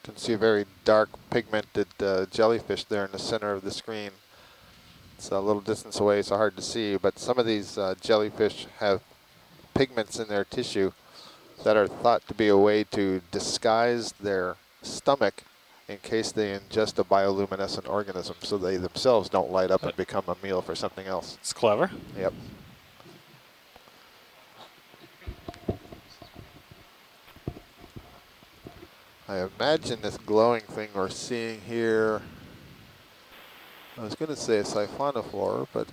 You can see a very dark pigmented jellyfish there in the center of the screen. It's a little distance away, so hard to see, but some of these jellyfish have pigments in their tissue that are thought to be a way to disguise their stomach in case they ingest a bioluminescent organism, so they themselves don't light up and become a meal for something else. It's clever. Yep. I imagine this glowing thing we're seeing here, I was going to say a siphonophore, but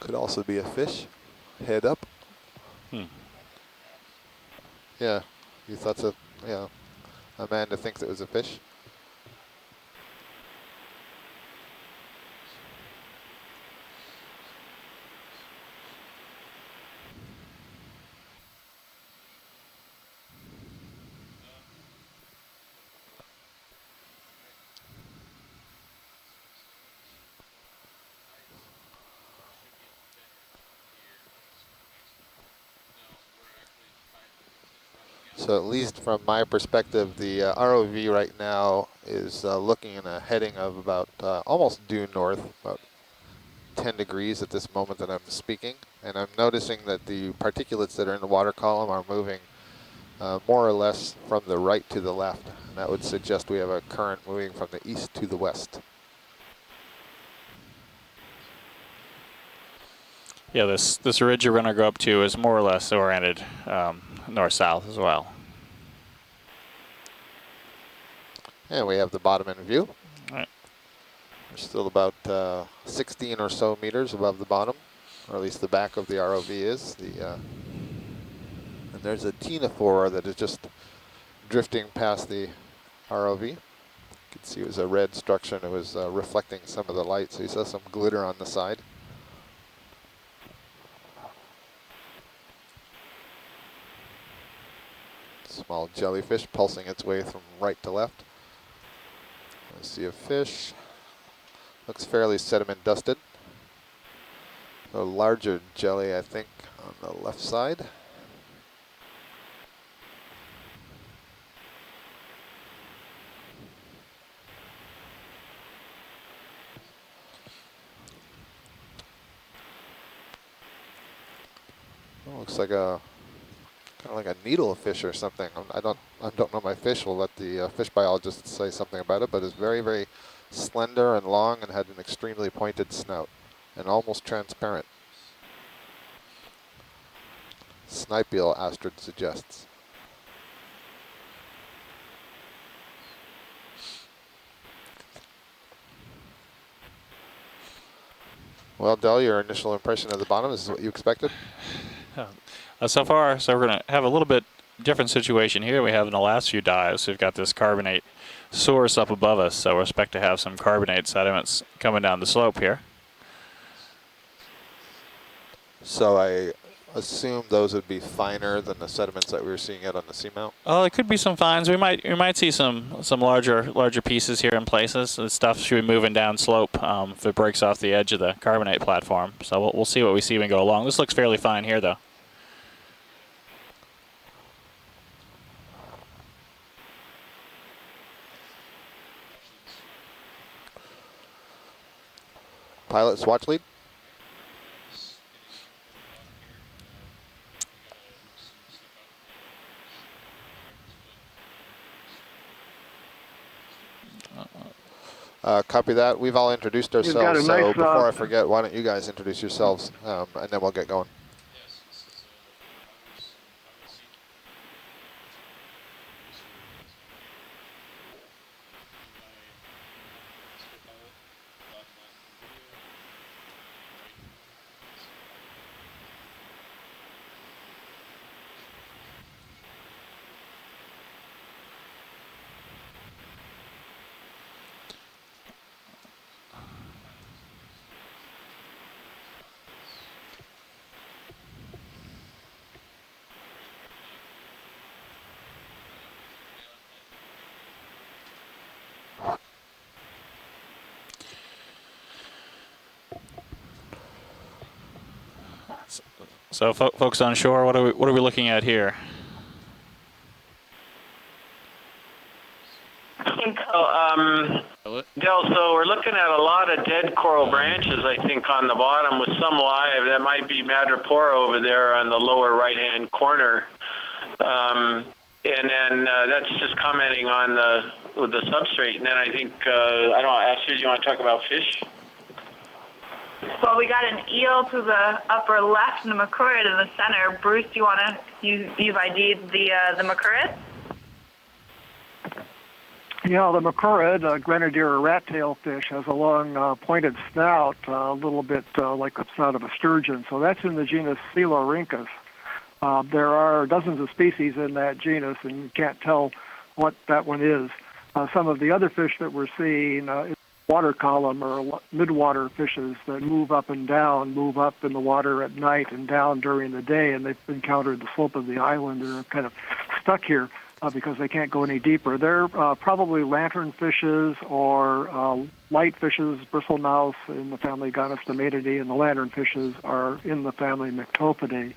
could also be a fish, head up. Yeah, you thought so? Yeah, Amanda thinks it was a fish. So at least from my perspective, the ROV right now is looking in a heading of about almost due north, about 10 degrees at this moment that I'm speaking. And I'm noticing that the particulates that are in the water column are moving more or less from the right to the left. And that would suggest we have a current moving from the east to the west. Yeah, this ridge you're going to go up to is more or less oriented north-south as well. And we have the bottom in view. All right. We're still about 16 or so meters above the bottom, or at least the back of the ROV is. And there's a ctenophore that is just drifting past the ROV. You can see it was a red structure and it was reflecting some of the light, so you saw some glitter on the side. Small jellyfish pulsing its way from right to left. I see a fish. Looks fairly sediment dusted. A larger jelly, I think, on the left side. Oh, looks like a kind of like a needlefish or something. I don't know my fish. We'll let the fish biologist say something about it, but it's very, very slender and long and had an extremely pointed snout and almost transparent. Snipe eel, Astrid suggests. Well, Del, your initial impression of the bottom is what you expected? So far, so we're going to have a little bit different situation here we have in the last few dives. We've got this carbonate source up above us, so we expect to have some carbonate sediments coming down the slope here. So I assume those would be finer than the sediments that we were seeing out on the seamount? Oh, there could be some fines. We might see some larger pieces here in places. The stuff should be moving down slope if it breaks off the edge of the carbonate platform. So we'll see what we see when we go along. This looks fairly fine here, though. Pilot's watch lead. Copy that. We've all introduced ourselves, so before I forget, why don't you guys introduce yourselves, and then we'll get going. So folks on shore, what are we looking at here? I think Del, so we're looking at a lot of dead coral branches, I think, on the bottom with some live. That might be madrepora over there on the lower right-hand corner. And then that's just commenting on the substrate. And then I think, I don't know, Astrid, you want to talk about fish? Well, we got an eel to the upper left and a macrurid in the center. Bruce, you've ID'd the macrurid? Yeah, the macrurid, grenadier or rat-tail fish, has a long pointed snout, a little bit like the snout of a sturgeon. So that's in the genus Sclerorhynchus. There are dozens of species in that genus, and you can't tell what that one is. Some of the other fish that we're seeing is water column or midwater fishes that move up and down, move up in the water at night and down during the day, and they've encountered the slope of the island and are kind of stuck here because they can't go any deeper. They're probably lanternfishes or light fishes, bristlemouths in the family Gonostomatidae, and the lanternfishes are in the family Myctophidae.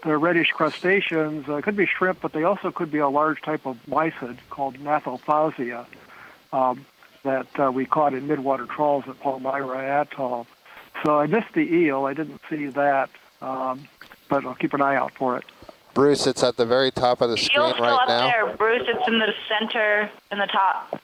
They're reddish crustaceans. Could be shrimp, but they also could be a large type of mysid called Gnathophasia that we caught in midwater trawls at Palmyra Atoll. So I missed the eel. I didn't see that, but I'll keep an eye out for it. Bruce, it's at the very top of the screen Eel's still right up now. there, Bruce. It's in the center, in the top.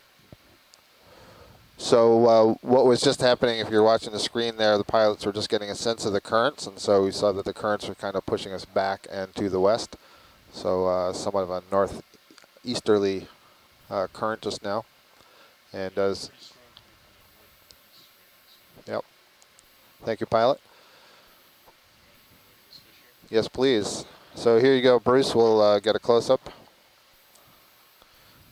So what was just happening, if you're watching the screen there, the pilots were just getting a sense of the currents, and so we saw that the currents were kind of pushing us back and to the west. So somewhat of a northeasterly current just now. And does... Yep. Thank you, pilot. Yes, please. So here you go, Bruce. We'll get a close-up.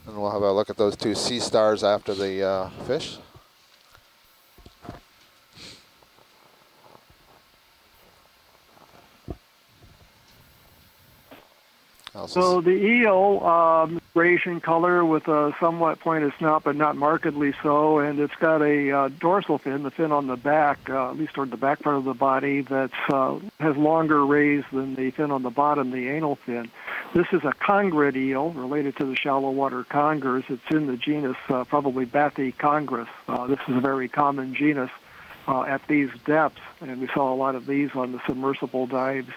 And we'll have a look at those two sea stars after the fish. So the eel, grayish in color with a somewhat pointed snout, but not markedly so, and it's got a dorsal fin, the fin on the back, at least toward the back part of the body, that has longer rays than the fin on the bottom, the anal fin. This is a congrid eel, related to the shallow water congers. It's in the genus probably Bathycongrus. This is a very common genus at these depths, and we saw a lot of these on the submersible dives.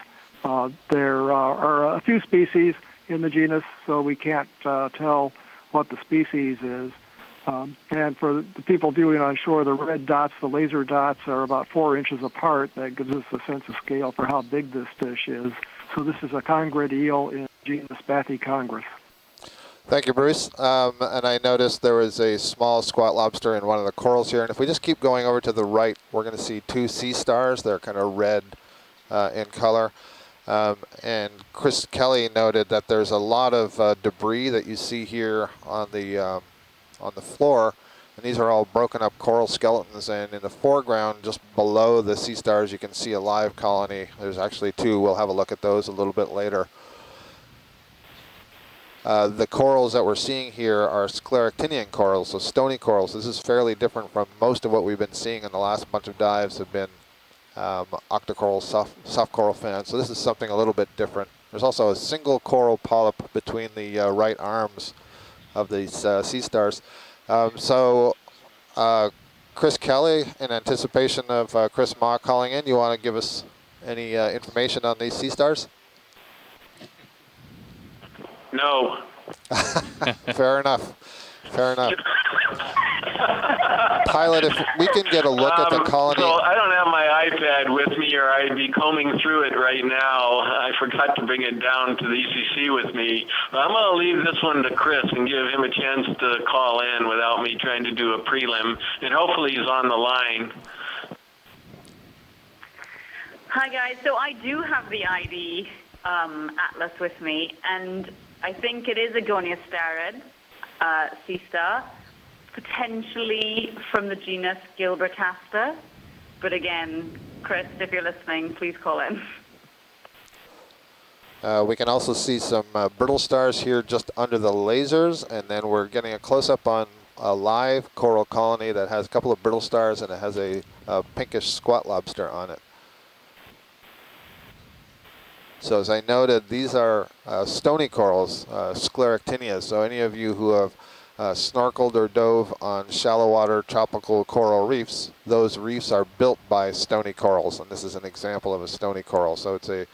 There are a few species in the genus, so we can't tell what the species is. And for the people viewing on shore, the red dots, the laser dots, are about 4 inches apart. That gives us a sense of scale for how big this fish is. So this is a congrid eel in genus Bathycongrus. Thank you, Bruce. And I noticed there was a small squat lobster in one of the corals here. And if we just keep going over to the right, we're going to see two sea stars. They're kind of red in color. And Chris Kelly noted that there's a lot of debris that you see here on the floor, and these are all broken up coral skeletons. And in the foreground, just below the sea stars, you can see a live colony. There's actually two. We'll have a look at those a little bit later. The corals that we're seeing here are Sclerotinian corals, so stony corals. This is fairly different from most of what we've been seeing in the last bunch of dives have been Octa Coral, soft coral fans. So this is something a little bit different. There's also a single coral polyp between the right arms of these sea stars. Chris Kelly, in anticipation of Chris Ma calling in, you want to give us any information on these sea stars? No. Fair enough. Fair enough. Pilot, if we can get a look at the colony. So I don't have my iPad with me, or I'd be combing through it right now. I forgot to bring it down to the ECC with me. But I'm going to leave this one to Chris and give him a chance to call in without me trying to do a prelim. And hopefully he's on the line. Hi, guys. So I do have the ID atlas with me, and I think it is a Goniasterid sea star, potentially from the genus Gilbertasta. But again, Chris, if you're listening, please call in. We can also see some brittle stars here just under the lasers, and then we're getting a close-up on a live coral colony that has a couple of brittle stars, and it has a pinkish squat lobster on it. So as I noted, these are stony corals, Sclerotinias. So any of you who have snorkeled or dove on shallow water tropical coral reefs, those reefs are built by stony corals, and this is an example of a stony coral. So it's a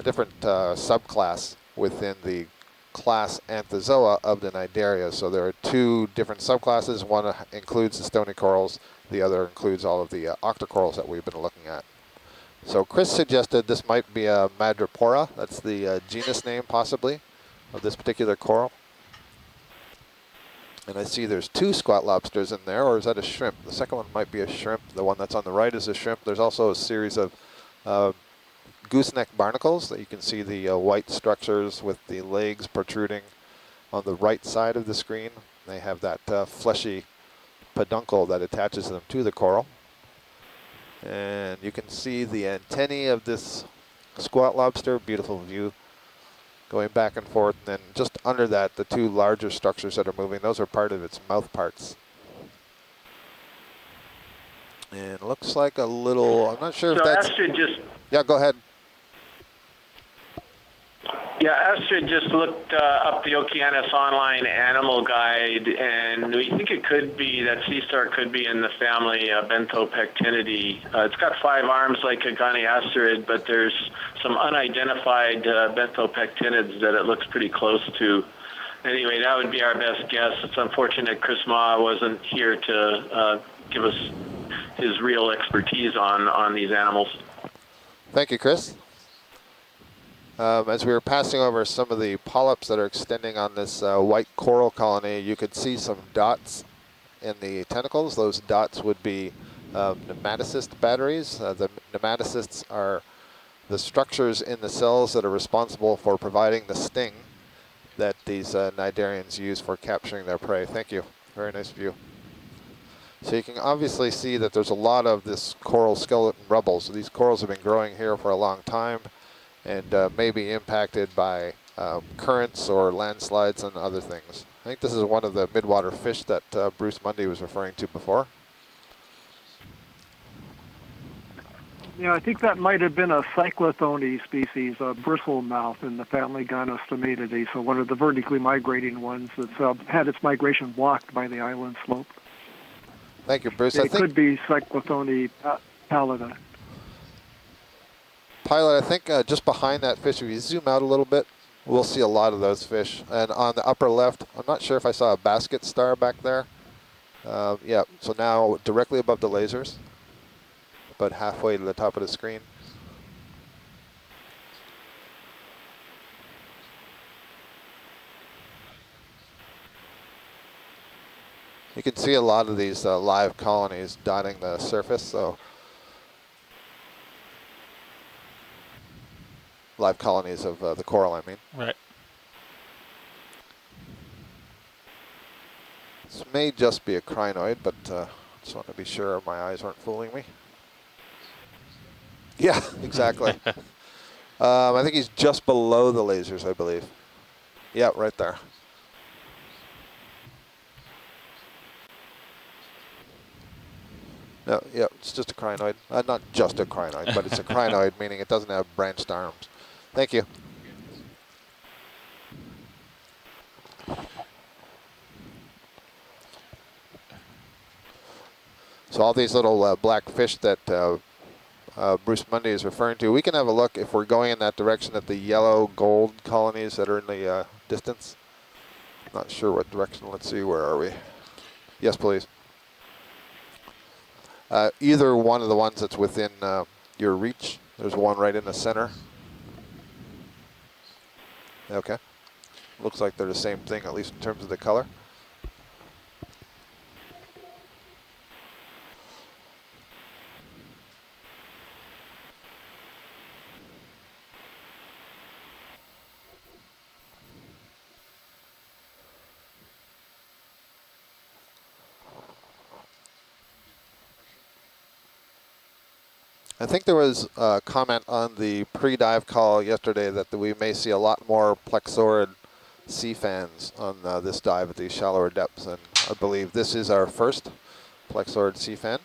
different subclass within the class Anthozoa of the Cnidaria. So there are two different subclasses. One includes the stony corals, the other includes all of the Octa corals that we've been looking at. So Chris suggested this might be a Madrepora. That's the genus name, possibly, of this particular coral. And I see there's two squat lobsters in there, or is that a shrimp? The second one might be a shrimp. The one that's on the right is a shrimp. There's also a series of gooseneck barnacles that you can see the white structures with the legs protruding on the right side of the screen. They have that fleshy peduncle that attaches them to the coral. And you can see the antennae of this squat lobster, beautiful view, going back and forth. And then just under that, the two larger structures that are moving, those are part of its mouth parts. And it looks like a little, I'm not sure if that's... Astrid just... Yeah, go ahead. Yeah, Astrid just looked up the Okeanos online animal guide, and we think it could be, that sea star could be in the family Benthopectinidae. It's got 5 arms like a goniasterid, but there's some unidentified Benthopectinids that it looks pretty close to. Anyway, that would be our best guess. It's unfortunate Chris Ma wasn't here to give us his real expertise on these animals. Thank you, Chris. As we were passing over some of the polyps that are extending on this white coral colony, you could see some dots in the tentacles. Those dots would be nematocyst batteries. The nematocysts are the structures in the cells that are responsible for providing the sting that these cnidarians use for capturing their prey. Thank you. Very nice view. So you can obviously see that there's a lot of this coral skeleton rubble. So these corals have been growing here for a long time, and may be impacted by currents or landslides and other things. I think this is one of the midwater fish that Bruce Mundy was referring to before. Yeah, I think that might have been a Cyclothone species, a bristlemouth in the family Gonostomatidae, so one of the vertically migrating ones that's had its migration blocked by the island slope. Thank you, Bruce. It could be Cyclothone pallida. Pilot, I think just behind that fish, if you zoom out a little bit, we'll see a lot of those fish. And on the upper left, I'm not sure if I saw a basket star back there. Yeah, so now directly above the lasers, about halfway to the top of the screen. You can see a lot of these live colonies dotting the surface. So live colonies of the coral, I mean. Right. This may just be a crinoid, but just want to be sure my eyes aren't fooling me. Yeah, exactly. I think he's just below the lasers, I believe. Yeah, right there. No, yeah, it's just a crinoid. Not just a crinoid, but it's a crinoid, meaning it doesn't have branched arms. Thank you. So all these little black fish that Bruce Mundy is referring to, we can have a look if we're going in that direction at the yellow gold colonies that are in the distance. Not sure what direction. Let's see, where are we? Yes, please. Either one of the ones that's within your reach. There's one right in the center. Okay. Looks like they're the same thing, at least in terms of the color. I think there was a comment on the pre-dive call yesterday that we may see a lot more plexaurid sea fans on this dive at these shallower depths, and I believe this is our first plexaurid sea fan.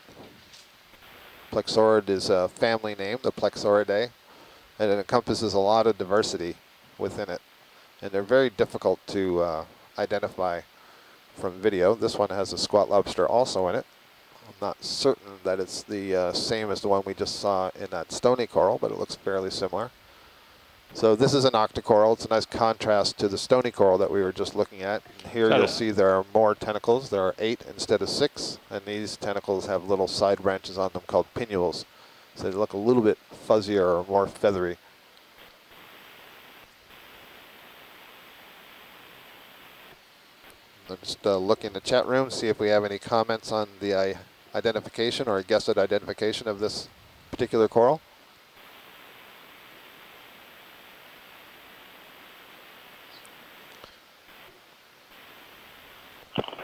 Plexaurid is a family name, the Plexauridae, and it encompasses a lot of diversity within it. And they're very difficult to identify from video. This one has a squat lobster also in it. I'm not certain that it's the same as the one we just saw in that stony coral, but it looks fairly similar. So this is an Octa Coral. It's a nice contrast to the stony coral that we were just looking at. And here you'll see there are more tentacles. There are 8 instead of 6, and these tentacles have little side branches on them called pinnules. So they look a little bit fuzzier or more feathery. I'm just looking in the chat room, see if we have any comments on the identification or a guessed identification of this particular coral.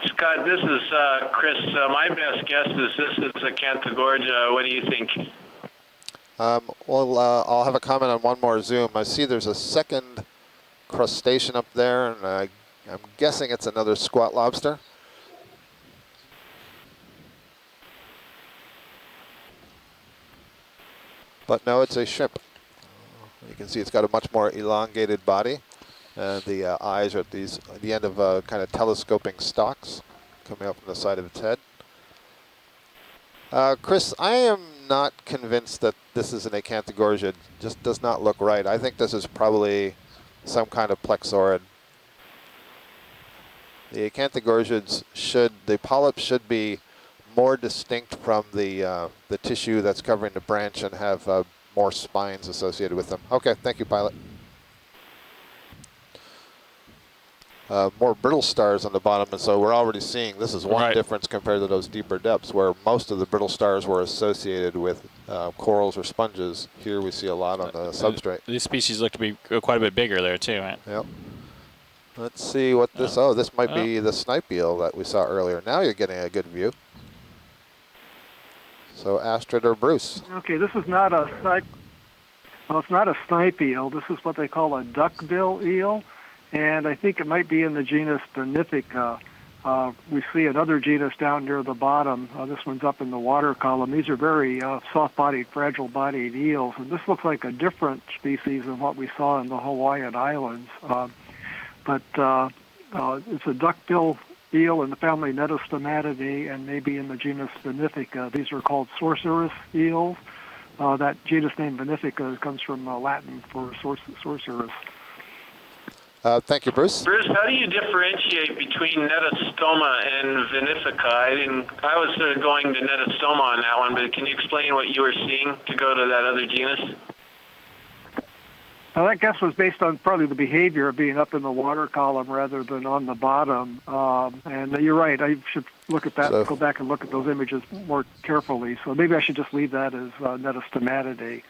Scott, this is Chris. My best guess is this is Acanthogorgia. What do you think? Well, I'll have a comment on one more zoom. I see there's a second crustacean up there, and I'm guessing it's another squat lobster. But no, it's a shrimp. You can see it's got a much more elongated body, and the eyes are at the end of kind of telescoping stalks coming up from the side of its head. Chris, I am not convinced that this is an Acanthogorgia. It just does not look right. I think this is probably some kind of plexaurid. The Acanthogorgids the polyps should be more distinct from the tissue that's covering the branch and have more spines associated with them. Okay, thank you, pilot. More brittle stars on the bottom, and so we're already seeing this is one difference compared to those deeper depths where most of the brittle stars were associated with corals or sponges. Here we see a lot on the substrate. These species look to be quite a bit bigger there too, right? Yep. Let's see what this, this might be the snipe eel that we saw earlier. Now you're getting a good view. So Astrid or Bruce? Okay, this is not a snipe, well, it's not a snipe eel. This is what they call a duckbill eel, and I think it might be in the genus Benefica. We see another genus down near the bottom. This one's up in the water column. These are very soft-bodied, fragile-bodied eels, and this looks like a different species than what we saw in the Hawaiian Islands. But it's a duckbill eel in the family Netostomatidae and maybe in the genus Benefica. These are called sorceress eels. That genus name Benefica comes from Latin for sorceress. Thank you, Bruce. Bruce, how do you differentiate between Netostoma and Benefica? I was sort of going to Netostoma on that one, but can you explain what you were seeing to go to that other genus? Well, that guess was based on probably the behavior of being up in the water column rather than on the bottom. And you're right, I should look at that, go back and look at those images more carefully. So maybe I should just leave that as Netostomatidae.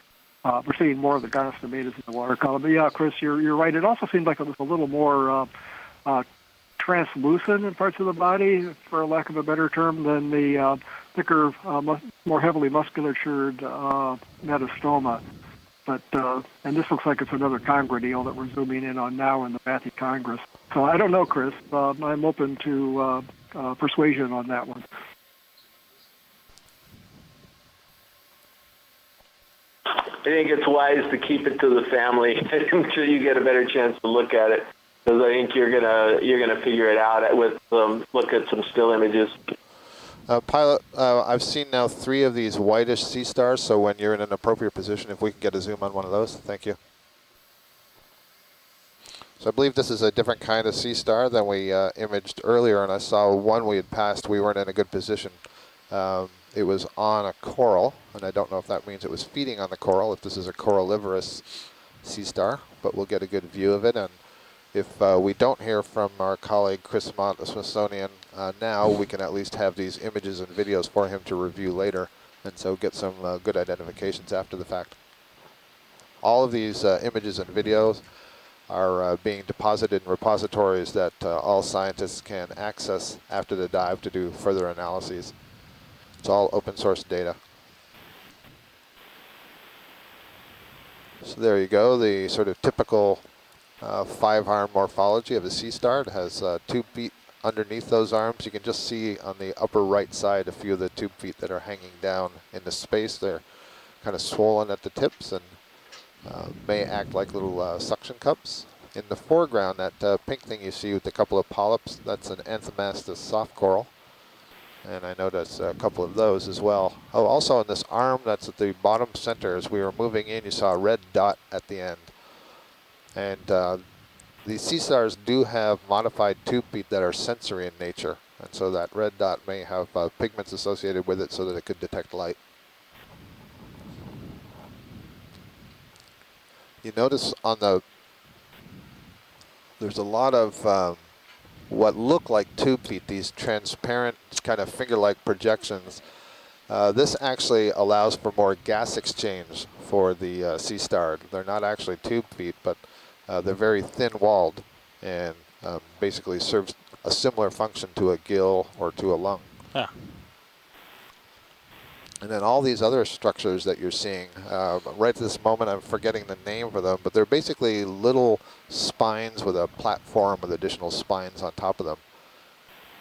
We're seeing more of the Gynostomatas in the water column. But yeah, Chris, you're right. It also seemed like it was a little more translucent in parts of the body, for lack of a better term, than the thicker, more heavily musculatured Netostoma. But and this looks like it's another congrid eel that we're zooming in on now in the Bathy Congress. So I don't know, Chris. I'm open to persuasion on that one. I think it's wise to keep it to the family until you get a better chance to look at it, because I think you're gonna figure it out with look at some still images. Pilot, I've seen now 3 of these whitish sea stars, so when you're in an appropriate position, if we can get a zoom on one of those, thank you. So I believe this is a different kind of sea star than we imaged earlier, and I saw one we had passed. We weren't in a good position. It was on a coral, and I don't know if that means it was feeding on the coral, if this is a coralivorous sea star, but we'll get a good view of it. And if we don't hear from our colleague Chris Mott, the Smithsonian, now, we can at least have these images and videos for him to review later, and so get some good identifications after the fact. All of these images and videos are being deposited in repositories that all scientists can access after the dive to do further analyses. It's all open source data. So there you go, the sort of typical 5-arm morphology of a sea star. It has 2 feet underneath those arms. You can just see on the upper right side a few of the tube feet that are hanging down in the space. They're kind of swollen at the tips, and may act like little suction cups. In the foreground, that pink thing you see with a couple of polyps, that's an Anthomastus soft coral. And I noticed a couple of those as well. Oh, also in this arm that's at the bottom center, as we were moving in, you saw a red dot at the end. And these sea stars do have modified tube feet that are sensory in nature. And so that red dot may have pigments associated with it so that it could detect light. You notice on there's a lot of what look like tube feet, these transparent kind of finger-like projections. This actually allows for more gas exchange for the sea star. They're not actually tube feet, but they're very thin-walled and basically serves a similar function to a gill or to a lung. Yeah. And then all these other structures that you're seeing, right at this moment I'm forgetting the name for them, but they're basically little spines with a platform with additional spines on top of them.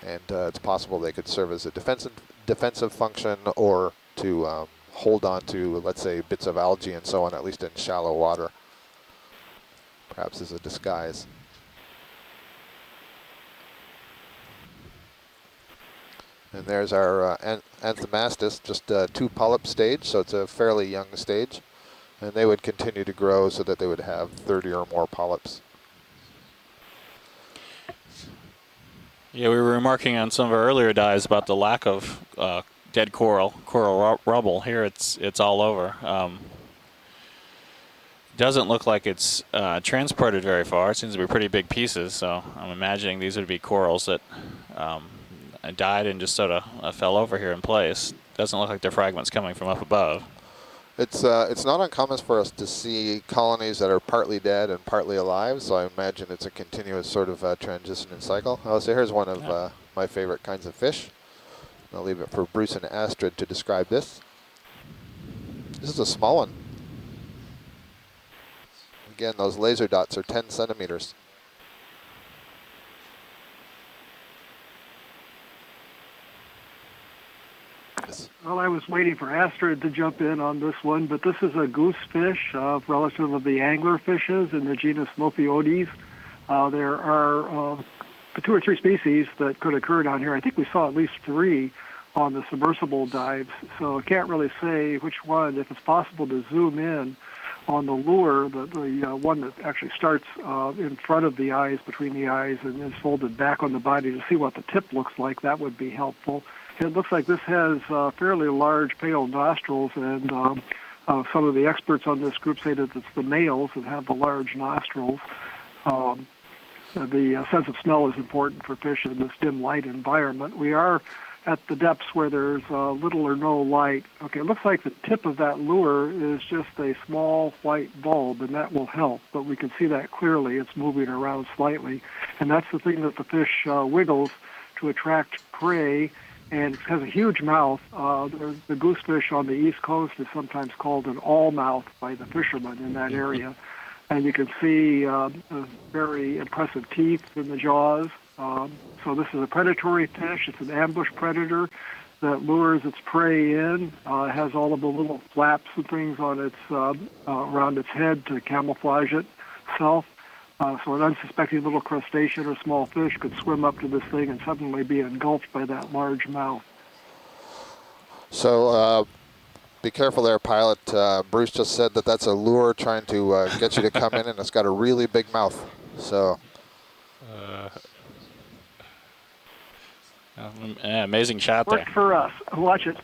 And it's possible they could serve as a defensive function or to hold on to, let's say, bits of algae and so on, at least in shallow water, perhaps as a disguise. And there's our Anthomastus, just a 2 polyp stage, so it's a fairly young stage. And they would continue to grow so that they would have 30 or more polyps. Yeah, we were remarking on some of our earlier dives about the lack of dead coral rubble. Here it's all over. Doesn't look like it's transported very far. It seems to be pretty big pieces, so I'm imagining these would be corals that died and just sort of fell over here in place. Doesn't look like they're fragments coming from up above. It's not uncommon for us to see colonies that are partly dead and partly alive, so I imagine it's a continuous sort of transition and cycle. Oh, so here's one of my favorite kinds of fish. I'll leave it for Bruce and Astrid to describe this. This is a small one. Again, those laser dots are 10 centimeters. Well, I was waiting for Astrid to jump in on this one, but this is a goose fish, relative of the angler fishes in the genus Lophiodes. There are 2 or 3 species that could occur down here. I think we saw at least 3 on the submersible dives, so I can't really say which one. If it's possible to zoom in on the lure, the one that actually starts in front of the eyes, between the eyes, and is folded back on the body to see what the tip looks like, that would be helpful. It looks like this has fairly large pale nostrils, and some of the experts on this group say that it's the males that have the large nostrils. The sense of smell is important for fish in this dim light environment. We are at the depths where there's little or no light. Okay, it looks like the tip of that lure is just a small white bulb, and that will help, but we can see that clearly. It's moving around slightly, and that's the thing that the fish wiggles to attract prey. And it has a huge mouth. The goose fish on the East Coast is sometimes called an all-mouth by the fishermen in that area. And you can see very impressive teeth in the jaws. So this is a predatory fish. It's an ambush predator that lures its prey in. It has all of the little flaps and things on its around its head to camouflage itself. So an unsuspecting little crustacean or small fish could swim up to this thing and suddenly be engulfed by that large mouth. So be careful there, pilot. Bruce just said that that's a lure trying to get you to come in, and it's got a really big mouth. So. Amazing shot there. Worked for us. Watch it.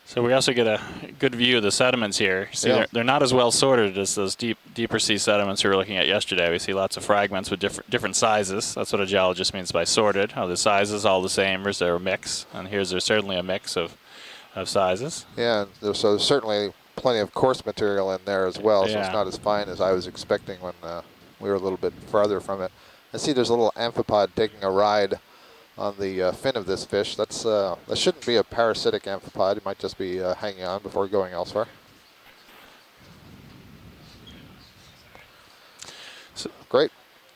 So we also get a good view of the sediments here. See, they're not as well sorted as those deeper sea sediments we were looking at yesterday. We see lots of fragments with different sizes. That's what a geologist means by sorted. Are the sizes all the same, or is there a mix? And here's there's certainly a mix of sizes. Yeah, so there's certainly plenty of coarse material in there as well, so it's not as fine as I was expecting when we were a little bit farther from it. I see there's a little amphipod taking a ride on the fin of this fish. That shouldn't be a parasitic amphipod. It might just be hanging on before going elsewhere. So, great,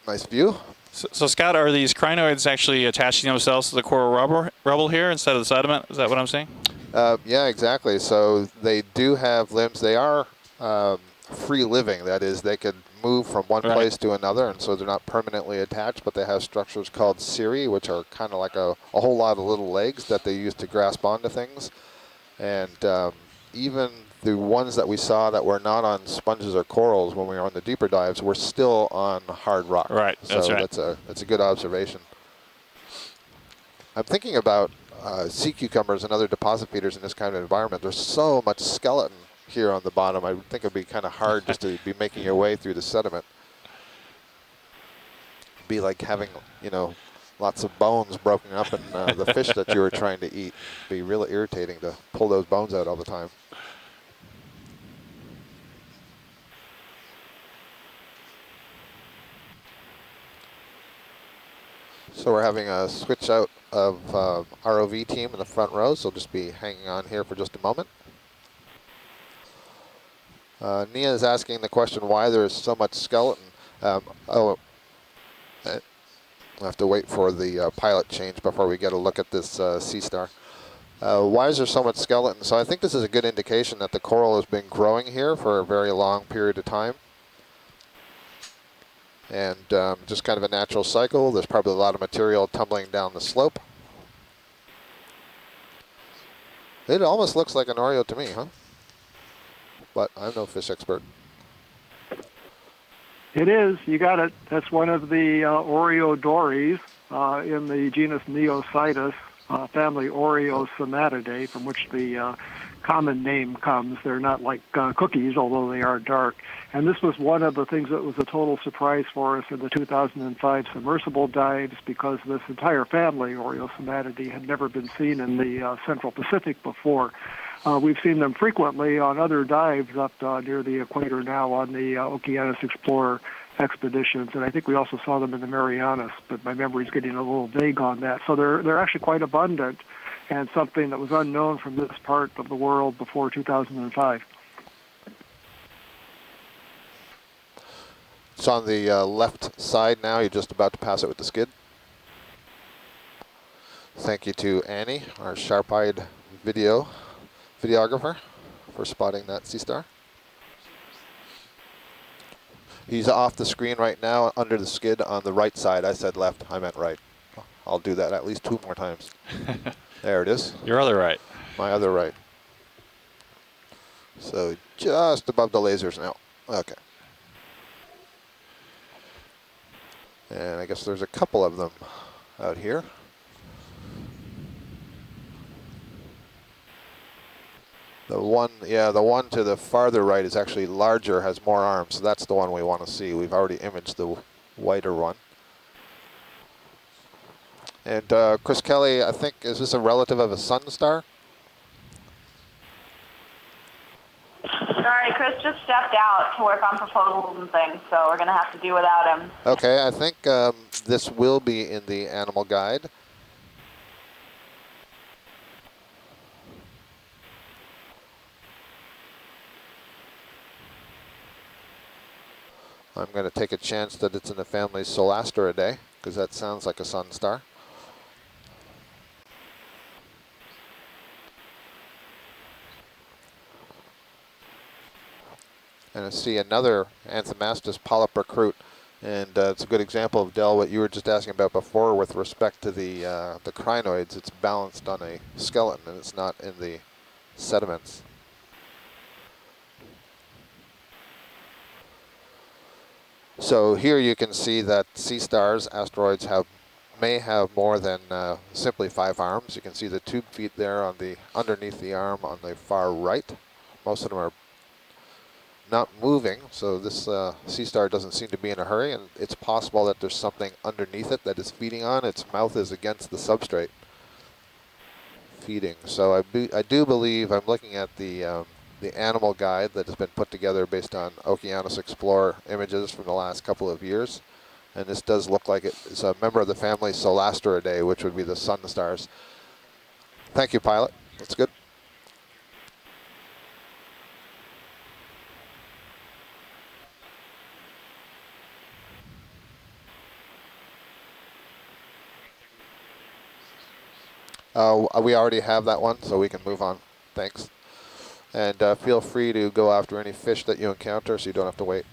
nice view. So Scott, are these crinoids actually attaching themselves to the coral rubble here instead of the sediment? Is that what I'm saying? Yeah, exactly. So they do have limbs. They are free living. That is, they could move from one place to another, and so they're not permanently attached, but they have structures called cirri, which are kind of like a whole lot of little legs that they use to grasp onto things. And even the ones that we saw that were not on sponges or corals when we were on the deeper dives were still on hard rock. Right, that's right. That's a good observation. I'm thinking about sea cucumbers and other deposit feeders in this kind of environment. There's so much skeleton here on the bottom. I would think it'd be kind of hard just to be making your way through the sediment. It'd be like having, you know, lots of bones broken up in the fish that you were trying to eat. It'd be really irritating to pull those bones out all the time. So we're having a switch out of ROV team in the front row, so just be hanging on here for just a moment. Nia is asking the question why there is so much skeleton. I'll have to wait for the pilot change before we get a look at this sea star. Why is there so much skeleton? So I think this is a good indication that the coral has been growing here for a very long period of time. And just kind of a natural cycle. There's probably a lot of material tumbling down the slope. It almost looks like an Oreo to me, huh? But I'm no fish expert. It is. You got it. That's one of the Oreodories in the genus Neocytus, family Oreosomatidae, from which the common name comes. They're not like cookies, although they are dark. And this was one of the things that was a total surprise for us in the 2005 submersible dives, because this entire family, Oreosomatidae, had never been seen in the Central Pacific before. We've seen them frequently on other dives up near the equator now on the Okeanos Explorer expeditions, and I think we also saw them in the Marianas, but my memory's getting a little vague on that. So they're actually quite abundant, and something that was unknown from this part of the world before 2005. It's on the left side now. You're just about to pass it with the skid. Thank you to Annie, our sharp-eyed videographer, for spotting that sea star. He's off the screen right now under the skid on the right side. I said left, I meant right. I'll do that at least 2 more times. There it is. Your other right. My other right. So just above the lasers now. Okay. And I guess there's a couple of them out here. The one to the farther right is actually larger, has more arms, so that's the one we want to see. We've already imaged the whiter one. And Chris Kelly, I think, is this a relative of a sun star? Sorry, Chris just stepped out to work on proposals and things, so we're going to have to do without him. Okay, I think this will be in the animal guide. I'm going to take a chance that it's in the family Solastaridae, because that sounds like a sun star. And I see another Anthomastus polyp recruit, and it's a good example of, Del, what you were just asking about before with respect to the crinoids. It's balanced on a skeleton, and it's not in the sediments. So here you can see that sea stars, asteroids, may have more than simply 5 arms. You can see the tube feet there on the underneath the arm on the far right. Most of them are not moving, so this sea star doesn't seem to be in a hurry, and it's possible that there's something underneath it that is feeding on. Its mouth is against the substrate, feeding. So I do believe, I'm looking at the animal guide that has been put together based on Okeanos Explorer images from the last couple of years, and this does look like it's a member of the family Solastaridae, which would be the sun stars. Thank you, pilot. That's good. We already have that one, so we can move on. Thanks. And feel free to go after any fish that you encounter so you don't have to wait.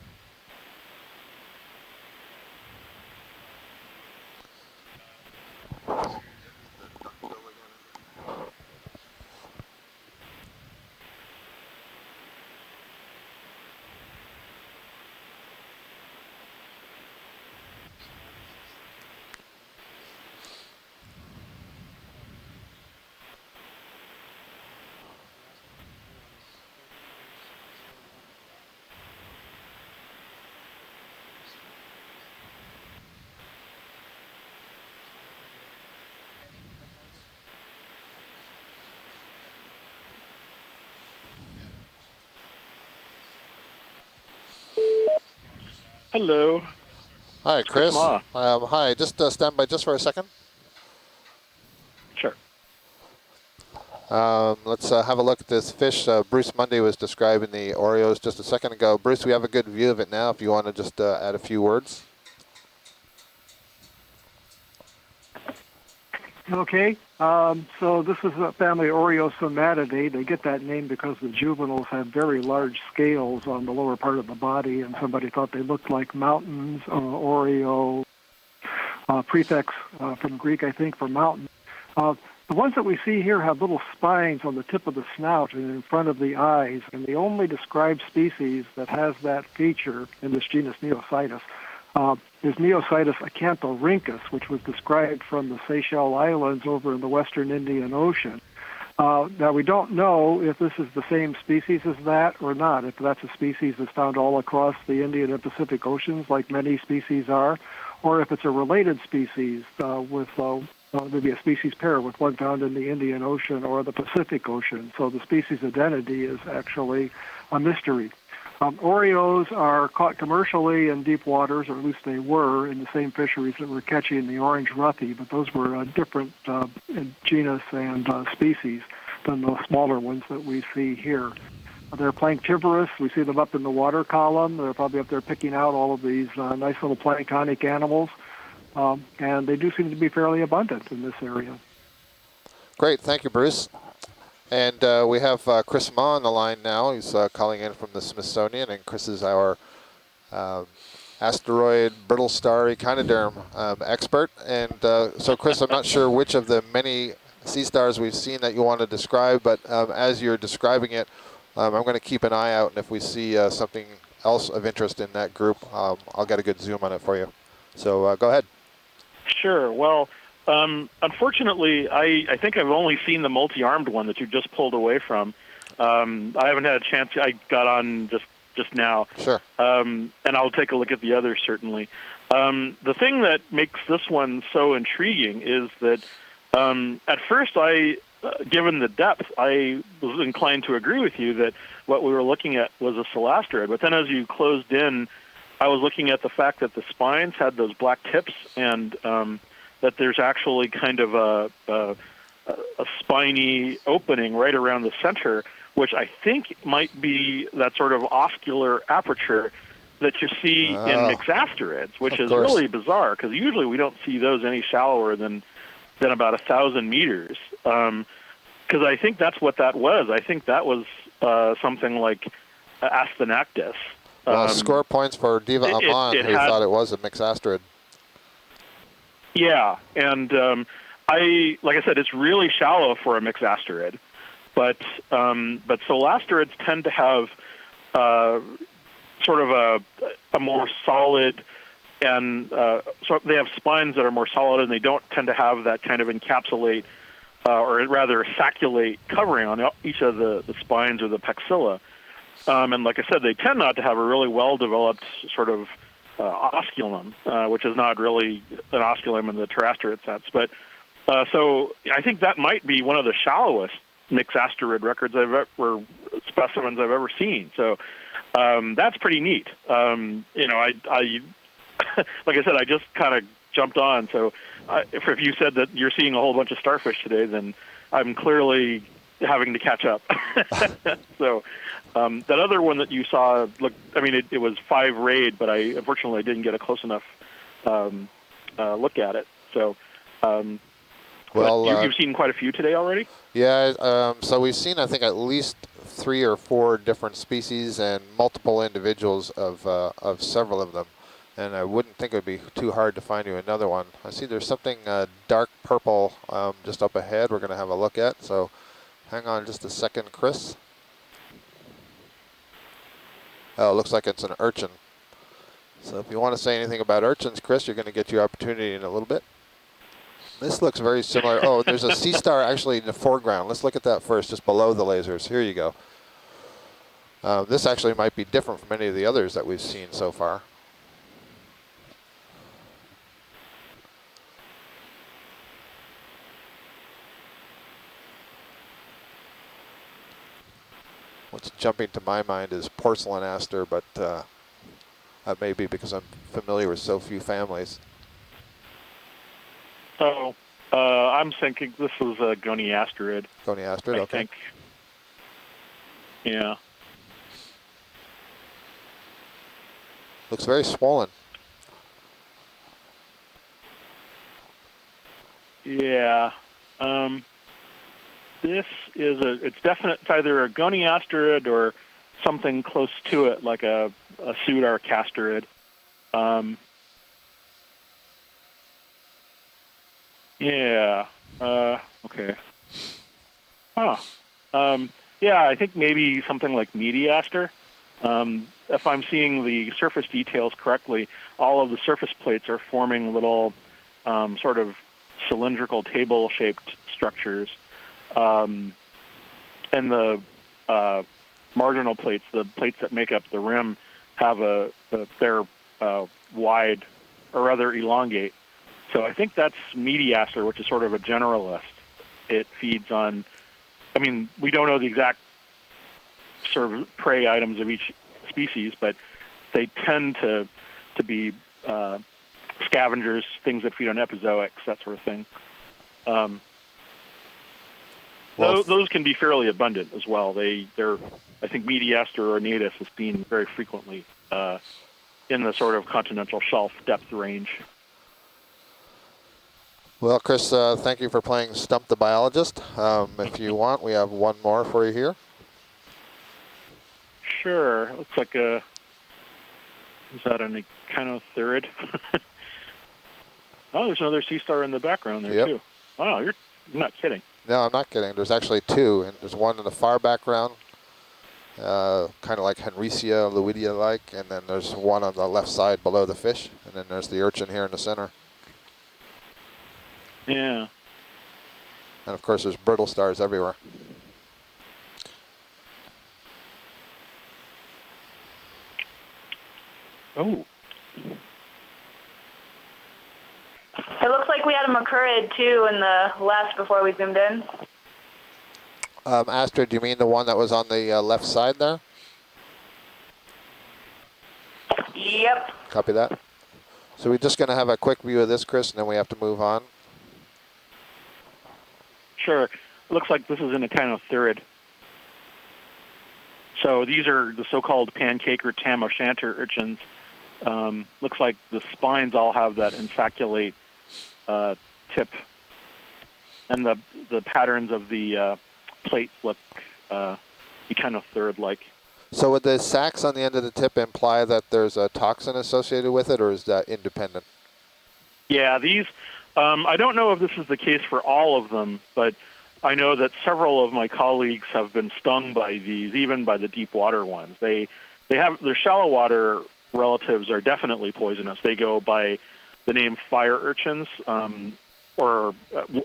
Hello. Hi, Chris. Ma. Hi, just stand by just for a second. Sure. Let's have a look at this fish. Bruce Mundy was describing the Oreos just a second ago. Bruce, we have a good view of it now if you want to just add a few words. Okay, so this is a family Oreosomatidae. They get that name because the juveniles have very large scales on the lower part of the body, and somebody thought they looked like mountains. Oreo, prefix from Greek, I think, for mountain. The ones that we see here have little spines on the tip of the snout and in front of the eyes, and the only described species that has that feature in this genus Neocytus is Neocytus acanthorhynchus, which was described from the Seychelles Islands over in the western Indian Ocean. Now, we don't know if this is the same species as that or not, if that's a species that's found all across the Indian and Pacific Oceans, like many species are, or if it's a related species with maybe a species pair with one found in the Indian Ocean or the Pacific Ocean. So the species identity is actually a mystery. Oreos are caught commercially in deep waters, or at least they were, in the same fisheries that were catching the orange roughy, but those were different genus and species than the smaller ones that we see here. They're planktivorous. We see them up in the water column. They're probably up there picking out all of these nice little planktonic animals, and they do seem to be fairly abundant in this area. Great, thank you, Bruce. And we have Chris Ma on the line now. He's calling in from the Smithsonian, and Chris is our asteroid brittle star echinoderm expert. And so, Chris, I'm not sure which of the many sea stars we've seen that you want to describe, but as you're describing it, I'm going to keep an eye out, and if we see something else of interest in that group, I'll get a good zoom on it for you. So go ahead. Sure. Well, unfortunately, I think I've only seen the multi-armed one that you just pulled away from. I haven't had a chance. I got on just now. Sure. And I'll take a look at the others, certainly. The thing that makes this one so intriguing is that at first given the depth, I was inclined to agree with you that what we were looking at was a celasterid. But then as you closed in, I was looking at the fact that the spines had those black tips and that there's actually kind of a spiny opening right around the center, which I think might be that sort of oscular aperture that you see in mixasterids, which is really bizarre because usually we don't see those any shallower than about 1,000 meters. Because I think that's what that was. I think that was something like Asthenactus. Well, score points for Diva Amon, who thought it was a mixasterid. Yeah, and like I said, it's really shallow for a mixasterid, but celasterids tend to have sort of a more solid, and so they have spines that are more solid, and they don't tend to have that kind of encapsulate, or rather saculate covering on each of the spines or the pexilla. And like I said, they tend not to have a really well-developed sort of osculum, which is not really an osculum in the terrestriate sense. But so I think that might be one of the shallowest mixasterid records or specimens I've ever seen. So that's pretty neat. I like I said, I just kind of jumped on. So if you said that you're seeing a whole bunch of starfish today, then I'm clearly having to catch up. So that other one that you saw, it was 5 rayed, but unfortunately I didn't get a close enough look at it. So well, you've seen quite a few today already? Yeah, so we've seen, I think, at least 3 or 4 different species and multiple individuals of several of them. And I wouldn't think it would be too hard to find you another one. I see there's something dark purple just up ahead we're going to have a look at. So hang on just a second, Chris. Oh, it looks like it's an urchin. So if you want to say anything about urchins, Chris, you're going to get your opportunity in a little bit. This looks very similar. Oh, there's a sea star actually in the foreground. Let's look at that first, just below the lasers. Here you go. This actually might be different from any of the others that we've seen so far. What's jumping to my mind is porcelain aster, but that may be because I'm familiar with so few families. So I'm thinking this is a goniasterid. Goniasterid, okay. I think. Yeah. Looks very swollen. Yeah. This is it's either a goniasterid or something close to it, like a pseudarchasterid. Yeah. Okay. Huh. Yeah, I think maybe something like mediaster. If I'm seeing the surface details correctly, all of the surface plates are forming little sort of cylindrical table-shaped structures. And the marginal plates, the plates that make up the rim, have they're wide, or rather elongate. So I think that's mediaster, which is sort of a generalist. It feeds on, I mean, we don't know the exact sort of prey items of each species, but they tend to be scavengers, things that feed on epizoics, that sort of thing. Those can be fairly abundant as well. They're I think mediaster or natus is seen very frequently in the sort of continental shelf depth range. Well, Chris, thank you for playing Stump the Biologist. If you want, we have one more for you here. Sure. Looks like is that an Okeanos? Oh, there's another sea star in the background there, too. Wow, you're not kidding. No, I'm not kidding. There's actually 2, and there's one in the far background, kind of like Henricia, Luidia-like, and then there's one on the left side below the fish, and then there's the urchin here in the center. Yeah. And of course, there's brittle stars everywhere. Oh. It looks like we had a macurrid too in the left before we zoomed in. Astrid, do you mean the one that was on the left side there? Yep. Copy that. So we're just going to have a quick view of this, Chris, and then we have to move on. Sure. It looks like this is an Okeanos. So these are the so-called pancake or tam o'shanter urchins. Looks like the spines all have that insacculate tip, and the patterns of the plates look Okeanos-like. So would the sacs on the end of the tip imply that there's a toxin associated with it, or is that independent? Yeah, these, I don't know if this is the case for all of them, but I know that several of my colleagues have been stung by these, even by the deep water ones. They have, their shallow water relatives are definitely poisonous. They go by the name fire urchins, or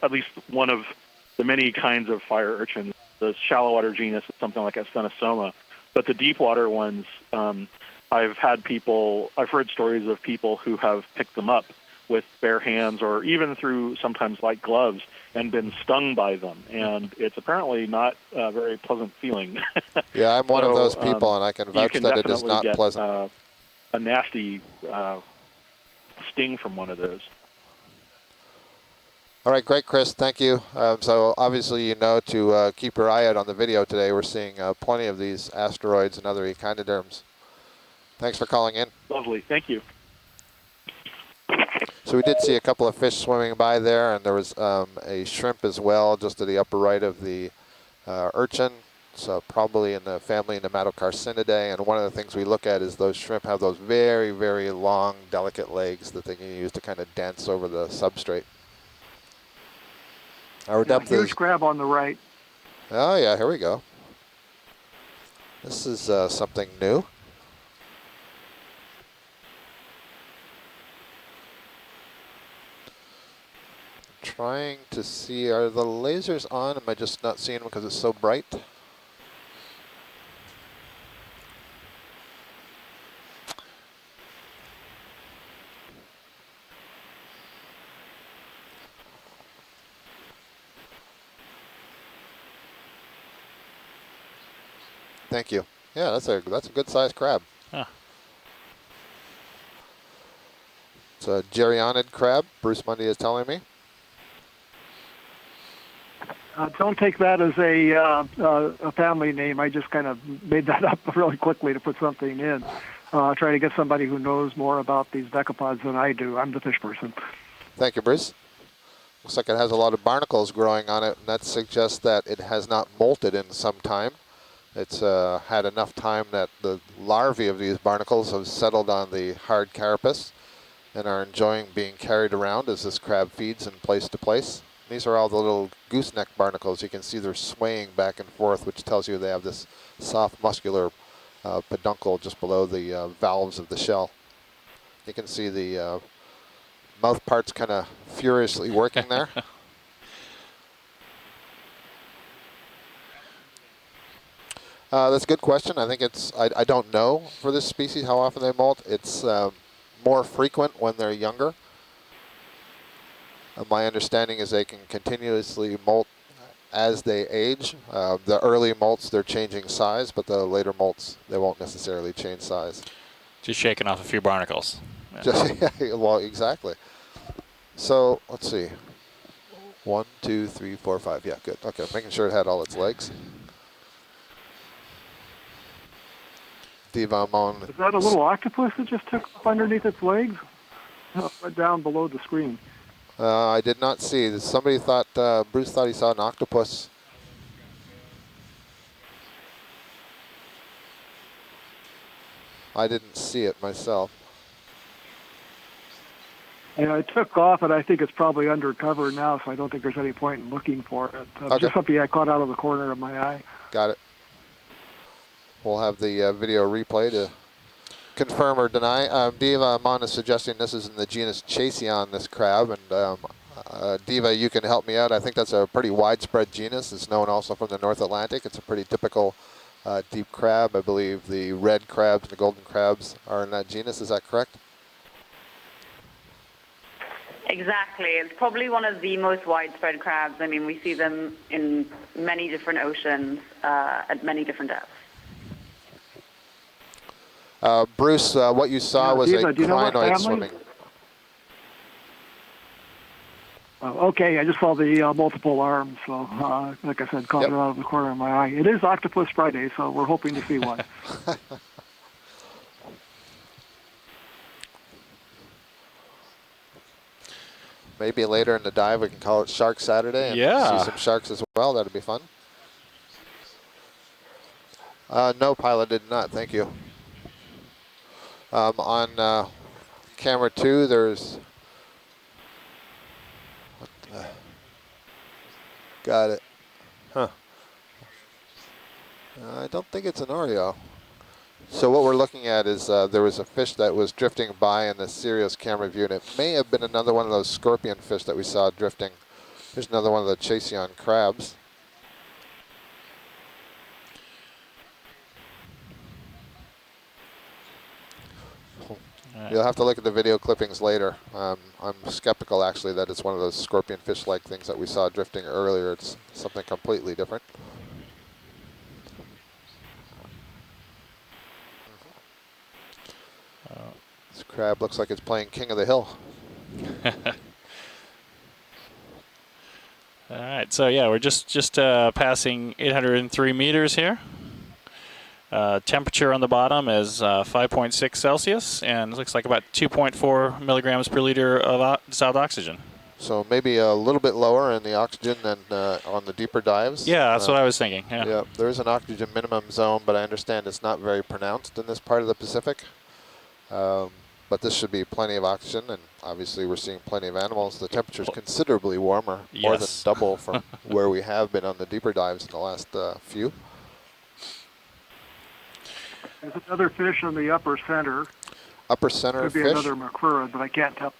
at least one of the many kinds of fire urchins. The shallow water genus is something like Astenosoma, but the deep water ones, I've heard stories of people who have picked them up with bare hands or even through sometimes light gloves and been stung by them. And it's apparently not a very pleasant feeling. Yeah, I'm one of those people, and I can vouch that it is not pleasant. A nasty sting from one of those. All right, great, Chris. Thank you. So obviously, you know to keep your eye out on the video today. We're seeing plenty of these asteroids and other echinoderms. Thanks for calling in. Lovely. Thank you. So we did see a couple of fish swimming by there, and there was a shrimp as well, just to the upper right of the urchin. It's probably in the family Nematocarcinidae, and one of the things we look at is those shrimp have those very, very long, delicate legs that they can use to kind of dance over the substrate. Our depth huge is... crab on the right. Oh yeah, here we go. This is something new. Trying to see, are the lasers on? Am I just not seeing them because it's so bright? Thank you. Yeah, that's a good sized crab. Huh. It's a gerionid crab, Bruce Mundy is telling me. Don't take that as a family name. I just kind of made that up really quickly to put something in. Try to get somebody who knows more about these decapods than I do. I'm the fish person. Thank you, Bruce. Looks like it has a lot of barnacles growing on it, and that suggests that it has not molted in some time. It's had enough time that the larvae of these barnacles have settled on the hard carapace and are enjoying being carried around as this crab feeds in place to place. These are all the little gooseneck barnacles. You can see they're swaying back and forth, which tells you they have this soft muscular peduncle just below the valves of the shell. You can see the mouth parts kind of furiously working there. That's a good question. I think it's, I don't know for this species how often they molt. It's more frequent when they're younger. My understanding is they can continuously molt as they age. The early molts, they're changing size, but the later molts, they won't necessarily change size. Just shaking off a few barnacles. Yeah. Just, well, exactly. So, let's see. 1, 2, 3, 4, 5. Yeah, good. Okay, making sure it had all its legs. Diva Mon. Is that a little octopus that just took up underneath its legs? Right down below the screen. I did not see. Somebody thought, Bruce thought he saw an octopus. I didn't see it myself. Yeah, it took off, and I think it's probably undercover now, so I don't think there's any point in looking for it. Okay. Just something I caught out of the corner of my eye. Got it. We'll have the video replay to confirm or deny. Diva Mon is suggesting this is in the genus Chasion, this crab, and Diva, you can help me out. I think that's a pretty widespread genus. It's known also from the North Atlantic. It's a pretty typical deep crab. I believe the red crabs and the golden crabs are in that genus. Is that correct? Exactly. It's probably one of the most widespread crabs. I mean, we see them in many different oceans at many different depths. Bruce, what you saw was Diva, a crinoid swimming. Okay, I just saw the multiple arms, so like I said, caught it out of the corner of my eye. It is Octopus Friday, so we're hoping to see one. Maybe later in the dive we can call it Shark Saturday and see some sharks as well. That'd be fun. No, pilot did not. Thank you. On camera 2, there's... Got it. Huh. I don't think it's an Oreo. So what we're looking at is there was a fish that was drifting by in the Sirius camera view, and it may have been another one of those scorpion fish that we saw drifting. Here's another one of the Chasion crabs. You'll have to look at the video clippings later. I'm skeptical, actually, that it's one of those scorpion fish-like things that we saw drifting earlier. It's something completely different. This crab looks like it's playing King of the Hill. All right, so yeah, we're just passing 803 meters here. Temperature on the bottom is 5.6 Celsius, and it looks like about 2.4 milligrams per liter of dissolved oxygen. So maybe a little bit lower in the oxygen than on the deeper dives. Yeah, that's what I was thinking. Yeah. Yeah, there is an oxygen minimum zone, but I understand it's not very pronounced in this part of the Pacific. But this should be plenty of oxygen, and obviously we're seeing plenty of animals. The temperature's considerably warmer, more than Yes. double from where we have been on the deeper dives in the last few. There's another fish in the upper center. Upper center Could be fish. another macrurid, but I can't tell.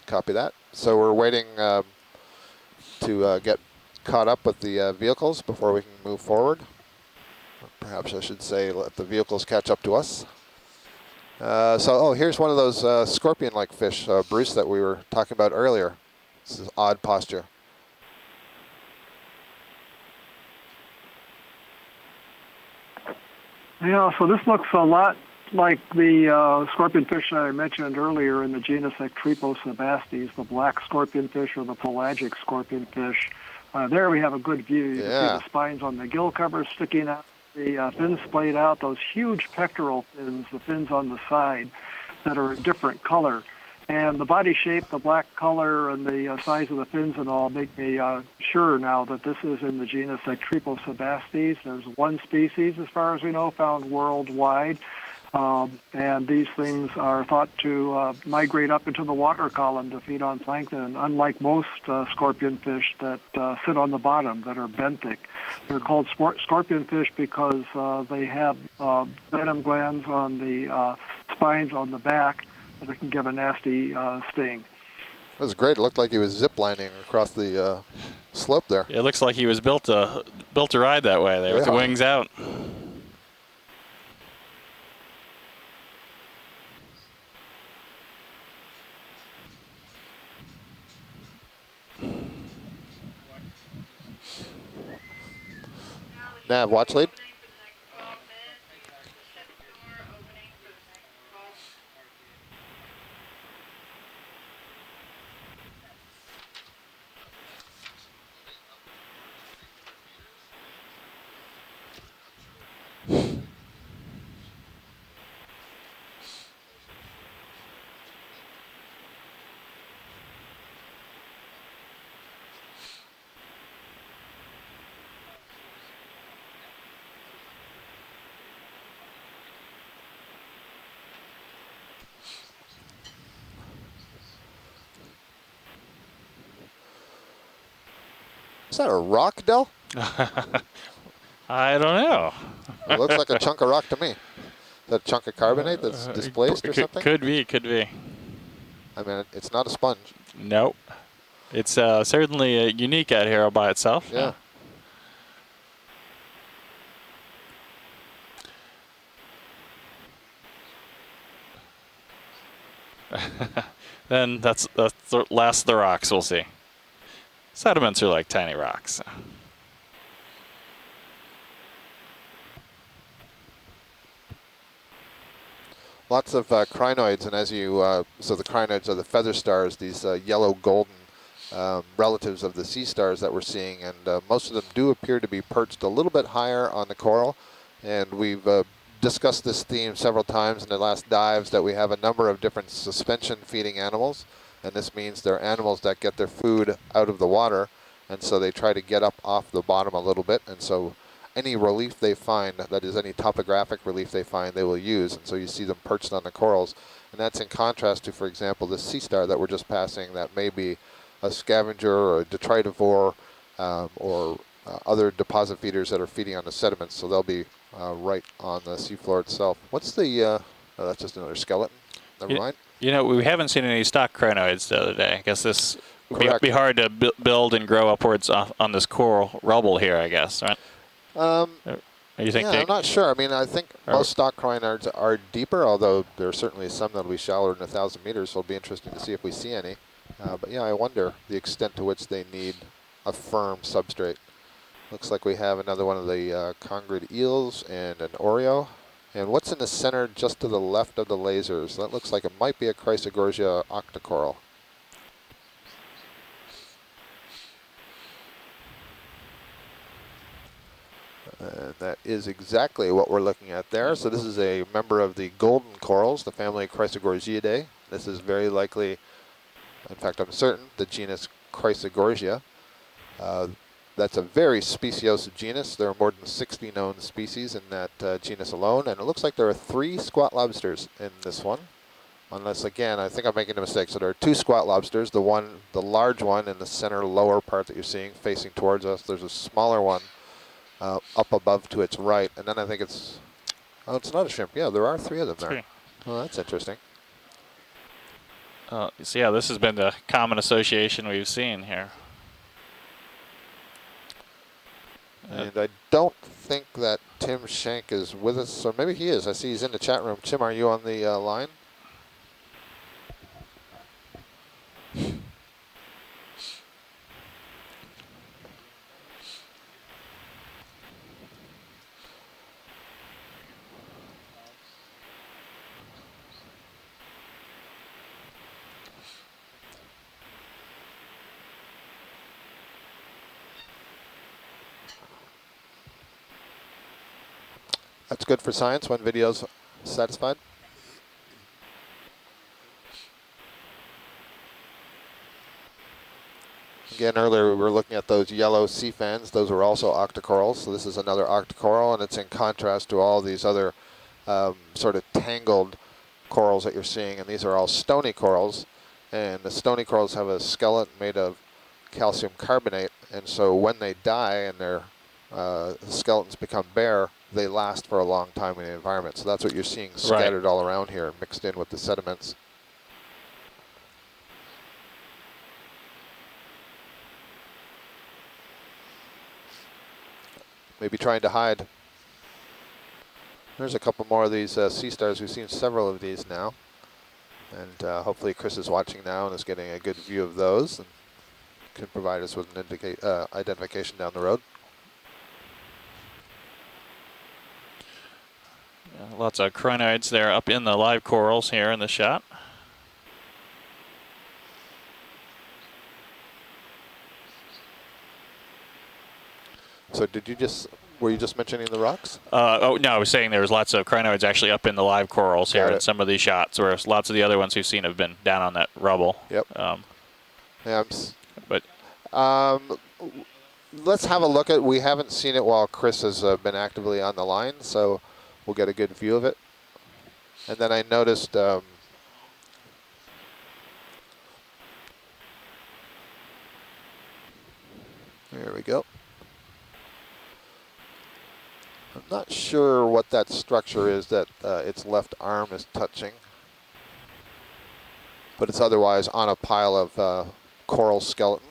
Copy that. So we're waiting to get caught up with the vehicles before we can move forward. Or perhaps I should say let the vehicles catch up to us. Here's one of those scorpion-like fish, Bruce, that we were talking about earlier. This is odd posture. Yeah, so this looks a lot like the scorpion fish that I mentioned earlier in the genus Ectriposebastes, the black scorpion fish or the pelagic scorpion fish. There we have a good view. You can see the spines on the gill cover sticking out, the fins splayed out, those huge pectoral fins, the fins on the side that are a different color. And the body shape, the black color, and the size of the fins and all make me sure now that this is in the genus Ectriposebastes. There's one species, as far as we know, found worldwide. And these things are thought to migrate up into the water column to feed on plankton, unlike most scorpion fish that sit on the bottom, that are benthic. They're called scorpion fish because they have venom glands on the spines on the back that can give a nasty sting. That was great. It looked like he was ziplining across the slope there. It looks like he was built to ride that way there with the wings out. Nav, watch lead. Is that a rock, Del? I don't know. It looks like a chunk of rock to me. Is that a chunk of carbonate that's displaced or something? Could be. I mean, it's not a sponge. Nope. It's certainly unique out here all by itself. Yeah. Then that's the last of the rocks we'll see. Sediments are like tiny rocks. Lots of crinoids, and as you, so the crinoids are the feather stars, these yellow golden relatives of the sea stars that we're seeing, and most of them do appear to be perched a little bit higher on the coral, and we've discussed this theme several times in the last dives that we have a number of different suspension feeding animals, and this means they're animals that get their food out of the water, and so they try to get up off the bottom a little bit, and so any relief they find, that is any topographic relief they find, they will use, and so you see them perched on the corals, and that's in contrast to, for example, this sea star that we're just passing that may be a scavenger or a detritivore or other deposit feeders that are feeding on the sediments, so they'll be right on the seafloor itself. What's the, oh, that's just another skeleton, never mind. You know, we haven't seen any stock crinoids the other day. I guess this would be hard to build and grow upwards on this coral rubble here, I guess, right? You think I'm not sure. I mean, I think most stock crinoids are deeper, although there are certainly some that'll be shallower than 1,000 meters, so it'll be interesting to see if we see any. But yeah, I wonder the extent to which they need a firm substrate. Looks like we have another one of the congrid eels and an Oreo. And what's in the center just to the left of the lasers? That looks like it might be a Chrysogorgia Octa Coral. And that is exactly what we're looking at there. So this is a member of the golden corals, the family Chrysogorgiidae. This is very likely, in fact, I'm certain, the genus Quasi-Drift. That's a very speciose genus. There are more than 60 known species in that genus alone, and it looks like there are 3 squat lobsters in this one. Unless, again, I think I'm making a mistake. So there are 2 squat lobsters, the large one in the center lower part that you're seeing facing towards us. There's a smaller one up above to its right, and then I think it's not a shrimp. Yeah, there are 3 of them there. Oh, that's interesting. So yeah, this has been the common association we've seen here. And I don't think that Tim Shank is with us, or maybe he is. I see he's in the chat room. Tim, are you on the line? That's good for science when video's satisfied. Again, earlier we were looking at those yellow sea fans. Those were also Octa Corals. So this is another Octa Coral, and it's in contrast to all these other sort of tangled corals that you're seeing. And these are all stony corals. And the stony corals have a skeleton made of calcium carbonate. And so when they die and their skeletons become bare, they last for a long time in the environment. So that's what you're seeing scattered all around here, mixed in with the sediments. Maybe trying to hide. There's a couple more of these sea stars. We've seen several of these now. And hopefully Chris is watching now and is getting a good view of those and can provide us with an identification down the road. Yeah, lots of crinoids there up in the live corals here in the shot. So were you just mentioning the rocks? Oh, no, I was saying there was lots of crinoids actually up in the live corals here in some of these shots, whereas lots of the other ones we've seen have been down on that rubble. Yep. Yeah, but let's have a look at, we haven't seen it while Chris has been actively on the line, so we'll get a good view of it. And then I noticed there we go. I'm not sure what that structure is that its left arm is touching, but it's otherwise on a pile of coral skeleton.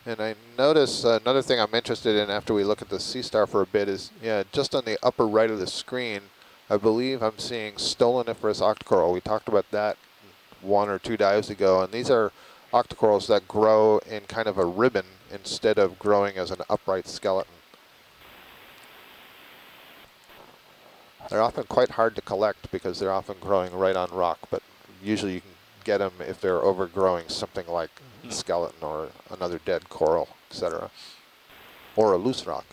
And I notice another thing I'm interested in after we look at the sea star for a bit is, yeah, just on the upper right of the screen, I believe I'm seeing Stoloniferous octocoral. We talked about that 1 or 2 dives ago, and these are octocorals that grow in kind of a ribbon instead of growing as an upright skeleton. They're often quite hard to collect because they're often growing right on rock, but usually you can get them if they're overgrowing something like a skeleton or another dead coral, etc., or a loose rock.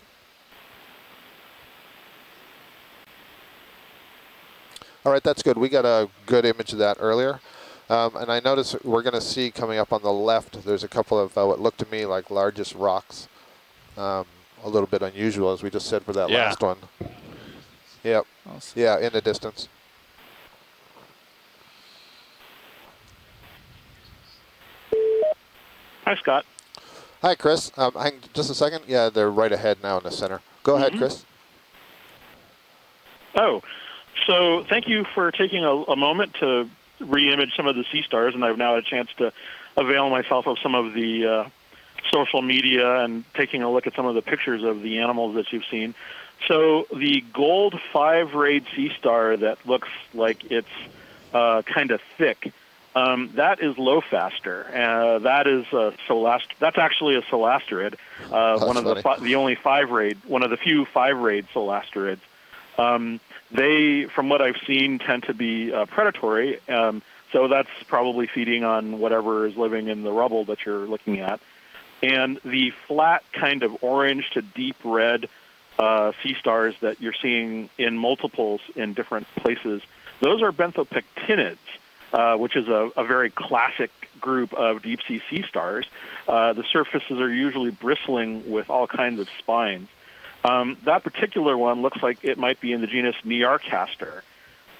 All right, that's good. We got a good image of that earlier. And I notice we're going to see coming up on the left, there's a couple of what look to me like largest rocks. A little bit unusual, as we just said for that last one. Yep. Awesome. Yeah, in the distance. Hi, Scott. Hi, Chris. Hang just a second. Yeah, they're right ahead now in the center. Go ahead, Chris. Oh, so thank you for taking a moment to re-image some of the sea stars, and I've now had a chance to avail myself of some of the social media and taking a look at some of the pictures of the animals that you've seen. So the gold 5-rayed sea star that looks like it's kind of thick, that is Lophaster. That is that's actually a solasterid, one of the only 5-rayed, one of the few 5-rayed solasterids. They, from what I've seen, tend to be predatory, so that's probably feeding on whatever is living in the rubble that you're looking at. And the flat kind of orange to deep red sea stars that you're seeing in multiples in different places, those are benthopectinids, which is a very classic group of deep-sea sea stars. The surfaces are usually bristling with all kinds of spines. That particular one looks like it might be in the genus Nearcaster.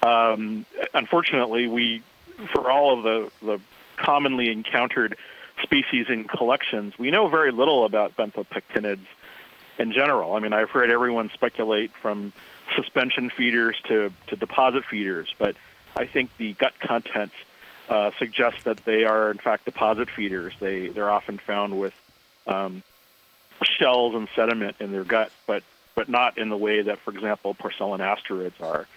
Unfortunately, for all of the commonly encountered species in collections, we know very little about benthopectinids in general. I mean, I've heard everyone speculate from suspension feeders to deposit feeders, but I think the gut contents suggest that they are, in fact, deposit feeders. They're often found with shells and sediment in their gut, but not in the way that, for example, porcelainasterids are.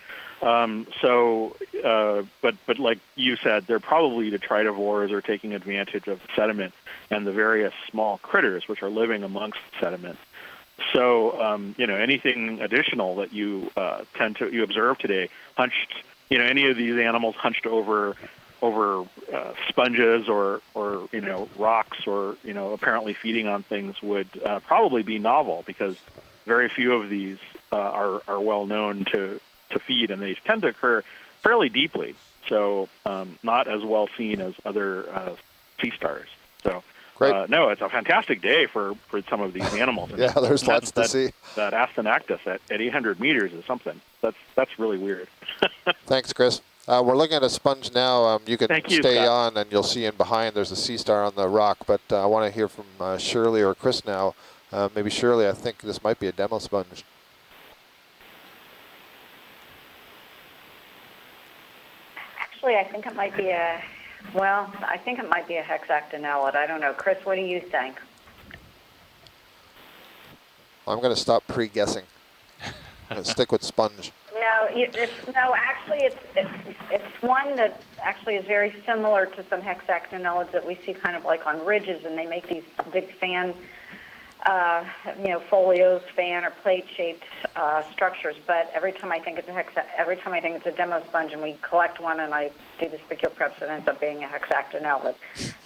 But like you said, they're probably detritivores or taking advantage of sediment and the various small critters which are living amongst sediment. So, anything additional that you you observe today, any of these animals hunched over sponges or rocks or apparently feeding on things would probably be novel, because very few of these are well known to feed, and they tend to occur fairly deeply, so not as well seen as other sea stars. So no, it's a fantastic day for some of these animals. Yeah, there's lots to see. That Astonactus at 800 meters is something. That's really weird. Thanks, Chris. We're looking at a sponge now. You can stay Scott. on, and you'll see in behind there's a sea star on the rock, but I want to hear from Shirley or Chris now. Maybe Shirley, I think this might be a demo sponge. Actually, I think it might be a hexactinellid. I don't know. Chris, what do you think? I'm going to stop pre-guessing. I'm going to stick with sponge. Actually, it's one that actually is very similar to some hexactinellids that we see kind of like on ridges, and they make these big fan, folios, fan or plate-shaped structures. But every time I think it's a demo sponge, and we collect one, and I do the spicule preps, it ends up being a hexactinellid.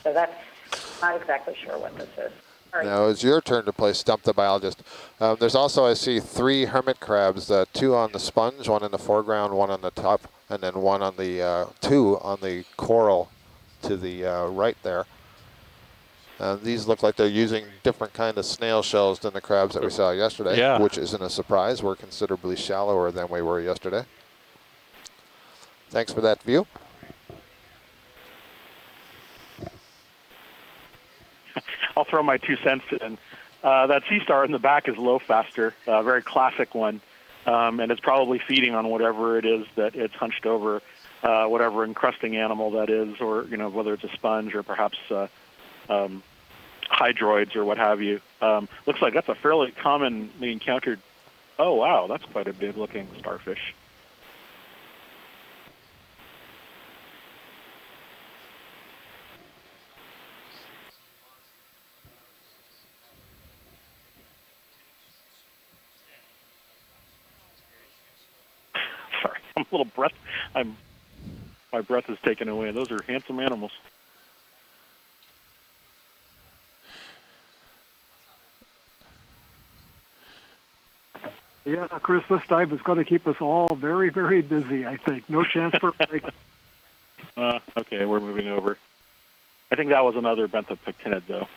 So that's not exactly sure what this is. Now it's your turn to play Stump the Biologist. There's also, I see, 3 hermit crabs, 2 on the sponge, 1 in the foreground, 1 on the top, and then 1 on the 2 on the coral to the right there. These look like they're using different kind of snail shells than the crabs that we saw yesterday, which isn't a surprise. We're considerably shallower than we were yesterday. Thanks for that view. I'll throw my 2 cents in. That sea star in the back is Lowfaster, a very classic one, and it's probably feeding on whatever it is that it's hunched over, whatever encrusting animal that is, or whether it's a sponge or perhaps hydroids or what have you. Looks like that's a fairly commonly encountered. Oh wow, that's quite a big looking starfish. Sorry, I'm a little breath. My breath is taken away. Those are handsome animals. Yeah, Chris, this dive is going to keep us all very, very busy, I think. No chance for a break. Okay, we're moving over. I think that was another benthopectinid, though.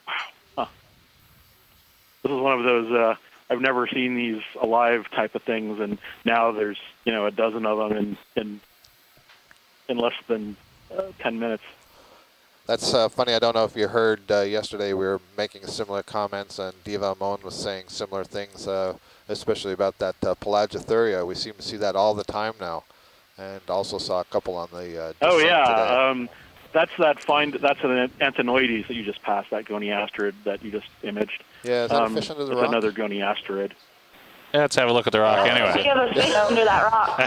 Wow. Huh. This is one of those, I've never seen these alive type of things, and now there's, a dozen of them in less than 10 minutes. That's funny. I don't know if you heard yesterday we were making similar comments, and Diva Amon was saying similar things, especially about that Pelagothuria. We seem to see that all the time now, and also saw a couple on the oh yeah, today. that's an Anthenoides that you just passed, that goniasterid that you just imaged. Yeah, is that a fish under the rock? It's another goniasterid. Yeah, let's have a look at the rock anyway. Give us under that rock.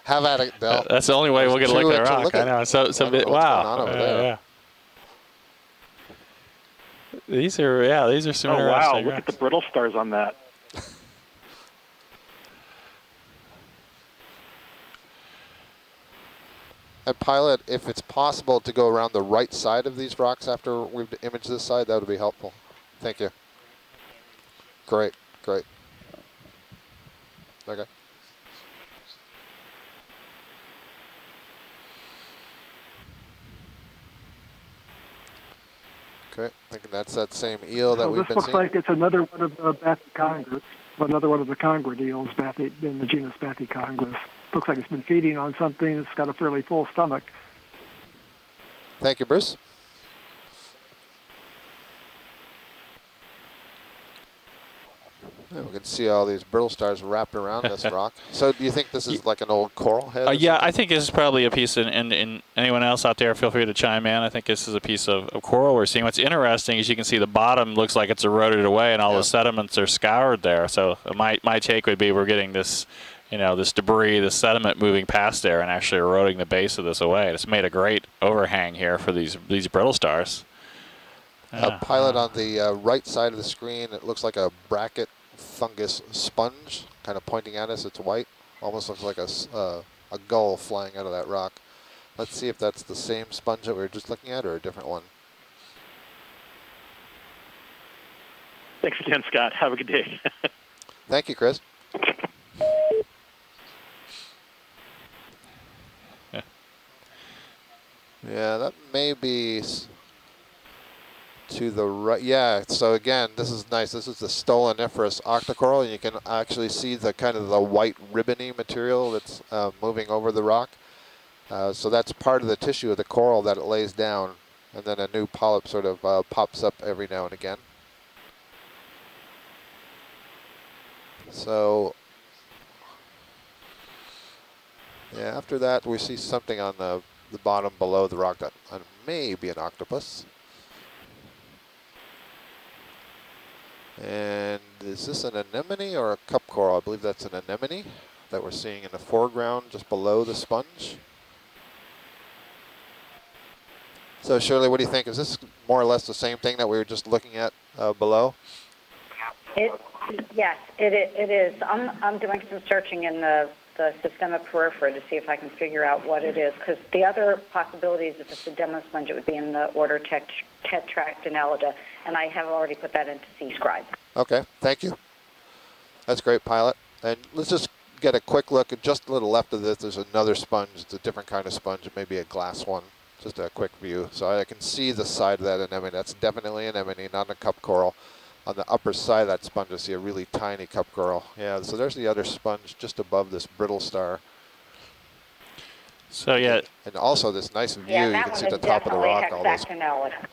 Have at it, Bill. That's the only way we'll get a look at the rock. I know. So wow. Yeah. These are some Oh wow! interesting Look at the brittle stars on that. And Pilot, if it's possible to go around the right side of these rocks after we've imaged this side, that would be helpful. Thank you. Great, great. Okay. Okay, thinking that's that same eel that we've this been looks seeing. like it's another one of the Bathychondrids, another one of the chondrid eels in the genus Bathychondrids. Looks like it's been feeding on something. It's got a fairly full stomach. Thank you, Bruce. Yeah, we can see all these brittle stars wrapped around this rock. So do you think this is like an old coral head? Yeah, I think this is probably a piece, and anyone else out there, feel free to chime in. I think this is a piece of coral we're seeing. What's interesting is you can see the bottom looks like it's eroded away, and all the sediments are scoured there. So my take would be we're getting this, this debris, this sediment moving past there and actually eroding the base of this away. It's made a great overhang here for these brittle stars. Pilot, on the right side of the screen, it looks like a bracket fungus sponge kind of pointing at us. It's white, almost looks like a gull flying out of that rock. Let's see if that's the same sponge that we were just looking at or a different one. Thanks again, Scott. Have a good day. Thank you, Chris. Yeah, that may be to the right. Yeah, so again, this is nice. This is the Stoloniferous Octa Coral, and you can actually see the kind of the white ribbony material that's moving over the rock. So that's part of the tissue of the coral that it lays down, and then a new polyp sort of pops up every now and again. So yeah, after that we see something on the bottom below the rock that may be an octopus. And is this an anemone or a cup coral? I believe that's an anemone that we're seeing in the foreground just below the sponge. So Shirley, what do you think? Is this more or less the same thing that we were just looking at below? Yes, it is. I'm doing some searching in the systema peripera to see if I can figure out what it is, because the other possibilities, if it's a demo sponge, it would be in the order Tetractynellida, and I have already put that into C-Scribe. Okay, thank you. That's great, Pilot. And let's just get a quick look at just a little left of this. There's another sponge. It's a different kind of sponge. It may be a glass one. Just a quick view. So I can see the side of that anemone. That's definitely an anemone, not a cup coral. On the upper side of that sponge, I see a really tiny cup coral. Yeah, so there's the other sponge just above this brittle star. So yeah. And also this nice view, Yeah, you that can one see is the top of the rock. All those. Hexactynellida.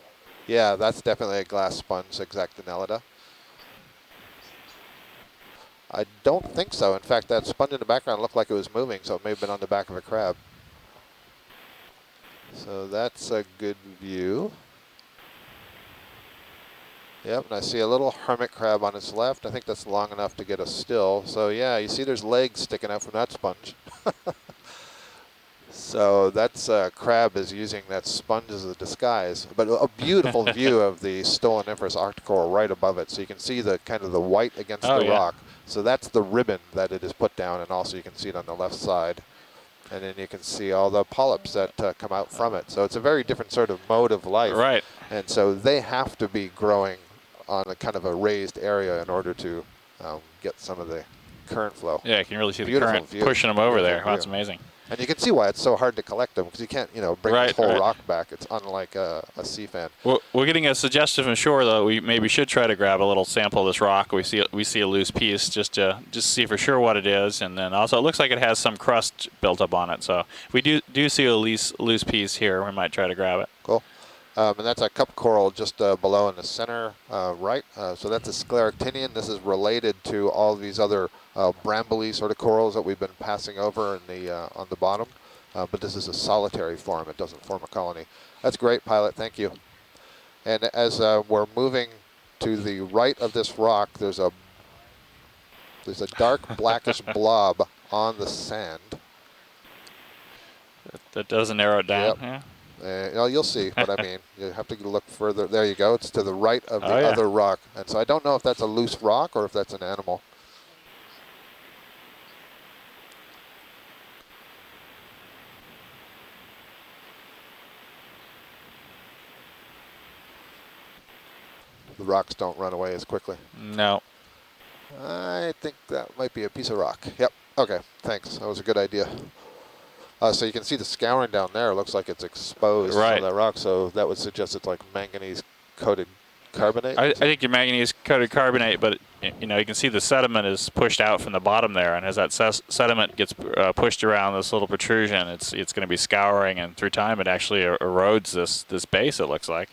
Yeah, that's definitely a glass sponge, Hexactynellida. I don't think so. In fact, that sponge in the background looked like it was moving, so it may have been on the back of a crab. So that's a good view. Yep, and I see a little hermit crab on its left. I think that's long enough to get us still. So yeah, you see there's legs sticking out from that sponge. So that's crab is using that sponge as a disguise. But a beautiful view of the Stoloniferous Octa Coral right above it. So you can see the kind of the white against the rock. So that's the ribbon that it is put down, and also you can see it on the left side. And then you can see all the polyps that come out from it. So it's a very different sort of mode of life. Right. And so they have to be growing on a kind of a raised area in order to get some of the current flow. Yeah, you can really see Beautiful the current view. pushing them over there. Beautiful Wow, that's view. amazing. And you can see why it's so hard to collect them, because you can't, bring this whole rock back. It's unlike a sea fan. We're getting a suggestion from shore, though. We maybe should try to grab a little sample of this rock. We see a loose piece just to see for sure what it is, and then also it looks like it has some crust built up on it. So if we do see a loose piece here, we might try to grab it. Cool. And that's a cup coral just below in the center right. So that's a Sclerotinian. This is related to all these other brambly sort of corals that we've been passing over in the on the bottom. But this is a solitary form. It doesn't form a colony. That's great, Pilot. Thank you. And as we're moving to the right of this rock, there's a dark blackish blob on the sand. That doesn't narrow it down. Yep. Yeah. You'll see what I mean. You have to look further. There you go. It's to the right of the other rock. And so I don't know if that's a loose rock or if that's an animal. the rocks don't run away as quickly. No. I think that might be a piece of rock. Yep. Okay. Thanks. That was a good idea. So you can see the scouring down there. It looks like it's exposed Right. on that rock. So that would suggest it's like manganese-coated carbonate. I think your manganese-coated carbonate, but you know, you can see the sediment is pushed out from the bottom there, and as that sediment gets pushed around this little protrusion, it's going to be scouring, and through time, it actually erodes this base. It looks like.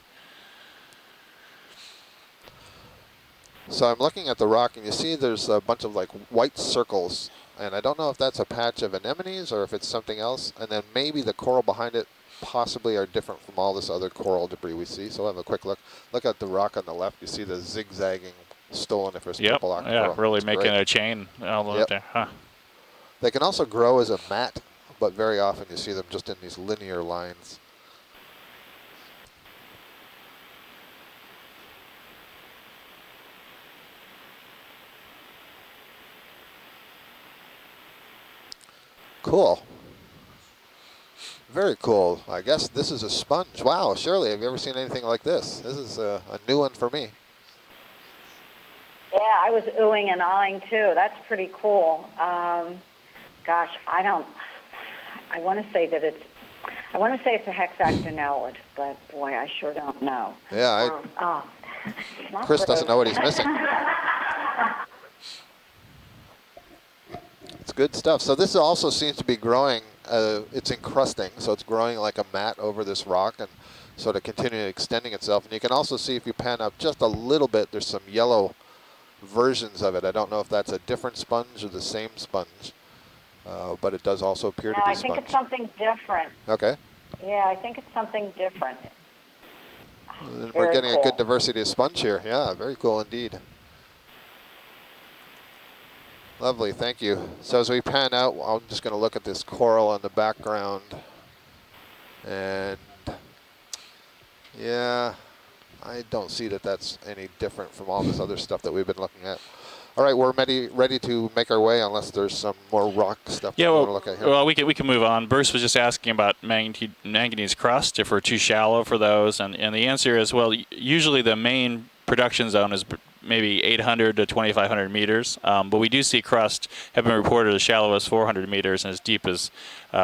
So I'm looking at the rock, and you see there's a bunch of like white circles, and I don't know if that's a patch of anemones or if it's something else. And then maybe the coral behind it possibly are different from all this other coral debris we see. So we'll have a quick look. Look at the rock on the left. You see the zigzagging Stoloniferous purple octa coral. Yeah, really It's making great. a chain all the way up there. Huh. They can also grow as a mat, but very often you see them just in these linear lines. Cool. Very cool. I guess this is a sponge. Wow, Shirley, have you ever seen anything like this? This is a new one for me. Yeah, I was oohing and ahhing too. That's pretty cool. Gosh, I want to say it's a hexactinellid, but boy, I sure don't know. Yeah, Not Chris doesn't know what he's gross. missing. It's good stuff. So this also seems to be growing, it's encrusting, so it's growing like a mat over this rock and sort of continuing extending itself. And you can also see if you pan up just a little bit, there's some yellow versions of it. I don't know if that's a different sponge or the same sponge, but it does also appear to be I sponge. think it's something different. Okay. Yeah, I think it's something different. We're Very getting a cool. good diversity of sponge here. Yeah, very cool indeed. Lovely, thank you. So as we pan out, I'm just going to look at this coral in the background. And yeah, I don't see that that's any different from all this other stuff that we've been looking at. All right, we're ready to make our way unless there's some more rock stuff Yeah, we well, want to look at here. well, we can move on. Bruce was just asking about manganese crust, if we're too shallow for those, and the answer is, well, usually the main production zone is maybe 800 to 2,500 meters, but we do see crust have been reported as shallow as 400 meters and as deep as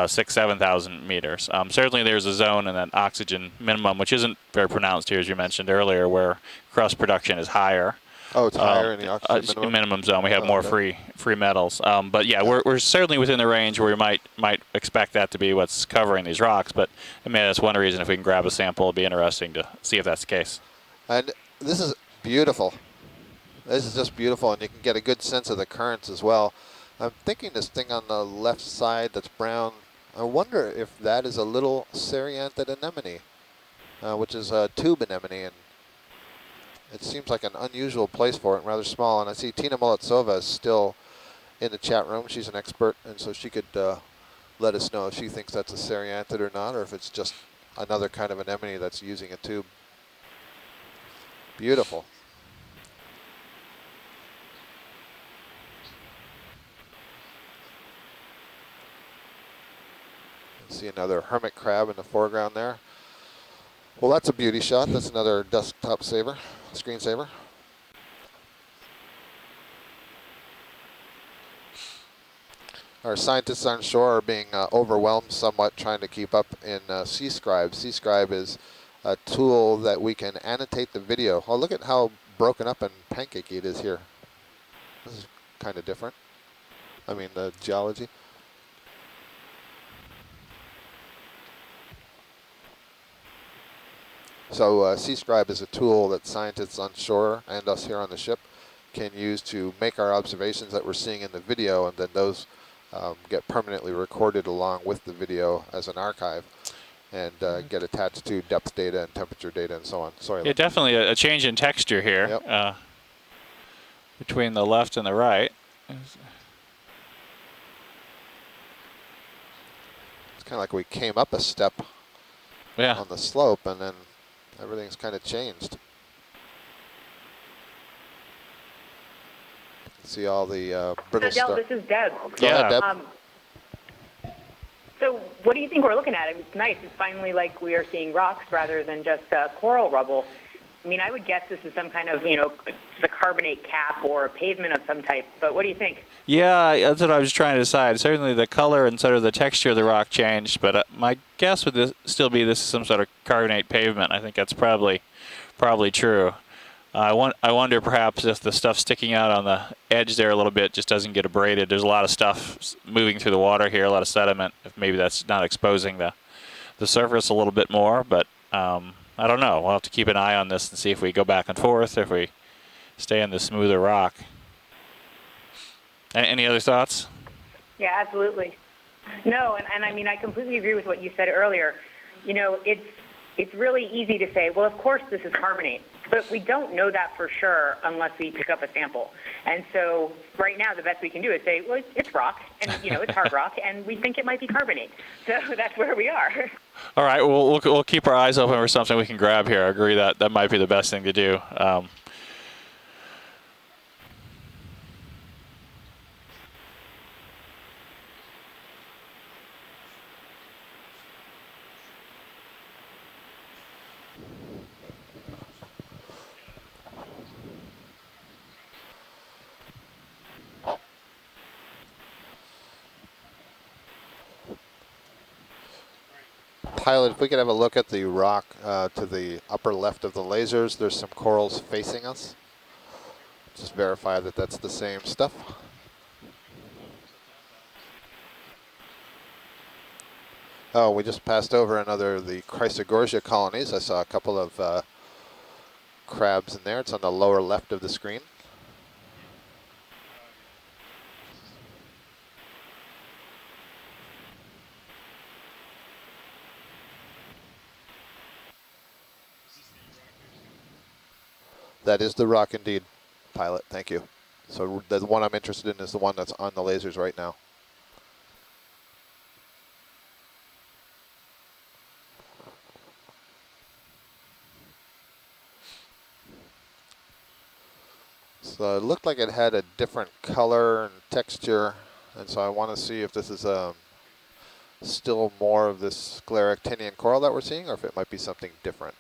7,000 meters. Certainly there's a zone in that oxygen minimum, which isn't very pronounced here, as you mentioned earlier, where crust production is higher. Oh, it's higher in the oxygen minimum zone. We have more free metals. But yeah, we're certainly within the range where we might expect that to be what's covering these rocks. But I mean, that's one reason if we can grab a sample, it'd be interesting to see if that's the case. And this is beautiful. This is just beautiful, and you can get a good sense of the currents as well. I'm thinking this thing on the left side that's brown, I wonder if that is a little Cereanthed anemone, which is a tube anemone, and it seems like an unusual place for it, and rather small. And I see Tina Molitsova is still in the chat room. She's an expert, and so she could let us know if she thinks that's a Cereanthed or not, or if it's just another kind of anemone that's using a tube. Beautiful. See another hermit crab in the foreground there. Well, that's a beauty shot. That's another desktop saver, screensaver. Our scientists on shore are being overwhelmed somewhat trying to keep up in C-Scribe. C-Scribe is a tool that we can annotate the video. Oh, look at how broken up and pancakey it is here. This is kind of different. I mean, the geology. So C-Scribe is a tool that scientists on shore and us here on the ship can use to make our observations that we're seeing in the video, and then those get permanently recorded along with the video as an archive and get attached to depth data and temperature data and so on. Sorry. Yeah, definitely a change in texture here. Yep. Between the left and the right. It's kind of like we came up a step on the slope, and then everything's kind of changed. See all the brittle Dell, stuff. this is Deb. Go ahead, Deb. So what do you think we're looking at? It's nice. It's finally like we are seeing rocks rather than just coral rubble. mean, I would guess this is some kind of, the carbonate cap or a pavement of some type. But what do you think? Yeah, that's what I was trying to decide. Certainly the color and sort of the texture of the rock changed, but my guess would still be this is some sort of carbonate pavement. I think that's probably true. I wonder perhaps if the stuff sticking out on the edge there a little bit just doesn't get abraded. There's a lot of stuff moving through the water here, a lot of sediment. If maybe that's not exposing the surface a little bit more, but I don't know. We'll have to keep an eye on this and see if we go back and forth, if we stay in the smoother rock. Any other thoughts? Yeah, absolutely. No, and I mean, I completely agree with what you said earlier. It's really easy to say, well, of course this is carbonate, but we don't know that for sure unless we pick up a sample. And so right now the best we can do is say, well, it's rock, and it's hard rock, and we think it might be carbonate. So that's where we are. All right, we'll keep our eyes open for something we can grab here. I agree that might be the best thing to do. Pilot, if we could have a look at the rock to the upper left of the lasers, there's some corals facing us. Just verify that that's the same stuff. Oh, we just passed over another of the Chrysogorgia colonies. I saw a couple of crabs in there. It's on the lower left of the screen. That is the rock indeed, Pilot. Thank you. So the one I'm interested in is the one that's on the lasers right now. So it looked like it had a different color and texture, and so I want to see if this is still more of this Sclerotinian coral that we're seeing, or if it might be something different.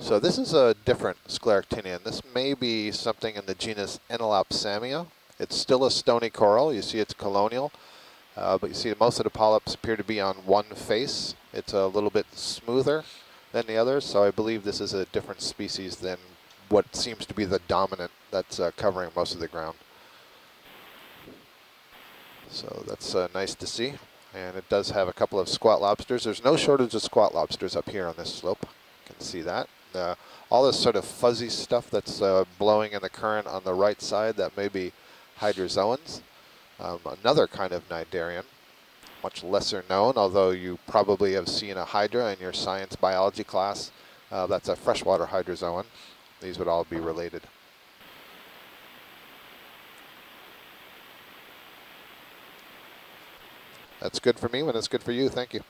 So this is a different Sclerotinian. This may be something in the genus Enelopsamia. It's still a stony coral. You see it's colonial, but you see most of the polyps appear to be on one face. It's a little bit smoother than the others, so I believe this is a different species than what seems to be the dominant that's covering most of the ground. So that's nice to see. And it does have a couple of squat lobsters. There's no shortage of squat lobsters up here on this slope. You can see that. All this sort of fuzzy stuff that's blowing in the current on the right side, that may be Hydrozones. Another kind of cnidarian, much lesser known, although you probably have seen a hydra in your science biology class. That's a freshwater hydrozoan. These would all be related. That's good for me when it's good for you. Thank you.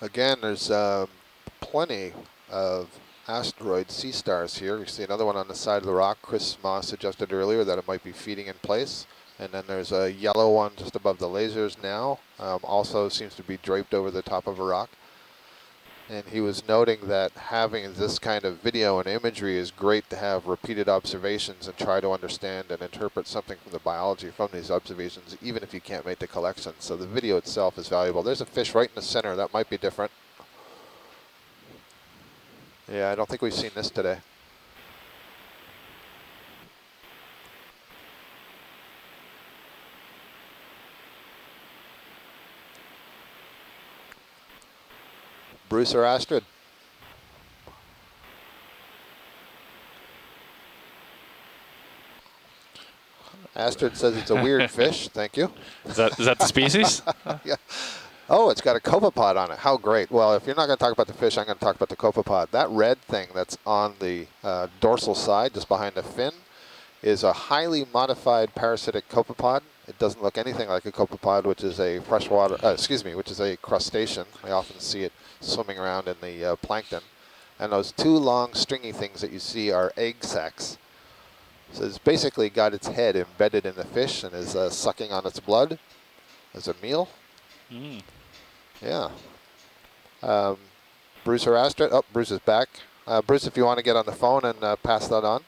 Again, there's plenty of asteroid sea stars here. You see another one on the side of the rock. Chris Moss suggested earlier that it might be feeding in place. And then there's a yellow one just above the lasers now. Also seems to be draped over the top of a rock. And he was noting that having this kind of video and imagery is great to have repeated observations and try to understand and interpret something from the biology from these observations, even if you can't make the collection. So the video itself is valuable. There's a fish right in the center. That might be different. Yeah, I don't think we've seen this today. Bruce or Astrid? Astrid says it's a weird fish. Thank you. Is that the species? Yeah. Oh, it's got a copepod on it. How great. Well, if you're not going to talk about the fish, I'm going to talk about the copepod. That red thing that's on the dorsal side, just behind the fin, is a highly modified parasitic copepod. It doesn't look anything like a copepod, which is a freshwater, which is a crustacean. I often see it swimming around in the plankton. And those two long stringy things that you see are egg sacs So it's basically got its head embedded in the fish and is sucking on its blood as a meal. Yeah. Bruce harassed it. Oh, Bruce is back. Bruce, if you want to get on the phone and pass that on.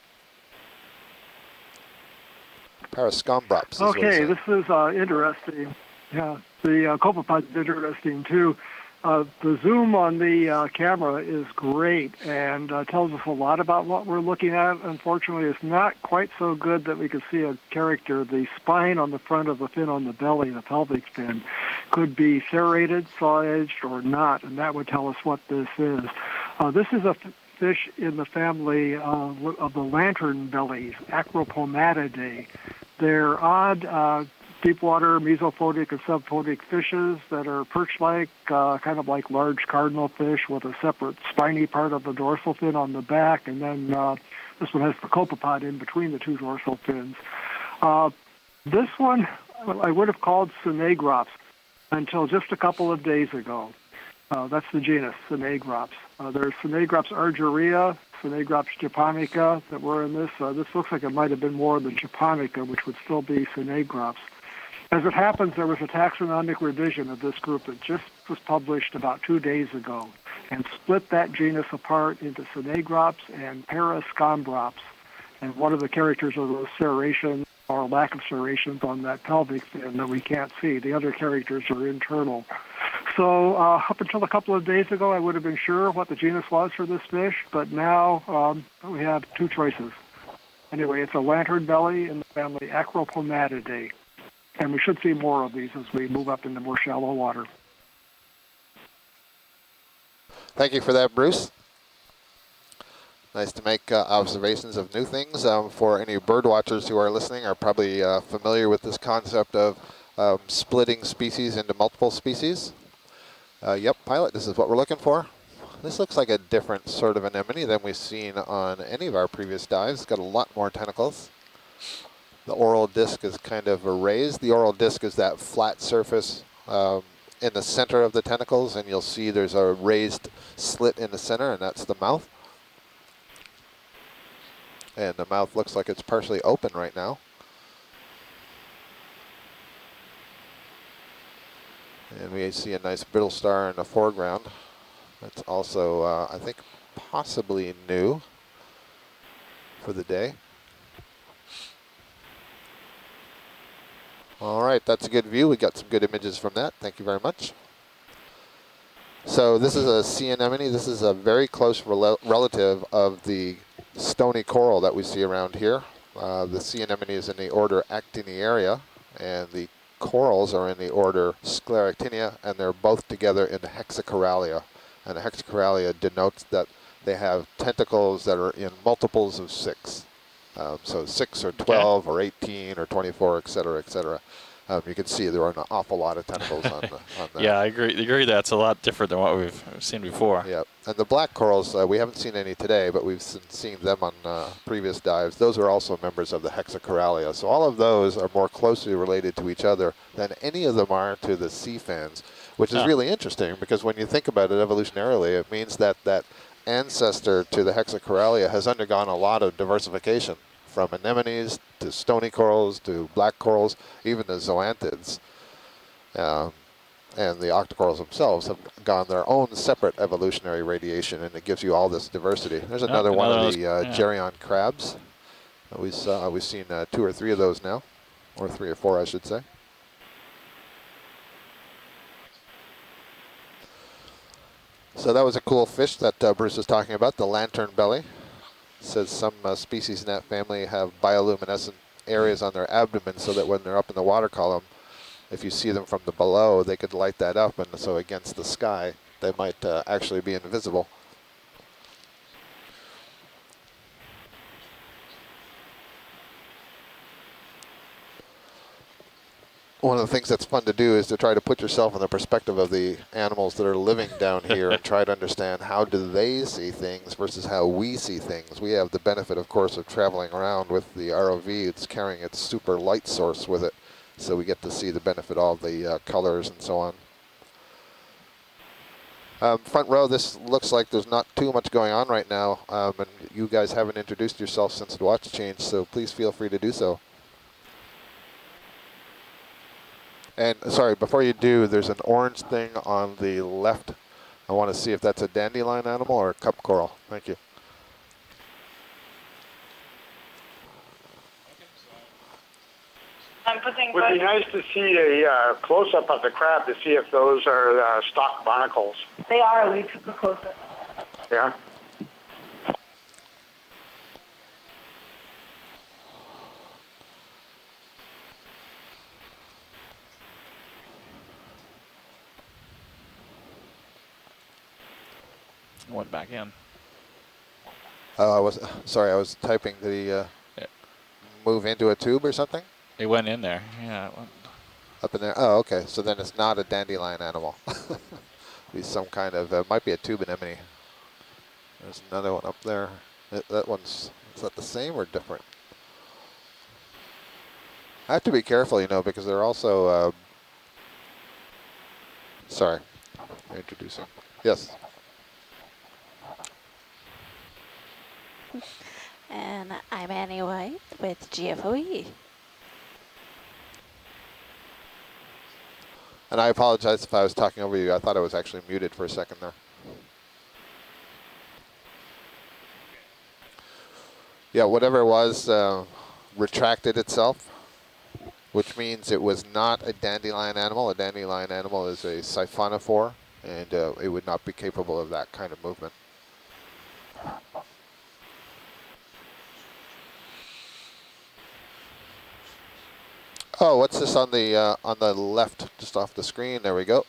Parascombrops. Okay, this is interesting. Yeah, the copepod is interesting too. The zoom on the camera is great and tells us a lot about what we're looking at. Unfortunately, it's not quite so good that we can see a character. The spine on the front of the fin on the belly, the pelvic fin, could be serrated, saw-edged, or not, and that would tell us what this is. This is a fish in the family of the lantern bellies, Acropomatidae. They're odd deep water mesophotic and subphotic fishes that are perch-like, kind of like large cardinal fish with a separate spiny part of the dorsal fin on the back, and then this one has the copepod in between the two dorsal fins. This one I would have called Synagrops until just a couple of days ago. That's the genus, Synagrops. There's Synagrops argyrea, Synagrops japonica that were in this. This looks like it might have been more of the japonica, which would still be Synagrops. As it happens, there was a taxonomic revision of this group that just was published about 2 days ago and split that genus apart into Synagrops and Parascombrops. And one of the characters of those serrations or lack of serrations on that pelvic fin that we can't see. The other characters are internal. So up until a couple of days ago, I would have been sure what the genus was for this fish, but now we have two choices. Anyway, it's a lantern belly in the family Acropomatidae. And we should see more of these as we move up into more shallow water. Thank you for that, Bruce. Nice to make observations of new things. For any bird watchers who are listening are probably familiar with this concept of splitting species into multiple species. Yep, pilot, this is what we're looking for. This looks like a different sort of anemone than we've seen on any of our previous dives. It's got a lot more tentacles. The oral disc is kind of raised. The oral disc is that flat surface in the center of the tentacles, and you'll see there's a raised slit in the center, and that's the mouth. And the mouth looks like it's partially open right now. And we see a nice brittle star in the foreground. That's also, I think, possibly new for the day. All right, that's a good view. We got some good images from that. Thank you very much. So this is a sea anemone. This is a very close relative of the stony coral that we see around here. The sea anemone is in the order Actiniaria, and the corals are in the order Sclerotinia, and they're both together in the Hexacoralia. And the Hexacoralia denotes that they have tentacles that are in multiples of 6. So 6 or 12 or 18 or 24, et cetera, et cetera. You can see there are an awful lot of tentacles on that. Yeah, I agree that's a lot different than what we've seen before. Yeah, and the black corals, we haven't seen any today, but we've seen them on previous dives. Those are also members of the Hexacoralia. So all of those are more closely related to each other than any of them are to the sea fans, which is really interesting because when you think about it evolutionarily, it means that that ancestor to the Hexacoralia has undergone a lot of diversification, from anemones to stony corals to black corals, even the zoanthids. And the Octa Corals themselves have gone their own separate evolutionary radiation, and it gives you all this diversity. There's another one of the Geryon crabs. We've seen 2 or 3 of those now, or 3 or 4, I should say. So that was a cool fish that Bruce was talking about, the lantern belly. It says some species in that family have bioluminescent areas on their abdomen so that when they're up in the water column, if you see them from the below, they could light that up, and so against the sky, they might actually be invisible. One of the things that's fun to do is to try to put yourself in the perspective of the animals that are living down here and try to understand how do they see things versus how we see things. We have the benefit, of course, of traveling around with the ROV. It's carrying its super light source with it, so we get to see the benefit of the colors and so on. Front row, this looks like there's not too much going on right now, and you guys haven't introduced yourself since the watch change, so please feel free to do so. And sorry, before you do, there's an orange thing on the left. I want to see if that's a dandelion animal or a cup coral. Thank you. Would be nice to see a close-up of the crab to see if those are stock barnacles. They are. We took a close-up. Yeah. Went back in. I was typing. Did he move into a tube or something? It went in there. Yeah. It went. Up in there. Oh, okay. So then it's not a dandelion animal. Be some kind of, might be a tube anemone. There's another one up there. That one's, is that the same or different? I have to be careful, you know, because they're also, sorry, introducing. Yes. And I'm Annie White with GFOE. And I apologize if I was talking over you. I thought I was actually muted for a second there. Yeah, whatever it was retracted itself, which means it was not a dandelion animal. A dandelion animal is a siphonophore, and it would not be capable of that kind of movement. Oh, what's this on the left, just off the screen? There we go.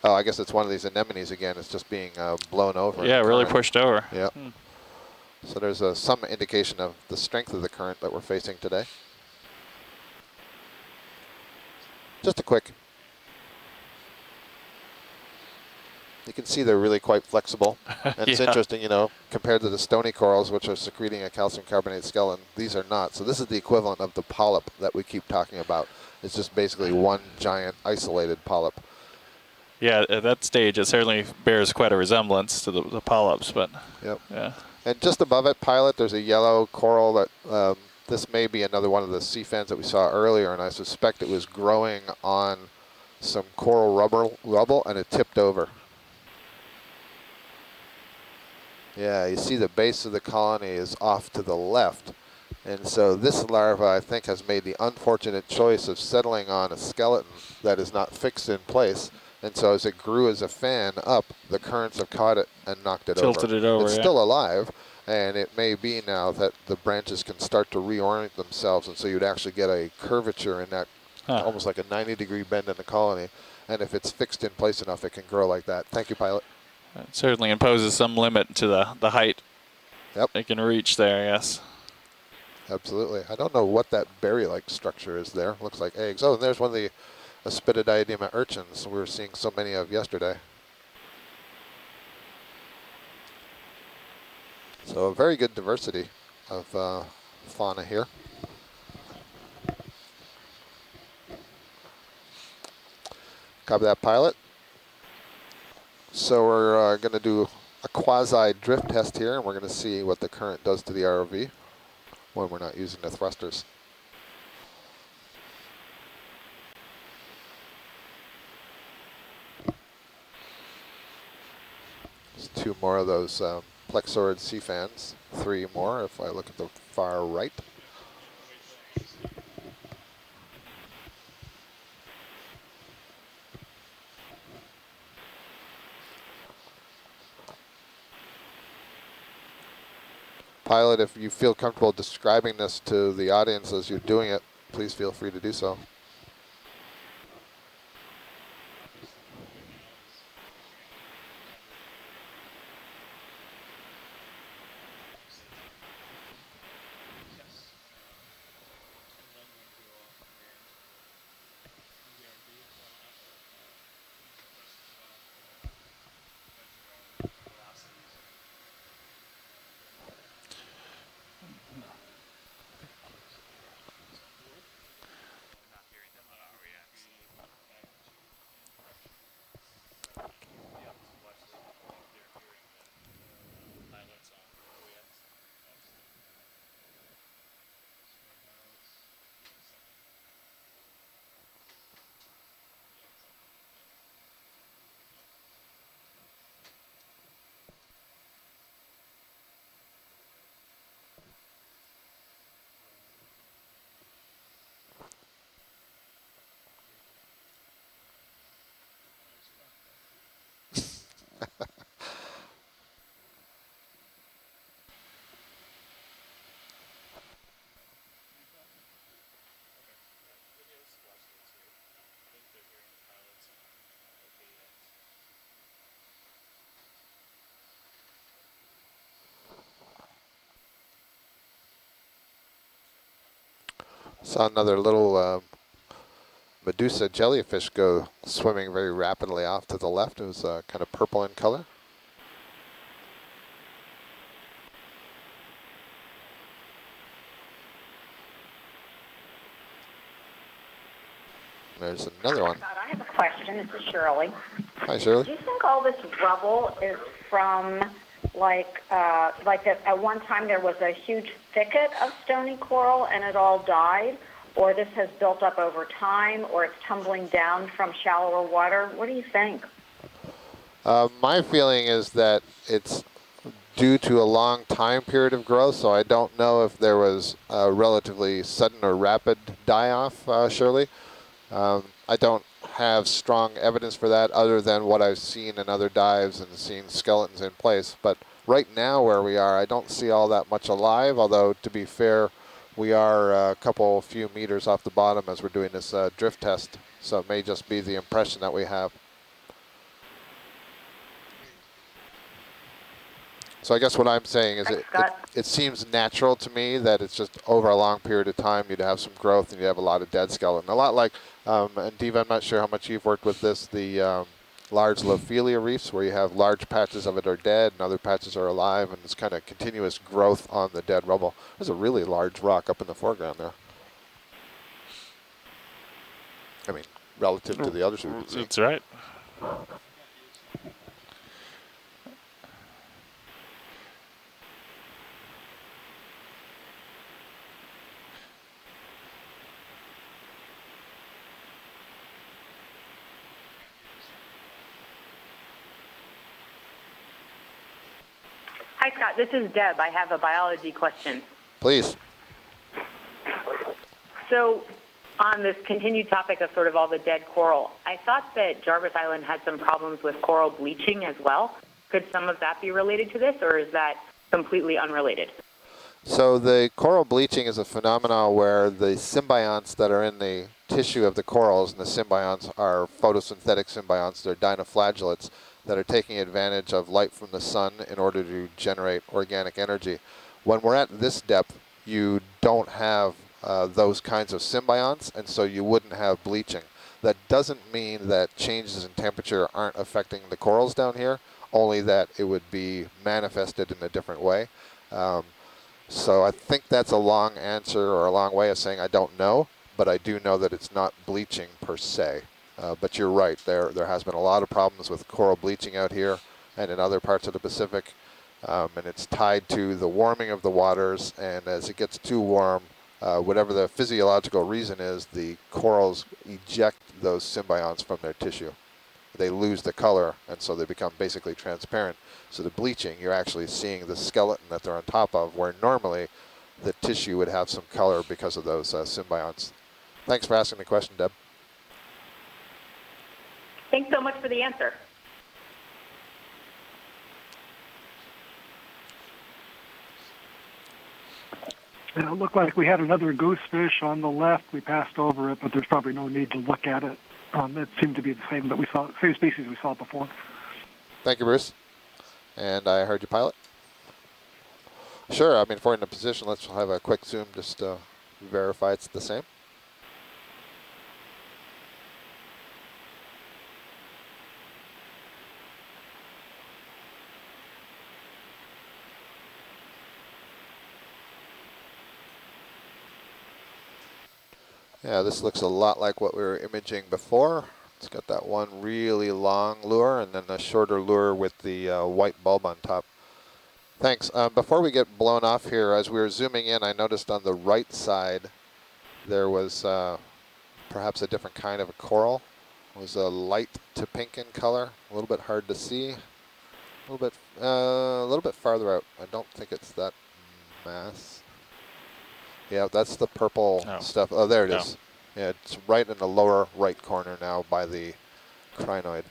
Oh, I guess it's one of these anemones again. It's just being blown over. Yeah, really pushed over. Yeah. So there's some indication of the strength of the current that we're facing today. Just a quick. You can see they're really quite flexible. And it's interesting, you know, compared to the stony corals, which are secreting a calcium carbonate skeleton, these are not. So this is the equivalent of the polyp that we keep talking about. It's just basically one giant isolated polyp. Yeah, at that stage, it certainly bears quite a resemblance to the polyps, but yep. Yeah. And just above it, Pilot, there's a yellow coral that, this may be another one of the sea fans that we saw earlier, and I suspect it was growing on some coral rubble, and it tipped over. Yeah, you see the base of the colony is off to the left. And so this larva, I think, has made the unfortunate choice of settling on a skeleton that is not fixed in place. And so as it grew as a fan up, the currents have caught it and knocked it over. Tilted it over, It's yeah. still alive, and it may be now that the branches can start to reorient themselves, and so you'd actually get a curvature in that, almost like a 90-degree bend in the colony. And if it's fixed in place enough, it can grow like that. Thank you, Pilot. It certainly imposes some limit to the height it can reach there, yes. Absolutely. I don't know what that berry-like structure is there. Looks like eggs. Oh, and there's one of the Aspididiadema urchins we were seeing so many of yesterday. So a very good diversity of fauna here. Copy that, Pilot. So we're going to do a quasi-drift test here, and we're going to see what the current does to the ROV when we're not using the thrusters. There's two more of those plexaurid sea fans, three more if I look at the far right. Pilot, if you feel comfortable describing this to the audience as you're doing it, please feel free to do so. Saw another little Medusa jellyfish go swimming very rapidly off to the left. It was kind of purple in color. There's another one. I have a question. This is Shirley. Hi, Shirley. Do you think all this rubble is from, like at one time there was a huge thicket of stony coral and it all died, or this has built up over time, or it's tumbling down from shallower water? What do you think? My feeling is that it's due to a long time period of growth, so I don't know if there was a relatively sudden or rapid die-off, Shirley. I don't have strong evidence for that other than what I've seen in other dives and seen skeletons in place. But right now where we are, I don't see all that much alive, although to be fair, we are a few meters off the bottom as we're doing this drift test. So it may just be the impression that we have. So I guess what I'm saying is it seems natural to me that it's just over a long period of time you'd have some growth and you'd have a lot of dead skeleton. A lot like, and Diva, I'm not sure how much you've worked with this, the large Lophelia reefs where you have large patches of it are dead and other patches are alive, and it's kind of continuous growth on the dead rubble. There's a really large rock up in the foreground there. I mean, relative to the others we could see. That's right. Hi, Scott. This is Deb. I have a biology question. Please. So, on this continued topic of sort of all the dead coral, I thought that Jarvis Island had some problems with coral bleaching as well. Could some of that be related to this, or is that completely unrelated? So the coral bleaching is a phenomenon where the symbionts that are in the tissue of the corals, and the symbionts are photosynthetic symbionts, they're dinoflagellates that are taking advantage of light from the sun in order to generate organic energy. When we're at this depth, you don't have those kinds of symbionts, and so you wouldn't have bleaching. That doesn't mean that changes in temperature aren't affecting the corals down here, only that it would be manifested in a different way. So I think that's a long answer or a long way of saying I don't know, but I do know that it's not bleaching per se. But you're right, there has been a lot of problems with coral bleaching out here and in other parts of the Pacific, and it's tied to the warming of the waters, and as it gets too warm, whatever the physiological reason is, the corals eject those symbionts from their tissue. They lose the color, and so they become basically transparent. So the bleaching, you're actually seeing the skeleton that they're on top of, where normally the tissue would have some color because of those symbionts. Thanks for asking the question, Deb. Thanks so much for the answer. It looked like we had another goose fish on the left. We passed over it, but there's probably no need to look at it. It seemed to be the same that we saw, same species we saw before. Thank you, Bruce. And I heard you, pilot. Sure. I mean, if we're in a position, let's have a quick zoom just to verify it's the same. Yeah, this looks a lot like what we were imaging before. It's got that one really long lure and then the shorter lure with the white bulb on top. Thanks. Before we get blown off here, as we were zooming in, I noticed on the right side there was perhaps a different kind of a coral. It was a light to pink in color, a little bit hard to see, a little bit farther out. I don't think it's that mass. Yeah, that's the purple stuff. Oh, there it is. Yeah, it's right in the lower right corner now by the crinoid.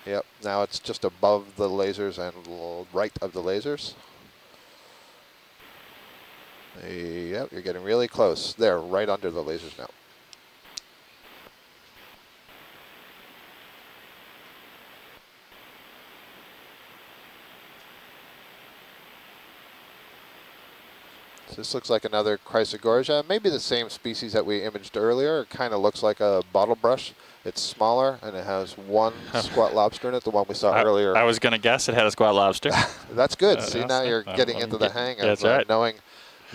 Yep, now it's just above the lasers and right of the lasers. Yep, you're getting really close. There, right under the lasers now. This looks like another Chrysogorgia, maybe the same species that we imaged earlier. It kind of looks like a bottle brush. It's smaller, and it has one squat lobster in it, the one we saw earlier. I was going to guess it had a squat lobster. That's good. See, now you're getting into the hang of knowing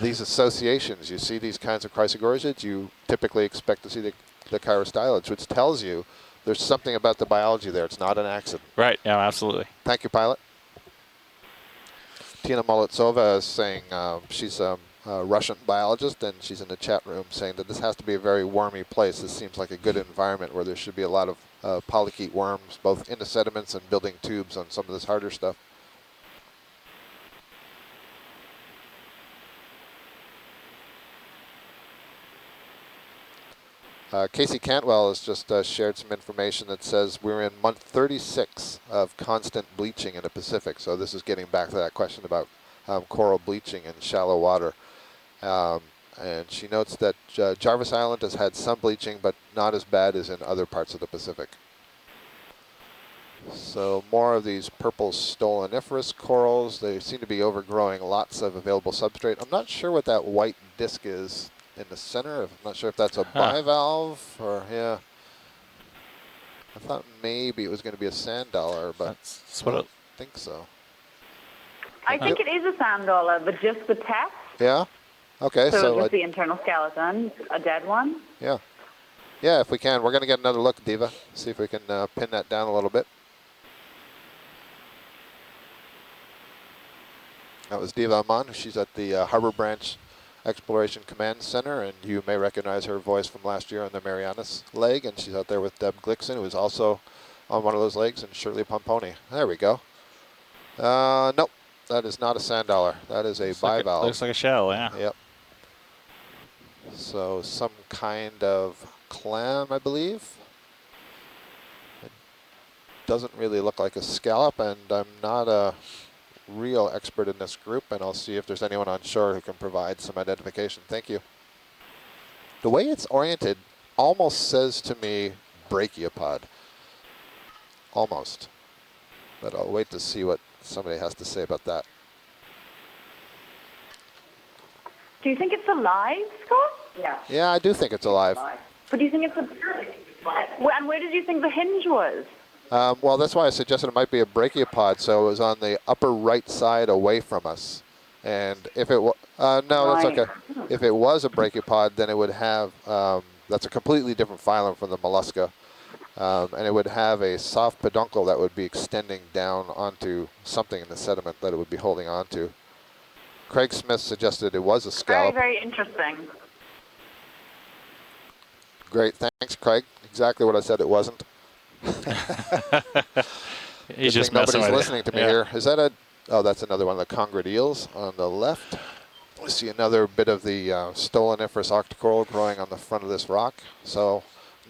these associations. You see these kinds of Chrysogorgiids, you typically expect to see the chirostylids, which tells you there's something about the biology there. It's not an accident. Right, yeah, absolutely. Thank you, pilot. Tina Molitsova is saying she's a Russian biologist, and she's in the chat room saying that this has to be a very wormy place. This seems like a good environment where there should be a lot of polychaete worms, both in the sediments and building tubes on some of this harder stuff. Casey Cantwell has just shared some information that says we're in month 36 of constant bleaching in the Pacific. So this is getting back to that question about coral bleaching in shallow water. And she notes that Jarvis Island has had some bleaching, but not as bad as in other parts of the Pacific. So more of these purple Stoloniferous corals. They seem to be overgrowing lots of available substrate. I'm not sure what that white disc is in the center. I'm not sure if that's a bivalve or, yeah. I thought maybe it was going to be a sand dollar, but I don't think so. I think it is a sand dollar, but just the test. Yeah? Okay. So just the internal skeleton, a dead one? Yeah. Yeah, if we can. We're going to get another look, Diva. See if we can pin that down a little bit. That was Diva Amon. She's at the Harbor Branch Exploration Command Center, and you may recognize her voice from last year on the Marianas leg, and she's out there with Deb Glickson, who is also on one of those legs, and Shirley Pomponi. There we go. Nope, that is not a sand dollar. That is a bivalve. Looks like a shell, yeah. Yep. So some kind of clam, I believe. It doesn't really look like a scallop, and I'm not a real expert in this group, and I'll see if there's anyone on shore who can provide some identification. Thank you. The way it's oriented almost says to me brachiopod. Almost. But I'll wait to see what somebody has to say about that. Do you think it's alive, Scott? Yeah. Yeah, I do think it's alive. But do you think it's a... And where did you think the hinge was? Well, that's why I suggested it might be a brachiopod, so it was on the upper right side away from us. And if it was, no, that's okay. If it was a brachiopod, then it would have, that's a completely different phylum from the mollusca. And it would have a soft peduncle that would be extending down onto something in the sediment that it would be holding onto. Craig Smith suggested it was a scallop. Very, very interesting. Great, thanks, Craig. Exactly what I said it wasn't. He's just nobody's listening to me here. Is that a? Oh, that's another one of the congrid eels on the left. We see another bit of the Stoloniferous Octa Coral growing on the front of this rock. So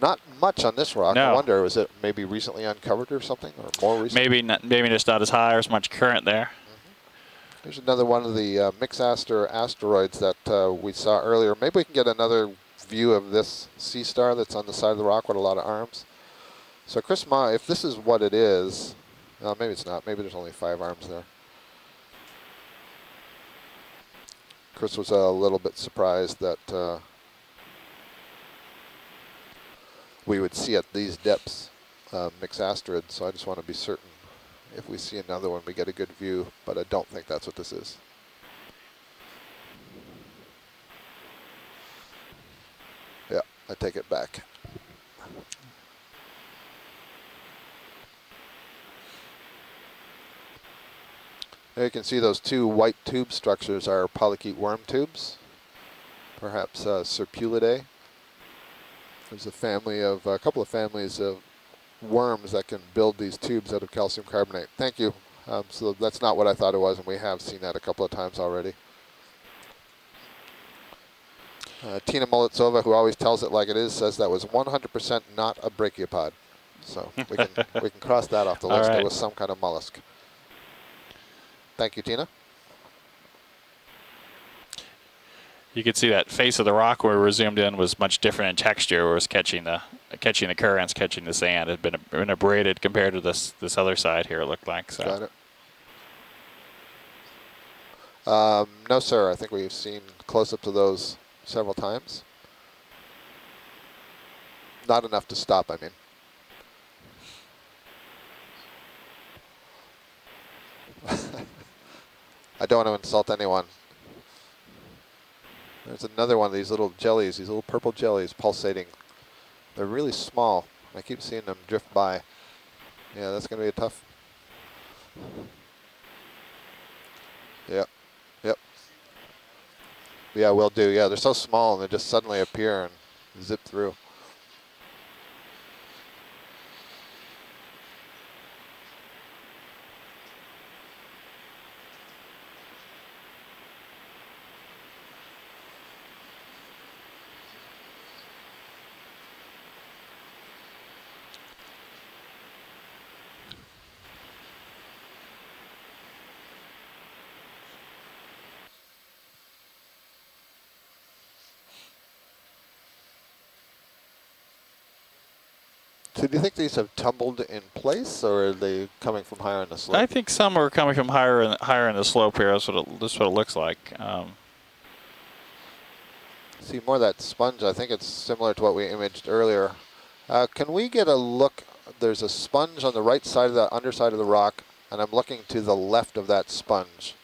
not much on this rock. No. I wonder, was it maybe recently uncovered or something, or more recent? Maybe just not as high or as much current there. There's another one of the Mixaster asteroids that we saw earlier. Maybe we can get another view of this sea star that's on the side of the rock with a lot of arms. So Chris Ma, if this is what it is, maybe it's not. Maybe there's only 5 arms there. Chris was a little bit surprised that we would see at these depths Mixasterid, so I just want to be certain if we see another one we get a good view, but I don't think that's what this is. Yeah, I take it back. There you can see those 2 white tube structures are polychaete worm tubes, perhaps Serpulidae. There's a couple of families of worms that can build these tubes out of calcium carbonate. Thank you. So that's not what I thought it was, and we have seen that a couple of times already. Tina Molitsova, who always tells it like it is, says that was 100% not a brachiopod. So we can cross that off the list. Right. It was some kind of mollusk. Thank you, Tina. You could see that face of the rock where we zoomed in was much different in texture. Where it was catching the currents, catching the sand. It had been abraded compared to this other side here. It looked like so. Got it. No, sir. I think we've seen close-ups of those several times. Not enough to stop, I mean. I don't want to insult anyone. There's another one of these little jellies, these little purple jellies pulsating. They're really small. I keep seeing them drift by. Yeah, that's going to be a tough. Yep. Yep. Yeah, will do. Yeah, they're so small and they just suddenly appear and zip through. So do you think these have tumbled in place, or are they coming from higher in the slope? I think some are coming from higher in the slope here. That's what it looks like. See more of that sponge. I think it's similar to what we imaged earlier. Can we get a look? There's a sponge on the right side of the underside of the rock, and I'm looking to the left of that sponge.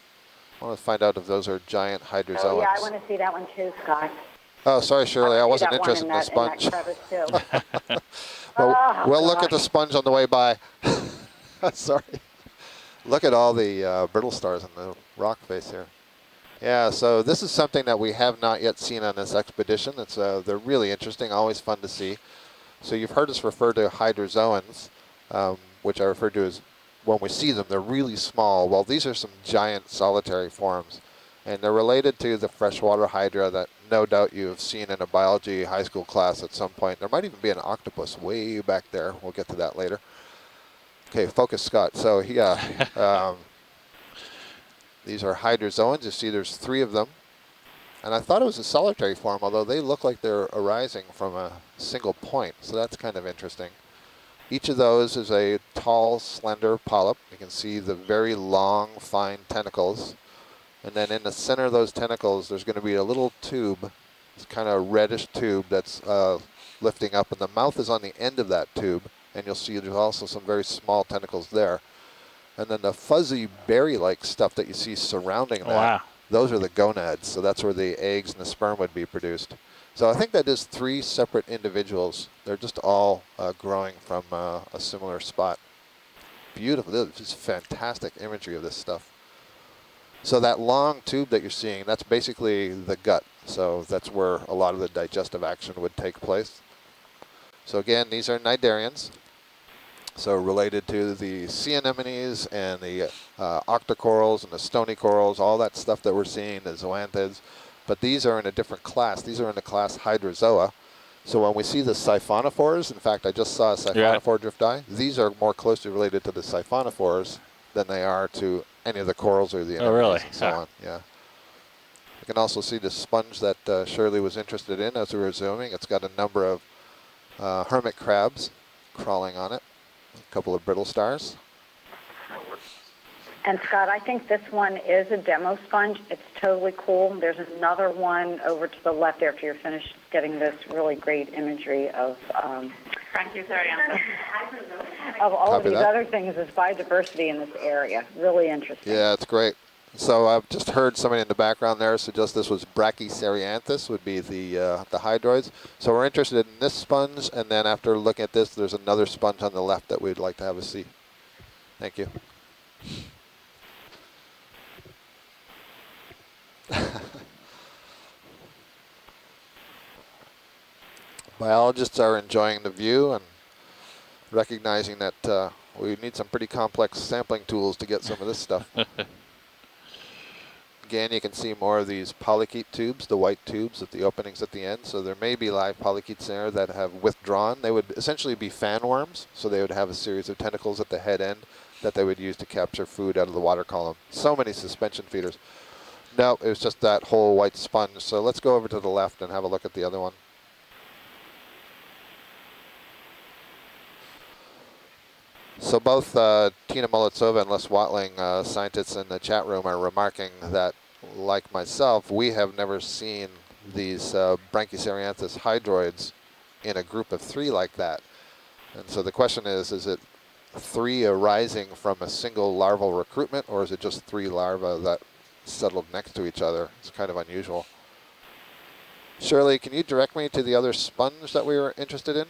I want to find out if those are giant hydrozoans. Oh, yeah, I want to see that one too, Scott. Oh, sorry, Shirley. I wasn't interested in the sponge. In that crevice too. Well, we'll look at the sponge on the way by. Sorry. Look at all the brittle stars on the rock face here. Yeah, so this is something that we have not yet seen on this expedition. They're really interesting, always fun to see. So you've heard us refer to hydrozoans, which I refer to as, when we see them, they're really small. Well, these are some giant solitary forms. And they're related to the freshwater hydra that no doubt you have seen in a biology high school class at some point. There might even be an octopus way back there. We'll get to that later. Okay, focus, Scott. So yeah, these are hydrozoans. You see there's 3 of them. And I thought it was a solitary form, although they look like they're arising from a single point. So that's kind of interesting. Each of those is a tall, slender polyp. You can see the very long, fine tentacles. And then in the center of those tentacles, there's going to be a little tube. It's kind of a reddish tube that's lifting up, and the mouth is on the end of that tube. And you'll see there's also some very small tentacles there. And then the fuzzy berry-like stuff that you see surrounding that, wow. Those are the gonads. So that's where the eggs and the sperm would be produced. So I think that is 3 separate individuals. They're just all growing from a similar spot. Beautiful. This is just fantastic imagery of this stuff. So that long tube that you're seeing, that's basically the gut. So that's where a lot of the digestive action would take place. So again, these are cnidarians. So related to the sea anemones and the Octa Corals and the stony corals, all that stuff that we're seeing, the zoanthids. But these are in a different class. These are in the class Hydrozoa. So when we see the siphonophores, in fact, I just saw a siphonophore drift eye. These are more closely related to the siphonophores than they are to any of the corals or the anemones really? and so on. Yeah. You can also see the sponge that Shirley was interested in as we were zooming. It's got a number of hermit crabs crawling on it, a couple of brittle stars. And Scott, I think this one is a demo sponge. It's totally cool. There's another one over to the left after you're finished getting this really great imagery of of all of these other things as biodiversity in this area. Really interesting. Yeah, it's great. So I've just heard somebody in the background there suggest this was Brachycerianthus, would be the hydroids. So we're interested in this sponge, and then after looking at this, there's another sponge on the left that we'd like to have a see. Thank you. Biologists are enjoying the view and recognizing that we need some pretty complex sampling tools to get some of this stuff. Again, you can see more of these polychaete tubes, the white tubes at the openings at the end. So there may be live polychaetes there that have withdrawn. They would essentially be fan worms, so they would have a series of tentacles at the head end that they would use to capture food out of the water column. So many suspension feeders. No, it was just that whole white sponge. So let's go over to the left and have a look at the other one. So both Tina Molitsova and Les Watling, scientists in the chat room, are remarking that like myself, we have never seen these Brachyserianthus hydroids in a group of 3 like that. And so the question is it 3 arising from a single larval recruitment, or is it just 3 larvae that settled next to each other? It's kind of unusual. Shirley, can you direct me to the other sponge that we were interested in?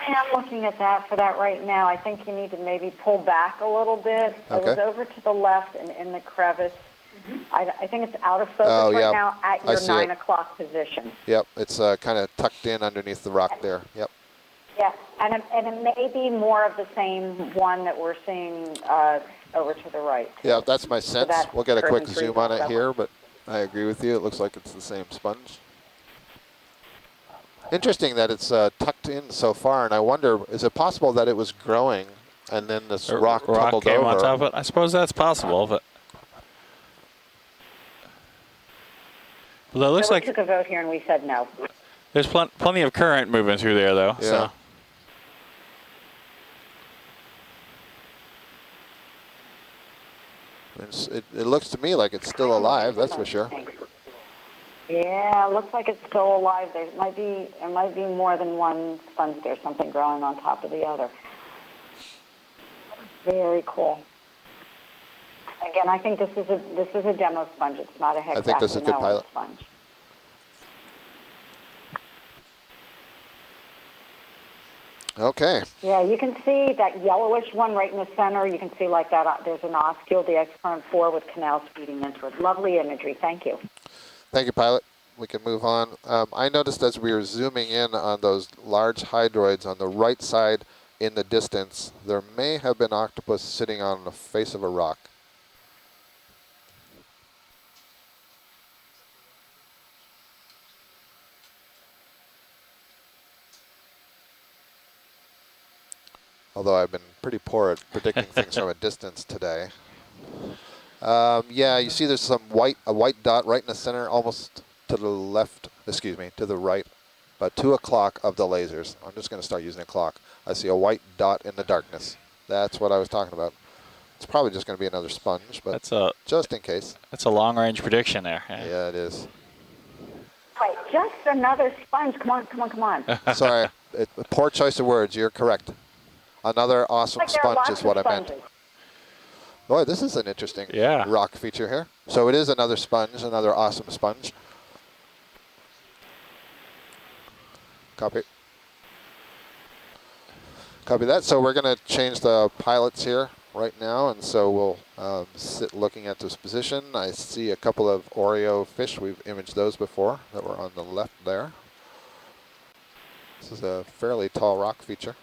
I'm looking at that for that right now. I think you need to maybe pull back a little bit. Okay. It was over to the left and in the crevice. I think it's out of focus yeah. right now at your see 9 it. o'clock position. Yep, it's kind of tucked in underneath the rock there. Yep. Yeah, and it may be more of the same one that we're seeing over to the right. Yeah, that's my sense. that's We'll get a quick curtain zoom on it trees. here, but I agree with you. It looks like it's the same sponge. Interesting that it's tucked in so far, and I wonder, is it possible that it was growing and then this rock tumbled came over? on top of it? I suppose that's possible, but well, it looks So we like took a vote here and we said no. there's plenty of current moving through there, though. Yeah. So. It looks to me like it's still alive, that's for sure. Yeah, it looks like it's still alive. There might be more than one sponge there, something growing on top of the other. Very cool. Again, I think this is a demo sponge. It's not a hexagonal I think this is a good pilot. sponge. Okay. Yeah, you can see that yellowish one right in the center. You can see like that. There's an oscule, the X-current 4 with canals feeding into it. Lovely imagery. Thank you. Thank you, pilot. We can move on. I noticed as we were zooming in on those large hydroids on the right side in the distance, there may have been octopus sitting on the face of a rock. Although I've been pretty poor at predicting things from a distance today. Yeah, you see there's a white dot right in the center, almost to the left, excuse me, to the right, about 2 o'clock of the lasers. I'm just going to start using a clock. I see a white dot in the darkness. That's what I was talking about. It's probably just going to be another sponge, but just in case. That's a long-range prediction there. Yeah, it is. Wait, just another sponge. Come on, come on, come on. Sorry, poor choice of words. You're correct. Another awesome Like there are sponge lots is what I of meant. sponges. Boy, this is an interesting rock feature here. So it is another sponge, another awesome sponge. Copy. Copy that. So we're going to change the pilots here right now, and so we'll sit looking at this position. I see a couple of Oreo fish. We've imaged those before that were on the left there. This is a fairly tall rock feature.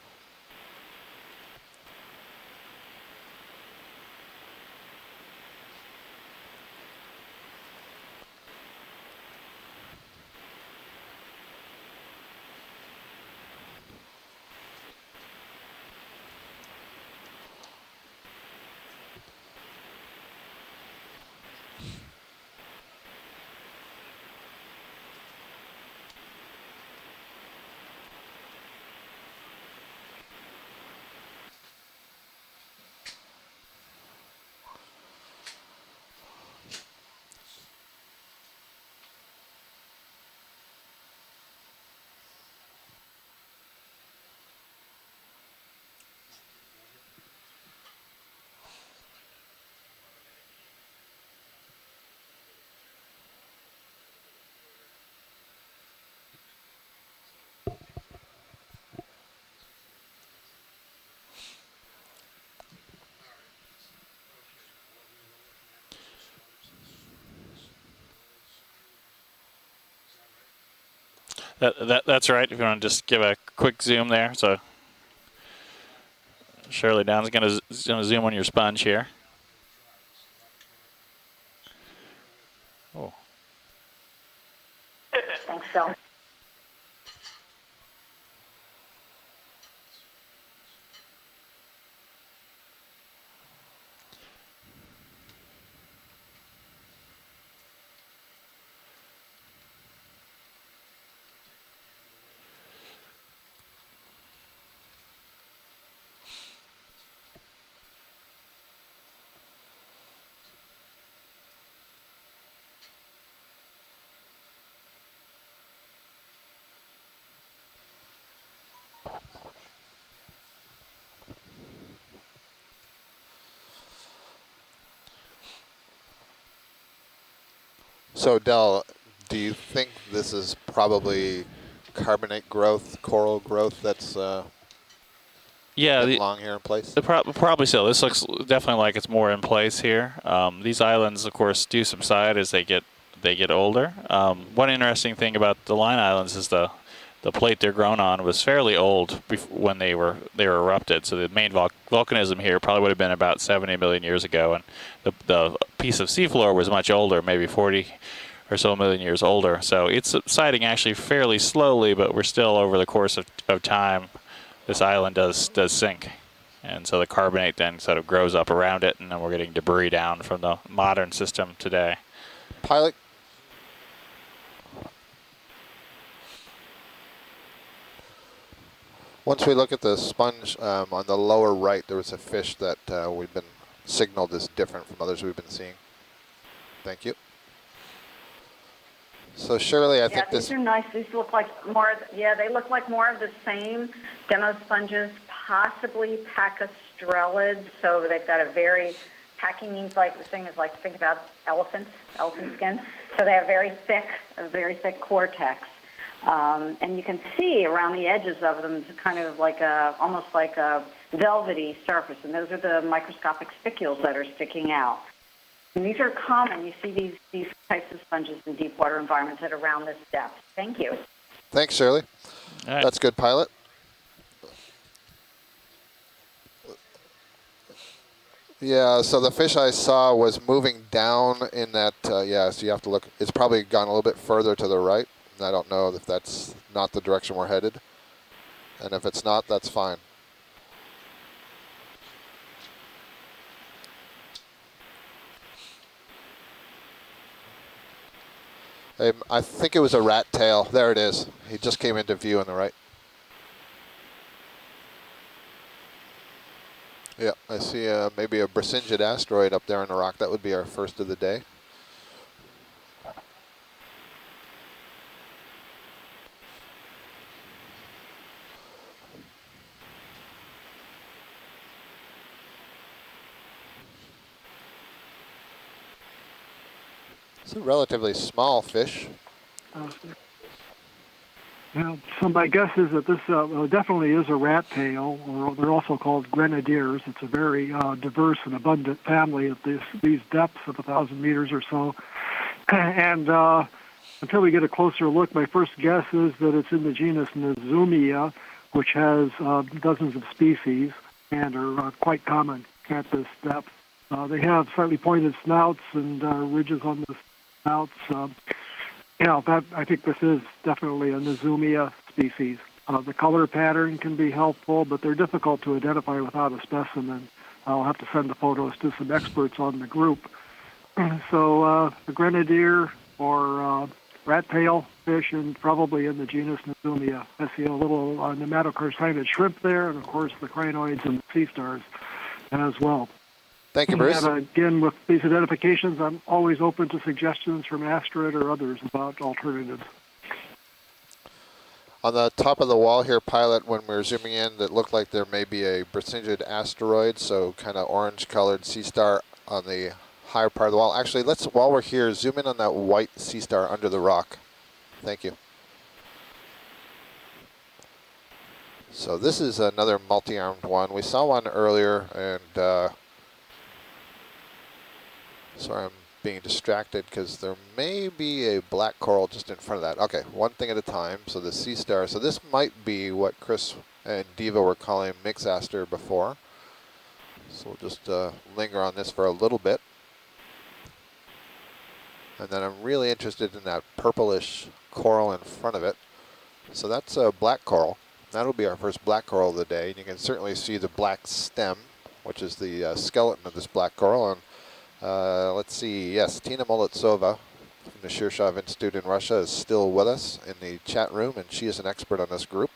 That's right. If you want to just give a quick zoom there. So Shirley Down's going to zoom on your sponge here. Oh. Thanks, Phil. So, Del, do you think this is probably carbonate growth, coral growth that's Yeah, been long here in place? probably so. This looks definitely like it's more in place here. These islands, of course, do subside as they get older. One interesting thing about the Line Islands is the plate they're grown on was fairly old when they were erupted. So the main volcanism here probably would have been about 70 million years ago, and the piece of seafloor was much older, maybe 40 or so million years older. So it's subsiding actually fairly slowly, but we're still, over the course of time, this island does sink. And so the carbonate then sort of grows up around it, and then we're getting debris down from the modern system today. Pilot? Once we look at the sponge on the lower right, there was a fish that we've been signaled as different from others we've been seeing. Thank you. So Shirley, I think these are nice. These look like more. They look like more of the same demo sponges, possibly pachystrelids. So they've got a very packing means like the thing is like think about elephant skin. So they have a very thick cortex, and you can see around the edges of them kind of like almost like a velvety surface, and those are the microscopic spicules that are sticking out. And these are common. You see these types of sponges in deep water environments at around this depth. Thank you. Thanks, Shirley. All right. That's good, Pilot. Yeah, so the fish I saw was moving down in that, so you have to look. It's probably gone a little bit further to the right. And I don't know if that's not the direction we're headed. And if it's not, that's fine. I think it was a rat tail. There it is. He just came into view on the right. Yeah, I see maybe a Brisingid asteroid up there in the rock. That would be our first of the day. It's a relatively small fish. So my guess is that this definitely is a rat tail, or they're also called grenadiers. It's a very diverse and abundant family at these depths of 1,000 meters or so. And until we get a closer look, my first guess is that it's in the genus Nezumia, which has dozens of species and are quite common at this depth. They have slightly pointed snouts and ridges on the snouts. I think this is definitely a Nezumia species. The color pattern can be helpful, but they're difficult to identify without a specimen. I'll have to send the photos to some experts on the group. So the grenadier or rat tail fish, and probably in the genus Nezumia. I see a little nematocarcinid shrimp there, and of course the crinoids and the sea stars as well. Thank you, Bruce. And again, with these identifications, I'm always open to suggestions from Astrid or others about alternatives. On the top of the wall here, Pilot, when we were zooming in, that looked like there may be a Brisingid asteroid, so kind of orange-colored sea star on the higher part of the wall. Actually, while we're here, zoom in on that white sea star under the rock. Thank you. So this is another multi-armed one. We saw one earlier, and sorry, I'm being distracted because there may be a black coral just in front of that. Okay, one thing at a time. So the sea star. So this might be what Chris and Diva were calling mixaster before. So we'll just linger on this for a little bit. And then I'm really interested in that purplish coral in front of it. So that's a black coral. That'll be our first black coral of the day. And you can certainly see the black stem, which is the skeleton of this black coral. And let's see, yes, Tina Molitsova from the Shirshov Institute in Russia is still with us in the chat room, and she is an expert on this group.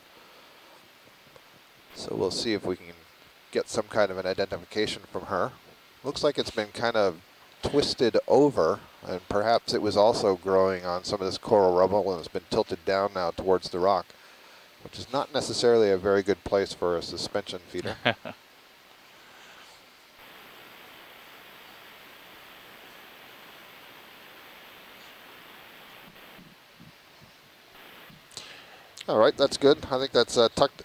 So we'll see if we can get some kind of an identification from her. Looks like it's been kind of twisted over, and perhaps it was also growing on some of this coral rubble and it's been tilted down now towards the rock, which is not necessarily a very good place for a suspension feeder. All right, that's good. I think that's tucked.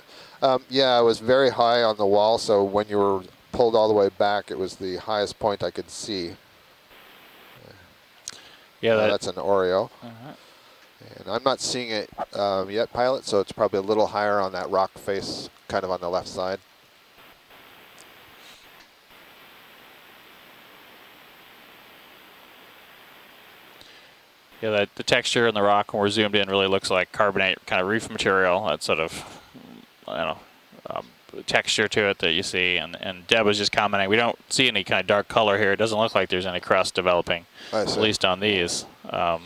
Yeah, it was very high on the wall, so when you were pulled all the way back, it was the highest point I could see. Yeah, that's an Oreo. Uh-huh. And I'm not seeing it yet, Pilot, so it's probably a little higher on that rock face, kind of on the left side. Yeah, the texture in the rock when we're zoomed in really looks like carbonate kind of reef material. That sort of, I don't know, texture to it that you see. And Deb was just commenting, we don't see any kind of dark color here. It doesn't look like there's any crust developing, at least on these. Tina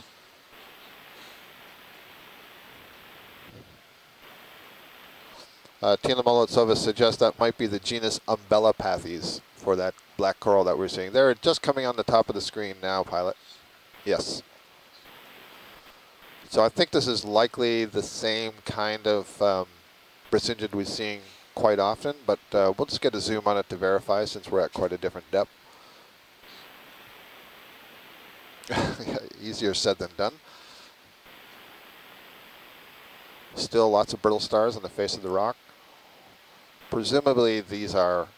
Molotsova suggests that might be the genus Umbellapathes for that black coral that we're seeing. They're just coming on the top of the screen now, Pilot. Yes. So I think this is likely the same kind of Brisingid we're seeing quite often, but we'll just get a zoom on it to verify since we're at quite a different depth. Easier said than done. Still lots of brittle stars on the face of the rock. Presumably these are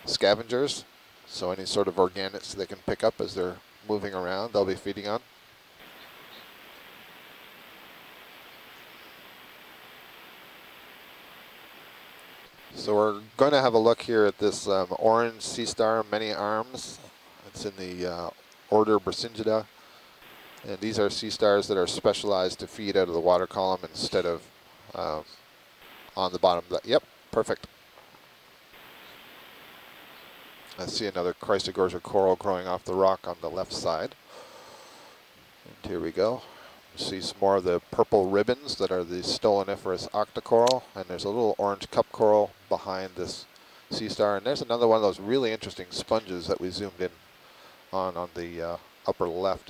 scavengers, so any sort of organics they can pick up as they're moving around, they'll be feeding on. So we're going to have a look here at this orange sea star, many arms. It's in the order Brisingida. And these are sea stars that are specialized to feed out of the water column instead of on the bottom. Yep, perfect. I see another Chrysogorgia coral growing off the rock on the left side. And here we go. See some more of the purple ribbons that are the Stoloniferous Octa Coral, and there's a little orange cup coral behind this sea star. And there's another one of those really interesting sponges that we zoomed in on the upper left.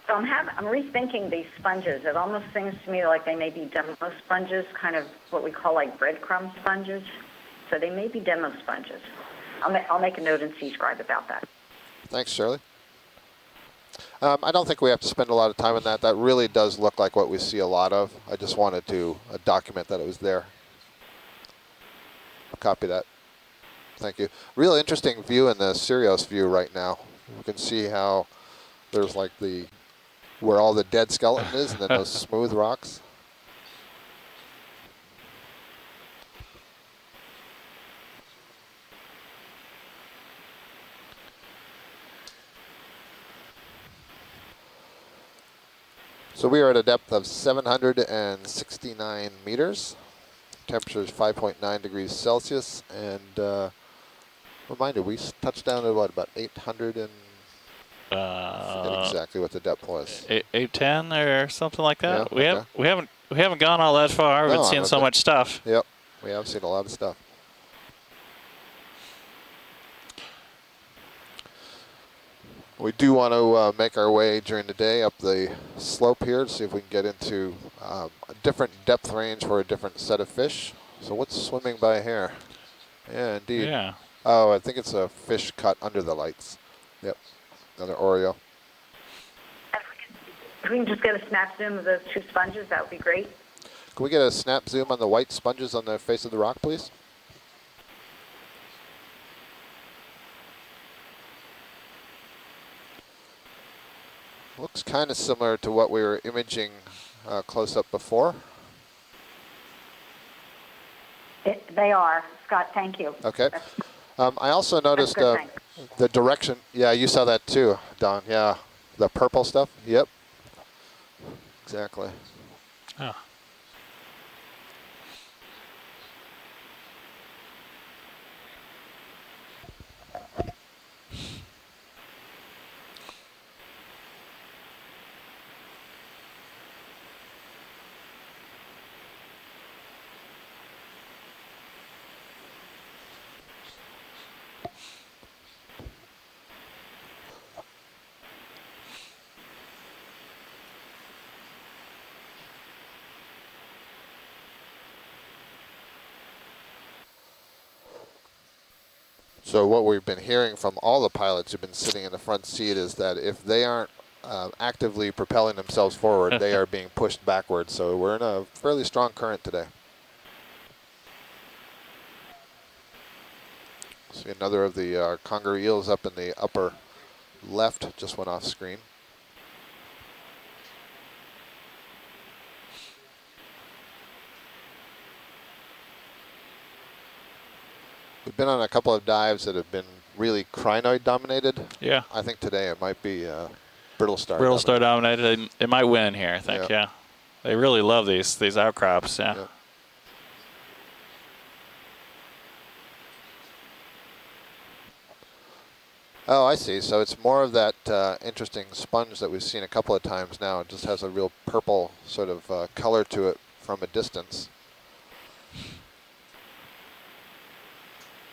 So I'm rethinking these sponges. It almost seems to me like they may be demo sponges, kind of what we call like breadcrumb sponges. So they may be demo sponges. I'll make a note in C-Scribe about that. Thanks, Shirley. I don't think we have to spend a lot of time on that. That really does look like what we see a lot of. I just wanted to document that it was there. Copy that. Thank you. Real interesting view in the Sirius view right now. You can see how there's like where all the dead skeleton is, and then those smooth rocks. So we are at a depth of 769 meters. Temperature is 5.9 degrees Celsius, and reminder, we touched down at what, about 800 and I forget exactly what the depth was. 810 or something like that. Yeah, We haven't gone all that far. We've been seeing so much stuff. Yep, we have seen a lot of stuff. We do want to make our way during the day up the slope here to see if we can get into a different depth range for a different set of fish. So what's swimming by here? Yeah, indeed. Yeah. Oh, I think it's a fish caught under the lights. Yep, another Oreo. If we can just get a snap zoom of those two sponges, that would be great. Can we get a snap zoom on the white sponges on the face of the rock, please? Looks kind of similar to what we were imaging close up before. They are. Scott, thank you. Okay. I also noticed the direction. Yeah, you saw that too, Don. Yeah, the purple stuff. Yep. Exactly. Oh. So what we've been hearing from all the pilots who've been sitting in the front seat is that if they aren't actively propelling themselves forward, they are being pushed backwards. So we're in a fairly strong current today. See another of the conger eels up in the upper left, just went off screen. We've been on a couple of dives that have been really crinoid dominated. Yeah. I think today it might be brittle star. Brittle star dominated. It might win here, I think. Yeah. They really love these outcrops. Yeah. Oh, I see. So it's more of that interesting sponge that we've seen a couple of times now. It just has a real purple sort of color to it from a distance.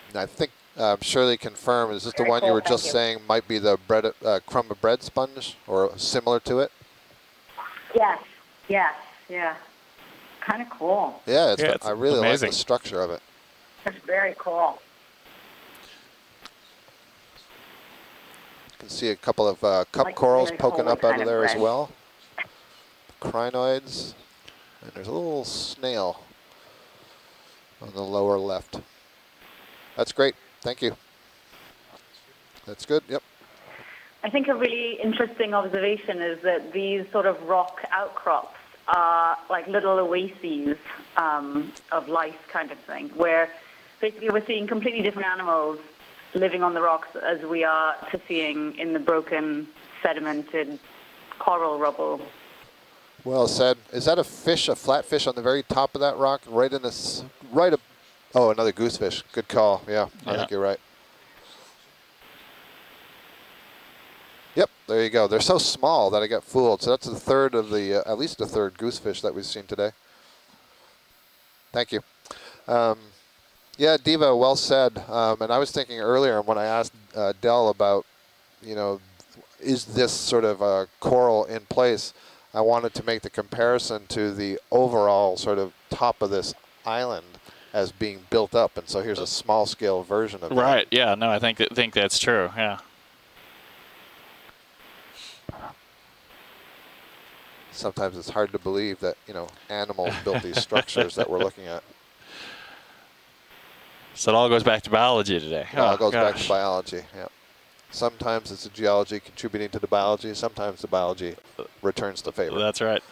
And I think Shirley confirmed, is this the one you were just saying might be the bread, crumb of bread sponge or similar to it? Yes, yes, yeah. Kind of cool. Yeah, it's I really amazing. like the structure of it. It's very cool. You can see a couple of cup corals poking up out of there as well. Crinoids. And there's a little snail on the lower left. That's great. Thank you. That's good. Yep. I think a really interesting observation is that these sort of rock outcrops are like little oases of life kind of thing, where basically we're seeing completely different animals living on the rocks as we are to seeing in the broken, sedimented coral rubble. Well said. Is that a fish, a flatfish on the very top of that rock, right in this, oh, another goose fish. Good call. Yeah, I think you're right. Yep, there you go. They're so small that I got fooled. So that's the third of the, at least a third goose fish that we've seen today. Thank you. Yeah, Diva, well said. And I was thinking earlier when I asked Del about, you know, is this sort of a coral in place? I wanted to make the comparison to the overall sort of top of this island as being built up. And so here's a small scale version of that. Right, yeah, no, I think that's true, yeah. Sometimes it's hard to believe that, you know, animals built these structures that we're looking at. So it all goes back to biology today. It all goes back to biology, yeah. Sometimes it's the geology contributing to the biology. Sometimes the biology returns the favor. That's right.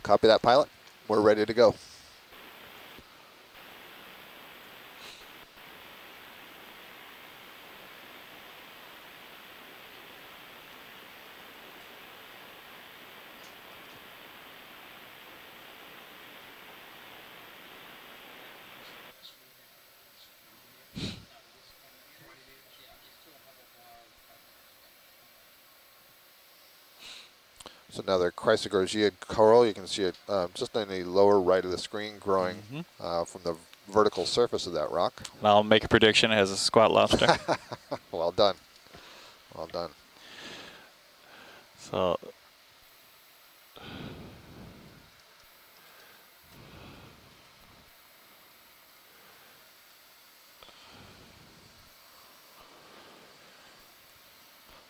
Copy that, pilot. We're ready to go. It's another Quasi-Drift coral. You can see it just in the lower right of the screen growing from the vertical surface of that rock. And I'll make a prediction. It has a squat lobster. Well done. Well done. So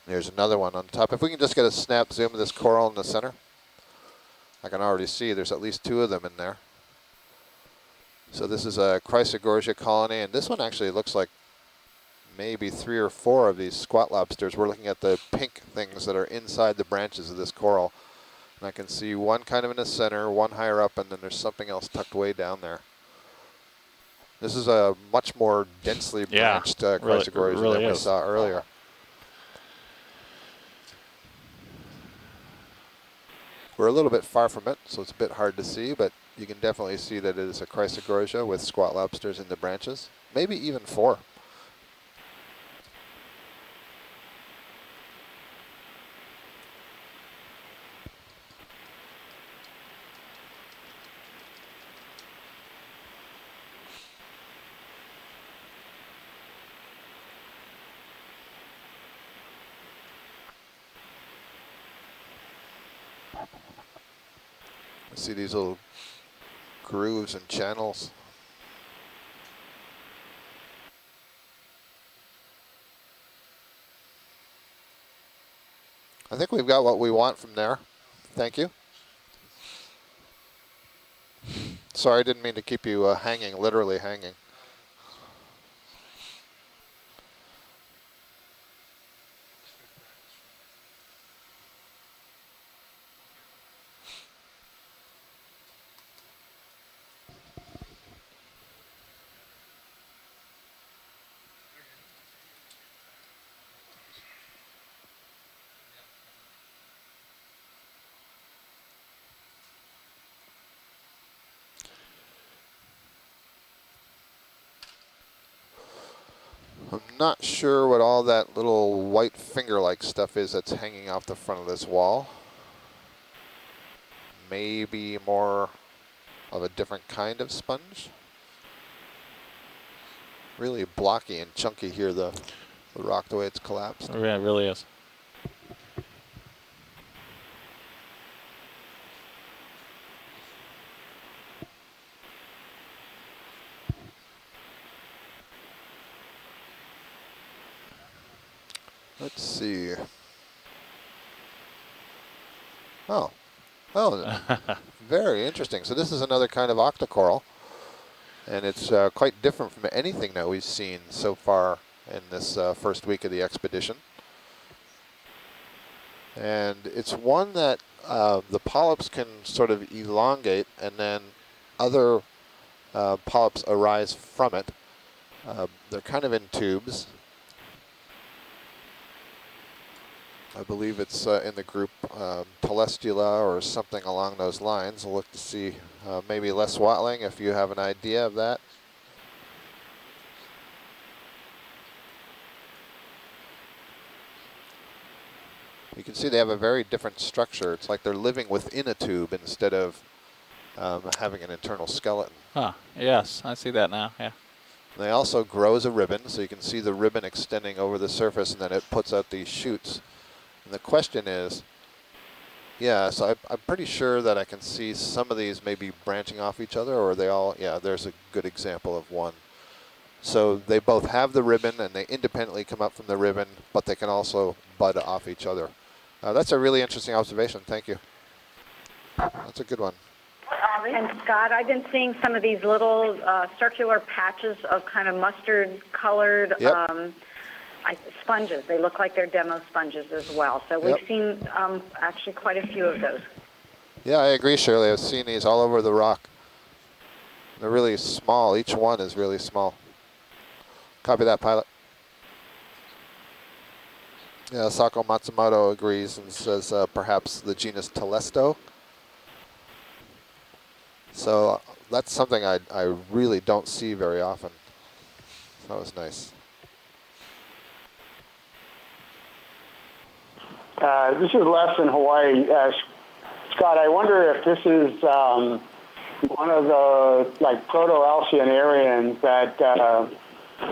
there's another one on top. If we can just get a snap zoom of this coral in the center, I can already see there's at least two of them in there. So this is a Quasi-Drift colony, and this one actually looks like maybe 3 or 4 of these squat lobsters. We're looking at the pink things that are inside the branches of this coral. And I can see one kind of in the center, one higher up, and then there's something else tucked way down there. This is a much more densely branched Quasi-Drift than we saw earlier. We're a little bit far from it, so it's a bit hard to see, but you can definitely see that it is a Quasi-Drift with squat lobsters in the branches, maybe even 4. See these little grooves and channels. I think we've got what we want from there. Thank you. Sorry, I didn't mean to keep you hanging, literally hanging. I'm not sure what all that little white finger-like stuff is that's hanging off the front of this wall. Maybe more of a different kind of sponge. Really blocky and chunky here, the rock, the way it's collapsed. Yeah, it really is. Let's see. Oh, very interesting. So this is another kind of Octa Coral, and it's quite different from anything that we've seen so far in this first week of the expedition. And it's one that the polyps can sort of elongate, and then other polyps arise from it. They're kind of in tubes. I believe it's in the group Telestula or something along those lines. We'll look to see maybe Les Watling if you have an idea of that. You can see they have a very different structure. It's like they're living within a tube instead of having an internal skeleton. Huh, yes, I see that now, yeah. They also grow as a ribbon, so you can see the ribbon extending over the surface, and then it puts out these shoots. And the question is, yeah, so I'm pretty sure that I can see some of these maybe branching off each other, or are they all, yeah, there's a good example of one. So they both have the ribbon, and they independently come up from the ribbon, but they can also bud off each other. That's a really interesting observation. Thank you. That's a good one. And Scott, I've been seeing some of these little circular patches of kind of mustard-colored sponges. They look like they're demo sponges as well. So we've seen actually quite a few of those. Yeah, I agree, Shirley. I've seen these all over the rock. They're really small. Each one is really small. Copy that, pilot. Yeah, Sako Matsumoto agrees and says perhaps the genus Telesto. So that's something I really don't see very often. That was nice. This is Les in Hawaii. Scott, I wonder if this is one of the proto-Alcyanarians that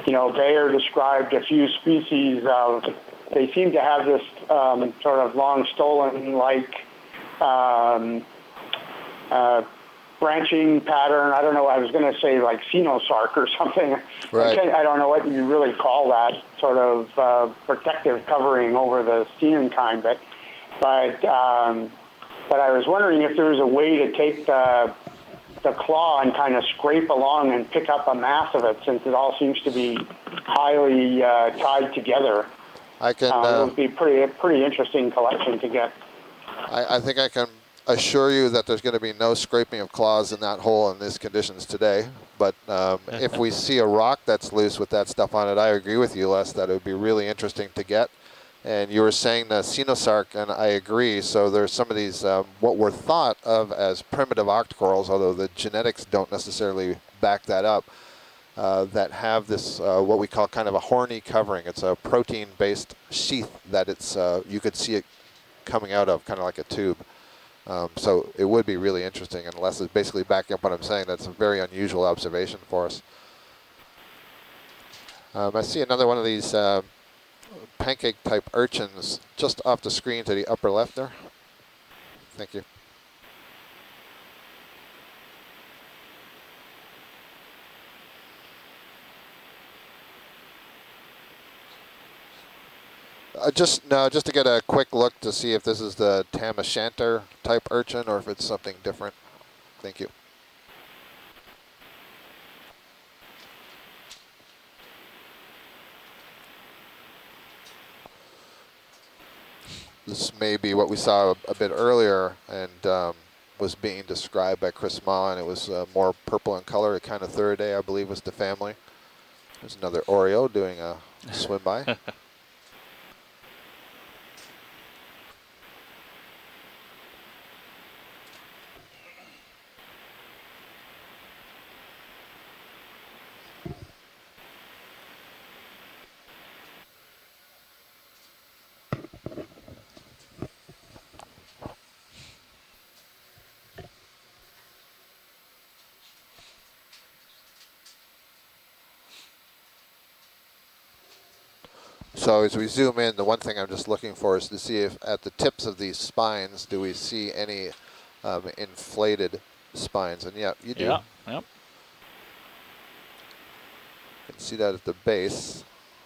Bayer described a few species of. They seem to have this sort of long stolon-like branching pattern. I don't know. I was going to say like cenosarc or something. Right. I don't know what you really call that sort of protective covering over the coenenchyme, but I was wondering if there was a way to take the claw and kind of scrape along and pick up a mass of it, since it all seems to be highly tied together. I can. It would be pretty interesting collection to get. I think I can assure you that there's going to be no scraping of claws in that hole in these conditions today. But if we see a rock that's loose with that stuff on it, I agree with you, Les, that it would be really interesting to get. And you were saying the cenosarc, and I agree. So there's some of these, what were thought of as primitive octocorals, although the genetics don't necessarily back that up, that have this, what we call kind of a horny covering. It's a protein-based sheath that it's, you could see it coming out of, kind of like a tube. So it would be really interesting, and Les is basically backing up what I'm saying. That's a very unusual observation for us. I see another one of these pancake-type urchins just off the screen to the upper left there. Thank you. Just to get a quick look to see if this is the tam o' shanter type urchin or if it's something different. Thank you. This may be what we saw a bit earlier and was being described by Chris Ma, and it was more purple in color. Echinothuridae, I believe, was the family. There's another Oreo doing a swim by. So as we zoom in, the one thing I'm just looking for is to see if at the tips of these spines, do we see any inflated spines? And yeah, you do. Yeah, yep. You can see that at the base.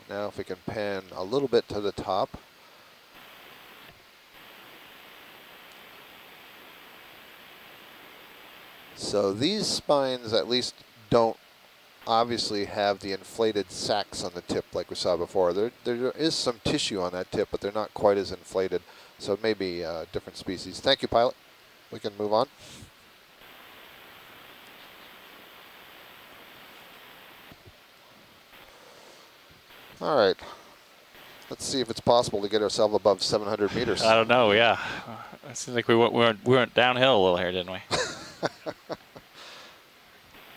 Now if we can pan a little bit to the top. So these spines at least don't obviously have the inflated sacs on the tip like we saw before. There is some tissue on that tip, but they're not quite as inflated. So it may be different species. Thank you, pilot. We can move on. All right. Let's see if it's possible to get ourselves above 700 meters. I don't know, yeah. It seems like we went downhill a little here, didn't we?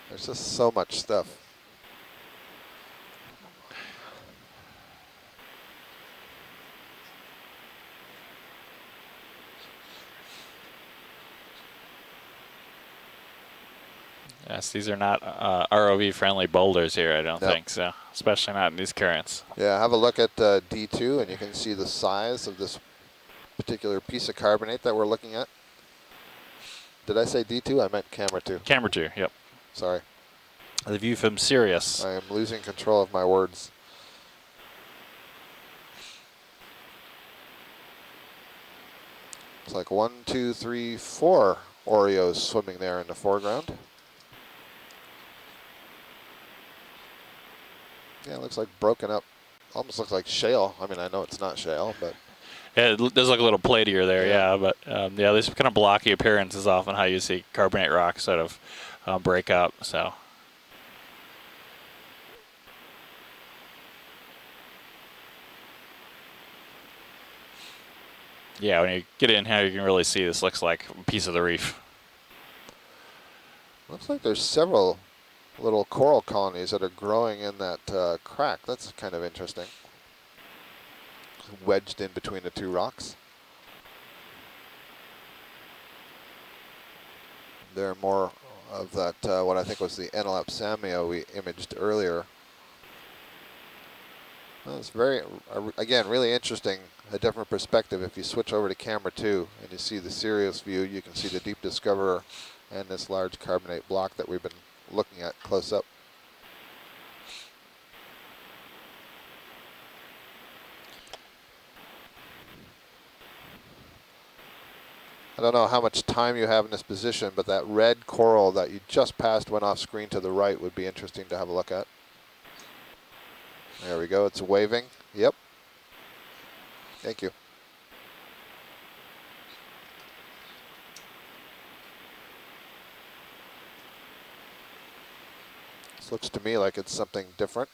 There's just so much stuff. Yes, these are not ROV-friendly boulders here, I don't think, so especially not in these currents. Yeah, have a look at D2, and you can see the size of this particular piece of carbonate that we're looking at. Did I say D2? I meant camera 2. Camera 2, yep. Sorry. The view from Sirius. I am losing control of my words. It's like 1, 2, 3, 4 Oreos swimming there in the foreground. Yeah, it looks like broken up. Almost looks like shale. I mean, I know it's not shale, but... Yeah, it does look a little platier there, yeah, but yeah, this kind of blocky appearance is often how you see carbonate rocks sort of break up, so... Yeah, when you get in here, you can really see this looks like a piece of the reef. Looks like there's several little coral colonies that are growing in that crack. That's kind of interesting. Wedged in between the two rocks. There are more of that, what I think was the Enelapsamia we imaged earlier. Well, it's very, again, really interesting, a different perspective. If you switch over to camera 2 and you see the Sirius view, you can see the Deep Discoverer and this large carbonate block that we've been looking at close up. I don't know how much time you have in this position, but that red coral that you just passed went off screen to the right would be interesting to have a look at. There we go, it's waving. Yep. Thank you. This looks to me like it's something different.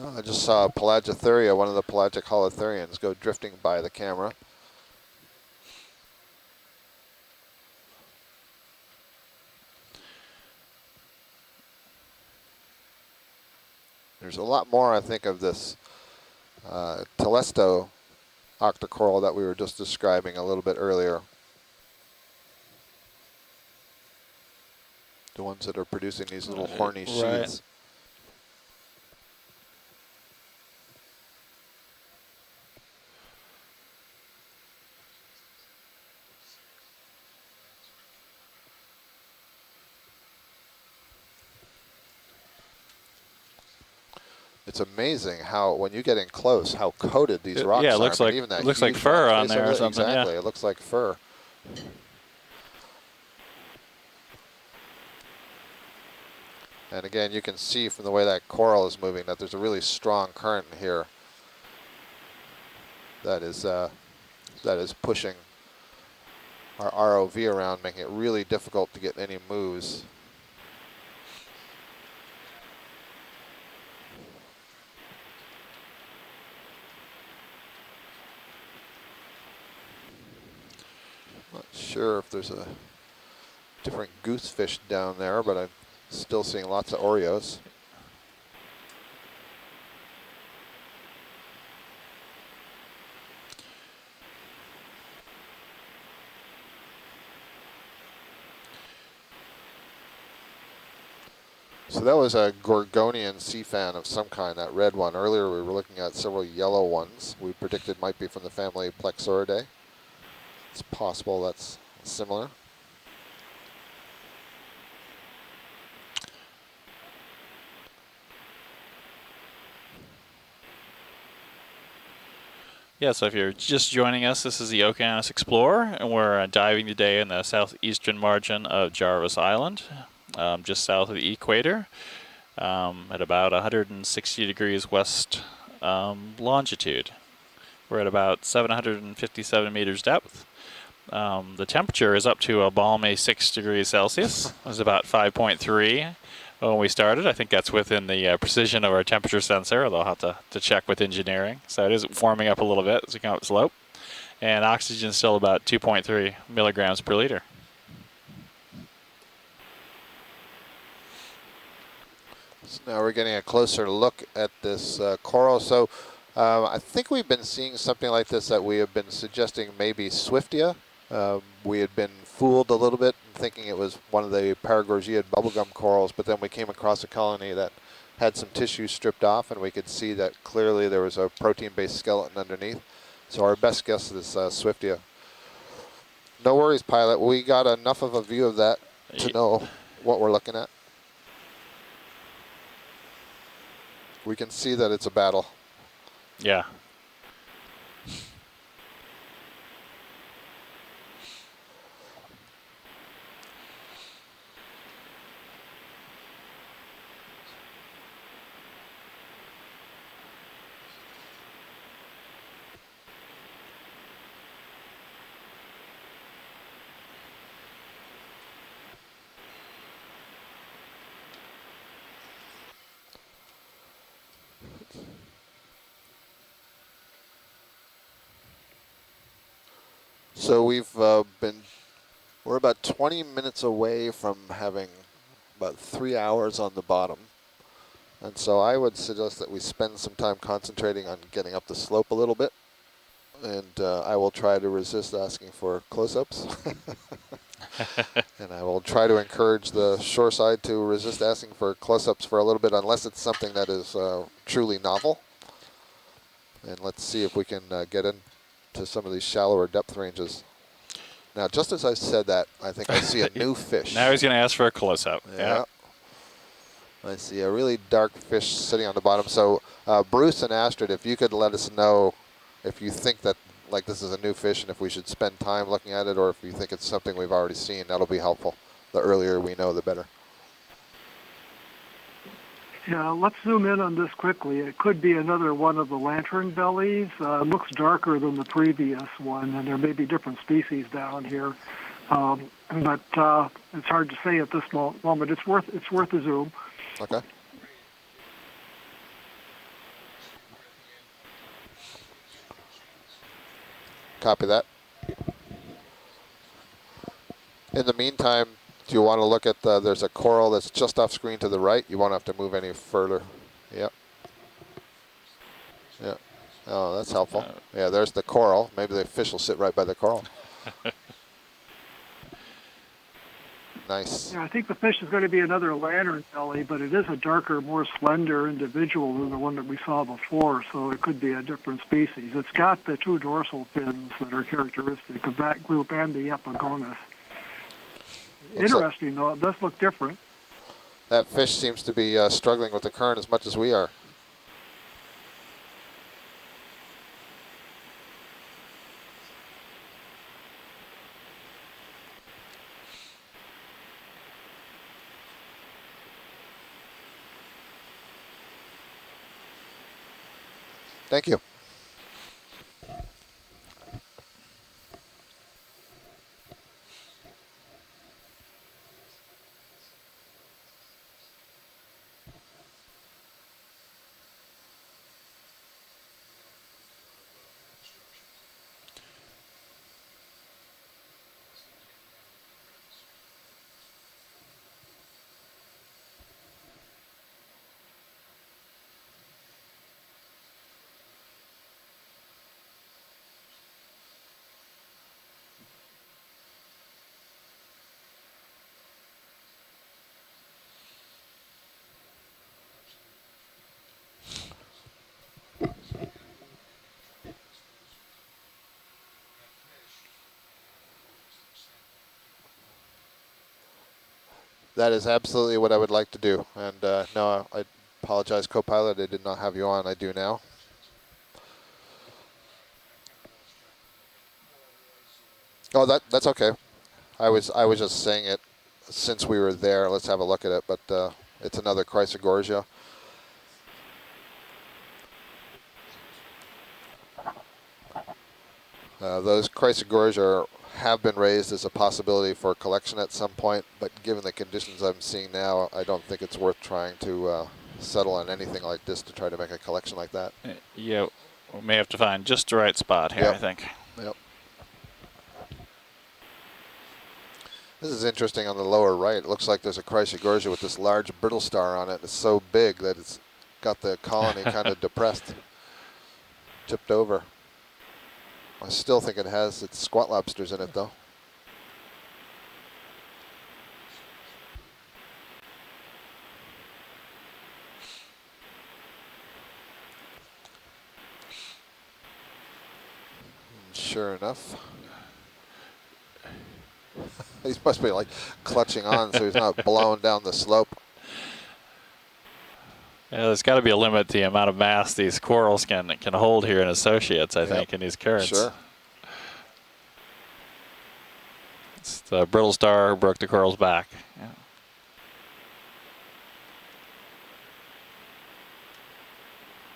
Oh, I just saw Pelagothuria, one of the pelagic holothurians, go drifting by the camera. There's a lot more, I think, of this Telesto Octa Coral that we were just describing a little bit earlier. The ones that are producing these little horny sheaths. It's amazing how, when you get in close, how coated these rocks are. Yeah, it looks like, even that it looks like huge fur rock on face there over or something. Exactly, Yeah. it looks like fur. And again, you can see from the way that coral is moving that there's a really strong current here that is pushing our ROV around, making it really difficult to get any moves. Not sure if there's a different goose fish down there, but I'm still seeing lots of Oreos. So that was a Gorgonian sea fan of some kind, that red one. Earlier we were looking at several yellow ones we predicted might be from the family Plexauridae. It's possible that's similar. Yeah, so if you're just joining us, this is the Okeanos Explorer, and we're diving today in the southeastern margin of Jarvis Island, just south of the equator, at about 160 degrees west longitude. We're at about 757 meters depth. The temperature is up to a balmy 6 degrees Celsius. It was about 5.3 when we started. I think that's within the precision of our temperature sensor, although I'll have to check with engineering. So it is warming up a little bit as we come up slope. And oxygen is still about 2.3 milligrams per liter. So now we're getting a closer look at this coral. So I think we've been seeing something like this that we have been suggesting maybe Swiftia. We had been fooled a little bit thinking it was one of the Paragorgiid bubblegum corals, but then we came across a colony that had some tissue stripped off, and we could see that clearly there was a protein-based skeleton underneath. So our best guess is Swiftia. No worries, pilot. We got enough of a view of that to know what we're looking at. We can see that it's a battle. Yeah. So we're about 20 minutes away from having about 3 hours on the bottom. And so I would suggest that we spend some time concentrating on getting up the slope a little bit. And I will try to resist asking for close-ups. And I will try to encourage the shore side to resist asking for close-ups for a little bit, unless it's something that is truly novel. And let's see if we can get into some of these shallower depth ranges. Now, just as I said that, I think I see a new fish. Now he's going to ask for a close-up. Yeah. I see a really dark fish sitting on the bottom. So, Bruce and Astrid, if you could let us know if you think that like this is a new fish and if we should spend time looking at it, or if you think it's something we've already seen, that'll be helpful. The earlier we know, the better. Yeah, let's zoom in on this quickly. It could be another one of the lantern bellies. It looks darker than the previous one, and there may be different species down here. But it's hard to say at this moment. It's worth a zoom. Okay. Copy that. In the meantime, do you want to look at there's a coral that's just off screen to the right. You won't have to move any further. Yep. Oh, that's helpful. Yeah, there's the coral. Maybe the fish will sit right by the coral. Nice. Yeah, I think the fish is going to be another lantern belly, but it is a darker, more slender individual than the one that we saw before, so it could be a different species. It's got the two dorsal fins that are characteristic of that group and the Okeanos. Interesting, though. It does look different. That fish seems to be struggling with the current as much as we are. Thank you. That is absolutely what I would like to do. And no, I apologize, co-pilot. I did not have you on. I do now. Oh, that's okay. I was just saying it since we were there. Let's have a look at it. But it's another Chrysogorgia. Those Chrysogorgia have been raised as a possibility for collection at some point, but given the conditions I'm seeing now, I don't think it's worth trying to settle on anything like this to try to make a collection like that. Yeah, we may have to find just the right spot here, Yep. I think. Yep. This is interesting on the lower right. It looks like there's a Chrysogorgia with this large brittle star on it. It's so big that it's got the colony kind of depressed, tipped over. I still think it has its squat lobsters in it, though. Sure enough. He must be like clutching on so he's not blown down the slope. Yeah, there's got to be a limit to the amount of mass these corals can hold here in associates, I think, in these currents. Sure. It's the brittle star who broke the coral's back. Yeah.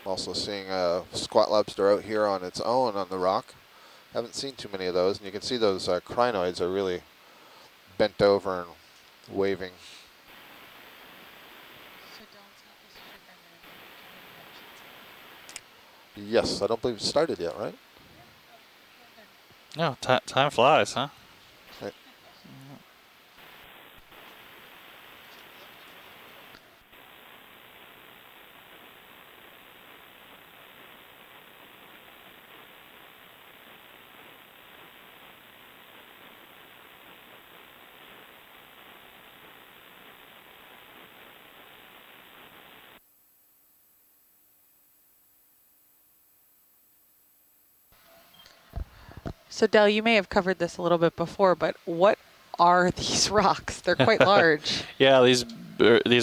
Also seeing a squat lobster out here on its own on the rock. Haven't seen too many of those, and you can see those crinoids are really bent over and waving. Yes, I don't believe it started yet, right? No, time flies, huh? Right. So, Del, you may have covered this a little bit before, but what are these rocks? They're quite large. Yeah, these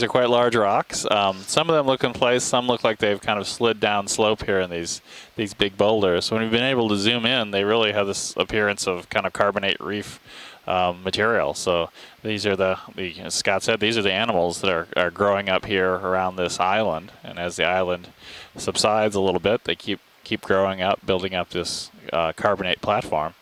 are quite large rocks. Some of them look in place. Some look like they've kind of slid down slope here in these big boulders. When we've been able to zoom in, they really have this appearance of kind of carbonate reef material. So these are as Scott said, these are the animals that are growing up here around this island. And as the island subsides a little bit, they keep growing up, building up this carbonate platform.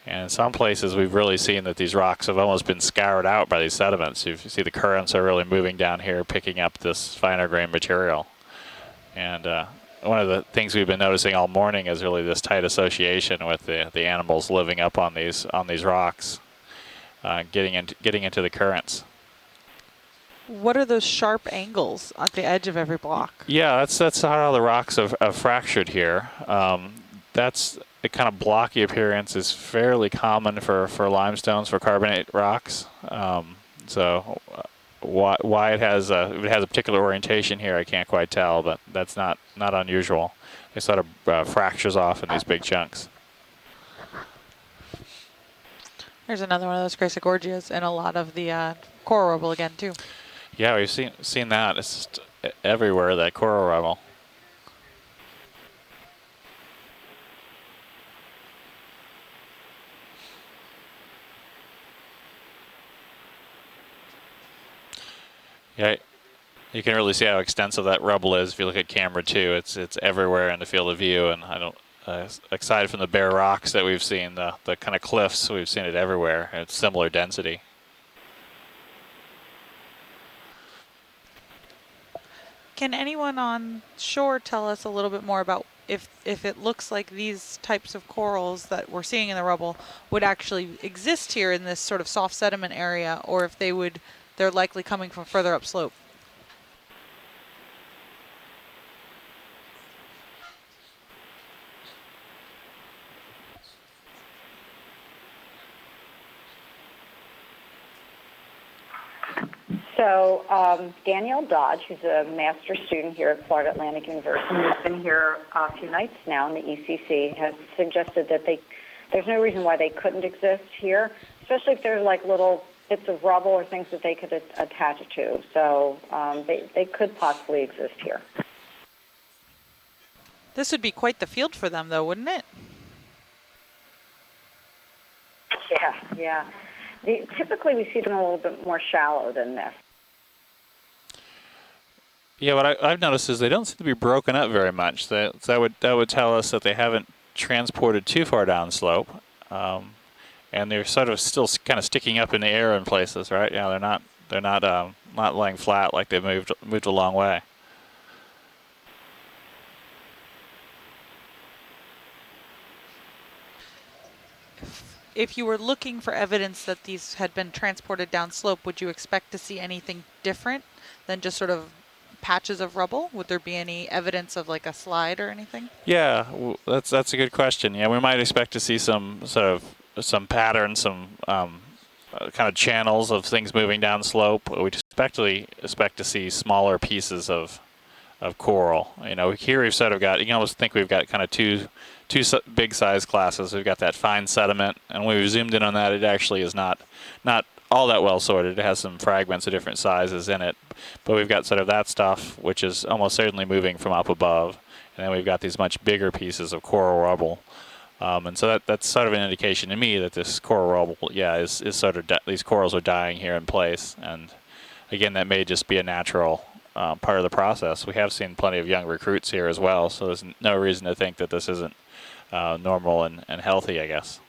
And in some places, we've really seen that these rocks have almost been scoured out by these sediments. You see the currents are really moving down here, picking up this finer grain material. And one of the things we've been noticing all morning is really this tight association with the animals living up on these rocks, getting into the currents. What are those sharp angles at the edge of every block? Yeah, that's how the rocks have fractured here. That's a kind of blocky appearance is fairly common for limestones, for carbonate rocks. So why it has a particular orientation here, I can't quite tell, but that's not unusual. It sort of fractures off in these big chunks. There's another one of those Chrysogorgias and a lot of the coral rubble again too. Yeah, we've seen that. It's just everywhere, that coral rubble. Yeah, you can really see how extensive that rubble is if you look at camera 2. It's everywhere in the field of view, and I don't. Aside from the bare rocks that we've seen, the kind of cliffs, we've seen it everywhere. It's similar density. Can anyone on shore tell us a little bit more about if it looks like these types of corals that we're seeing in the rubble would actually exist here in this sort of soft sediment area, or if they're likely coming from further upslope? So Danielle Dodge, who's a master's student here at Florida Atlantic University, has been here a few nights now in the ECC, has suggested that there's no reason why they couldn't exist here, especially if there's like little bits of rubble or things that they could attach it to. So they could possibly exist here. This would be quite the field for them, though, wouldn't it? Yeah. Typically, we see them a little bit more shallow than this. Yeah, what I've noticed is they don't seem to be broken up very much. That would tell us that they haven't transported too far down slope, and they're sort of still kind of sticking up in the air in places, right? Yeah, they're not laying flat like they've moved a long way. If you were looking for evidence that these had been transported down slope, would you expect to see anything different than just sort of patches of rubble? Would there be any evidence of like a slide or anything? Yeah, that's a good question. Yeah, we might expect to see some patterns, some kind of channels of things moving down slope. We'd expect to see smaller pieces of coral. Here we've sort of got, you can almost think we've got kind of two big size classes. We've got that fine sediment, and when we've zoomed in on that, it actually is not all that well sorted. It has some fragments of different sizes in it, but we've got sort of that stuff, which is almost certainly moving from up above, and then we've got these much bigger pieces of coral rubble. And so that's sort of an indication to me that this coral rubble, is sort of, these corals are dying here in place. And again, that may just be a natural part of the process. We have seen plenty of young recruits here as well, so there's no reason to think that this isn't normal and healthy, I guess.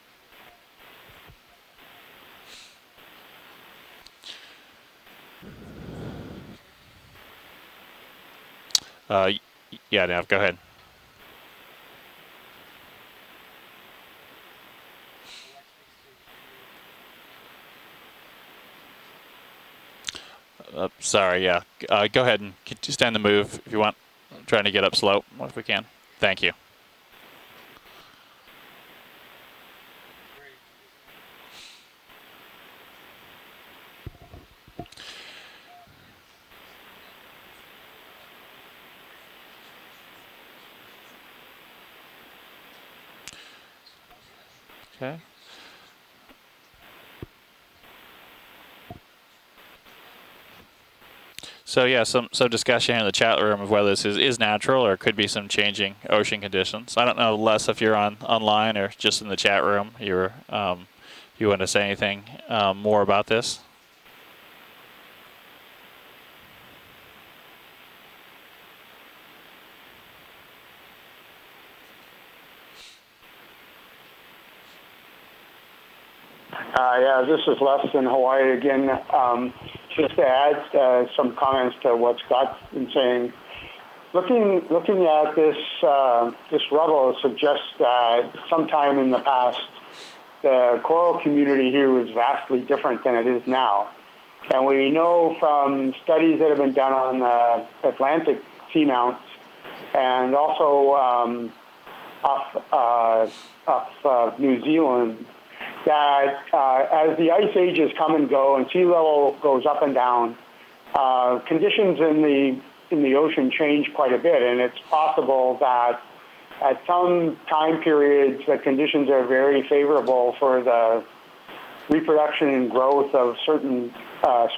Yeah, Nav, go ahead. Sorry, yeah. Go ahead and just end the move if you want. I'm trying to get up slope if we can. Thank you. Okay. So yeah, some discussion in the chat room of whether this is natural or could be some changing ocean conditions. I don't know, Les, if you're online or just in the chat room. You want to say anything more about this? Yeah, this is Les in Hawaii again. Just to add some comments to what Scott's been saying, looking at this rubble suggests that sometime in the past, the coral community here was vastly different than it is now. And we know from studies that have been done on the Atlantic seamounts and also off New Zealand that as the ice ages come and go and sea level goes up and down, conditions in the ocean change quite a bit, and it's possible that at some time periods the conditions are very favorable for the reproduction and growth of certain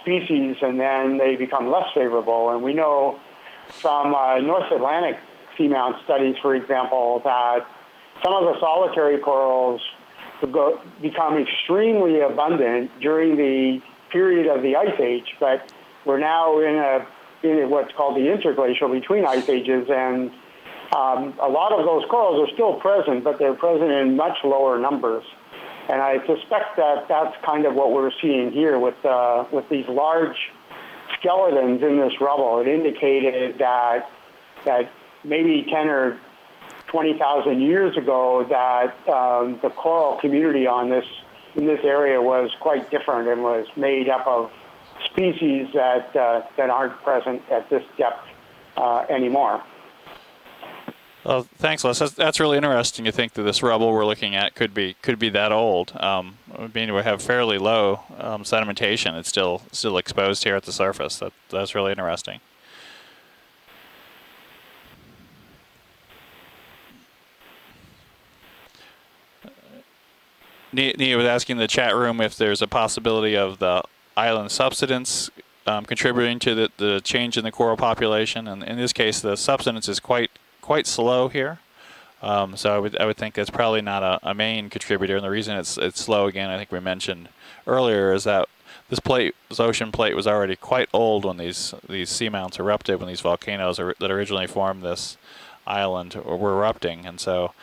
species, and then they become less favorable. And we know from North Atlantic seamount studies, for example, that some of the solitary corals become extremely abundant during the period of the ice age, but we're now in what's called the interglacial between ice ages, and a lot of those corals are still present, but they're present in much lower numbers. And I suspect that that's kind of what we're seeing here with these large skeletons in this rubble. It indicated that maybe 10 or 20,000 years ago that the coral community in this area was quite different and was made up of species that aren't present at this depth anymore. Well, thanks, Les. That's really interesting to think that this rubble we're looking at could be that old. Being we have fairly low sedimentation, it's still exposed here at the surface. That's really interesting. Nia was asking in the chat room if there's a possibility of the island subsidence contributing to the change in the coral population, and in this case, the subsidence is quite slow here. So I would think that's probably not a main contributor, and the reason it's slow, again, I think we mentioned earlier, is that this ocean plate was already quite old when these seamounts erupted, when these volcanoes that originally formed this island were erupting, and so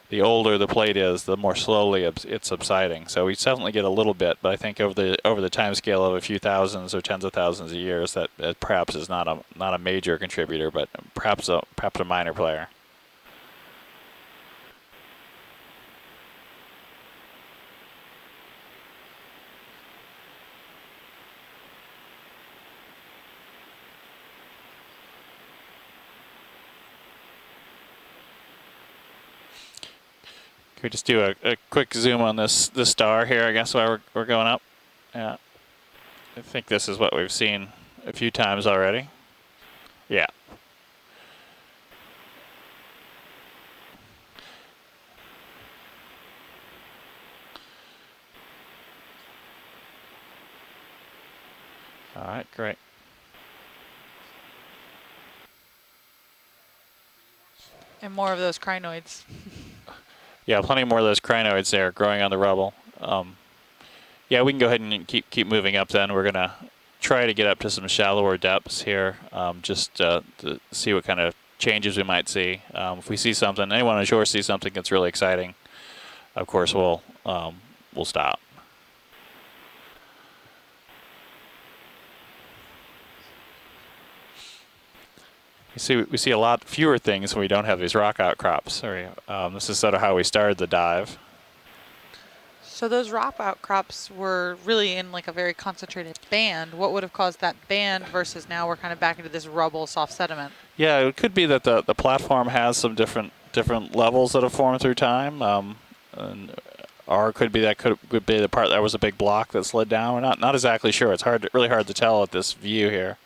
the older the plate is, the more slowly it's subsiding. So we definitely get a little bit, but I think over the time scale of a few thousands or tens of thousands of years, that perhaps is not a major contributor, but perhaps a minor player. Can we just do a quick zoom on this star here, I guess, while we're going up? Yeah. I think this is what we've seen a few times already. Yeah. All right, great. And more of those crinoids. Yeah, plenty more of those crinoids there growing on the rubble. Yeah, we can go ahead and keep moving up then. We're going to try to get up to some shallower depths here, just to see what kind of changes we might see. If we see something, anyone on shore sees something that's really exciting, of course we'll stop. We see a lot fewer things when we don't have these rock outcrops. This is sort of how we started the dive. So those rock outcrops were really in like a very concentrated band. What would have caused that band versus now we're kind of back into this rubble, soft sediment? Yeah, it could be that the platform has some different levels that have formed through time, or it could be the part that was a big block that slid down. We're not exactly sure. It's really hard to tell at this view here.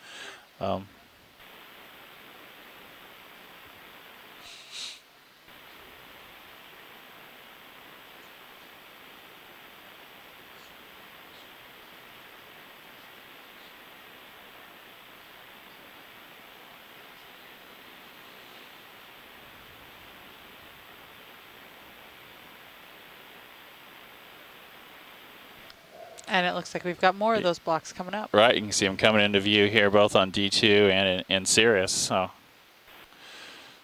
And it looks like we've got more of those blocks coming up. Right, you can see them coming into view here, both on D2 and in Sirius.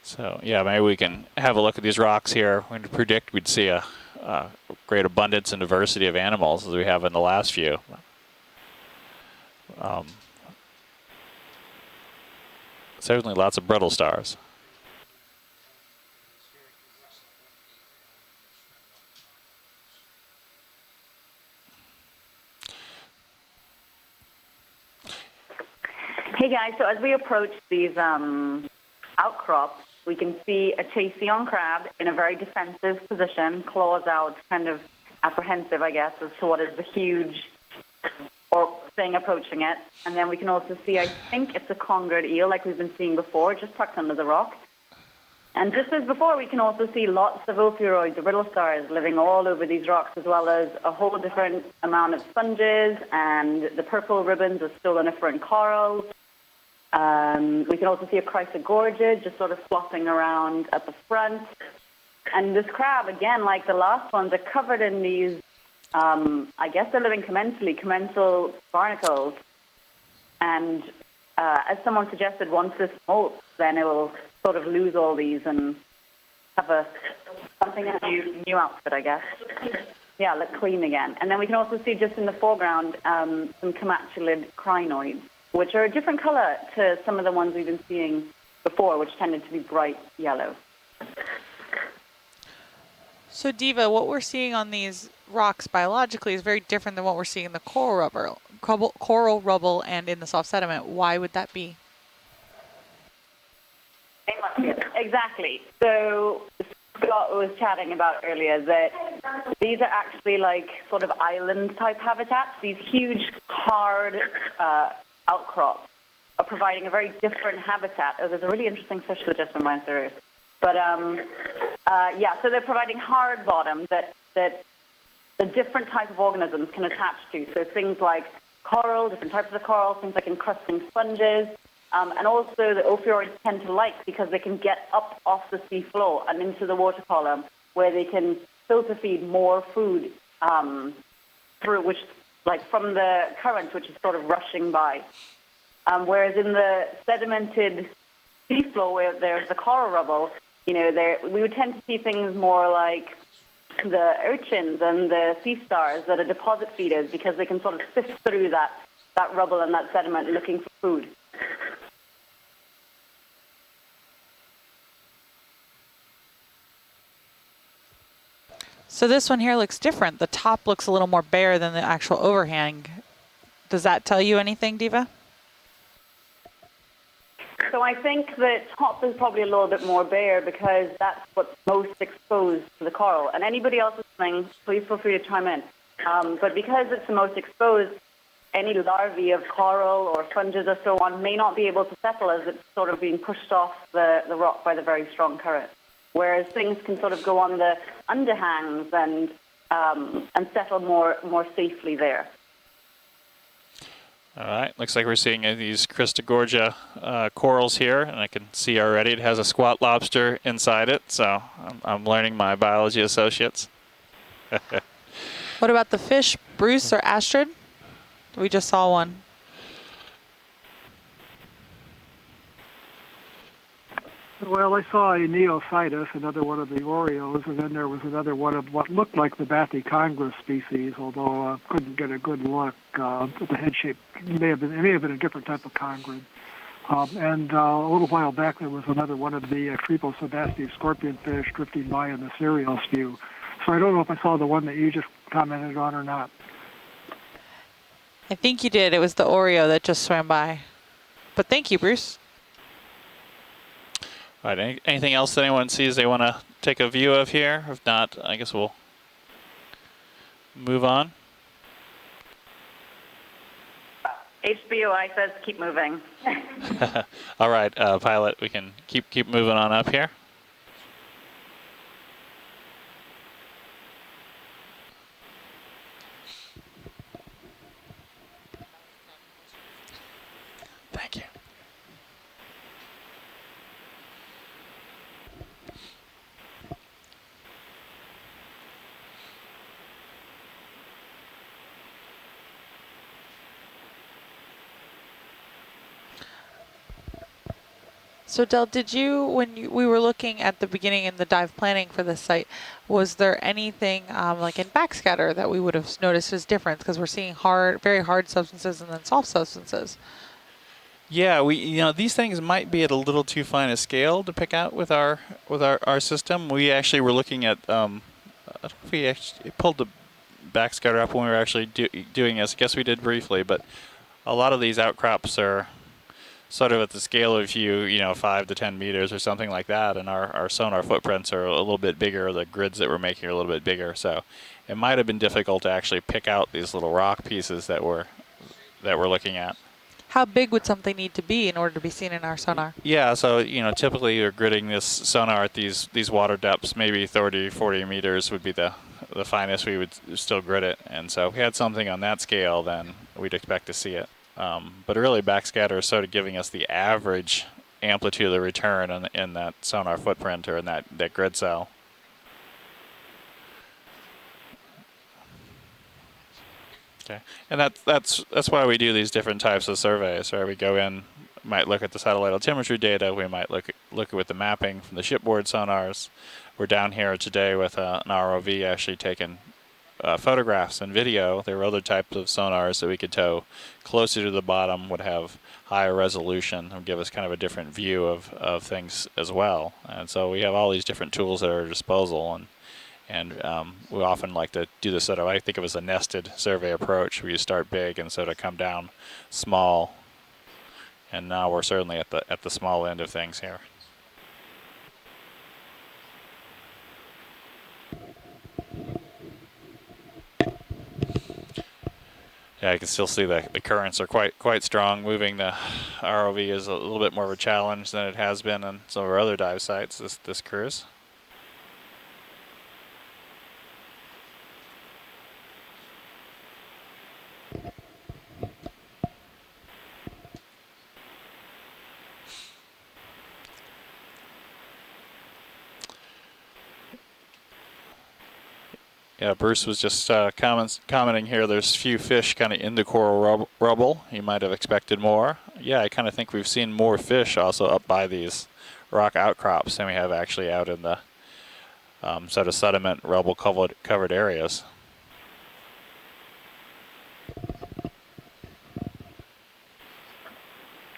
So yeah, maybe we can have a look at these rocks here. We're going to predict we'd see a great abundance and diversity of animals as we have in the last few. Certainly lots of brittle stars. Hey guys, so as we approach these outcrops, we can see a Chasyon crab in a very defensive position, claws out, kind of apprehensive, I guess, as to what is the huge or thing approaching it. And then we can also see, I think it's a conger eel like we've been seeing before, just tucked under the rock. And just as before, we can also see lots of ophiuroids, the brittle stars, living all over these rocks, as well as a whole different amount of sponges and the purple ribbons of Stoloniferous corals. We can also see a Chrysogorgia just sort of flopping around at the front. And this crab, again, like the last ones, are covered in these, I guess they're living commensal barnacles. And as someone suggested, once this molts, then it will sort of lose all these and have something a new outfit, I guess. Yeah, look clean again. And then we can also see just in the foreground some comatulid crinoids, which are a different color to some of the ones we've been seeing before, which tended to be bright yellow. So, Diva, what we're seeing on these rocks biologically is very different than what we're seeing in the coral rubble and in the soft sediment. Why would that be? Exactly. So Scott was chatting about earlier that these are actually like sort of island-type habitats. These huge, hard outcrops are providing a very different habitat. Oh, there's a really interesting fish that just reminds me of. But yeah, so they're providing hard bottom that the different type of organisms can attach to. So things like coral, different types of coral, things like encrusting sponges, and also the ophiuroids tend to like because they can get up off the sea floor and into the water column where they can filter feed more food through which, like from the current, which is sort of rushing by. Whereas in the sedimented seafloor where there's the coral rubble, you know, we would tend to see things more like the urchins and the sea stars that are deposit feeders because they can sort of sift through that rubble and that sediment looking for food. So this one here looks different. The top looks a little more bare than the actual overhang. Does that tell you anything, Diva? So I think the top is probably a little bit more bare because that's what's most exposed to the coral. And anybody else listening, please feel free to chime in. But because it's the most exposed, any larvae of coral or sponges or so on may not be able to settle as it's sort of being pushed off the rock by the very strong current. Whereas things can sort of go on the underhangs and settle more safely there. All right, looks like we're seeing these Chrysogorgia corals here, and I can see already it has a squat lobster inside it, so I'm learning my biology associates. What about the fish, Bruce or Astrid? We just saw one. Well, I saw a Neophytus, another one of the Oreos, and then there was another one of what looked like the Bathycongrus species, although I couldn't get a good look. The head shape may have been a different type of congrid. And a little while back, there was another one of the Creeposebastes scorpionfish drifting by in the cereal spew. So I don't know if I saw the one that you just commented on or not. I think you did. It was the Oreo that just swam by. But thank you, Bruce. All right, anything else that anyone sees they want to take a view of here? If not, I guess we'll move on. HBOI says keep moving. All right, pilot, we can keep moving on up here. Thank you. So Del, did you, when we were looking at the beginning in the dive planning for this site, was there anything like in backscatter that we would have noticed as different? Because we're seeing very hard substances and then soft substances. Yeah, these things might be at a little too fine a scale to pick out with our system. We actually were looking at, I don't know if we actually pulled the backscatter up when we were actually doing this. I guess we did briefly, but a lot of these outcrops are sort of at the scale of you know, 5 to 10 meters or something like that, and our sonar footprints are a little bit bigger. The grids that we're making are a little bit bigger, so it might have been difficult to actually pick out these little rock pieces that we're looking at. How big would something need to be in order to be seen in our sonar? Yeah, so you know, typically you're gridding this sonar at these water depths. Maybe 30, 40 meters would be the finest we would still grid it. And so if we had something on that scale, then we'd expect to see it. But really, backscatter is sort of giving us the average amplitude of the return in that sonar footprint or in that grid cell. Okay, and that's why we do these different types of surveys, right? We go in, might look at the satellite altimetry data, we might look with the mapping from the shipboard sonars. We're down here today with an ROV actually taking photographs and video. There are other types of sonars that we could tow closer to the bottom, would have higher resolution, and give us kind of a different view of things as well. And so we have all these different tools at our disposal, and we often like to do this sort of, I think of as a nested survey approach, where you start big and sort of come down small. And now we're certainly at the small end of things here. Yeah, I can still see the currents are quite strong. Moving the ROV is a little bit more of a challenge than it has been on some of our other dive sites this cruise. Yeah, Bruce was just commenting here. There's few fish kind of in the coral rubble. You might have expected more. Yeah, I kind of think we've seen more fish also up by these rock outcrops than we have actually out in the sort of sediment rubble covered areas.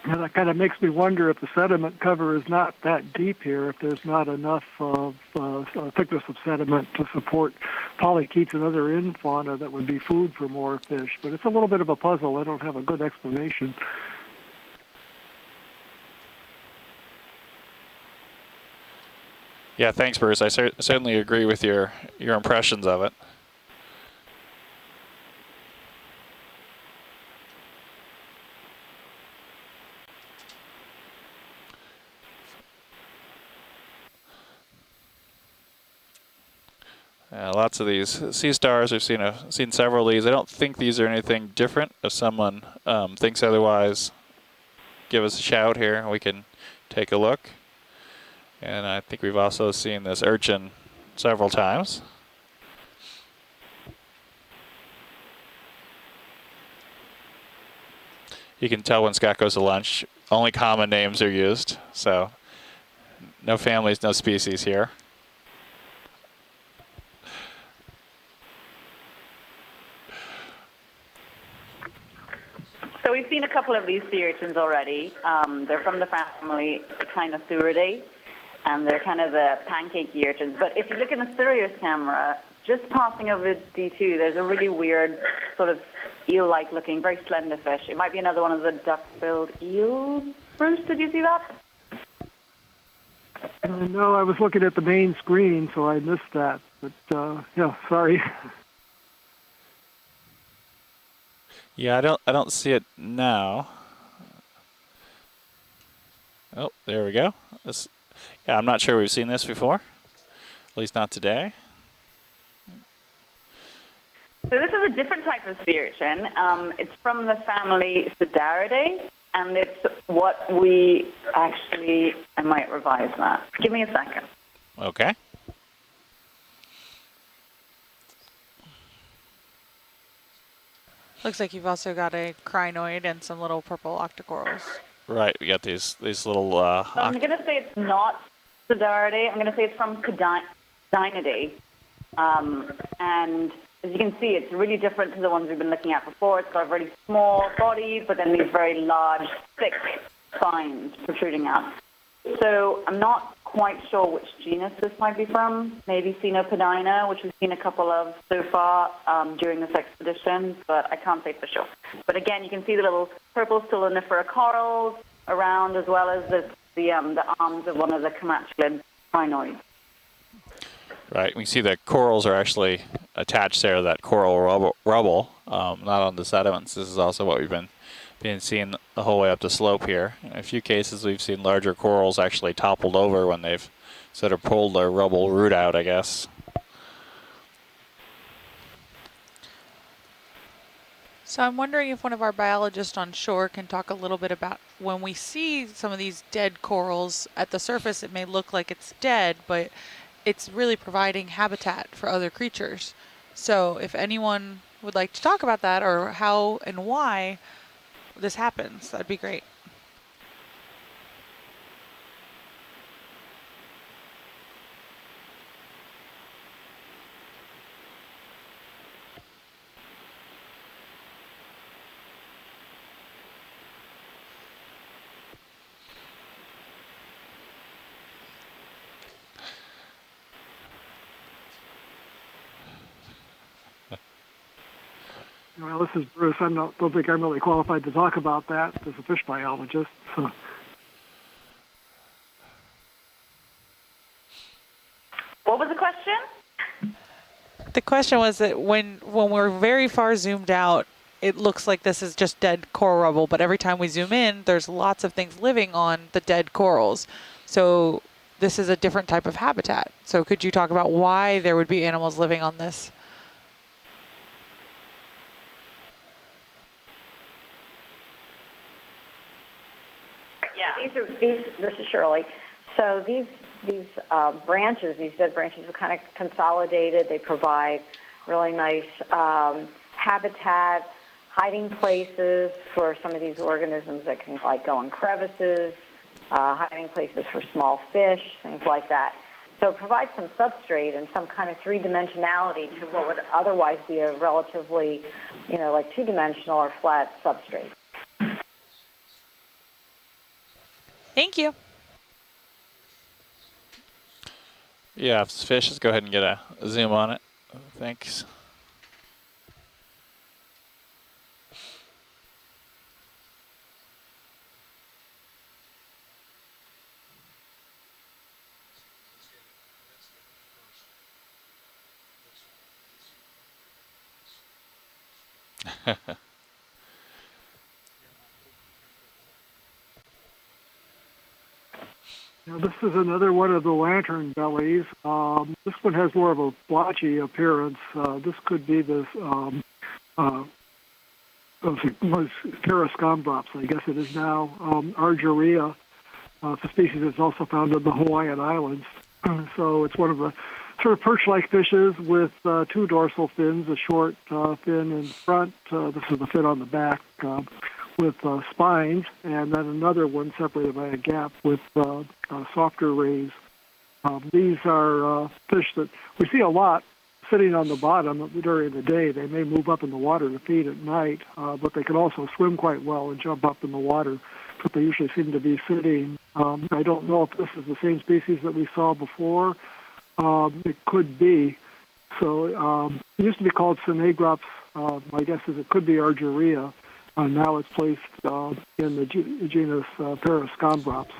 And that kind of makes me wonder if the sediment cover is not that deep here, if there's not enough thickness of sediment to support polychaetes and other fauna that would be food for more fish. But it's a little bit of a puzzle. I don't have a good explanation. Yeah, thanks, Bruce. I certainly agree with your impressions of it. Lots of these sea stars. We've seen several of these. I don't think these are anything different. If someone thinks otherwise, give us a shout here and we can take a look. And I think we've also seen this urchin several times. You can tell when Scott goes to lunch. Only common names are used, so no families, no species here. So we've seen a couple of these sea urchins already. They're from the family Okeanos, and they're kind of the pancake urchins. But if you look in the Sirius camera, just passing over D2, there's a really weird sort of eel-like looking, very slender fish. It might be another one of the duck-billed eels. Bruce, did you see that? No, I was looking at the main screen, so I missed that. But yeah, sorry. Yeah, I don't see it now. Oh, there we go. Yeah, I'm not sure we've seen this before. At least not today. So this is a different type of sea urchin. It's from the family Sidaridae, and it's what we actually, I might revise that. Give me a second. Okay. Looks like you've also got a crinoid and some little purple Octa Corals. Right, we got these little... So I'm going to say it's not Sidaridae. I'm going to say it's from Dinidae. And as you can see, it's really different to the ones we've been looking at before. It's got a very small body, but then these very large, thick spines protruding out. So I'm not quite sure which genus this might be from. Maybe Cynopodina, which we've seen a couple of so far during this expedition, but I can't say for sure. But again, you can see the little purple Stoloniferous corals, around, as well as the arms of one of the Comatulid crinoids. Right. We can see the corals are actually attached there to that coral rubble, not on the sediments. This is also what we've been seeing the whole way up the slope here. In a few cases, we've seen larger corals actually toppled over when they've sort of pulled their rubble root out, I guess. So I'm wondering if one of our biologists on shore can talk a little bit about when we see some of these dead corals at the surface, it may look like it's dead, but it's really providing habitat for other creatures. So if anyone would like to talk about that or how and why this happens, that'd be great. Well, this is Bruce. Don't think I'm really qualified to talk about that as a fish biologist. So. What was the question? The question was that when we're very far zoomed out, it looks like this is just dead coral rubble, but every time we zoom in, there's lots of things living on the dead corals. So this is a different type of habitat. So could you talk about why there would be animals living on this? Yeah. This is Shirley. So these branches, these dead branches, are kind of consolidated. They provide really nice habitat, hiding places for some of these organisms that can go in crevices, hiding places for small fish, things like that. So it provides some substrate and some kind of three-dimensionality to what would otherwise be a relatively, like two-dimensional or flat substrate. Thank you. Yeah, if it's fish, let's go ahead and get a zoom on it. Thanks. Now, this is another one of the lantern bellies. This one has more of a blotchy appearance. This could be this Parascombrops, I guess it is now. Argyrea. It's a species that's also found in the Hawaiian Islands. So it's one of the sort of perch-like fishes with two dorsal fins, a short fin in front. This is the fin on the back. With spines, and then another one separated by a gap with softer rays. These are fish that we see a lot sitting on the bottom during the day. They may move up in the water to feed at night, but they can also swim quite well and jump up in the water, but they usually seem to be sitting. I don't know if this is the same species that we saw before. It could be. So it used to be called Synagrops. My guess is it could be Argyrea. Now it's placed in the genus Parascombrops.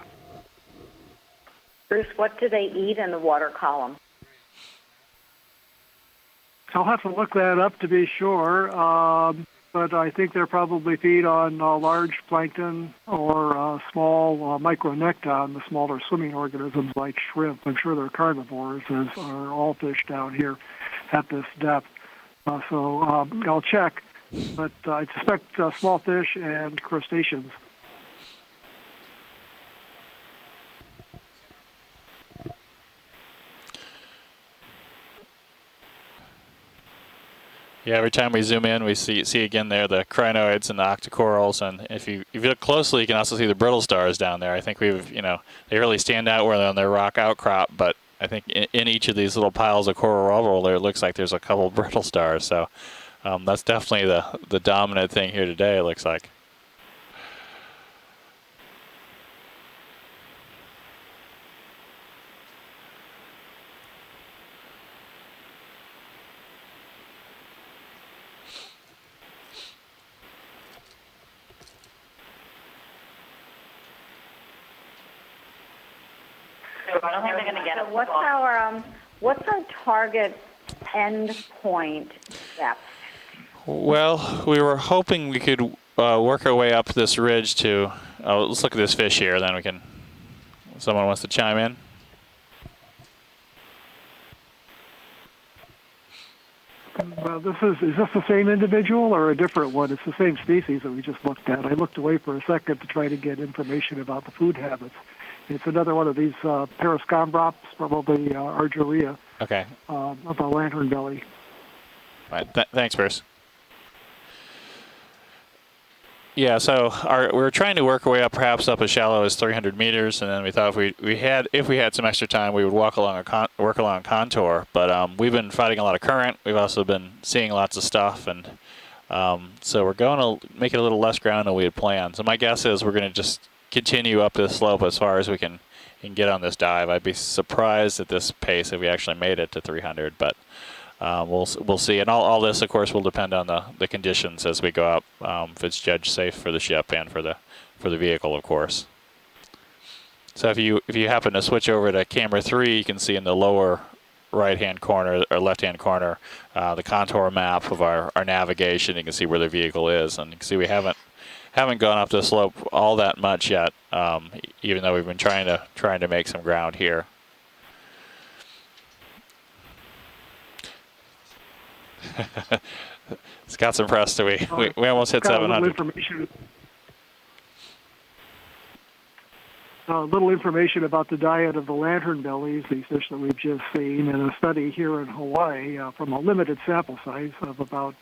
Bruce, what do they eat in the water column? I'll have to look that up to be sure, but I think they probably feed on large plankton or small micronecton, the smaller swimming organisms like shrimp. I'm sure they're carnivores, as are all fish down here at this depth. So I'll check. But I suspect small fish and crustaceans. Yeah, every time we zoom in, we see again there the crinoids and the Octa Corals, and if you look closely, you can also see the brittle stars down there. I think they really stand out where they're on their rock outcrop, but I think in each of these little piles of coral rubble, there looks like there's a couple of brittle stars. So. That's definitely the dominant thing here today, it looks like. I don't think they're going to get So it. what's our target end point depth? Well, we were hoping we could work our way up this ridge to. Let's look at this fish here. Then we can. Someone wants to chime in. Well, is this the same individual or a different one? It's the same species that we just looked at. I looked away for a second to try to get information about the food habits. It's another one of these Parascombrops, probably Argyria, Okay. of the lantern belly. All right. Thanks, Bruce. Yeah, so we were trying to work our way up, perhaps up as shallow as 300 meters, and then we thought if we had some extra time, we would work along contour. But we've been fighting a lot of current. We've also been seeing lots of stuff, and so we're going to make it a little less ground than we had planned. So my guess is we're going to just continue up this slope as far as we can get on this dive. I'd be surprised at this pace if we actually made it to 300, but. We'll see, and all this, of course, will depend on the conditions as we go up. If it's judged safe for the ship and for the vehicle, of course. So if you happen to switch over to camera 3, you can see in the lower right-hand corner or left-hand corner the contour map of our navigation. You can see where the vehicle is, and you can see we haven't gone up the slope all that much yet, even though we've been trying to make some ground here. Scott's impressed. We almost hit 700. Little information about the diet of the lantern bellies, these fish that we've just seen, in a study here in Hawaii from a limited sample size of about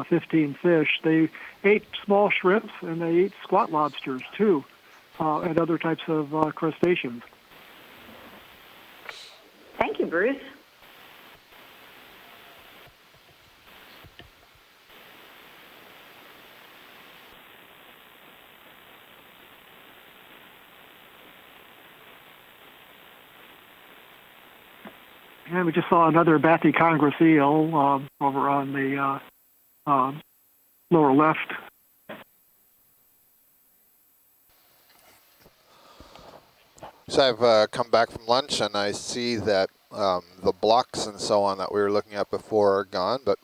15 fish. They ate small shrimps and they ate squat lobsters too, and other types of crustaceans. Thank you, Bruce. And we just saw another Bathycongrus eel over on the lower left. So I've come back from lunch and I see that the blocks and so on that we were looking at before are gone, but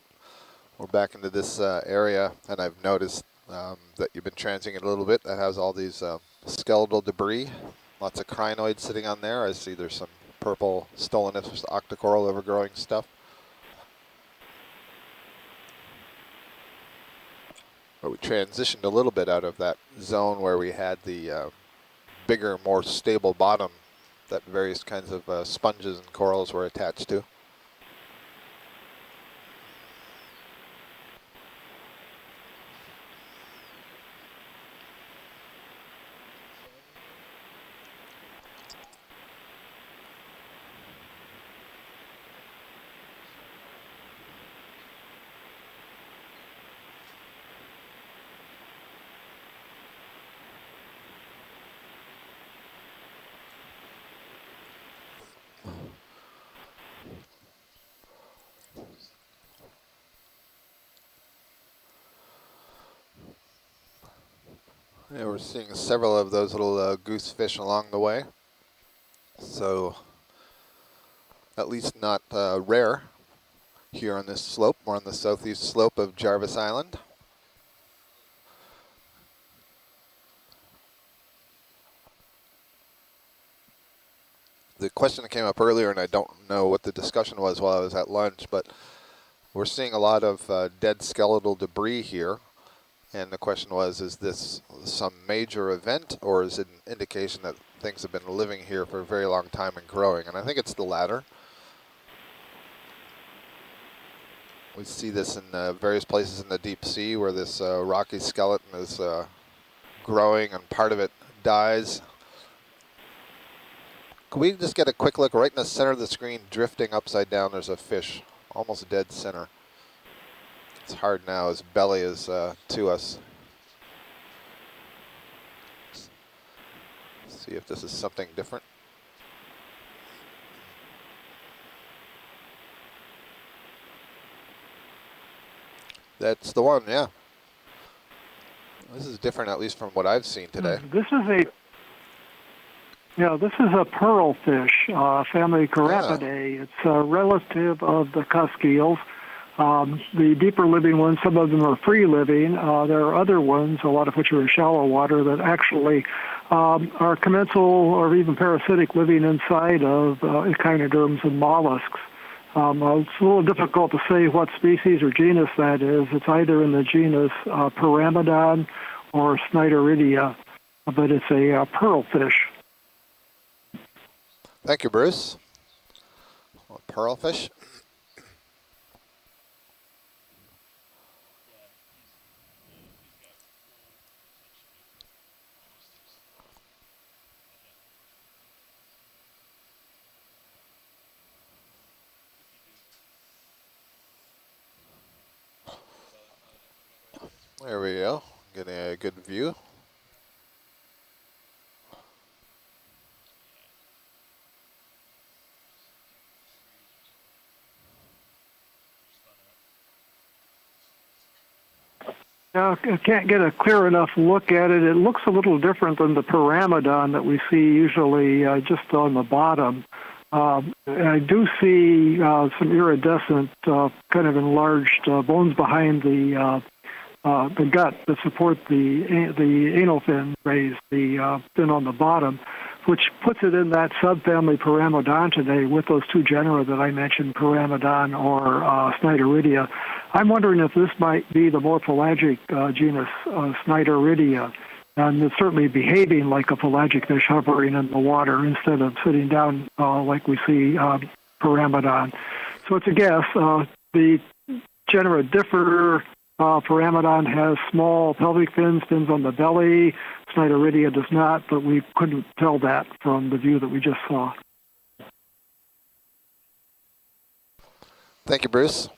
we're back into this area, and I've noticed that you've been transiting it a little bit. That has all these skeletal debris, lots of crinoids sitting on there. I see there's some purple Stoloniferous Octa Coral overgrowing stuff. But we transitioned a little bit out of that zone where we had the bigger, more stable bottom that various kinds of sponges and corals were attached to. Yeah, we're seeing several of those little goose fish along the way. So, at least not rare here on this slope. We're on the southeast slope of Jarvis Island. The question that came up earlier, and I don't know what the discussion was while I was at lunch, but we're seeing a lot of dead skeletal debris here. And the question was, is this some major event, or is it an indication that things have been living here for a very long time and growing? And I think it's the latter. We see this in various places in the deep sea where this rocky skeleton is growing and part of it dies. Can we just get a quick look right in the center of the screen, drifting upside down? There's a fish, almost dead center. It's hard now. His belly is to us. See if this is something different. That's the one, yeah. This is different, at least from what I've seen today. This is a Yeah, this is a pearl fish, family Corapidae. It's a relative of the cusk eels. The deeper living ones, some of them are free living. There are other ones, a lot of which are in shallow water, that actually are commensal or even parasitic, living inside of echinoderms and mollusks. It's a little difficult to say what species or genus that is. It's either in the genus Pyramidon or Snideridia, but it's a pearl fish. Thank you, Bruce. Pearlfish. There we go. Getting a good view. I can't get a clear enough look at it. It looks a little different than the Pyramidon that we see usually just on the bottom. I do see some iridescent, kind of enlarged bones behind the gut that support the anal fin rays, the fin on the bottom, which puts it in that subfamily Pyramidontidae with those two genera that I mentioned, Pyramidon or Snideridia. I'm wondering if this might be the more pelagic genus Snideridia, and it's certainly behaving like a pelagic fish hovering in the water instead of sitting down like we see Pyramidon. So it's a guess. The genera differ. Pyramidon has small pelvic fins, fins on the belly. Snideridia does not, but we couldn't tell that from the view that we just saw. Thank you, Bruce.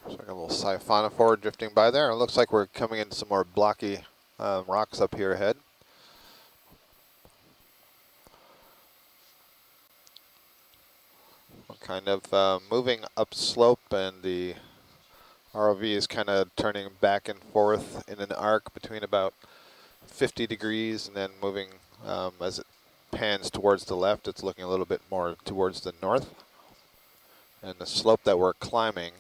Looks like a little siphonophore drifting by there. It looks like we're coming into some more blocky rocks up here ahead. We're kind of moving upslope, and the ROV is kind of turning back and forth in an arc between about 50 degrees, and then moving as it pans towards the left, it's looking a little bit more towards the north. And the slope that we're climbing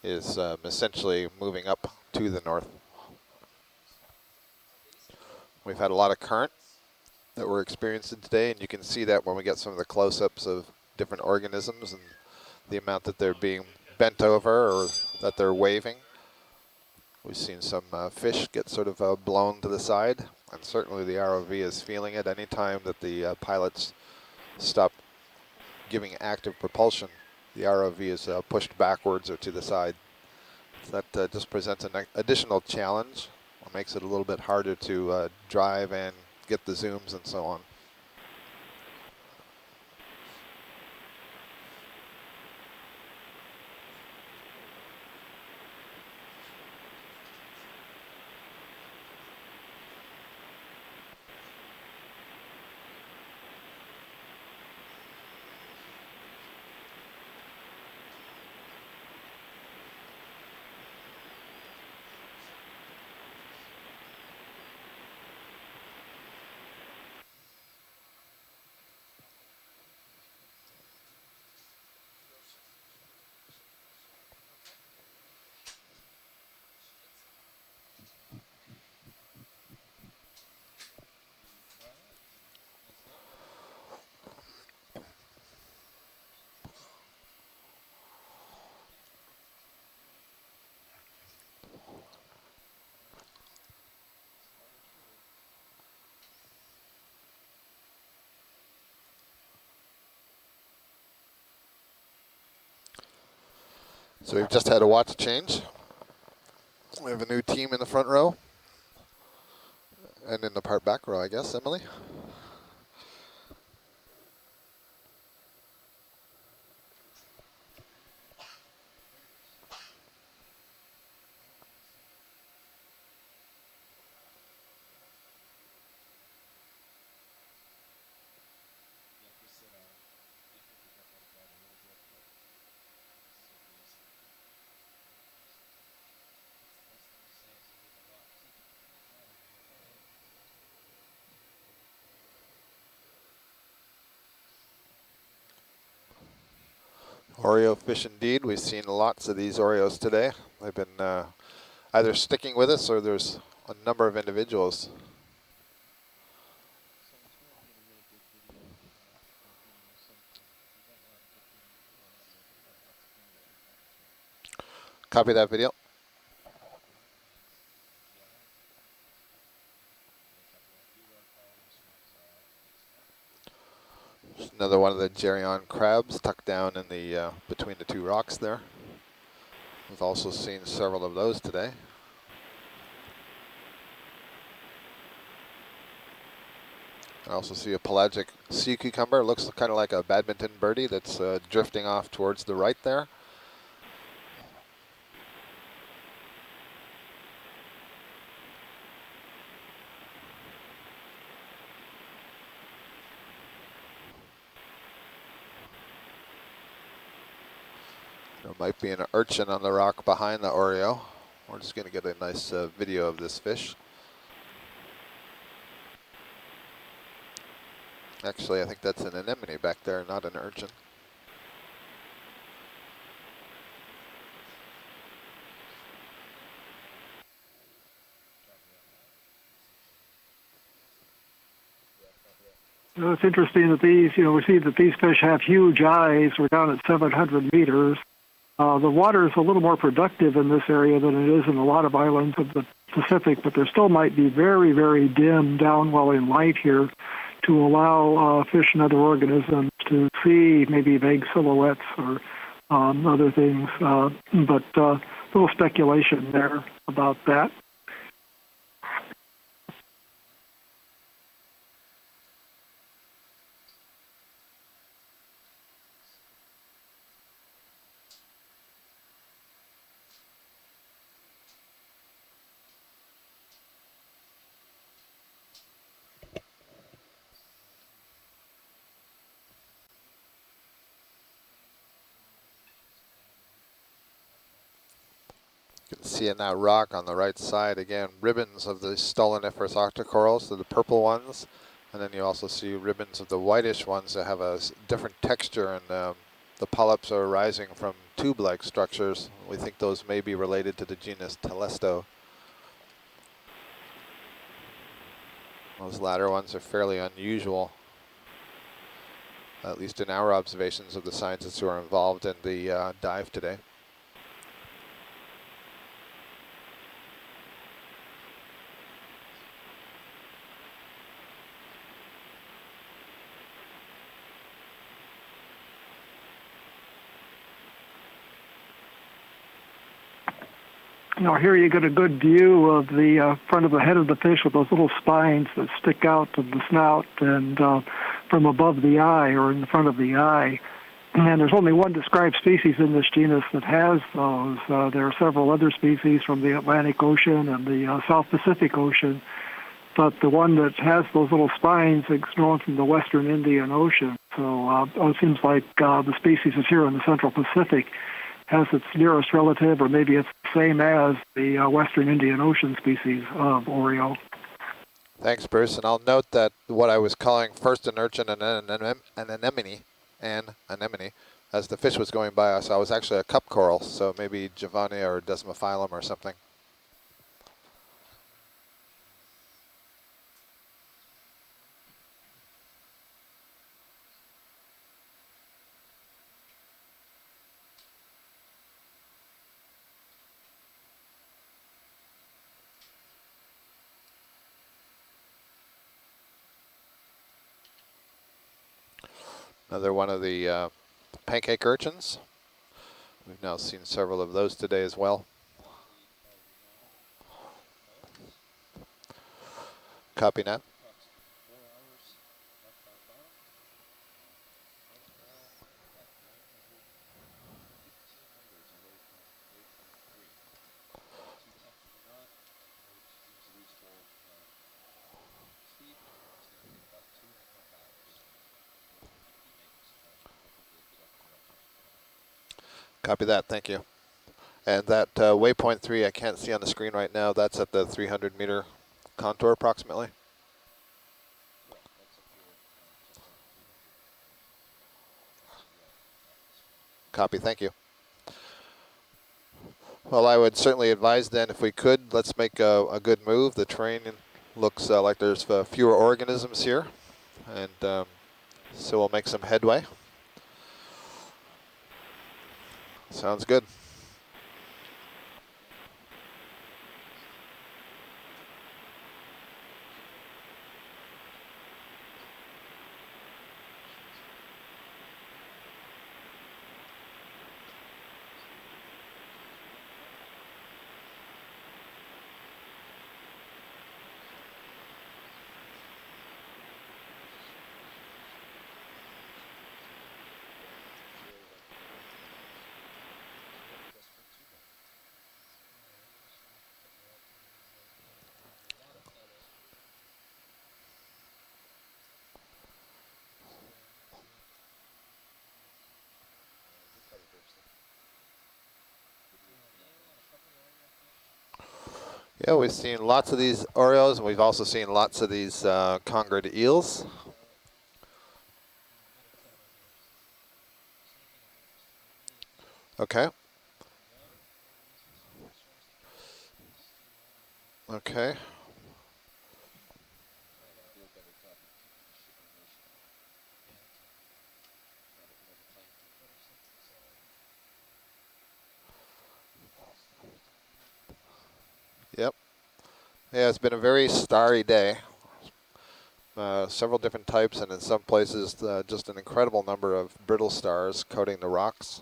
is essentially moving up to the north. We've had a lot of current that we're experiencing today, and you can see that when we get some of the close-ups of different organisms and the amount that they're being bent over or that they're waving. We've seen some fish get sort of blown to the side, and certainly the ROV is feeling it. Anytime that the pilots stop giving active propulsion, the ROV is pushed backwards or to the side. So that just presents an additional challenge. It makes it a little bit harder to drive and get the zooms and so on. So we've just had a watch change. We have a new team in the front row. And in the part back row, I guess, Emily? Oreo fish indeed. We've seen lots of these Oreos today. They've been either sticking with us or there's a number of individuals. Copy that video. There's another one of the Geryon crabs tucked down in the between the two rocks there. We've also seen several of those today. I also see a pelagic sea cucumber. It looks kind of like a badminton birdie that's drifting off towards the right there. There might be an urchin on the rock behind the Oreo. We're just going to get a nice video of this fish. Actually, I think that's an anemone back there, not an urchin. It's interesting that these, we see that these fish have huge eyes. We're down at 700 meters. The water is a little more productive in this area than it is in a lot of islands of the Pacific, but there still might be very, very dim downwelling light here to allow fish and other organisms to see maybe vague silhouettes or other things. But a little speculation there about that. You can see in that rock on the right side, again, ribbons of the Stoloniferous Octa Corals, so the purple ones. And then you also see ribbons of the whitish ones that have a different texture, and the polyps are arising from tube-like structures. We think those may be related to the genus Telesto. Those latter ones are fairly unusual, at least in our observations of the scientists who are involved in the dive today. Now here you get a good view of the front of the head of the fish with those little spines that stick out of the snout and from above the eye or in the front of the eye. And there's only one described species in this genus that has those. There are several other species from the Atlantic Ocean and the South Pacific Ocean, but the one that has those little spines is known from the Western Indian Ocean. So it seems like the species is here in the Central Pacific, has its nearest relative, or maybe it's the same as the Western Indian Ocean species of Oreo. Thanks, Bruce. And I'll note that what I was calling first an urchin and then an anemone, as the fish was going by us, I was actually a cup coral, so maybe Giovannia or Desmophyllum or something. Another one of the pancake urchins. We've now seen several of those today as well. Copy that. Copy that, thank you. And that waypoint 3 I can't see on the screen right now, that's at the 300 meter contour approximately. Copy, thank you. Well, I would certainly advise then, if we could, let's make a good move. The terrain looks like there's fewer organisms here, and so we'll make some headway. Sounds good. Yeah, we've seen lots of these Oreos, and we've also seen lots of these congrid eels. Okay. Okay. Yep. Yeah, it's been a very starry day. Several different types, and in some places just an incredible number of brittle stars coating the rocks.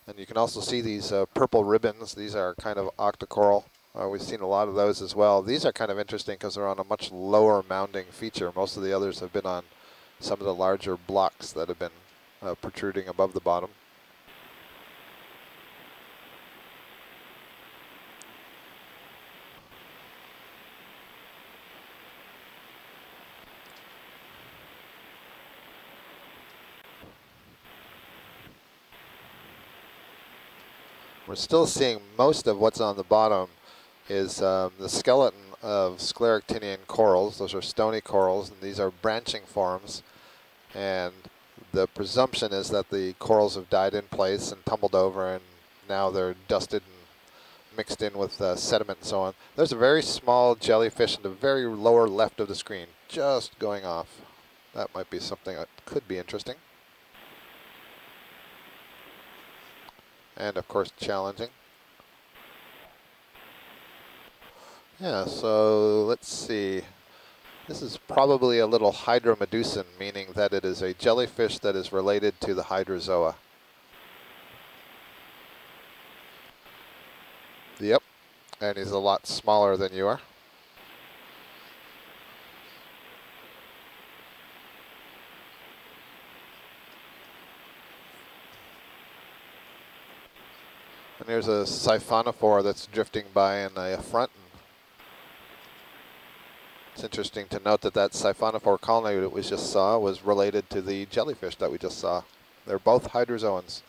And you can also see these purple ribbons. These are kind of Octa Coral. We've seen a lot of those as well. These are kind of interesting because they're on a much lower mounding feature. Most of the others have been on some of the larger blocks that have been protruding above the bottom. We're still seeing most of what's on the bottom is the skeleton of Sclerotinian corals. Those are stony corals, and these are branching forms. And the presumption is that the corals have died in place and tumbled over, and now they're dusted and mixed in with sediment and so on. There's a very small jellyfish in the very lower left of the screen, just going off. That might be something that could be interesting. And of course challenging. Yeah, so let's see. This is probably a little hydromedusan, meaning that it is a jellyfish that is related to the hydrozoa. Yep, and he's a lot smaller than you are. And there's a siphonophore that's drifting by in a front. It's interesting to note that that siphonophore colony that we just saw was related to the jellyfish that we just saw. They're both hydrozoans.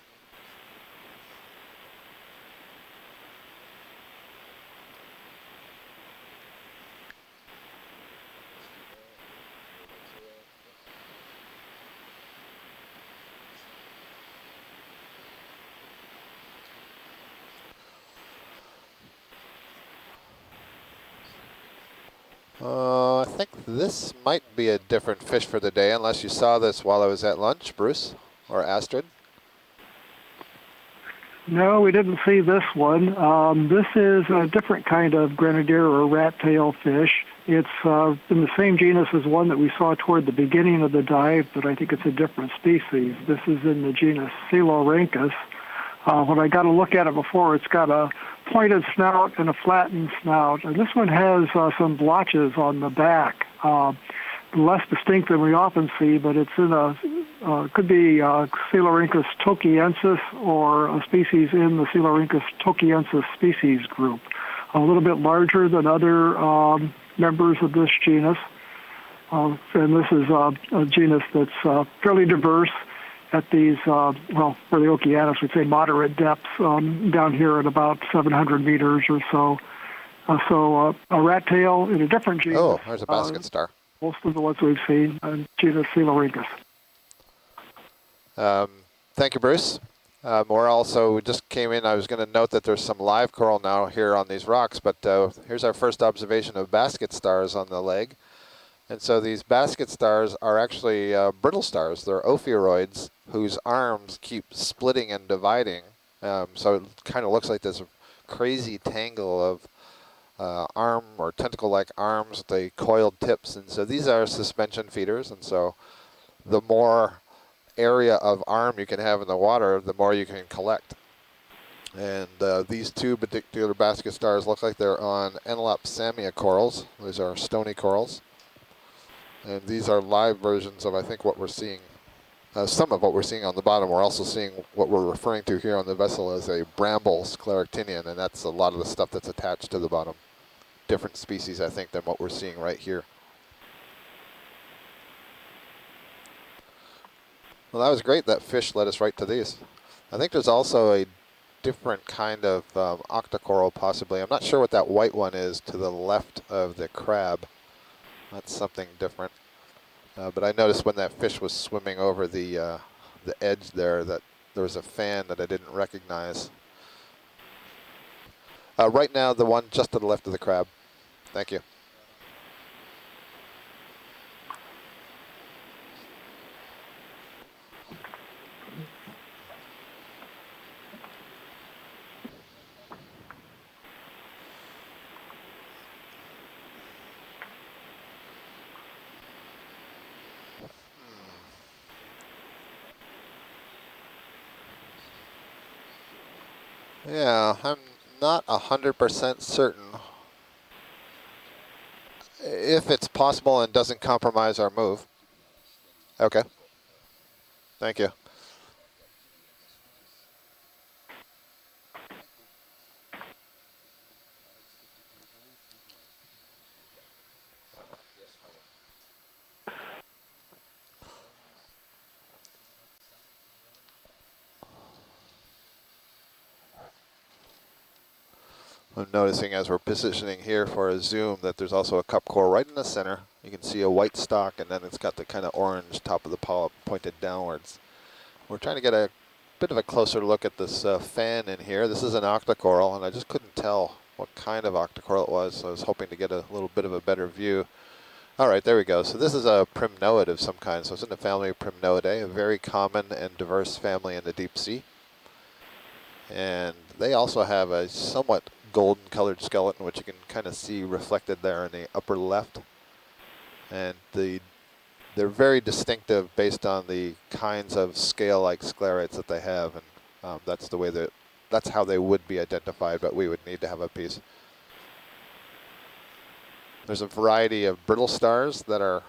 I think this might be a different fish for the day, unless you saw this while I was at lunch, Bruce, or Astrid. No, we didn't see this one. This is a different kind of grenadier or rat-tail fish. It's in the same genus as one that we saw toward the beginning of the dive, but I think it's a different species. This is in the genus Stoloniferous. When I got a look at it before, it's got a pointed snout and a flattened snout. And this one has some blotches on the back, less distinct than we often see, but it's in could be Stoloniferous tokiensis or a species in the Stoloniferous tokiensis species group. A little bit larger than other members of this genus. And this is a genus that's fairly diverse at these, well, for the Okeanos, we'd say moderate depths, down here at about 700 meters or so. So a rat tail in a different genus. Oh, there's a basket star. Most of the ones we've seen, genus Stoloniferous. Thank you, Bruce. We just came in. I was going to note that there's some live coral now here on these rocks, but here's our first observation of basket stars on the leg. And so these basket stars are actually brittle stars. They're ophiuroids whose arms keep splitting and dividing. So it kind of looks like this crazy tangle of arm or tentacle-like arms with the coiled tips. And so these are suspension feeders. And so the more area of arm you can have in the water, the more you can collect. And these two particular basket stars look like they're on Enelopsamia corals. These are stony corals. And these are live versions of, I think, what we're seeing. Some of what we're seeing on the bottom. We're also seeing what we're referring to here on the vessel as a bramble sclerotinian, and that's a lot of the stuff that's attached to the bottom. Different species, I think, than what we're seeing right here. Well, that was great. That fish led us right to these. I think there's also a different kind of Octa Coral, possibly. I'm not sure what that white one is to the left of the crab. That's something different. But I noticed when that fish was swimming over the edge there that there was a fan that I didn't recognize. Right now, the one just to the left of the crab. Thank you. Yeah, I'm not 100% certain if it's possible and doesn't compromise our move. Okay. Thank you. I'm noticing as we're positioning here for a zoom that there's also a cup coral right in the center. You can see a white stalk, and then it's got the kind of orange top of the polyp pointed downwards. We're trying to get a bit of a closer look at this fan in here. This is an Octa Coral, and I just couldn't tell what kind of Octa Coral it was, so I was hoping to get a little bit of a better view. All right, there we go. So this is a primnoid of some kind. So it's in the family of Primnoidae, a very common and diverse family in the deep sea. And they also have a somewhat golden colored skeleton, which you can kind of see reflected there in the upper left. And they're very distinctive based on the kinds of scale-like sclerites that they have, and that's how they would be identified, but we would need to have a piece. There's a variety of brittle stars that are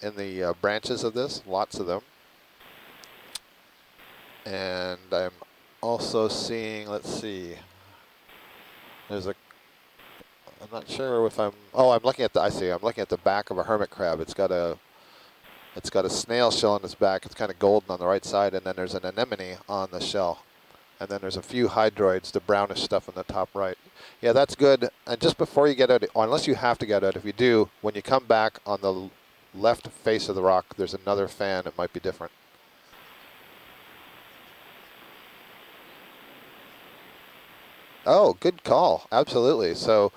in the branches of this, lots of them. And I'm also seeing, let's see, I'm not sure if I'm looking at the back of a hermit crab. It's got a snail shell on its back. It's kind of golden on the right side, and then there's an anemone on the shell. And then there's a few hydroids, the brownish stuff on the top right. Yeah, that's good. And just before you get out, unless you have to get out, if you do, when you come back on the left face of the rock, there's another fan. It might be different. Oh, good call. Absolutely. So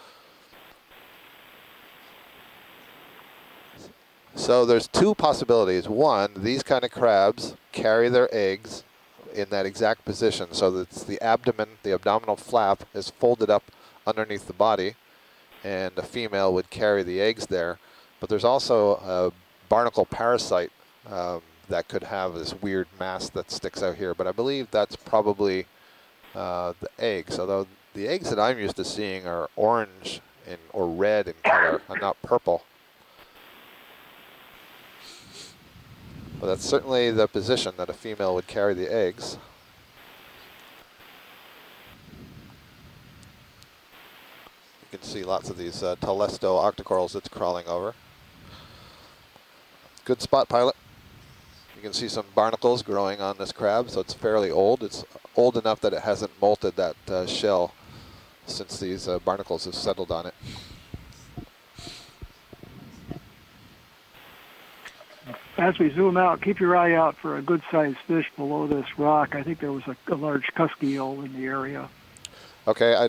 there's two possibilities. One, these kind of crabs carry their eggs in that exact position, so that the abdominal flap is folded up underneath the body, and the female would carry the eggs there. But there's also a barnacle parasite that could have this weird mass that sticks out here, but I believe that's probably the eggs, although the eggs that I'm used to seeing are orange or red in color, and not purple. But that's certainly the position that a female would carry the eggs. You can see lots of these Telesto octocorals it's crawling over. Good spot, pilot. You can see some barnacles growing on this crab, so it's fairly old. It's old enough that it hasn't molted that shell since these barnacles have settled on it. as we zoom out, keep your eye out for a good-sized fish below this rock. I think there was a large cusky eel in the area. Okay,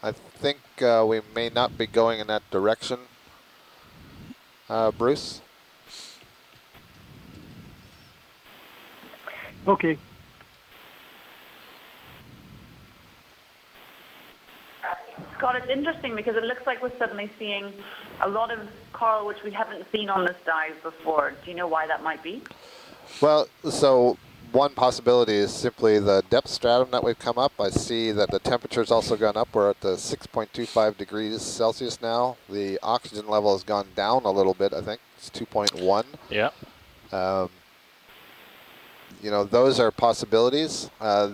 I think we may not be going in that direction, Bruce. Okay. Scott, it's interesting because it looks like we're suddenly seeing a lot of coral which we haven't seen on this dive before. Do you know why that might be? Well, so one possibility is simply the depth stratum that we've come up. I see that the temperature's also gone up. We're at the 6.25 degrees Celsius now. The oxygen level has gone down a little bit, I think. It's 2.1. Yeah. You know, those are possibilities.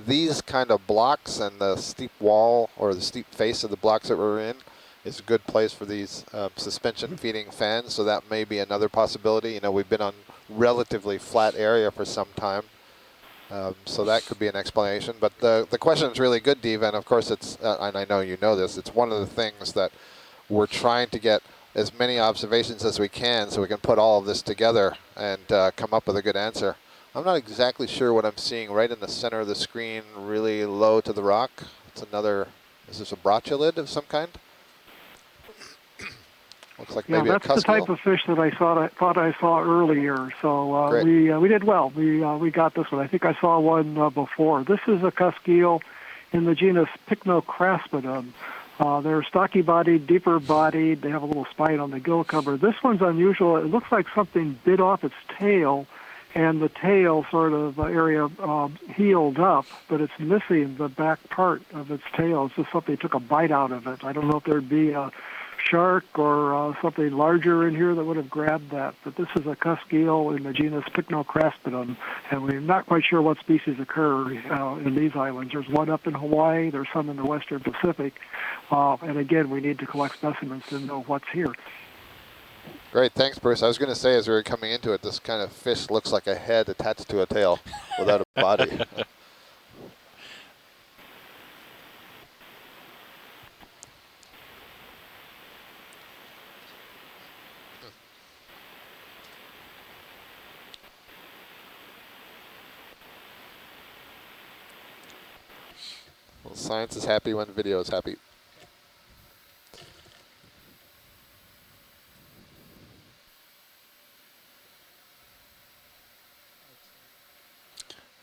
These kind of blocks and the steep wall or the steep face of the blocks that we're in is a good place for these suspension feeding fans, so that may be another possibility. You know, we've been on relatively flat area for some time, so that could be an explanation. But the question is really good, Diva, and of course it's, and I know you know this, it's one of the things that we're trying to get as many observations as we can so we can put all of this together and come up with a good answer. I'm not exactly sure what I'm seeing right in the center of the screen, really low to the rock. It's another, is this a brachyolid of some kind? Looks like maybe a that's the type of fish that I thought I saw earlier. So we did well. We got this one. I think I saw one before. This is a cusky eel in the genus Pycnocraspidum. They're stocky-bodied, deeper-bodied. They have a little spine on the gill cover. This one's unusual. It looks like something bit off its tail, and the tail sort of area healed up, but it's missing the back part of its tail. It's just something took a bite out of it. I don't know if there'd be a shark or something larger in here that would have grabbed that, but this is a cusky eel in the genus Pycnocraspidum, and we're not quite sure what species occur in these islands. There's one up in Hawaii, there's some in the western Pacific, and again, we need to collect specimens to know what's here. Great, thanks, Bruce. I was going to say, as we were coming into it, this kind of fish looks like a head attached to a tail without a body. Well, science is happy when video is happy.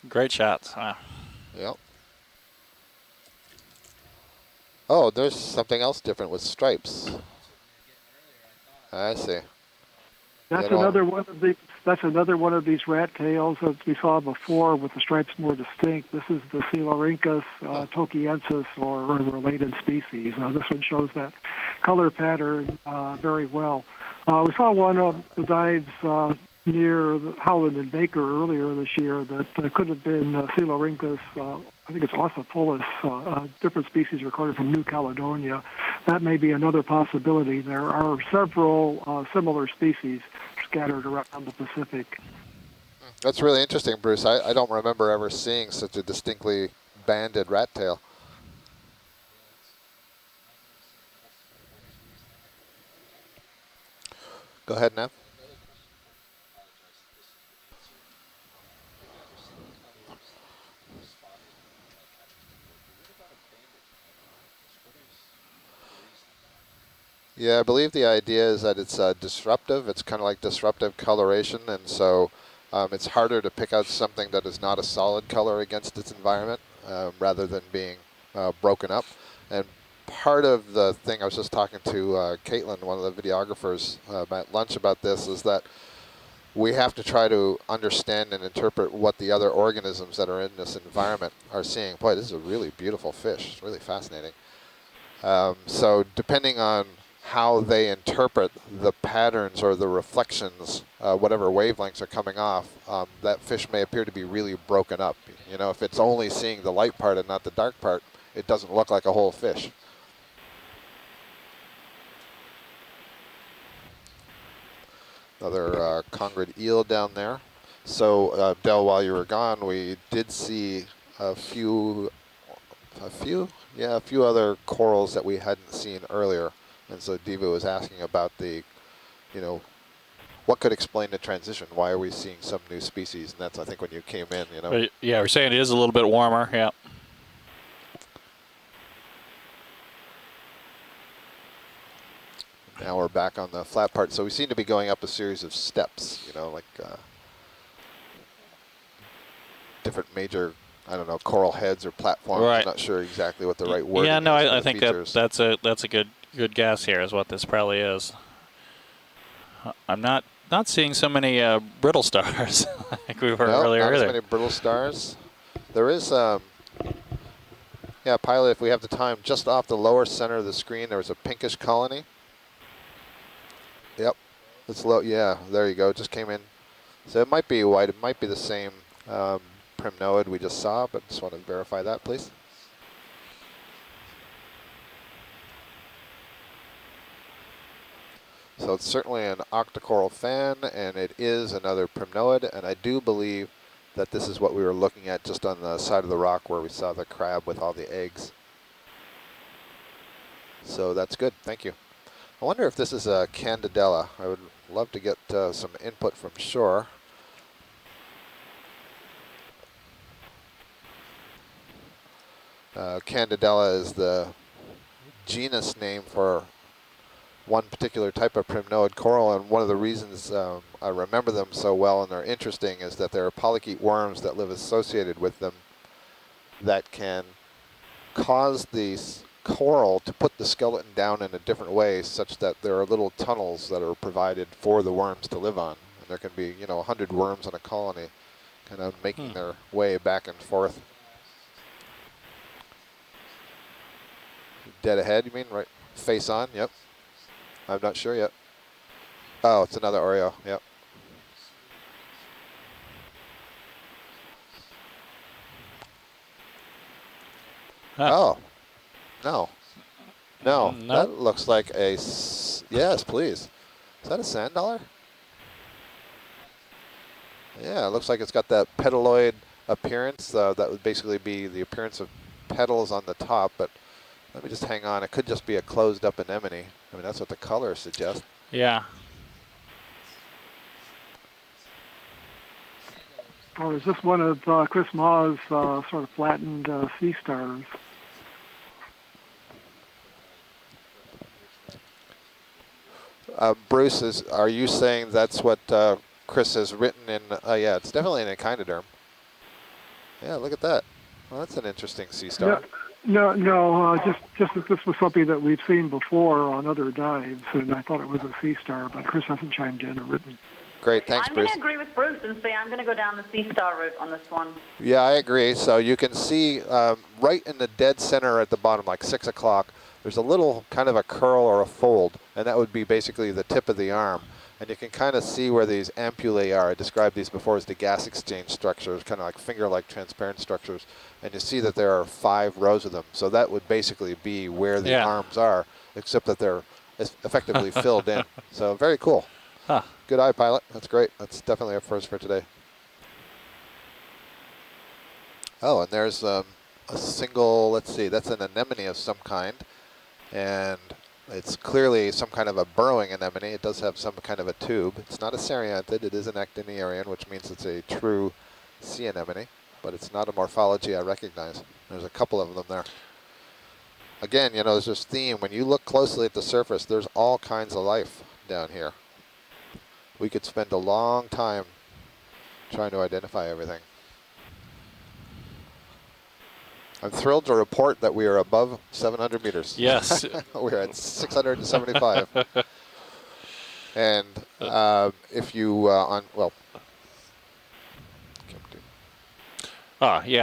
Great shots. Wow. Yep. Oh, there's something else different with stripes. I see. That's another one of these. That's another one of these rat tails that we saw before, with the stripes more distinct. This is the Sclerotinian tokiensis, or a related species. This one shows that color pattern very well. We saw one of the dives near Howland and Baker earlier this year that could have been Sclerotinian. I think it's Ossipulus, different species recorded from New Caledonia. That may be another possibility. There are several similar species scattered around the Pacific. That's really interesting, Bruce. I don't remember ever seeing such a distinctly banded rat tail. Go ahead, Nev. Yeah, I believe the idea is that it's disruptive. It's kind of like disruptive coloration, and so it's harder to pick out something that is not a solid color against its environment rather than being broken up. And part of the thing, I was just talking to Caitlin, one of the videographers, at lunch about this, is that we have to try to understand and interpret what the other organisms that are in this environment are seeing. Boy, this is a really beautiful fish. It's really fascinating. So depending on how they interpret the patterns or the reflections, whatever wavelengths are coming off, that fish may appear to be really broken up. You know, if it's only seeing the light part and not the dark part, it doesn't look like a whole fish. Another congrid eel down there. So, Del, while you were gone, we did see a few other corals that we hadn't seen earlier. And so Diva was asking about the, what could explain the transition? Why are we seeing some new species? And that's, I think, when you came in, you know. But yeah, we're saying it is a little bit warmer. Yeah. Now we're back on the flat part. So we seem to be going up a series of steps, you know, like different major, I don't know, coral heads or platforms. Right. I'm not sure exactly what the right word is. Yeah, no, for I the think features. that's a good guess here is what this probably is. I'm not seeing so many brittle stars like we were earlier not either. as many brittle stars. There is, yeah, Pilot, if we have the time, just off the lower center of the screen, there was a pinkish colony. Yep, it's low. Yeah, there you go. Just came in. So it might be white. It might be the same primnoid we just saw, but just want to verify that, please. So it's certainly an Octa Coral fan, and it is another primnoid, and I do believe that this is what we were looking at just on the side of the rock where we saw the crab with all the eggs. So that's good. Thank you. I wonder if this is a Candidella. I would love to get some input from shore. Candidella is the genus name for one particular type of primnoid coral, and one of the reasons I remember them so well and they're interesting is that there are polychaete worms that live associated with them that can cause these coral to put the skeleton down in a different way, such that there are little tunnels that are provided for the worms to live on. And there can be, you know, 100 worms in a colony kind of making their way back and forth. Dead ahead, you mean? Right, face on, yep. I'm not sure yet. Oh, it's another Oreo, yep. Huh. Oh, no. No, No. that looks like a, yes, please. Is that a sand dollar? Yeah, it looks like it's got that petaloid appearance. That would basically be the appearance of petals on the top, but let me just hang on. It could just be a closed up anemone. I mean, that's what the color suggests. Yeah. Or is this one of Chris Maw's sort of flattened sea stars? Bruce, are you saying that's what Chris has written in? Yeah, it's definitely an echinoderm. Yeah, look at that. Well, that's an interesting sea star. No, just that this was something that we've seen before on other dives, and I thought it was a sea star, but Chris hasn't chimed in or written. Great, thanks, I'm Bruce. going to agree with Bruce and say I'm going to go down the sea star route on this one. Yeah, I agree. So you can see right in the dead center at the bottom, like 6 o'clock, there's a little kind of a curl or a fold, and that would be basically the tip of the arm. And you can kind of see where these ampullae are. I described these before as the gas exchange structures, kind of like finger-like transparent structures. And you see that there are 5 rows of them. So that would basically be where the arms are, except that they're effectively filled in. So very cool. Huh. Good eye, Pilot. That's great. That's definitely a first for today. Oh, and there's a single, let's see, that's an anemone of some kind. And it's clearly some kind of a burrowing anemone. It does have some kind of a tube. It's not a seriantid. It is an actiniarian, which means it's a true sea anemone. But it's not a morphology I recognize. There's a couple of them there. Again, you know, there's this theme. When you look closely at the surface, there's all kinds of life down here. We could spend a long time trying to identify everything. I'm thrilled to report that we are above 700 meters. Yes. We're at 675. And if you, yeah,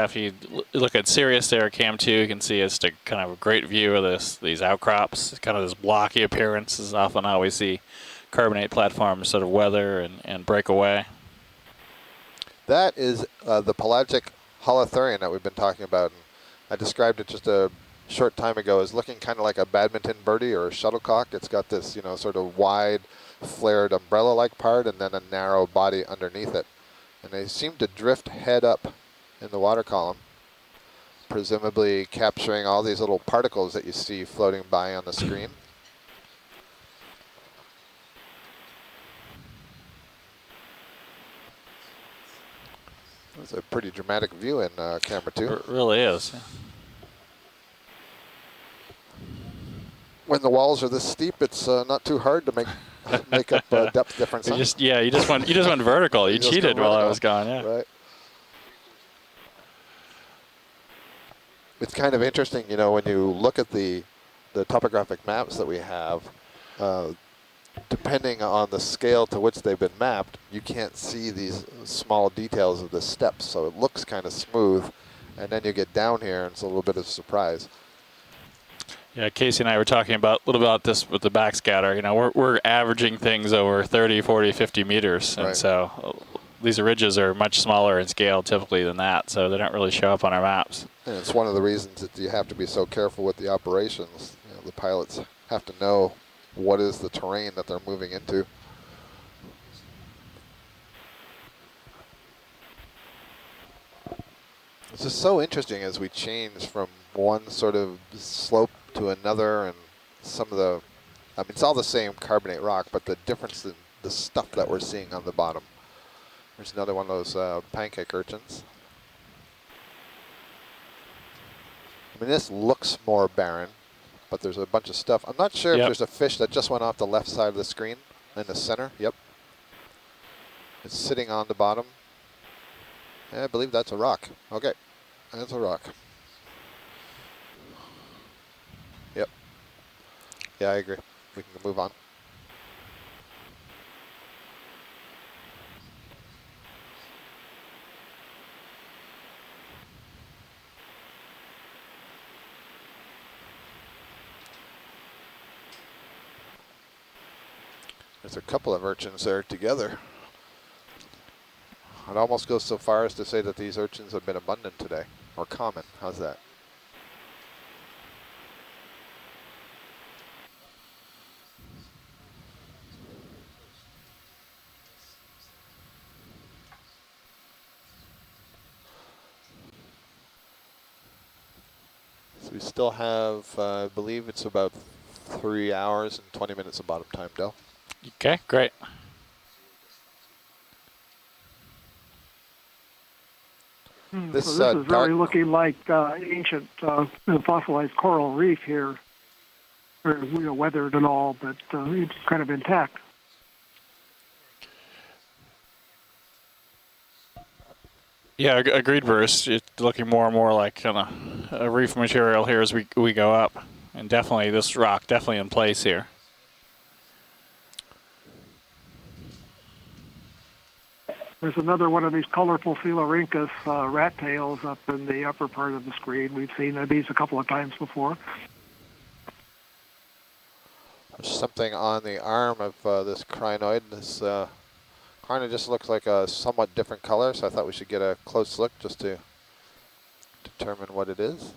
if you look at Sirius there, Cam 2, you can see it's a kind of a great view of these outcrops. It's kind of this blocky appearance is often how we see carbonate platforms sort of weather and break away. That is the pelagic holothurian that we've been talking about. And I described it just a short time ago as looking kind of like a badminton birdie or a shuttlecock. It's got this, you know, sort of wide, flared umbrella-like part and then a narrow body underneath it. And they seem to drift head up in the water column, presumably capturing all these little particles that you see floating by on the screen. It's a pretty dramatic view in camera 2. It really is. When the walls are this steep, it's not too hard to make up depth difference. You just went vertical. You cheated while I was gone. Yeah. Right. It's kind of interesting, you know, when you look at the topographic maps that we have. Depending on the scale to which they've been mapped, you can't see these small details of the steps, so it looks kind of smooth, and then you get down here and it's a little bit of a surprise. Yeah, Casey and I were talking a little about this with the backscatter. You know, we're averaging things over 30, 40, 50 meters, and so these ridges are much smaller in scale typically than that, so they don't really show up on our maps. And it's one of the reasons that you have to be so careful with the operations. You know, the pilots have to know what is the terrain that they're moving into. It's just so interesting as we change from one sort of slope to another, and some of the, I mean, it's all the same carbonate rock, but the difference in the stuff that we're seeing on the bottom. There's another one of those pancake urchins. I mean, this looks more barren, but there's a bunch of stuff. I'm not sure if there's a fish that just went off the left side of the screen in the center. Yep. It's sitting on the bottom. I believe that's a rock. Okay, that's a rock. Yep. Yeah, I agree. We can move on. There's a couple of urchins there together. I'd almost go so far as to say that these urchins have been abundant today, or common. How's that? So we still have, I believe it's about 3 hours and 20 minutes of bottom time, Del. Okay, great. This is really looking like ancient fossilized coral reef here, or, you know, weathered and all, but it's kind of intact. Yeah, agreed, Bruce. It's looking more and more like kind of a reef material here as we go up, and definitely this rock definitely in place here. There's another one of these colorful Sclerotinian rat tails up in the upper part of the screen. We've seen these a couple of times before. There's something on the arm of this crinoid. This crinoid just looks like a somewhat different color, so I thought we should get a close look just to determine what it is.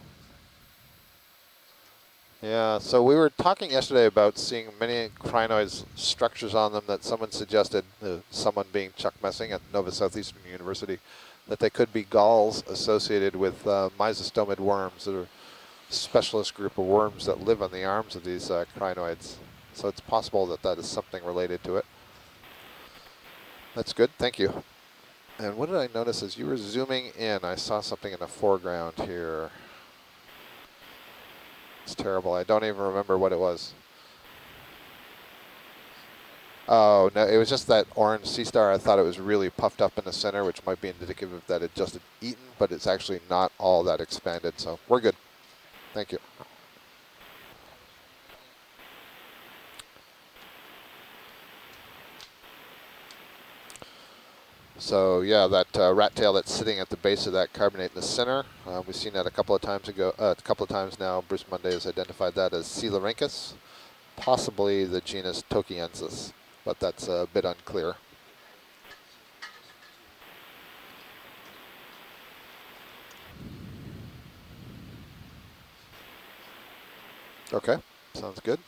Yeah, so we were talking yesterday about seeing many crinoids structures on them that someone suggested, someone being Chuck Messing at Nova Southeastern University, that they could be galls associated with mysostomid worms, that are a specialist group of worms that live on the arms of these crinoids. So it's possible that that is something related to it. That's good, thank you. And what did I notice as you were zooming in? I saw something in the foreground here. It's terrible. I don't even remember what it was. Oh, no, it was just that orange sea star. I thought it was really puffed up in the center, which might be indicative that it just had eaten, but it's actually not all that expanded. So we're good. Thank you. So yeah, that rat tail that's sitting at the base of that carbonate in the center, we've seen that a couple of times ago. A couple of times now. Bruce Monday has identified that as Sclerotinian, possibly the genus Okeanos, but that's a bit unclear. Okay, sounds good.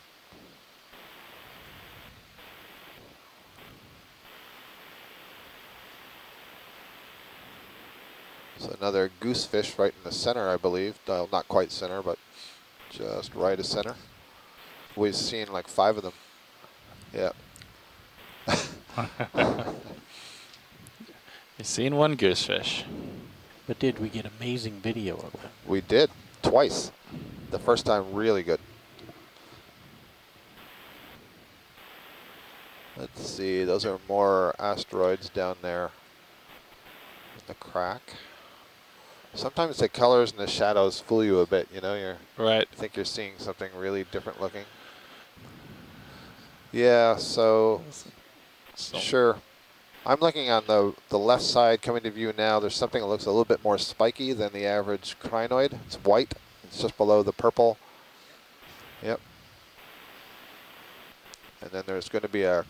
So another goose fish right in the center, I believe. Not quite center, but just right of center. We've seen like 5 of them. Yeah. We've seen one goosefish. But did we get amazing video of it? We did, twice. The first time, really good. Let's see, those are more asteroids down there in the crack. Sometimes the colors and the shadows fool you a bit, you know, you think you're seeing something really different looking. Yeah, so sure. I'm looking on the left side coming to view now. There's something that looks a little bit more spiky than the average crinoid. It's white. It's just below the purple. Yep. And then there's going to be a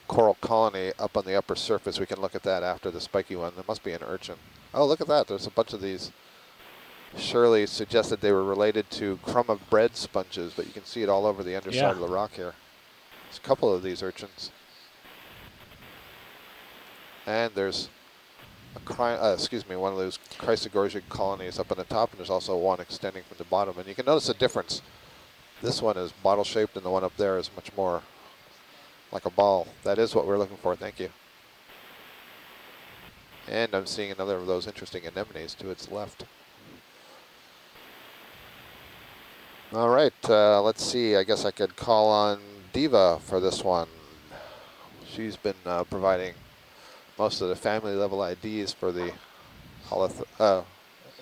coral colony up on the upper surface. We can look at that after the spiky one. There must be an urchin. Oh, look at that. There's a bunch of these. Shirley suggested they were related to crumb of bread sponges, but you can see it all over the underside of the rock here. There's a couple of these urchins. And there's one of those Chrysogorgia colonies up on the top, and there's also one extending from the bottom. And you can notice a difference. This one is bottle-shaped, and the one up there is much more like a ball. That is what we're looking for. Thank you. And I'm seeing another of those interesting anemones to its left. All right, let's see. I guess I could call on Diva for this one. She's been providing most of the family level IDs for the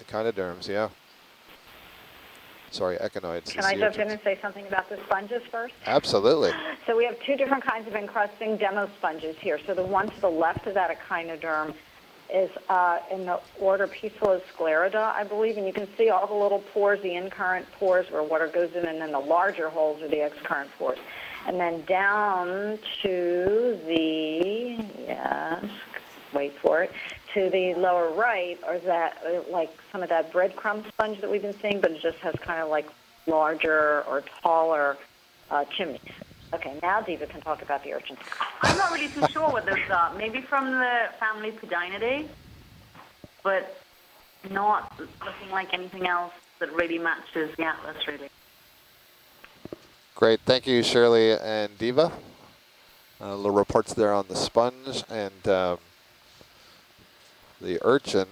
echinoderms, yeah. Sorry, echinoids. Can I jump in and say something about the sponges first? Absolutely. So we have two different kinds of encrusting demo sponges here. So the one to the left of that echinoderm is in the order Peaceful Sclerida, I believe, and you can see all the little pores, the in-current pores where water goes in, and then the larger holes are the ex-current pores. And then down to the, wait for it, to the lower right, or is that like some of that breadcrumb sponge that we've been seeing, but it just has kind of like larger or taller chimneys. Okay, now Diva can talk about the urchins. I'm not really too sure what those are. Maybe from the family Pedinidae, but not looking like anything else that really matches the atlas, really. Great, thank you, Shirley and Diva. Little reports there on the sponge and the urchin.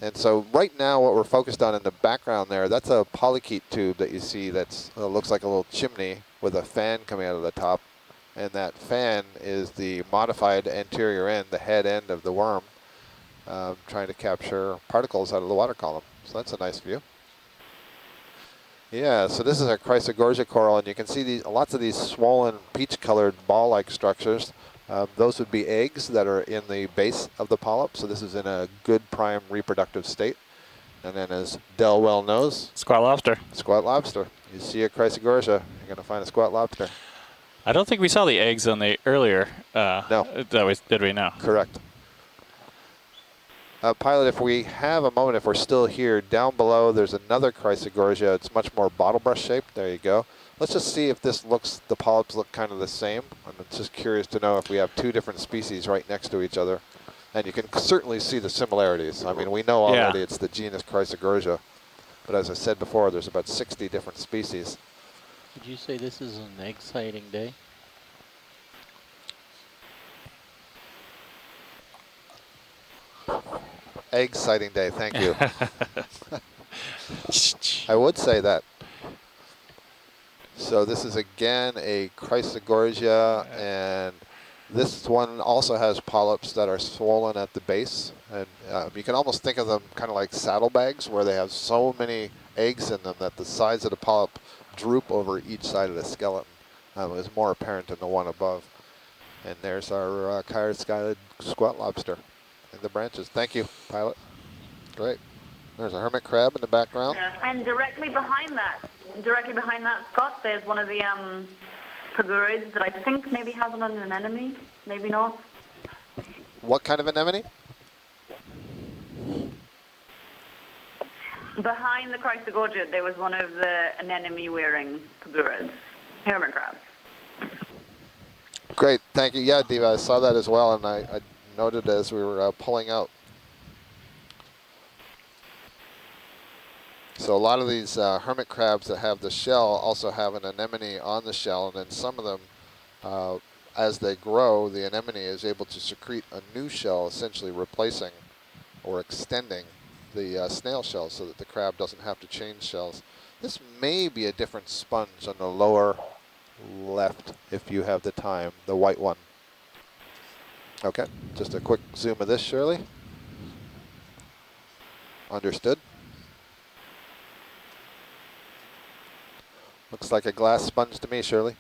And so right now what we're focused on in the background there, that's a polychaete tube that you see that looks like a little chimney with a fan coming out of the top. And that fan is the modified anterior end, the head end of the worm, trying to capture particles out of the water column. So that's a nice view. Yeah, so this is a Chrysogorgia coral, and you can see lots of these swollen peach-colored ball-like structures. Those would be eggs that are in the base of the polyp, so this is in a good prime reproductive state. And then as Del well knows, squat lobster. Squat lobster. You see a Chrysogorgia, you're going to find a squat lobster. I don't think we saw the eggs on the earlier. No. Did we now? Correct. Pilot, if we have a moment, if we're still here, down below there's another Chrysogorgia. It's much more bottle brush shaped. There you go. Let's just see if the polyps look kind of the same. I'm just curious to know if we have two different species right next to each other. And you can certainly see the similarities. I mean, we know already it's the genus Chrysogorgia. But as I said before, there's about 60 different species. Did you say this is an egg sighting day? Egg sighting day, thank you. I would say that. So this is again a Chrysogorgia, and this one also has polyps that are swollen at the base. And you can almost think of them kind of like saddlebags, where they have so many eggs in them that the sides of the polyp droop over each side of the skeleton. It was more apparent in the one above. And there's our Chiroid squat lobster in the branches. Thank you, pilot. Great. There's a hermit crab in the background. And directly behind that, Scott, there's one of the pagurids that I think maybe has an anemone, maybe not. What kind of anemone? Behind the Chrysogorgia, there was one of the anemone-wearing pagurids, hermit crabs. Great, thank you. Yeah, Diva, I saw that as well, and I noted as we were pulling out. So a lot of these hermit crabs that have the shell also have an anemone on the shell, and then some of them as they grow, the anemone is able to secrete a new shell, essentially replacing or extending the snail shell so that the crab doesn't have to change shells. This may be a different sponge on the lower left if you have the time, the white one. Okay, just a quick zoom of this, Shirley. Understood. Looks like a glass sponge to me, Shirley.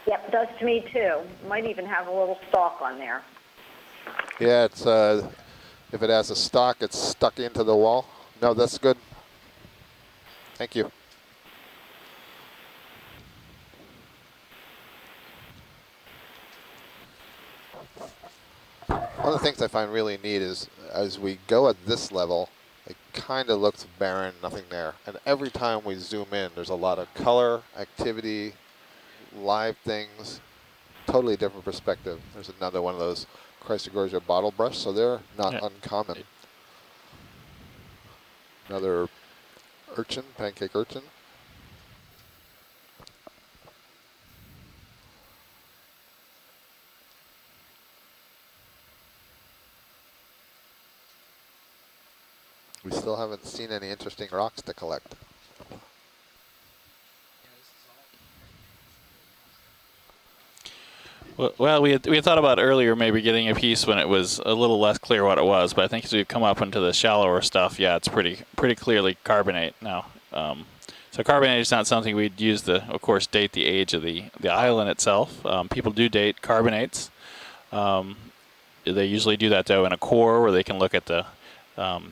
Yep, does to me too. Might even have a little stalk on there. Yeah, it's if it has a stalk, it's stuck into the wall. No, that's good. Thank you. One of the things I find really neat is as we go at this level, it kind of looks barren, nothing there. And every time we zoom in, there's a lot of color, activity, live things, totally different perspective. There's another one of those Chrysogorgia bottle brush, so they're not uncommon. Another urchin, pancake urchin. We still haven't seen any interesting rocks to collect. Well, we had thought about earlier maybe getting a piece when it was a little less clear what it was, but I think as we come up into the shallower stuff, yeah, it's pretty clearly carbonate now. So carbonate is not something we'd use to, of course, date the age of the island itself. People do date carbonates. They usually do that though in a core where they can look at the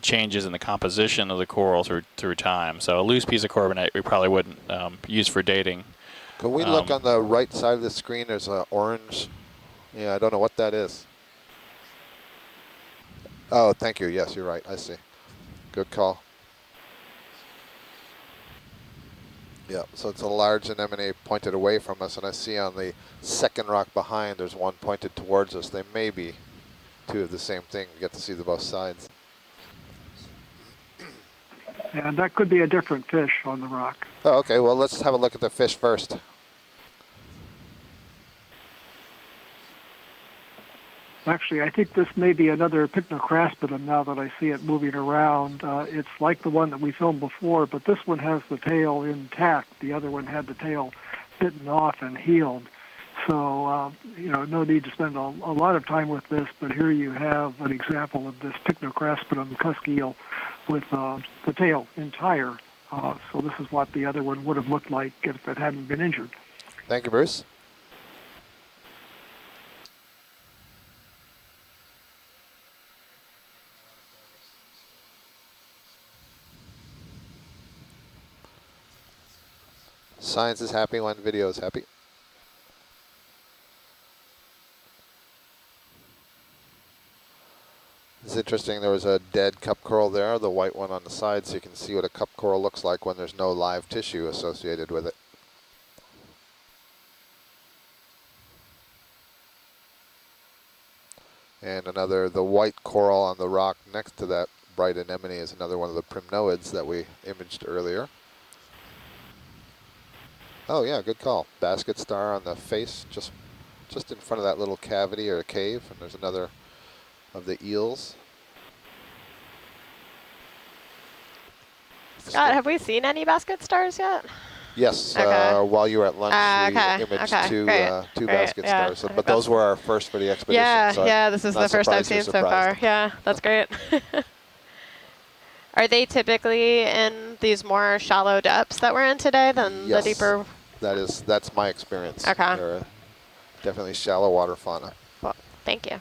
changes in the composition of the coral through time. So a loose piece of carbonate we probably wouldn't use for dating. Can we look on the right side of the screen? There's an orange. Yeah, I don't know what that is. Oh, thank you. Yes, you're right. I see. Good call. Yeah, so it's a large anemone pointed away from us, and I see on the second rock behind there's one pointed towards us. They may be two of the same thing. You get to see the both sides. And that could be a different fish on the rock. Oh, okay. Well, let's have a look at the fish first. Actually, I think this may be another Pycnocraspidum now that I see it moving around. It's like the one that we filmed before, but this one has the tail intact. The other one had the tail bitten off and healed. So, no need to spend a lot of time with this, but here you have an example of this Pycnocraspidum cusk eel with the tail entire. So this is what the other one would have looked like if it hadn't been injured. Thank you, Bruce. Science is happy when video is happy. It's interesting, there was a dead cup coral there, the white one on the side, so you can see what a cup coral looks like when there's no live tissue associated with it. And the white coral on the rock next to that bright anemone is another one of the primnoids that we imaged earlier. Oh yeah, good call. Basket star on the face, just in front of that little cavity or cave, and there's another of the eels. Scott, have we seen any basket stars yet? Yes, okay. While you were at lunch, we imaged two basket stars. So, but those were our first for the expedition. Yeah, so yeah, this is the first I've seen so far. Yeah, that's great. Are they typically in these more shallow depths that we're in today than the deeper? That's my experience. Okay. They're definitely shallow water fauna. Well, thank you.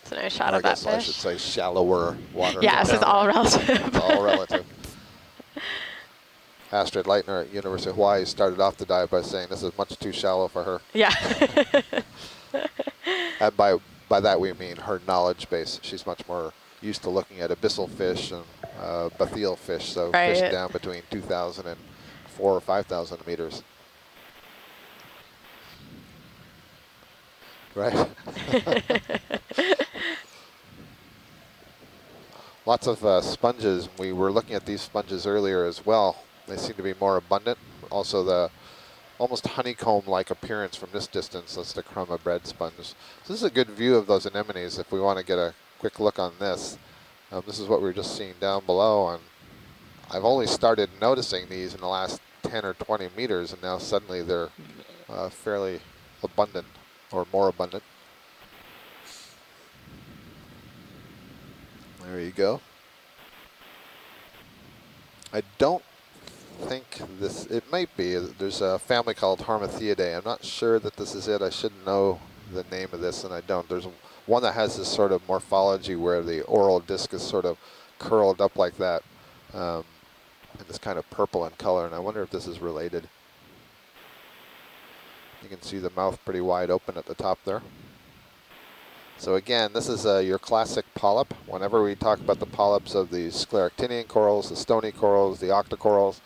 It's a nice shot of that fish. I should say shallower water. Yes, it's all relative. All relative. Astrid Leitner at University of Hawaii started off the dive by saying this is much too shallow for her. Yeah. And by that we mean her knowledge base. She's much more used to looking at abyssal fish and bathyal fish, so fish down between 2,000 and 4,000 or 5,000 meters. Right? Lots of sponges. We were looking at these sponges earlier as well. They seem to be more abundant. Also, almost honeycomb-like appearance from this distance as the crumb of bread sponge. So this is a good view of those anemones if we want to get a quick look on this. This is what we were just seeing down below, and I've only started noticing these in the last 10 or 20 meters, and now suddenly they're fairly abundant, or more abundant. There you go. I don't think this, it might be, there's a family called Harmathiidae. I'm not sure that this is it. I should know the name of this, and I don't. There's one that has this sort of morphology where the oral disc is sort of curled up like that, and it's kind of purple in color, and I wonder if this is related. You can see the mouth pretty wide open at the top there. So again, this is your classic polyp. Whenever we talk about the polyps of the Sclerotinian corals, the stony corals, the Octa corals,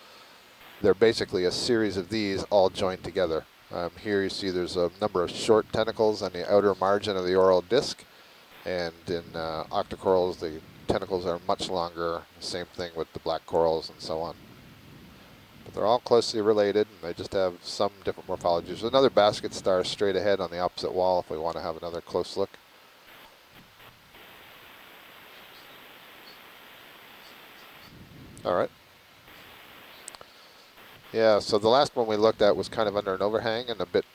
they're basically a series of these all joined together. Here you see there's a number of short tentacles on the outer margin of the oral disc, and in Octa corals the tentacles are much longer. Same thing with the black corals and so on. But they're all closely related, and they just have some different morphologies. There's another basket star straight ahead on the opposite wall if we want to have another close look. All right. Yeah, so the last one we looked at was kind of under an overhang and a bit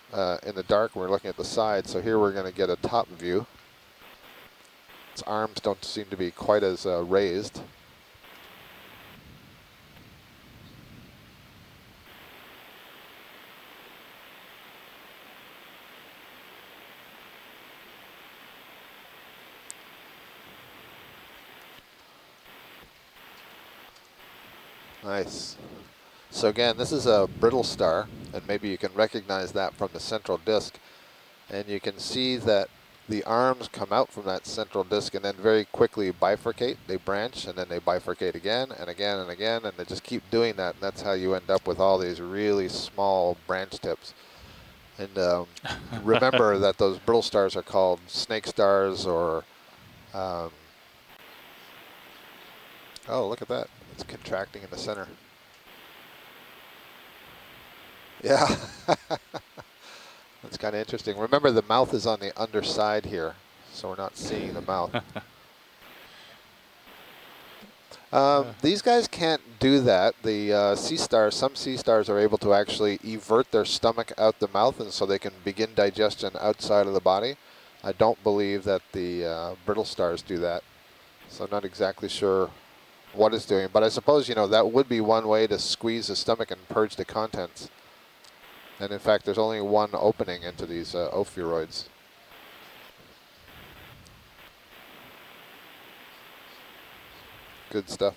in the dark. We're looking at the side, so here we're going to get a top view. Its arms don't seem to be quite as raised. Nice. So again, this is a brittle star, and maybe you can recognize that from the central disk. And you can see that the arms come out from that central disk and then very quickly bifurcate. They branch, and then they bifurcate again and again and again, and they just keep doing that. And that's how you end up with all these really small branch tips. And remember that those brittle stars are called snake stars, or oh, look at that. It's contracting in the center. Yeah, that's kind of interesting. Remember, the mouth is on the underside here, so we're not seeing the mouth. These guys can't do that. The sea stars, some sea stars are able to actually evert their stomach out the mouth, and so they can begin digestion outside of the body. I don't believe that the brittle stars do that, so I'm not exactly sure what it's doing. But I suppose, you know, that would be one way to squeeze the stomach and purge the contents. And in fact, there's only one opening into these ophiuroids. Good stuff.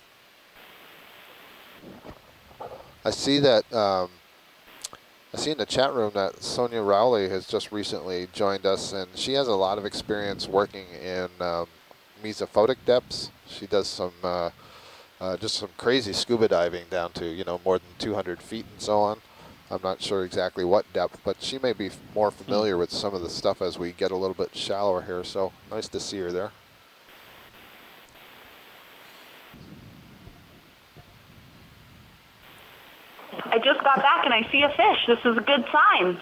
I see that, I see in the chat room that Sonia Rowley has just recently joined us, and she has a lot of experience working in mesophotic depths. She does some, just some crazy scuba diving down to, you know, more than 200 feet and so on. I'm not sure exactly what depth, but she may be more familiar with some of the stuff as we get a little bit shallower here, so nice to see her there. I just got back and I see a fish. This is a good sign.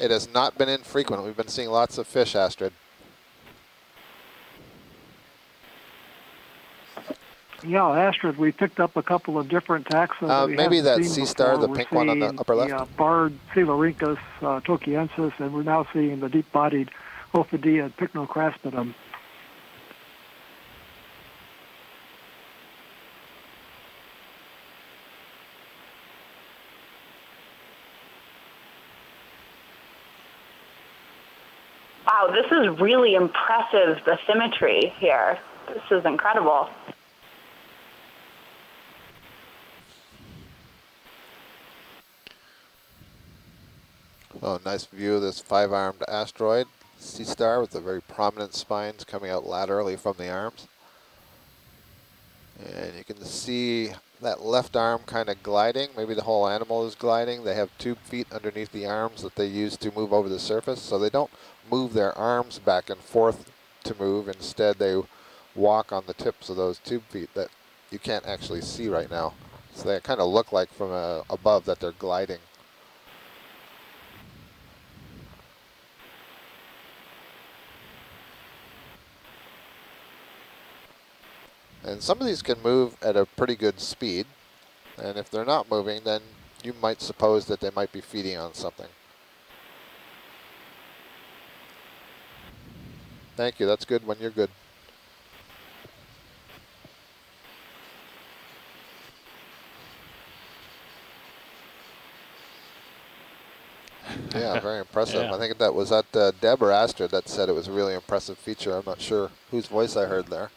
It has not been infrequent. We've been seeing lots of fish, Astrid. Yeah, Astrid, we picked up a couple of different taxa. Maybe that sea star, the pink one on the upper left. The barred Sclerorhynchus tokiensis, and we're now seeing the deep-bodied Ophidia and Pycnocraspidum. Wow, this is really impressive, the symmetry here. This is incredible. Oh, nice view of this 5-armed asteroid, sea star with the very prominent spines coming out laterally from the arms. And you can see that left arm kind of gliding. Maybe the whole animal is gliding. They have tube feet underneath the arms that they use to move over the surface, so they don't move their arms back and forth to move. Instead, they walk on the tips of those tube feet that you can't actually see right now. So they kind of look like from above that they're gliding. And some of these can move at a pretty good speed. And if they're not moving, then you might suppose that they might be feeding on something. Thank you. That's good when you're good. Yeah, very impressive. Yeah. I think that was Deb or Astrid that said it was a really impressive feature. I'm not sure whose voice I heard there.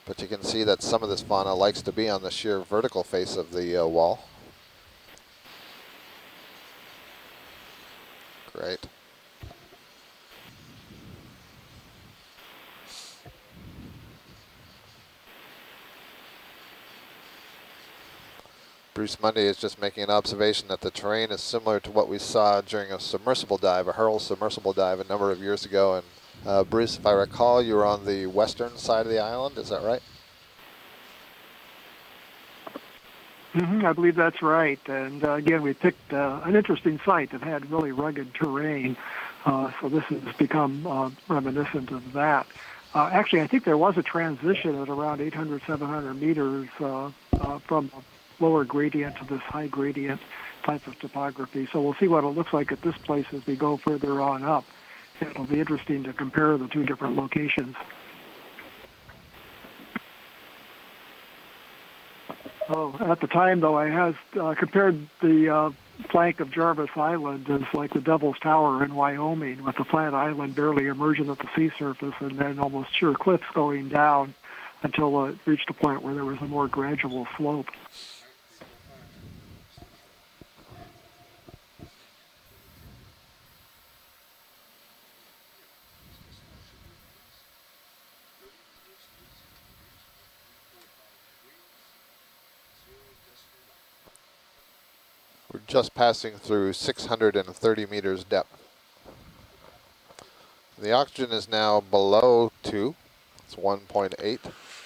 But you can see that some of this fauna likes to be on the sheer vertical face of the wall. Great. Bruce Mundy is just making an observation that the terrain is similar to what we saw during a submersible dive, a Hurl submersible dive a number of years ago. And Bruce, if I recall, you were on the western side of the island, is that right? I believe that's right. And again, we picked an interesting site that had really rugged terrain. So this has become reminiscent of that. Actually, I think there was a transition at around 800, 700 meters from lower gradient to this high gradient type of topography. So we'll see what it looks like at this place as we go further on up. It'll be interesting to compare the two different locations. Oh, at the time, though, I had compared the flank of Jarvis Island as like the Devil's Tower in Wyoming, with the flat island barely emerging at the sea surface and then almost sheer cliffs going down until it reached a point where there was a more gradual slope. We're just passing through 630 meters depth. The oxygen is now below 2. It's 1.8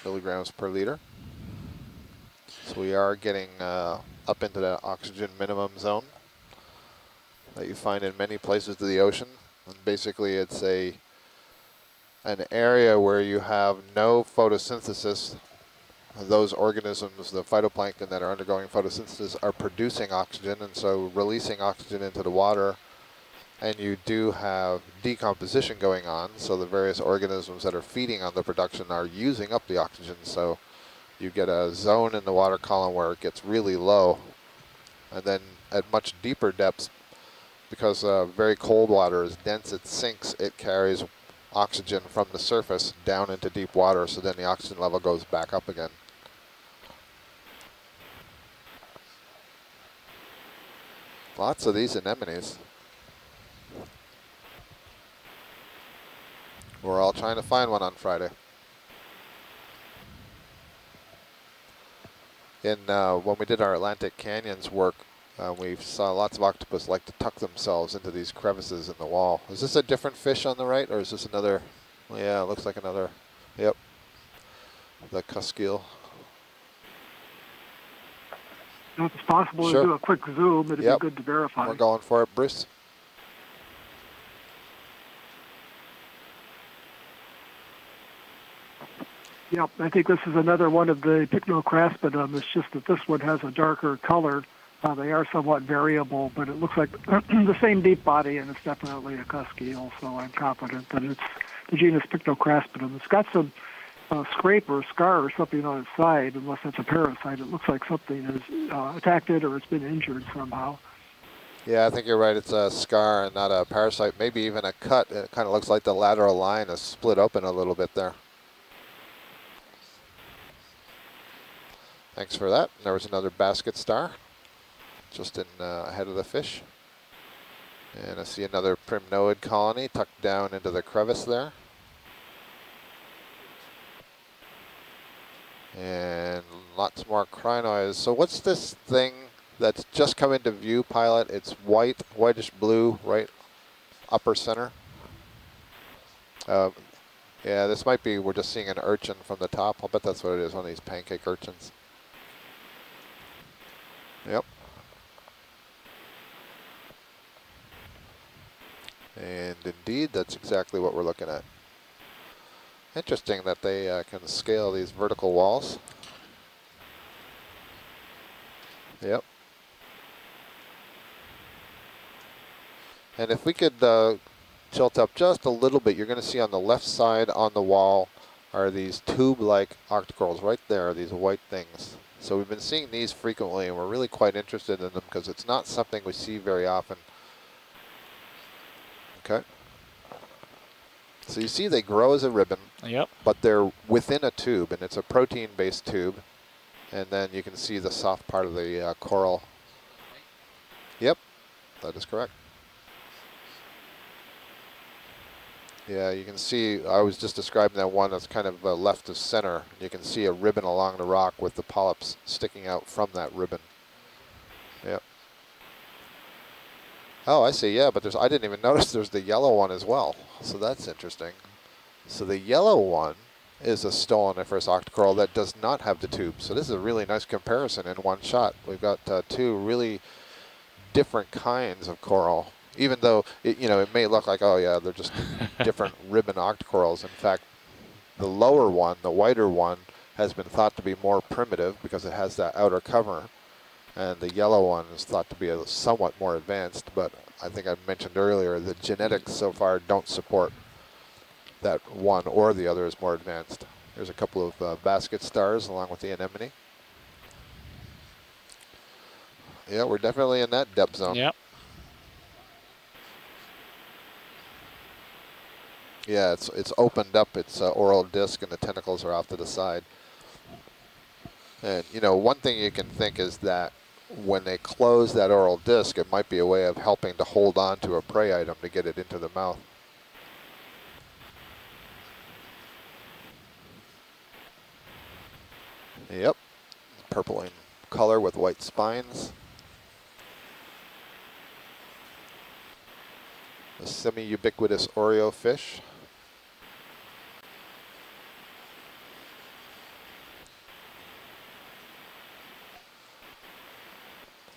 milligrams per liter. So we are getting up into the oxygen minimum zone that you find in many places of the ocean. And basically it's an area where you have no photosynthesis. Those organisms, the phytoplankton that are undergoing photosynthesis, are producing oxygen and so releasing oxygen into the water. And you do have decomposition going on, so the various organisms that are feeding on the production are using up the oxygen. So you get a zone in the water column where it gets really low. And then at much deeper depths, because very cold water is dense, it sinks, it carries oxygen from the surface down into deep water, so then the oxygen level goes back up again. Lots of these anemones. We're all trying to find one on Friday. When we did our Atlantic Canyons work, we saw lots of octopus like to tuck themselves into these crevices in the wall. Is this a different fish on the right, or is this another? Yeah, it looks like another. Yep, the cusk eel. If it's possible Sure. to do a quick zoom, it'd Yep. be good to verify. We're going for it, Bruce. Yep, I think this is another one of the Pycnocraspidum. It's just that this one has a darker color. They are somewhat variable, but it looks like the same deep body, and it's definitely a cusk eel, so I'm confident that it's the genus Pycnocraspidum. It's got some scrape or scar or something on its side, unless that's a parasite. It looks like something has attacked it or it's been injured somehow. Yeah, I think you're right. It's a scar and not a parasite, maybe even a cut. It kind of looks like the lateral line is split open a little bit there. Thanks for that. There was another basket star just in ahead of the fish. And I see another primnoid colony tucked down into the crevice there. And lots more crinoids. So what's this thing that's just come into view, Pilot? It's white, whitish blue, right upper center. Yeah, this might be, we're just seeing an urchin from the top. I'll bet that's what it is, one of these pancake urchins. Yep. And indeed, that's exactly what we're looking at. Interesting that they can scale these vertical walls. Yep. And if we could tilt up just a little bit, you're going to see on the left side on the wall are these tube-like octocorals right there, these white things. So we've been seeing these frequently, and we're really quite interested in them because it's not something we see very often. Okay. So you see they grow as a ribbon, Yep. but they're within a tube, and it's a protein-based tube. And then you can see the soft part of the coral. Yep, that is correct. Yeah, you can see, I was just describing that one that's kind of left of center. You can see a ribbon along the rock with the polyps sticking out from that ribbon. Yep. Oh, I see, yeah, but I didn't even notice there's the yellow one as well. So that's interesting. So the yellow one is a Stoloniferous octocoral that does not have the tube. So this is a really nice comparison in one shot. We've got two really different kinds of coral. Even though it may look like, oh yeah, they're just different ribbon octocorals. In fact, the lower one, the whiter one, has been thought to be more primitive because it has that outer cover, and the yellow one is thought to be somewhat more advanced. But I think I mentioned earlier the genetics so far don't support that one or the other is more advanced. There's a couple of basket stars along with the anemone. Yeah, we're definitely in that depth zone. Yep. Yeah, it's opened up its oral disc, and the tentacles are off to the side. And one thing you can think is that when they close that oral disc, it might be a way of helping to hold on to a prey item to get it into the mouth. Yep, purple in color with white spines. A semi-ubiquitous Oreo fish.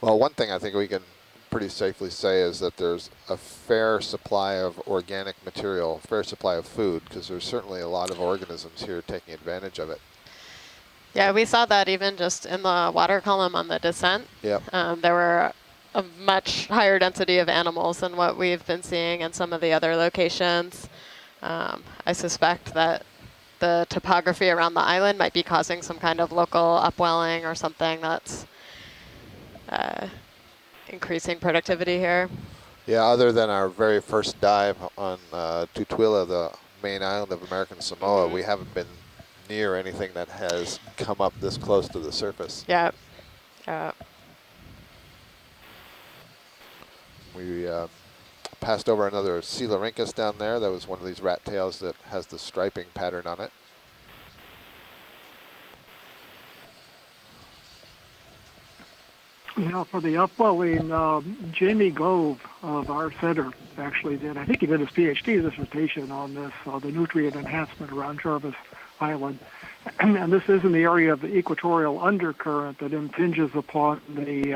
Well, one thing I think we can pretty safely say is that there's a fair supply of organic material, fair supply of food, because there's certainly a lot of organisms here taking advantage of it. Yeah, we saw that even just in the water column on the descent. Yep. There were a much higher density of animals than what we've been seeing in some of the other locations. I suspect that the topography around the island might be causing some kind of local upwelling or something that's increasing productivity here. Yeah, other than our very first dive on Tutuila, the main island of American Samoa, we haven't been near anything that has come up this close to the surface. Yeah. We passed over another Sclerotinian down there. That was one of these rat tails that has the striping pattern on it. Yeah, for the upwelling, Jamie Gove of our center actually did, I think he did his PhD dissertation on this, the nutrient enhancement around Jarvis Island. And this is in the area of the equatorial undercurrent that impinges upon the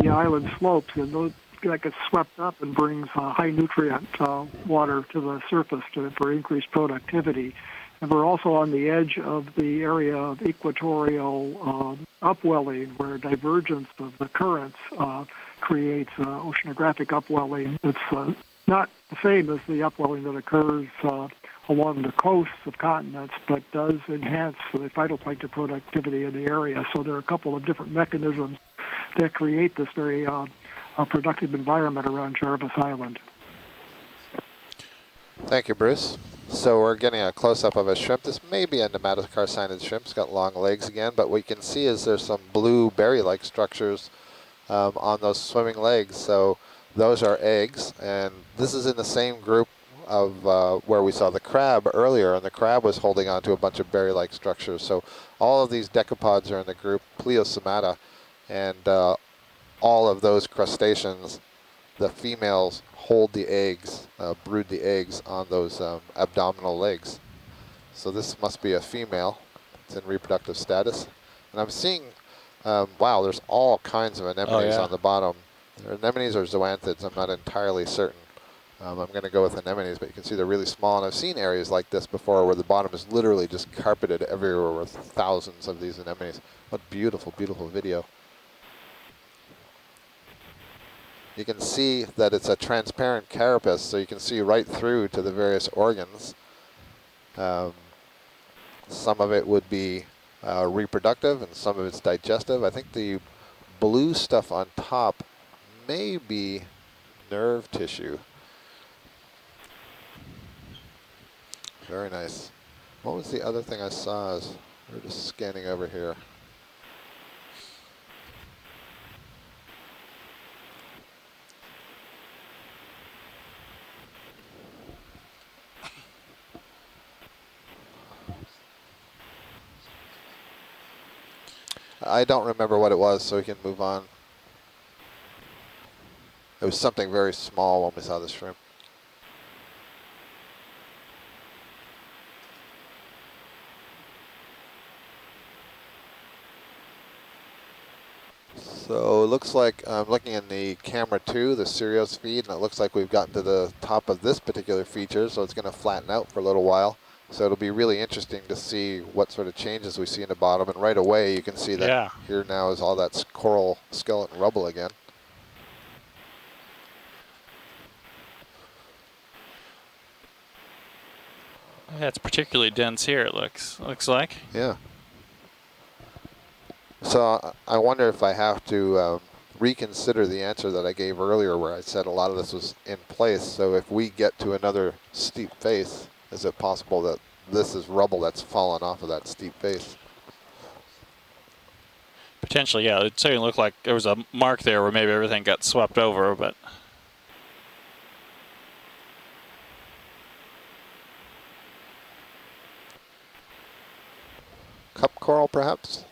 island slopes, and that gets swept up and brings high nutrient water to the surface for increased productivity. And we're also on the edge of the area of equatorial upwelling, where divergence of the currents creates oceanographic upwelling. It's not the same as the upwelling that occurs along the coasts of continents, but does enhance the phytoplankton productivity in the area. So there are a couple of different mechanisms that create this very productive environment around Jarvis Island. Thank you, Bruce. So we're getting a close-up of a shrimp. This may be a nematocarcinid shrimp. It's got long legs again, but what you can see is there's some blue berry-like structures on those swimming legs. So those are eggs, and this is in the same group of where we saw the crab earlier, and the crab was holding on to a bunch of berry-like structures. So all of these decapods are in the group Pliosomata, and all of those crustaceans, the females hold the eggs, brood the eggs on those abdominal legs. So this must be a female. It's in reproductive status. And I'm seeing Wow, there's all kinds of anemones yeah. on the bottom. They're anemones or zoanthids, I'm not entirely certain. I'm going to go with anemones, but you can see they're really small. And I've seen areas like this before where the bottom is literally just carpeted everywhere with thousands of these anemones. What beautiful, beautiful video. You can see that it's a transparent carapace, so you can see right through to the various organs. Some of it would be reproductive and some of it's digestive. I think the blue stuff on top may be nerve tissue. Very nice. What was the other thing I saw as we're just scanning over here? I don't remember what it was, so we can move on. It was something very small when we saw the shrimp. So it looks like I'm looking in the camera 2, the Sirius feed, and it looks like we've gotten to the top of this particular feature, so it's going to flatten out for a little while. So it'll be really interesting to see what sort of changes we see in the bottom. And right away you can see that here now is all that coral skeleton rubble again. Yeah, it's particularly dense here, it looks like. Yeah. So I wonder if I have to reconsider the answer that I gave earlier where I said a lot of this was in place. So if we get to another steep face, is it possible that this is rubble that's fallen off of that steep face? Potentially, yeah. It certainly looked like there was a mark there where maybe everything got swept over, but... Cup coral, perhaps?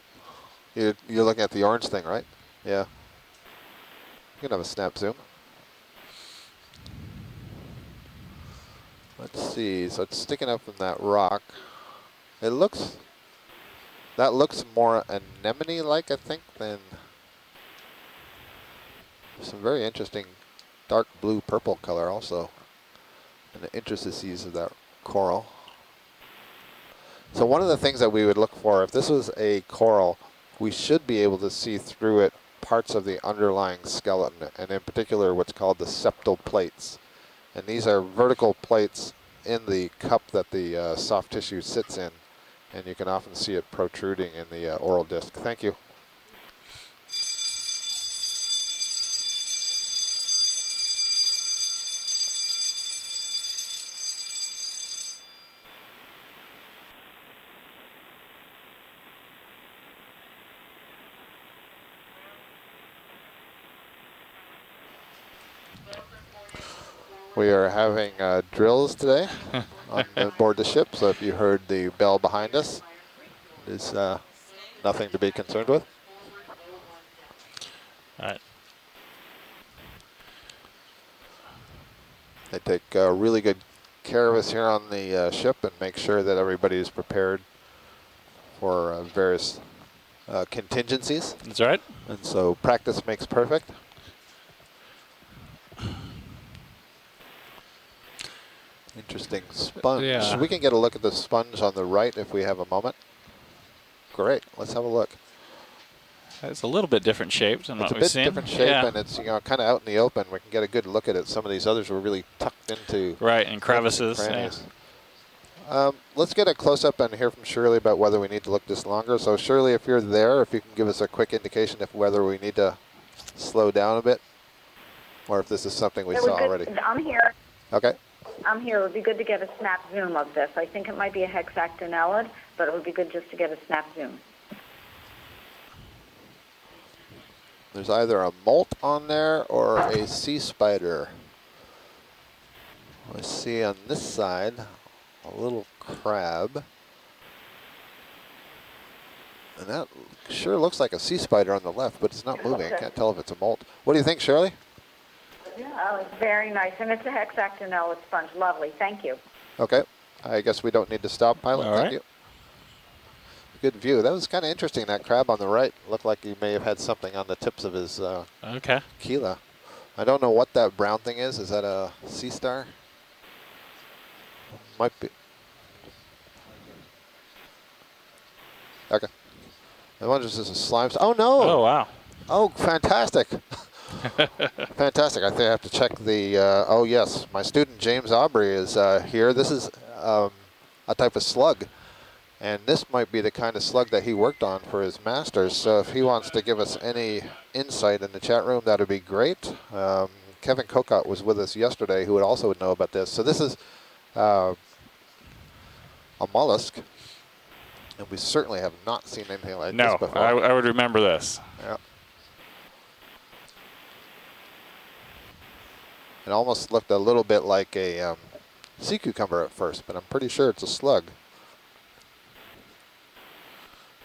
You're looking at the orange thing, right? Yeah. You can have a snap zoom. Let's see. So it's sticking up from that rock. It looks... That looks more anemone-like, I think, than... Some very interesting dark blue-purple color also. And the interstices of that coral. So one of the things that we would look for, if this was a coral, we should be able to see through it parts of the underlying skeleton, and in particular what's called the septal plates. And these are vertical plates in the cup that the soft tissue sits in, and you can often see it protruding in the oral disc. Thank you. We are having drills today on board the ship, so if you heard the bell behind us, there's nothing to be concerned with. All right. They take really good care of us here on the ship and make sure that everybody is prepared for various contingencies. That's right. And so practice makes perfect. Interesting sponge. Yeah. We can get a look at the sponge on the right if we have a moment. Great, let's have a look. It's a little bit different shaped than It's what a we've bit seen. different shape, and it's kind of out in the open. We can get a good look at it. Some of these others were really tucked into and crevices. Let's get a close-up and hear from Shirley about whether we need to look this longer. So Shirley, if you're there, if you can give us a quick indication of whether we need to slow down a bit, or if this is something we saw already. I'm here. Okay. I'm here. It would be good to get a snap zoom of this. I think it might be a hexactinellid, but it would be good just to get a snap zoom. There's either a molt on there or a sea spider. I see on this side a little crab. And that sure looks like a sea spider on the left, but it's not moving. I can't tell if it's a molt. What do you think, Shirley? Oh, it's very nice. And it's a hexactinellid sponge. Lovely. Thank you. Okay. I guess we don't need to stop, pilot. All Thank right. you. good view. That was kind of interesting. That crab on the right looked like he may have had something on the tips of his chela. I don't know what that brown thing is. Is that a sea star? Might be. Okay. I wonder if this is a slime. Oh, no. Oh, wow. Oh, fantastic. Fantastic. I think I have to check the, oh, yes. My student, James Aubrey, is here. This is a type of slug. And this might be the kind of slug that he worked on for his master's. So if he wants to give us any insight in the chat room, that would be great. Kevin Kokot was with us yesterday, who would also know about this. So this is a mollusk. And we certainly have not seen anything like this before. No, I would remember this. Yeah. It almost looked a little bit like a sea cucumber at first, but I'm pretty sure it's a slug.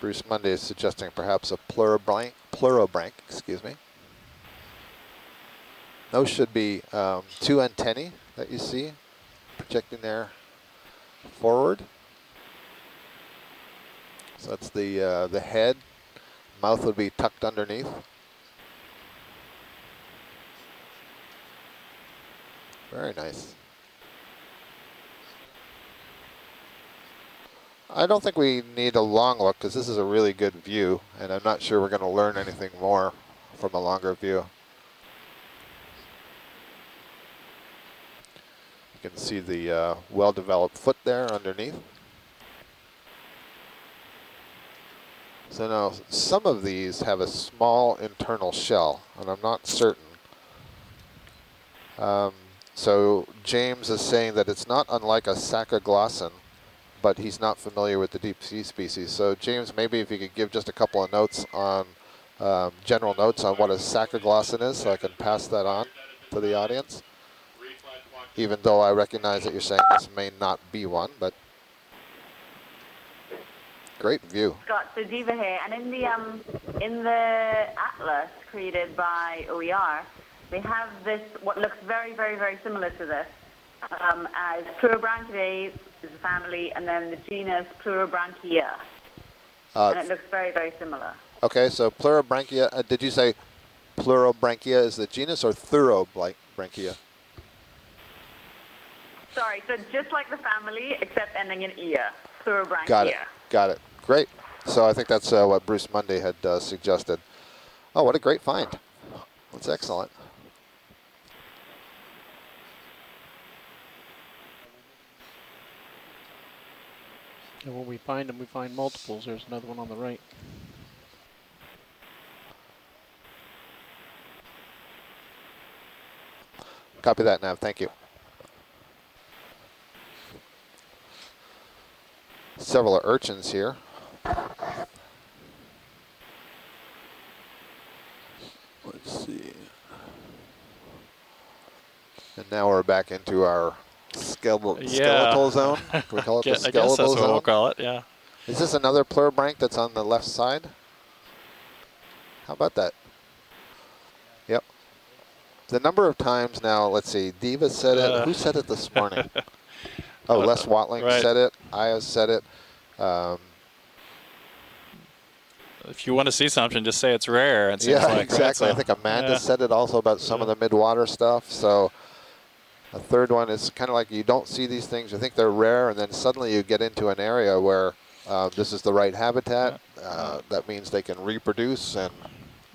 Bruce Monday is suggesting perhaps a plurobranch, excuse me. Those should be 2 antennae that you see projecting there forward. So that's the head. Mouth would be tucked underneath. Very nice. I don't think we need a long look because this is a really good view, and I'm not sure we're going to learn anything more from a longer view. You can see the well-developed foot there underneath. So now some of these have a small internal shell, and I'm not certain. So James is saying that it's not unlike a sacoglosson, but he's not familiar with the deep sea species. So James, maybe if you could give just a couple of notes on, general notes on what a sacoglosson is, so I can pass that on to the audience. Even though I recognize that you're saying this may not be one, but great view. Scott, so Diva here, and in the atlas created by OER, they have this, what looks very, very, very similar to this, as Plurobranchidae is a family, and then the genus Plurobranchia. And it looks very, very similar. Okay, so Plurobranchia, did you say Plurobranchia is the genus or Thurobranchia? Sorry, so just like the family, except ending in ear. Plurobranchia. Got it. Great. So I think that's what Bruce Monday had suggested. Oh, what a great find. That's excellent. And when we find them, we find multiples. There's another one on the right. Copy that, Nav. Thank you. Several urchins here. Let's see. And now we're back into our skeletal zone. Can we call it the skeletal zone? I guess that's what we'll call it, yeah. Is this another plurobranch that's on the left side? How about that? Yep. The number of times now, let's see, Diva said it. Who said it this morning? Oh, Les Watling said it. Aya said it. If you want to see something, just say it's rare. It seems yeah, like, exactly. Right? I think Amanda said it also about some of the midwater stuff. So a third one is kind of like you don't see these things. You think they're rare, and then suddenly you get into an area where this is the right habitat. That means they can reproduce, and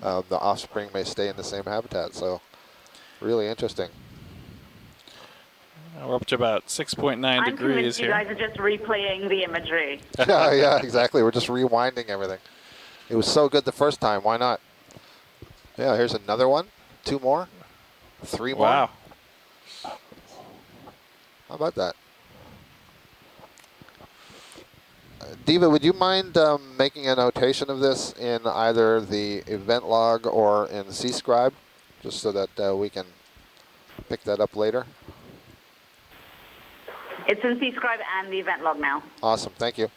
the offspring may stay in the same habitat. So really interesting. We're up to about 6.9 I'm degrees convinced here. you guys are just replaying the imagery. Yeah, exactly. We're just rewinding everything. It was so good the first time. Why not? Yeah, here's another one. 2 more. 3 more. Wow. How about that? Diva, would you mind making a notation of this in either the event log or in C-Scribe, just so that we can pick that up later? It's in C-Scribe and the event log now. Awesome. Thank you.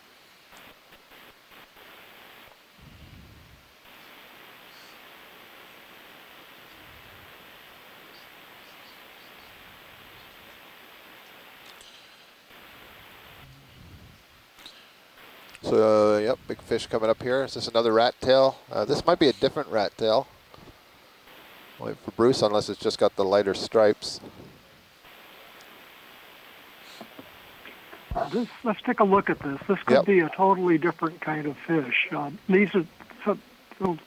So, yep, big fish coming up here. Is this another rat tail? This might be a different rat tail. Wait for Bruce, unless it's just got the lighter stripes. Let's take a look at this. This could be a totally different kind of fish. These are,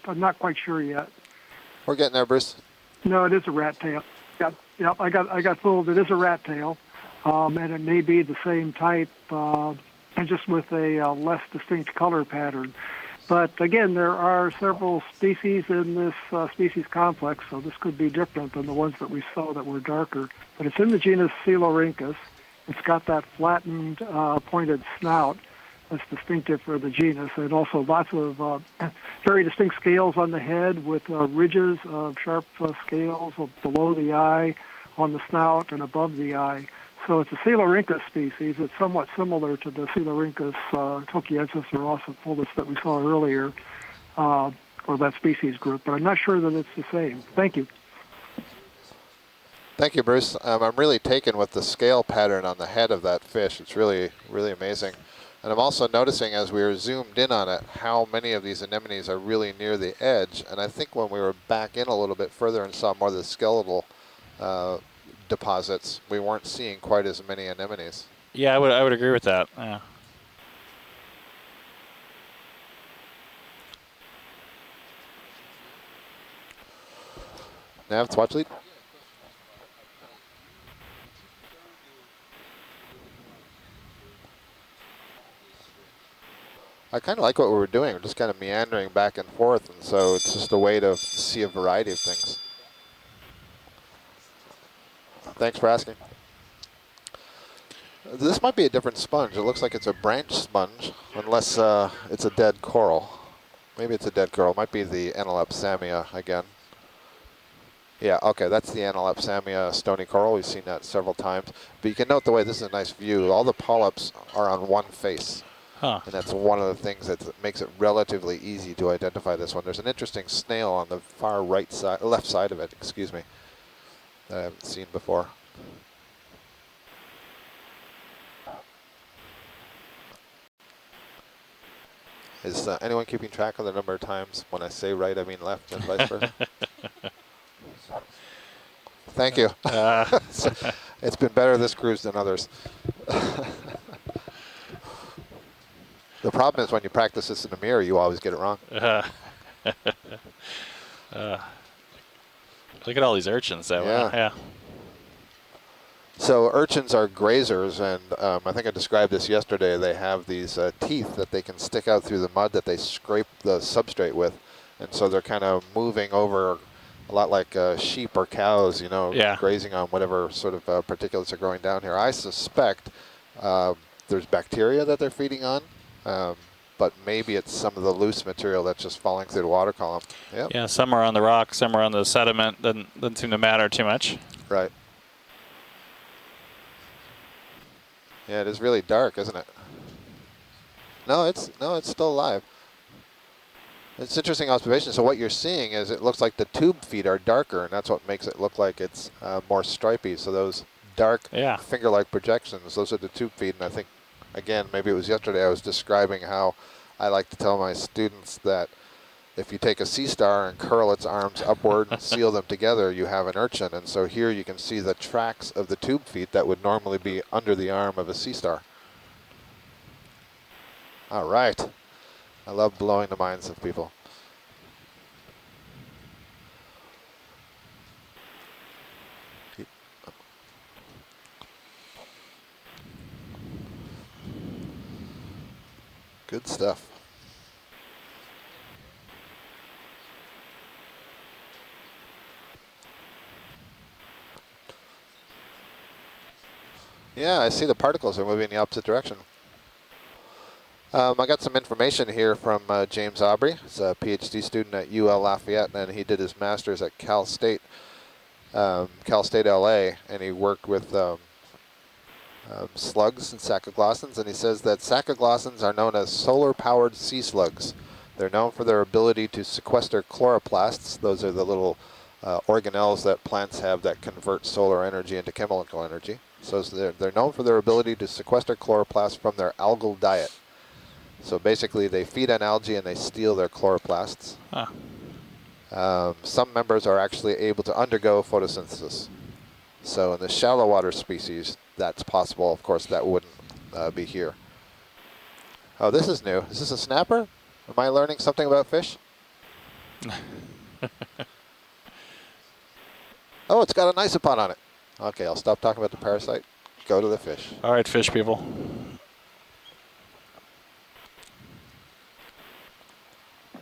I'm not quite sure yet. We're getting there, Bruce. No, it is a rat tail. Yep, I got fooled. It is a rat tail, and it may be the same type, and just with a less distinct color pattern. But again, there are several species in this species complex, so this could be different than the ones that we saw that were darker. But it's in the genus Sclerotinian. It's got that flattened, pointed snout that's distinctive for the genus, and also lots of very distinct scales on the head with ridges of sharp scales below the eye, on the snout, and above the eye. So it's a Sclerotinian species. It's somewhat similar to the Sclerotinian tokiensis or ossifolus that we saw earlier, or that species group, but I'm not sure that it's the same. Thank you. Thank you, Bruce. I'm really taken with the scale pattern on the head of that fish. It's really, really amazing. And I'm also noticing as we were zoomed in on it, how many of these anemones are really near the edge. And I think when we were back in a little bit further and saw more of the skeletal deposits, we weren't seeing quite as many anemones. Yeah, I would agree with that. Yeah. Nav, watch lead. I kind of like what we were doing. We're just kind of meandering back and forth, and so it's just a way to see a variety of things. Thanks for asking. This might be a different sponge. It looks like it's a branch sponge, unless it's a dead coral. Maybe it's a dead coral. It might be the Analepsamia again. Yeah, okay, that's the Analepsamia stony coral. We've seen that several times. But you can note the way this is a nice view. All the polyps are on one face. Huh. And that's one of the things that makes it relatively easy to identify this one. There's an interesting snail on the far right side, left side of it, excuse me, that I haven't seen before. Is anyone keeping track of the number of times when I say right, I mean left, and vice versa? Thank you. It's been better this cruise than others. The problem is when you practice this in the mirror, you always get it wrong. Look at all these urchins that way. Yeah. So urchins are grazers, and I think I described this yesterday. They have these teeth that they can stick out through the mud that they scrape the substrate with. And so they're kind of moving over a lot like sheep or cows, you know, grazing on whatever sort of particulates are growing down here. I suspect there's bacteria that they're feeding on. But maybe it's some of the loose material that's just falling through the water column. Yep. Yeah, some are on the rock, some are on the sediment. Doesn't seem to matter too much. Right. Yeah, it is really dark, isn't it? No, it's still alive. It's an interesting observation. So what you're seeing is it looks like the tube feet are darker, and that's what makes it look like it's more stripy. So those dark finger-like projections, those are the tube feet, and I think, again, maybe it was yesterday I was describing how I like to tell my students that if you take a sea star and curl its arms upward and seal them together, you have an urchin. And so here you can see the tracks of the tube feet that would normally be under the arm of a sea star. All right. I love blowing the minds of people. Good stuff. Yeah, I see the particles are moving in the opposite direction. I got some information here from James Aubry. He's a PhD student at UL Lafayette, and he did his master's at Cal State LA, and he worked with slugs and sacoglossans, and he says that sacoglossans are known as solar-powered sea slugs. They're known for their ability to sequester chloroplasts. Those are the little organelles that plants have that convert solar energy into chemical energy. So they're known for their ability to sequester chloroplasts from their algal diet. So basically, they feed on algae and they steal their chloroplasts. Huh. Some members are actually able to undergo photosynthesis. So in the shallow water species, that's possible. Of course, that wouldn't be here. Oh, this is new. Is this a snapper? Am I learning something about fish? Oh, it's got an isopod on it. Okay, I'll stop talking about the parasite. Go to the fish. All right, fish people.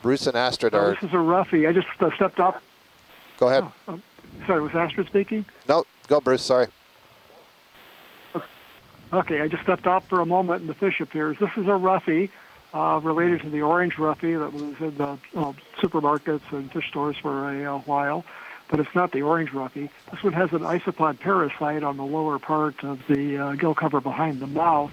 Bruce and Astrid are... This is a roughie. I just stepped up. Go ahead. Sorry, was Astrid speaking? No, go Bruce, sorry. Okay, I just stepped off for a moment and the fish appears. This is a roughie related to the orange roughie that was in the supermarkets and fish stores for a while, but it's not the orange roughie. This one has an isopod parasite on the lower part of the gill cover behind the mouth.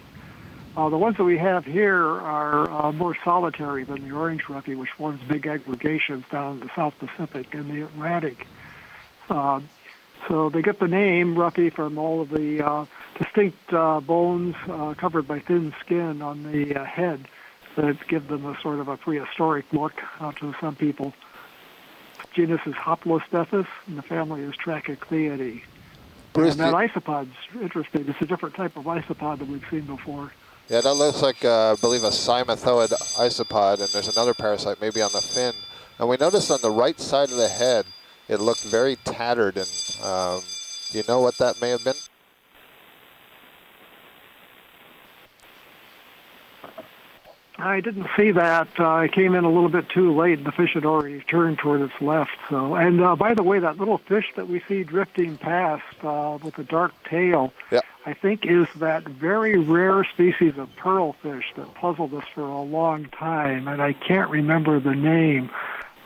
The ones that we have here are more solitary than the orange roughie, which forms big aggregations down in the South Pacific and the Atlantic. So they get the name roughie from all of the distinct bones covered by thin skin on the head that give them a sort of a prehistoric look to some people. The genus is Hoplostethus, and the family is Trachycleidae. And that isopod's interesting. It's a different type of isopod than we've seen before. Yeah, that looks like, I believe, a cymathoid isopod, and there's another parasite maybe on the fin. And we noticed on the right side of the head, it looked very tattered, and do you know what that may have been? I didn't see that. I came in a little bit too late. The fish had already turned toward its left. So, and by the way, that little fish that we see drifting past with the dark tail, I think is that very rare species of pearlfish that puzzled us for a long time, and I can't remember the name.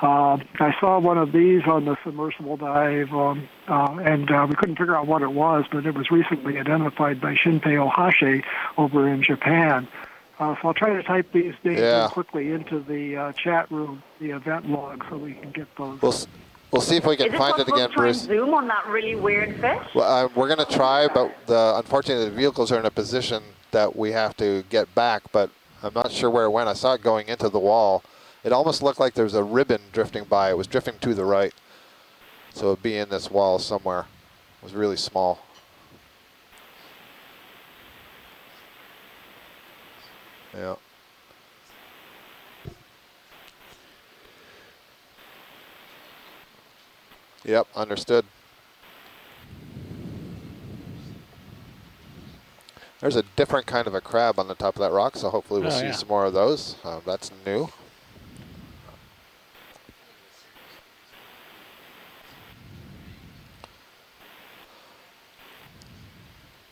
I saw one of these on the submersible dive, and we couldn't figure out what it was, but it was recently identified by Shinpei Ohashi over in Japan. So I'll try to type these names in quickly into the chat room, the event log, so we can get those. We'll see if we can find it again, Bruce. Zoom on that really weird fish? Well, we're going to try, but unfortunately the vehicles are in a position that we have to get back, but I'm not sure where it went. I saw it going into the wall. It almost looked like there was a ribbon drifting by. It was drifting to the right. So it would be in this wall somewhere. It was really small. Yeah. Yep, understood. There's a different kind of a crab on the top of that rock, so hopefully we'll see some more of those. That's new.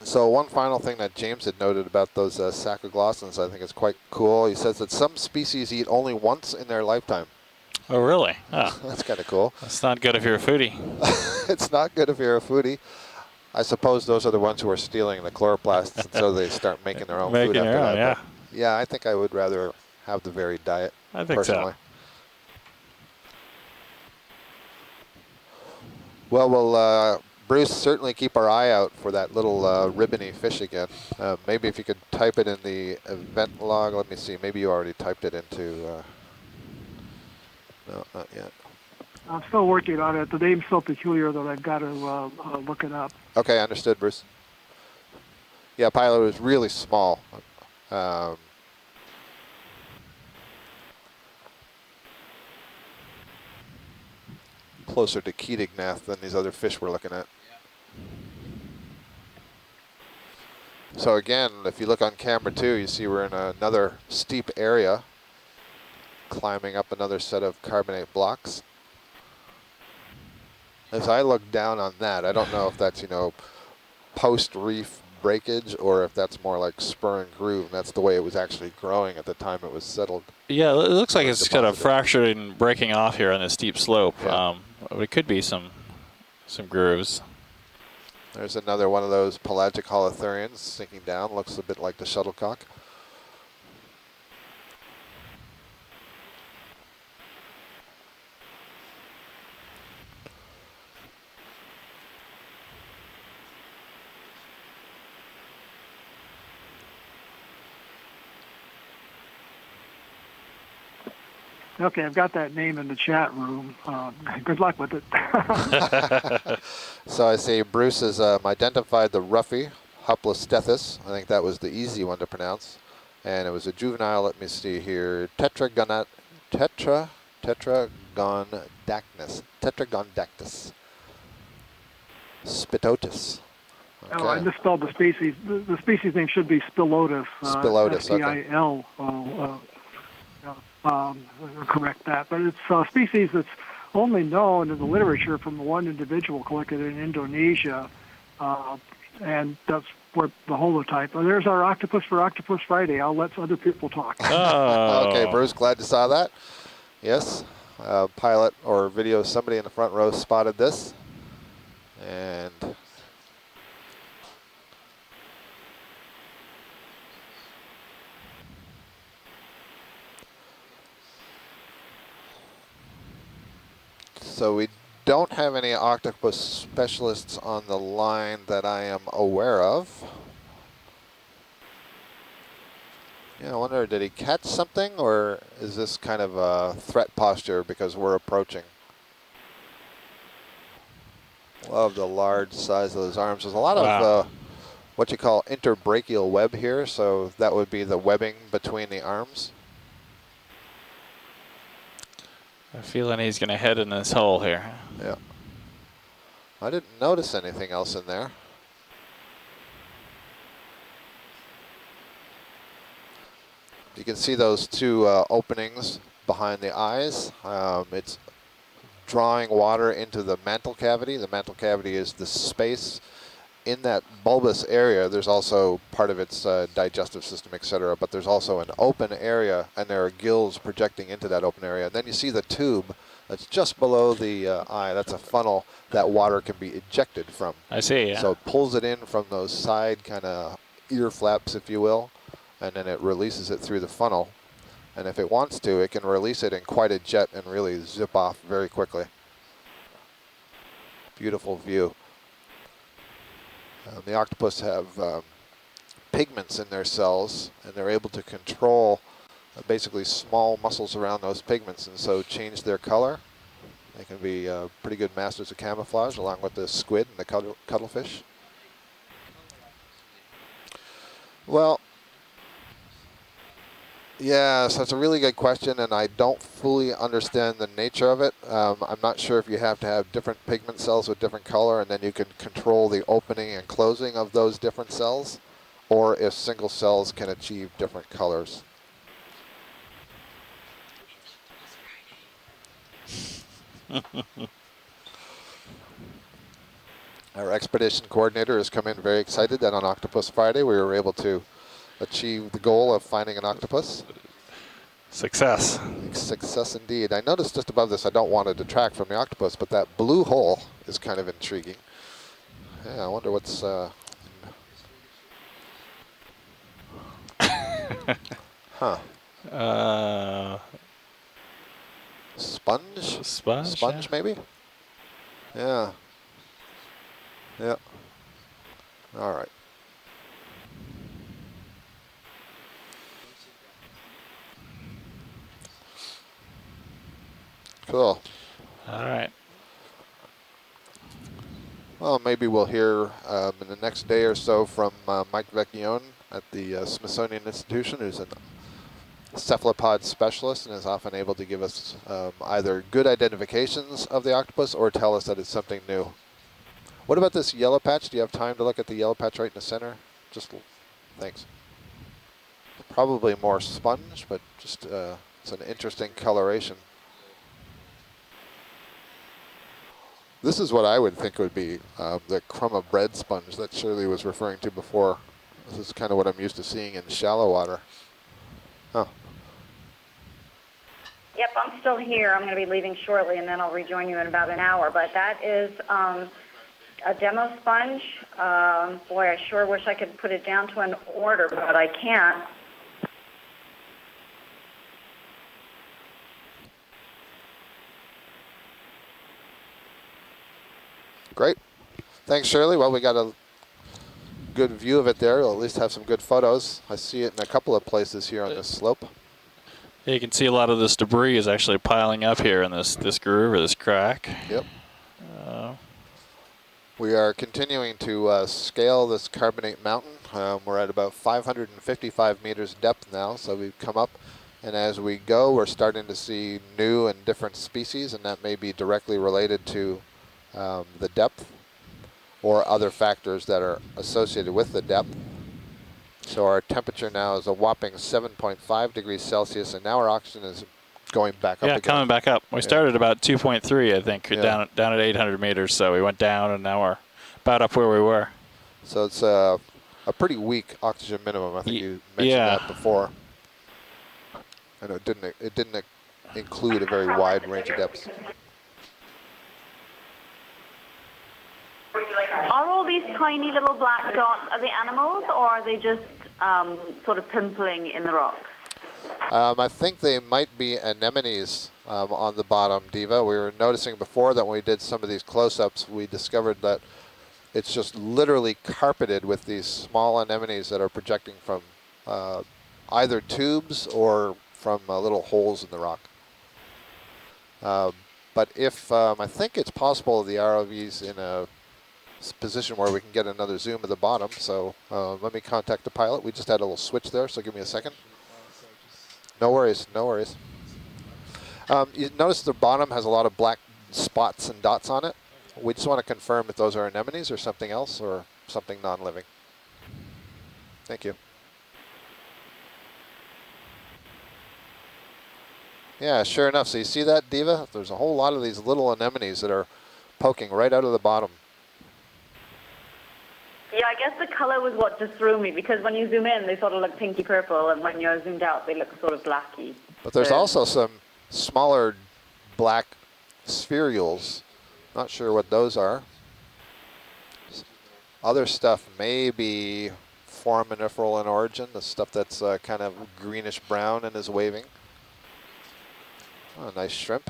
So one final thing that James had noted about those sacoglossans, I think is quite cool. He says that some species eat only once in their lifetime. Oh, really? Oh. That's kind of cool. That's not good if you're a foodie. It's not good if you're a foodie. I suppose those are the ones who are stealing the chloroplasts, and so they start making their own food after that. Yeah. But yeah, I think I would rather have the varied diet, I think personally. so. Well, we'll Bruce, certainly keep our eye out for that little ribbony fish again. Maybe if you could type it in the event log. Let me see. Maybe you already typed it into... no, not yet. I'm still working on it. The name's so peculiar that I've got to look it up. Okay, understood, Bruce. Yeah, Pilot was really small. Closer to Keatignath than these other fish we're looking at. So again, if you look on camera too, you see we're in another steep area, climbing up another set of carbonate blocks. As I look down on that, I don't know if that's, you know, post-reef breakage or if that's more like spur and groove, and that's the way it was actually growing at the time it was settled. Yeah, it looks like it's kind of fractured and breaking off here on this steep slope. Yeah. It could be some grooves. There's another one of those pelagic holothurians sinking down. Looks a bit like the shuttlecock. Okay, I've got that name in the chat room. Good luck with it. So I see Bruce has identified the roughy, Hoplostethus. I think that was the easy one to pronounce. And it was a juvenile, let me see here, Tetragondactys. Spitotus. Okay. Oh, I misspelled the species. The species name should be Spilotus. Spilotus, okay. S-P-I-L. Correct that. But it's a species that's only known in the literature from one individual collected in Indonesia, and that's where the holotype. There's our octopus for Octopus Friday. I'll let other people talk. Oh. Okay, Bruce, glad you saw that. Yes, pilot or video, somebody in the front row spotted this. And so we don't have any octopus specialists on the line that I am aware of. Yeah, I wonder, did he catch something, or is this kind of a threat posture because we're approaching? Love the large size of those arms. There's a lot of what you call interbrachial web here, so that would be the webbing between the arms. I have a feeling he's going to head in this hole here. Yeah. I didn't notice anything else in there. You can see those two openings behind the eyes. It's drawing water into the mantle cavity. The mantle cavity is the space in that bulbous area. There's also part of its digestive system, etc., but there's also an open area, and there are gills projecting into that open area. And then you see the tube that's just below the eye. That's a funnel that water can be ejected from. I see, yeah. So it pulls it in from those side kind of ear flaps, if you will, and then it releases it through the funnel. And if it wants to, it can release it in quite a jet and really zip off very quickly. Beautiful view. The octopus have pigments in their cells, and they're able to control basically small muscles around those pigments, and so change their color. They can be pretty good masters of camouflage, along with the squid and the cuttlefish. Well, yeah, so it's a really good question, and I don't fully understand the nature of it. I'm not sure if you have to have different pigment cells with different color, and then you can control the opening and closing of those different cells, or if single cells can achieve different colors. Our expedition coordinator has come in very excited that on Octopus Friday we were able to achieve the goal of finding an octopus. Success. Success indeed. I noticed just above this, I don't want to detract from the octopus, but that blue hole is kind of intriguing. Yeah, I wonder what's... huh. Sponge? Sponge, yeah. Maybe? Yeah. Yeah. All right. Cool. All right. Well, maybe we'll hear in the next day or so from Mike Vecchione at the Smithsonian Institution, who's an cephalopod specialist and is often able to give us either good identifications of the octopus or tell us that it's something new. What about this yellow patch? Do you have time to look at the yellow patch right in the center? Just thanks. Probably more sponge, but just it's an interesting coloration. This is what I would think would be the crumb of bread sponge that Shirley was referring to before. This is kind of what I'm used to seeing in shallow water. Oh. Yep, I'm still here. I'm going to be leaving shortly, and then I'll rejoin you in about an hour. But that is a demo sponge. Boy, I sure wish I could put it down to an order, but I can't. Great. Thanks, Shirley. Well, we got a good view of it there. We'll at least have some good photos. I see it in a couple of places here on this slope. Yeah, you can see a lot of this debris is actually piling up here in this groove or this crack. Yep. We are continuing to scale this carbonate mountain. We're at about 555 meters depth now, so we've come up. And as we go, we're starting to see new and different species, and that may be directly related to the depth or other factors that are associated with the depth. So our temperature now is a whopping 7.5 degrees Celsius, and now our oxygen is going back up again. Yeah, coming back up. We started about 2.3, I think, Yeah. down at 800 meters. So we went down, and now we're about up where we were. So it's a pretty weak oxygen minimum. I think you mentioned that before. And it didn't include a very wide range of depths. Are all these tiny little black dots, are they animals, or are they just sort of pimpling in the rocks? I think they might be anemones on the bottom, Diva. We were noticing before that when we did some of these close-ups, we discovered that it's just literally carpeted with these small anemones that are projecting from either tubes or from little holes in the rock. But if I think it's possible the ROV's in a position where we can get another zoom of the bottom, so let me contact the pilot. We just had a little switch there, so give me a second. No worries, no worries. You notice the bottom has a lot of black spots and dots on it. We just want to confirm if those are anemones or something else or something non-living. Thank you. Yeah, sure enough. So you see that, Diva? There's a whole lot of these little anemones that are poking right out of the bottom. Yeah, I guess the color was what just threw me, because when you zoom in, they sort of look pinky purple, and when you're zoomed out, they look sort of blacky. But there's also some smaller black spherules. Not sure what those are. Other stuff may be foraminiferal in origin, the stuff that's kind of greenish brown and is waving. Oh, nice shrimp.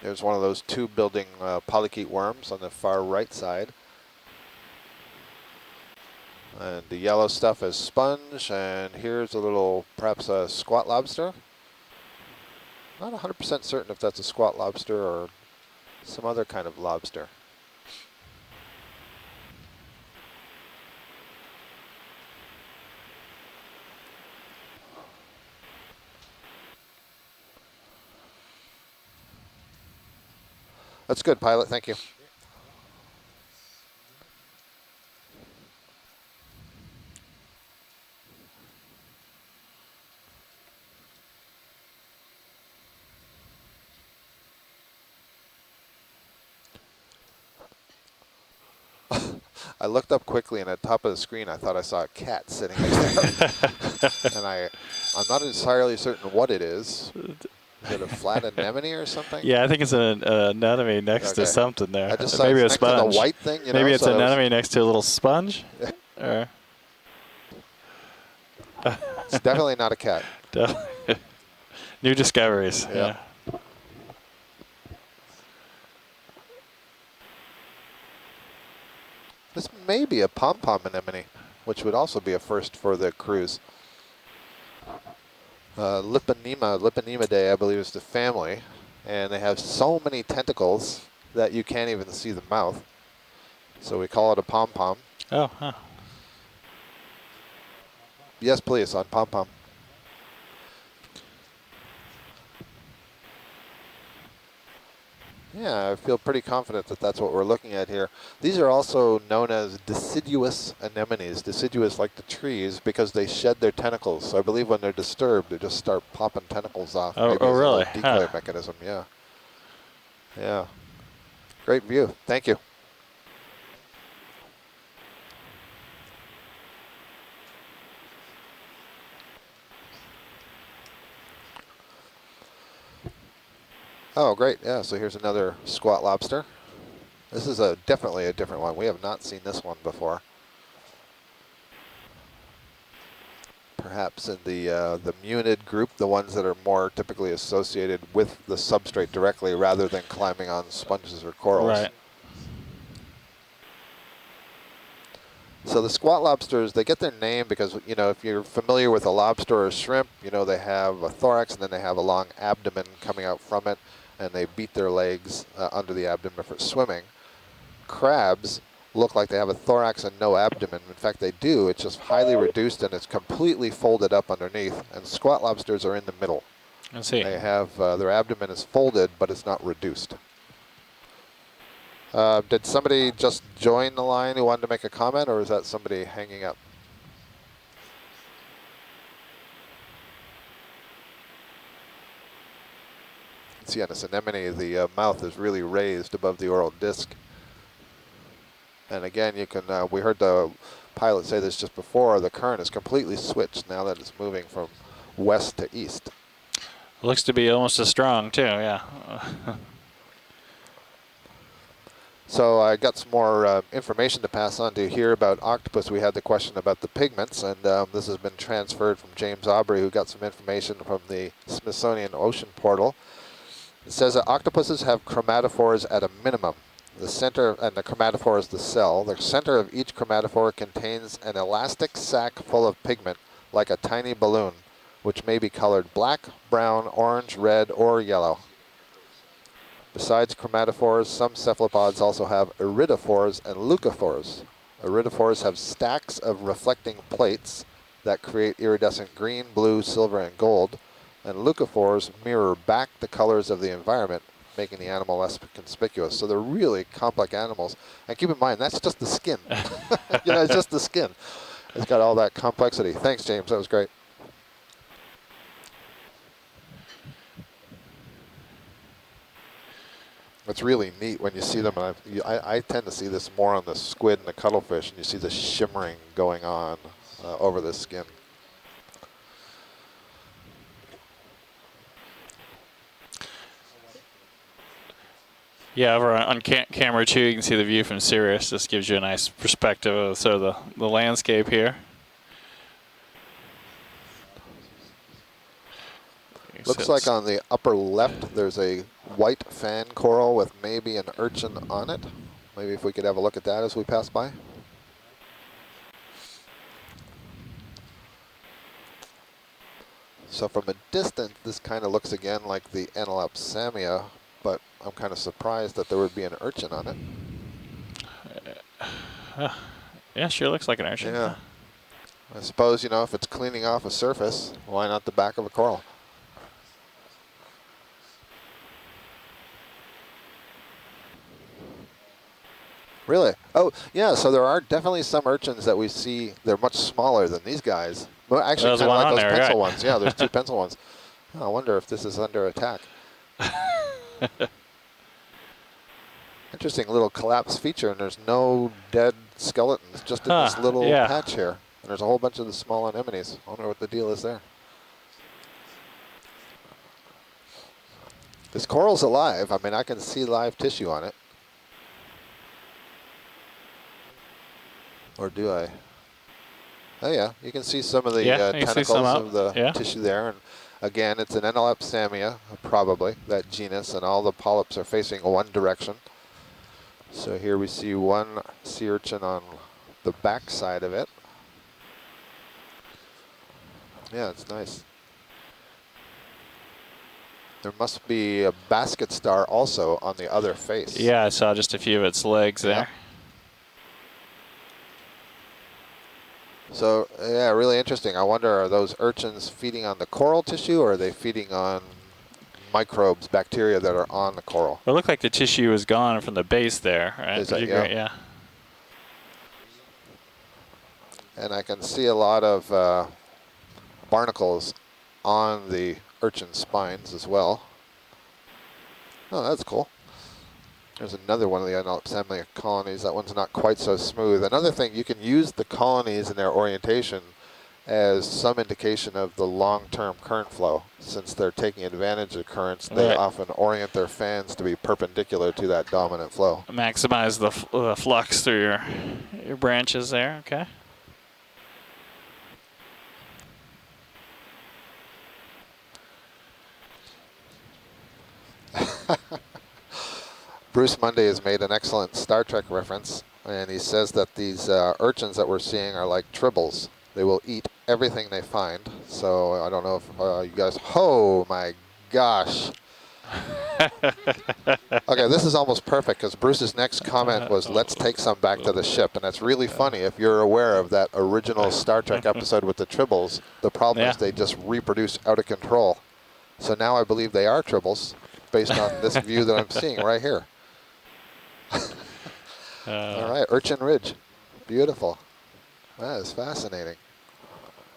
There's one of those tube-building polychaete worms on the far right side. And the yellow stuff is sponge, and here's a little, perhaps a squat lobster. Not 100% certain if that's a squat lobster or some other kind of lobster. That's good, pilot. Thank you. I looked up quickly, and at the top of the screen, I thought I saw a cat sitting there. And I'm not entirely certain what it is. Is it a flat anemone or something? Yeah, I think it's an anemone next to something there. I just saw maybe a next sponge. to the white thing. You maybe know, it's an anemone next to a little sponge. Or it's definitely not a cat. New discoveries. Yep. Yeah. This may be a pom-pom anemone, which would also be a first for the cruise. Liponemidae, I believe, is the family, and they have so many tentacles that you can't even see the mouth. So we call it a pom-pom. Oh, huh. Yes, please, on pom-pom. Yeah, I feel pretty confident that that's what we're looking at here. These are also known as deciduous anemones, deciduous like the trees, because they shed their tentacles. So I believe when they're disturbed, they just start popping tentacles off. Oh, Maybe oh as really? A decoy mechanism, yeah. Yeah. Great view. Thank you. Oh, great. Yeah, so here's another squat lobster. This is definitely a different one. We have not seen this one before. Perhaps in the munid group, the ones that are more typically associated with the substrate directly rather than climbing on sponges or corals. Right. So the squat lobsters, they get their name because, you know, if you're familiar with a lobster or a shrimp, you know, they have a thorax and then they have a long abdomen coming out from it, and they beat their legs under the abdomen for swimming. Crabs look like they have a thorax and no abdomen. In fact, they do. It's just highly reduced and it's completely folded up underneath. And squat lobsters are in the middle. I see. They have their abdomen is folded, but it's not reduced. Did somebody just join the line who wanted to make a comment, or is that somebody hanging up? See, on this anemone, the mouth is really raised above the oral disc. And again, you can, we heard the pilot say this just before, the current is completely switched now that it's moving from west to east. Looks to be almost as strong, too, yeah. So I got some more information to pass on to you here about octopus. We had the question about the pigments, and this has been transferred from James Aubrey, who got some information from the Smithsonian Ocean Portal. It says that octopuses have chromatophores at a minimum. The center, and the chromatophore is the cell. The center of each chromatophore contains an elastic sac full of pigment, like a tiny balloon, which may be colored black, brown, orange, red, or yellow. Besides chromatophores, some cephalopods also have iridophores and leucophores. Iridophores have stacks of reflecting plates that create iridescent green, blue, silver, and gold, and leucophores mirror back the colors of the environment, making the animal less conspicuous. So they're really complex animals. And keep in mind, that's just the skin. You know, it's just the skin. It's got all that complexity. Thanks, James. That was great. It's really neat when you see them. And I tend to see this more on the squid and the cuttlefish, and you see the shimmering going on over the skin. Yeah, over on camera 2, you can see the view from Sirius. This gives you a nice perspective of sort of the landscape here. Looks like on the upper left there's a white fan coral with maybe an urchin on it. Maybe if we could have a look at that as we pass by. So from a distance, this kind of looks again like the Anelopsamia, but I'm kind of surprised that there would be an urchin on it. Yeah, sure looks like an urchin. Yeah. I suppose, you know, if it's cleaning off a surface, why not the back of a coral? Really? Oh, yeah, so there are definitely some urchins that we see, they're much smaller than these guys. Well, actually, kind of like those pencil ones. Yeah, there's 2 pencil ones. Oh, I wonder if this is under attack. Interesting little collapsed feature, and there's no dead skeletons, just in this little patch here. And there's a whole bunch of the small anemones. I wonder what the deal is there. This coral's alive. I mean, I can see live tissue on it. Or do I? Oh yeah, you can see some of the tentacles of the tissue there. And again, it's an Anelopsamia, probably, that genus, and all the polyps are facing one direction. So here we see one sea urchin on the back side of it. Yeah, it's nice. There must be a basket star also on the other face. Yeah, I saw just a few of its legs there. So, yeah, really interesting. I wonder, are those urchins feeding on the coral tissue, or are they feeding on microbes, bacteria that are on the coral? Well, it looked like the tissue was gone from the base there, right? Is that, yeah. And I can see a lot of barnacles on the urchin spines as well. Oh, that's cool. There's another one of the Anelopsamia colonies. That one's not quite so smooth. Another thing, you can use the colonies and their orientation as some indication of the long-term current flow. Since they're taking advantage of currents, they often orient their fans to be perpendicular to that dominant flow. Maximize the flux through your branches there, okay. Bruce Monday has made an excellent Star Trek reference. And he says that these urchins that we're seeing are like tribbles. They will eat everything they find. So I don't know if you guys... Oh, my gosh. Okay, this is almost perfect because Bruce's next comment was, let's take some back to the ship. And that's really funny if you're aware of that original Star Trek episode with the tribbles. The problem is they just reproduce out of control. So now I believe they are tribbles based on this view that I'm seeing right here. All right, Urchin Ridge. Beautiful. That is fascinating.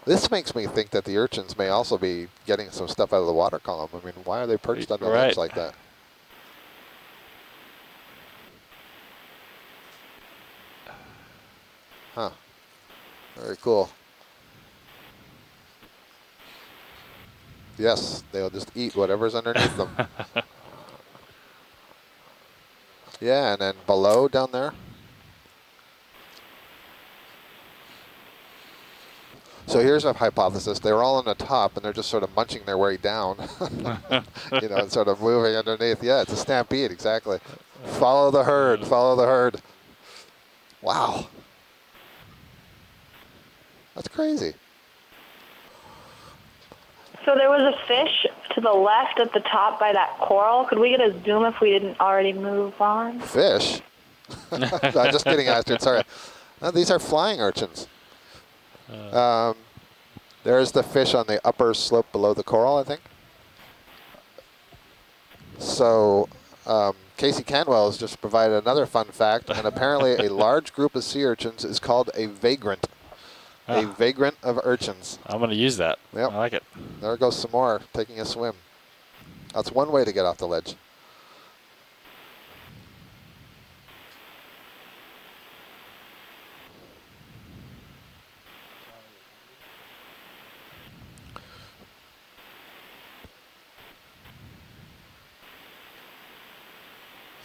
This makes me think that the urchins may also be getting some stuff out of the water column. I mean, why are they perched on the ledge like that? Huh. Very cool. Yes, they'll just eat whatever's underneath them. Yeah, and then below down there. So here's a hypothesis. They were all on the top, and they're just sort of munching their way down, you know, and sort of moving underneath. Yeah, it's a stampede, exactly. Follow the herd, follow the herd. Wow. That's crazy. So there was a fish to the left at the top by that coral. Could we get a zoom if we didn't already move on? Fish? I'm just kidding, Astrid, sorry. No, these are flying urchins. There's the fish on the upper slope below the coral, I think. So Casey Canwell has just provided another fun fact, and apparently a large group of sea urchins is called a vagrant. A vagrant of urchins. I'm going to use that. Yep. I like it. There goes some more taking a swim. That's one way to get off the ledge.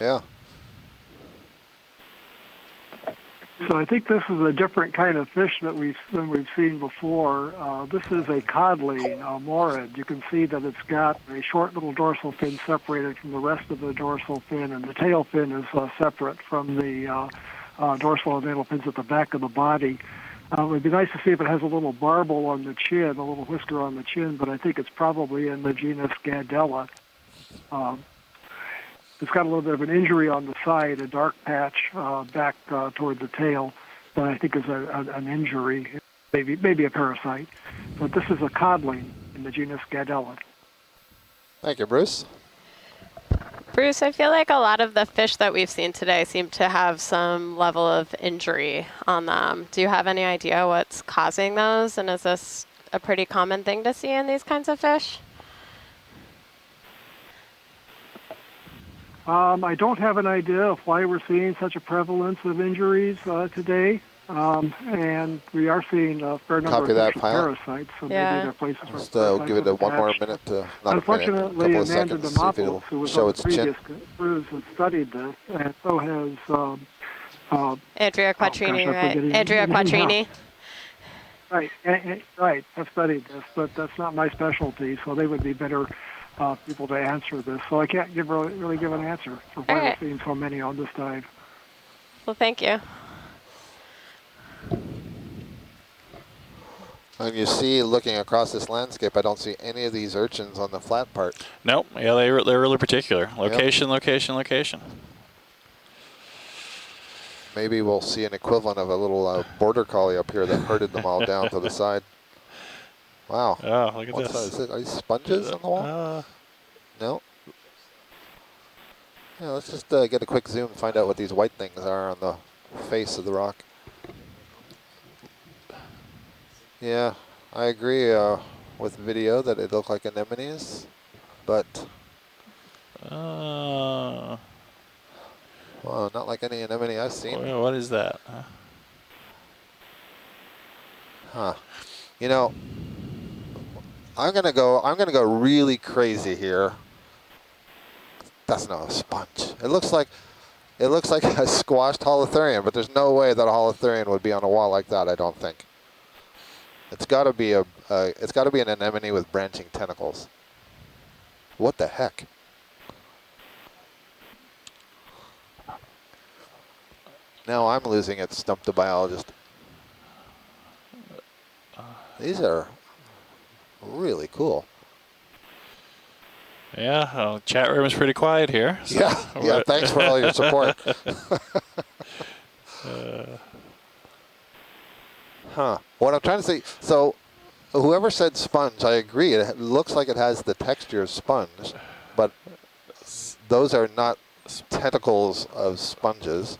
Yeah. So I think this is a different kind of fish than we've seen before. This is a codling morid. You can see that it's got a short little dorsal fin separated from the rest of the dorsal fin, and the tail fin is separate from the dorsal and anal fins at the back of the body. It would be nice to see if it has a little barbel on the chin, a little whisker on the chin, but I think it's probably in the genus Gadella. It's got a little bit of an injury on the side, a dark patch back toward the tail that I think is an injury, maybe a parasite. But this is a codling in the genus Gadella. Thank you, Bruce. Bruce, I feel like a lot of the fish that we've seen today seem to have some level of injury on them. Do you have any idea what's causing those? And is this a pretty common thing to see in these kinds of fish? I don't have an idea of why we're seeing such a prevalence of injuries today. And we are seeing a fair number of parasites, so maybe there are places where Just give it one more minute to, not unfortunately, a minute, Amanda couple of seconds, see if it'll who was show on its the chin. previous cruise, has studied this, and so has Andrea Quattrini, right? Andrea Quattrini. Right, right. I've studied this, but that's not my specialty, so they would be better people to answer this. So I can't really give an answer for why we're seeing so many on this dive. Well, thank you. And you see, looking across this landscape, I don't see any of these urchins on the flat part. Nope. Yeah, they're really particular. Location, location, location. Maybe we'll see an equivalent of a little border collie up here that herded them all down to the side. Wow. Oh, look at What's this. That? Are these sponges on the wall? No. Yeah, let's just get a quick zoom and find out what these white things are on the face of the rock. Yeah, I agree with video that it looked like anemones, but well, not like any anemone I've seen. What is that? Huh. You know, I'm gonna go really crazy here. That's not a sponge. It looks like a squashed holothurian, but there's no way that a holothurian would be on a wall like that. I don't think. It's got to be an anemone with branching tentacles. What the heck? Now I'm losing it, Stump the Biologist. These are really cool. Yeah, chat room is pretty quiet here. So yeah, thanks for all your support. What I'm trying to say, so whoever said sponge, I agree. It looks like it has the texture of sponge, but those are not tentacles of sponges.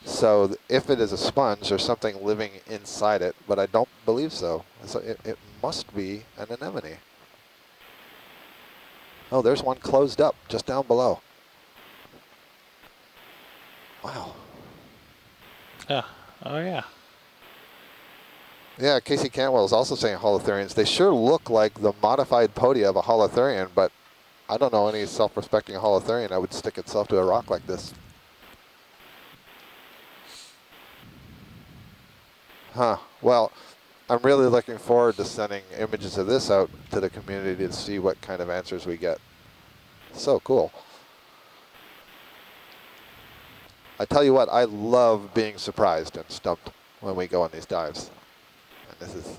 So if it is a sponge, there's something living inside it, but I don't believe so. So it must be an anemone. Oh, there's one closed up just down below. Wow. Yeah. Oh, yeah. Yeah, Casey Cantwell is also saying holothurians. They sure look like the modified podia of a holothurian, but I don't know any self-respecting holothurian that would stick itself to a rock like this. Well, I'm really looking forward to sending images of this out to the community to see what kind of answers we get. So cool. I tell you what, I love being surprised and stumped when we go on these dives. And this is,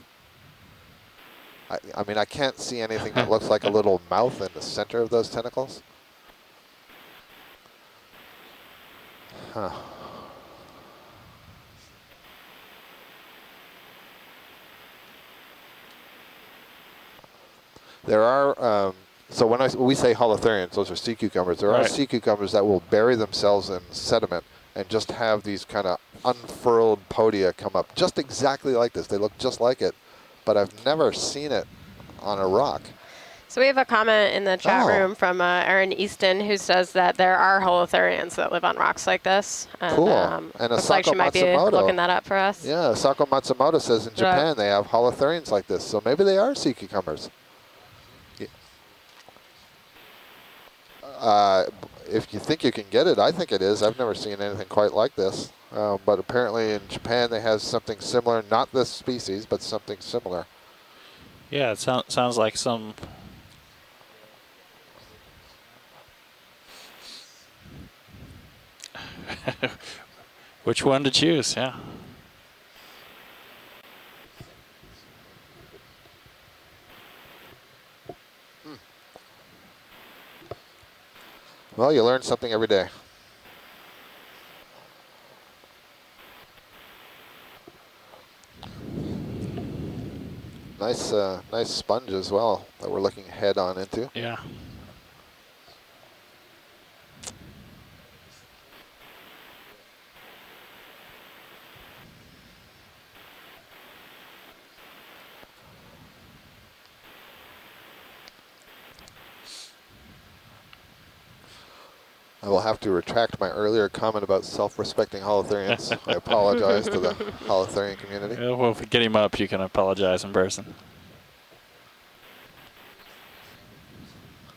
I mean, I can't see anything that looks like a little mouth in the center of those tentacles. There are, so when we say holothurians, those are sea cucumbers. There are sea cucumbers that will bury themselves in sediment and just have these kind of unfurled podia come up, just exactly like this. They look just like it, but I've never seen it on a rock. So we have a comment in the chat room from Erin Easton, who says that there are holothurians that live on rocks like this. And, cool. And looks like she might be looking that up for us. Yeah, Asako Matsumoto says in Japan they have holothurians like this, so maybe they are sea cucumbers. If you think you can get it, I think it is. I've never seen anything quite like this. But apparently in Japan they have something similar, not this species, but something similar. Yeah, it sounds like some... Which one to choose, yeah. Well, you learn something every day. Nice, nice sponge as well that we're looking head on into. Yeah. I will have to retract my earlier comment about self-respecting holothurians. I apologize to the holothurian community. Yeah, well, if we get him up, you can apologize in person.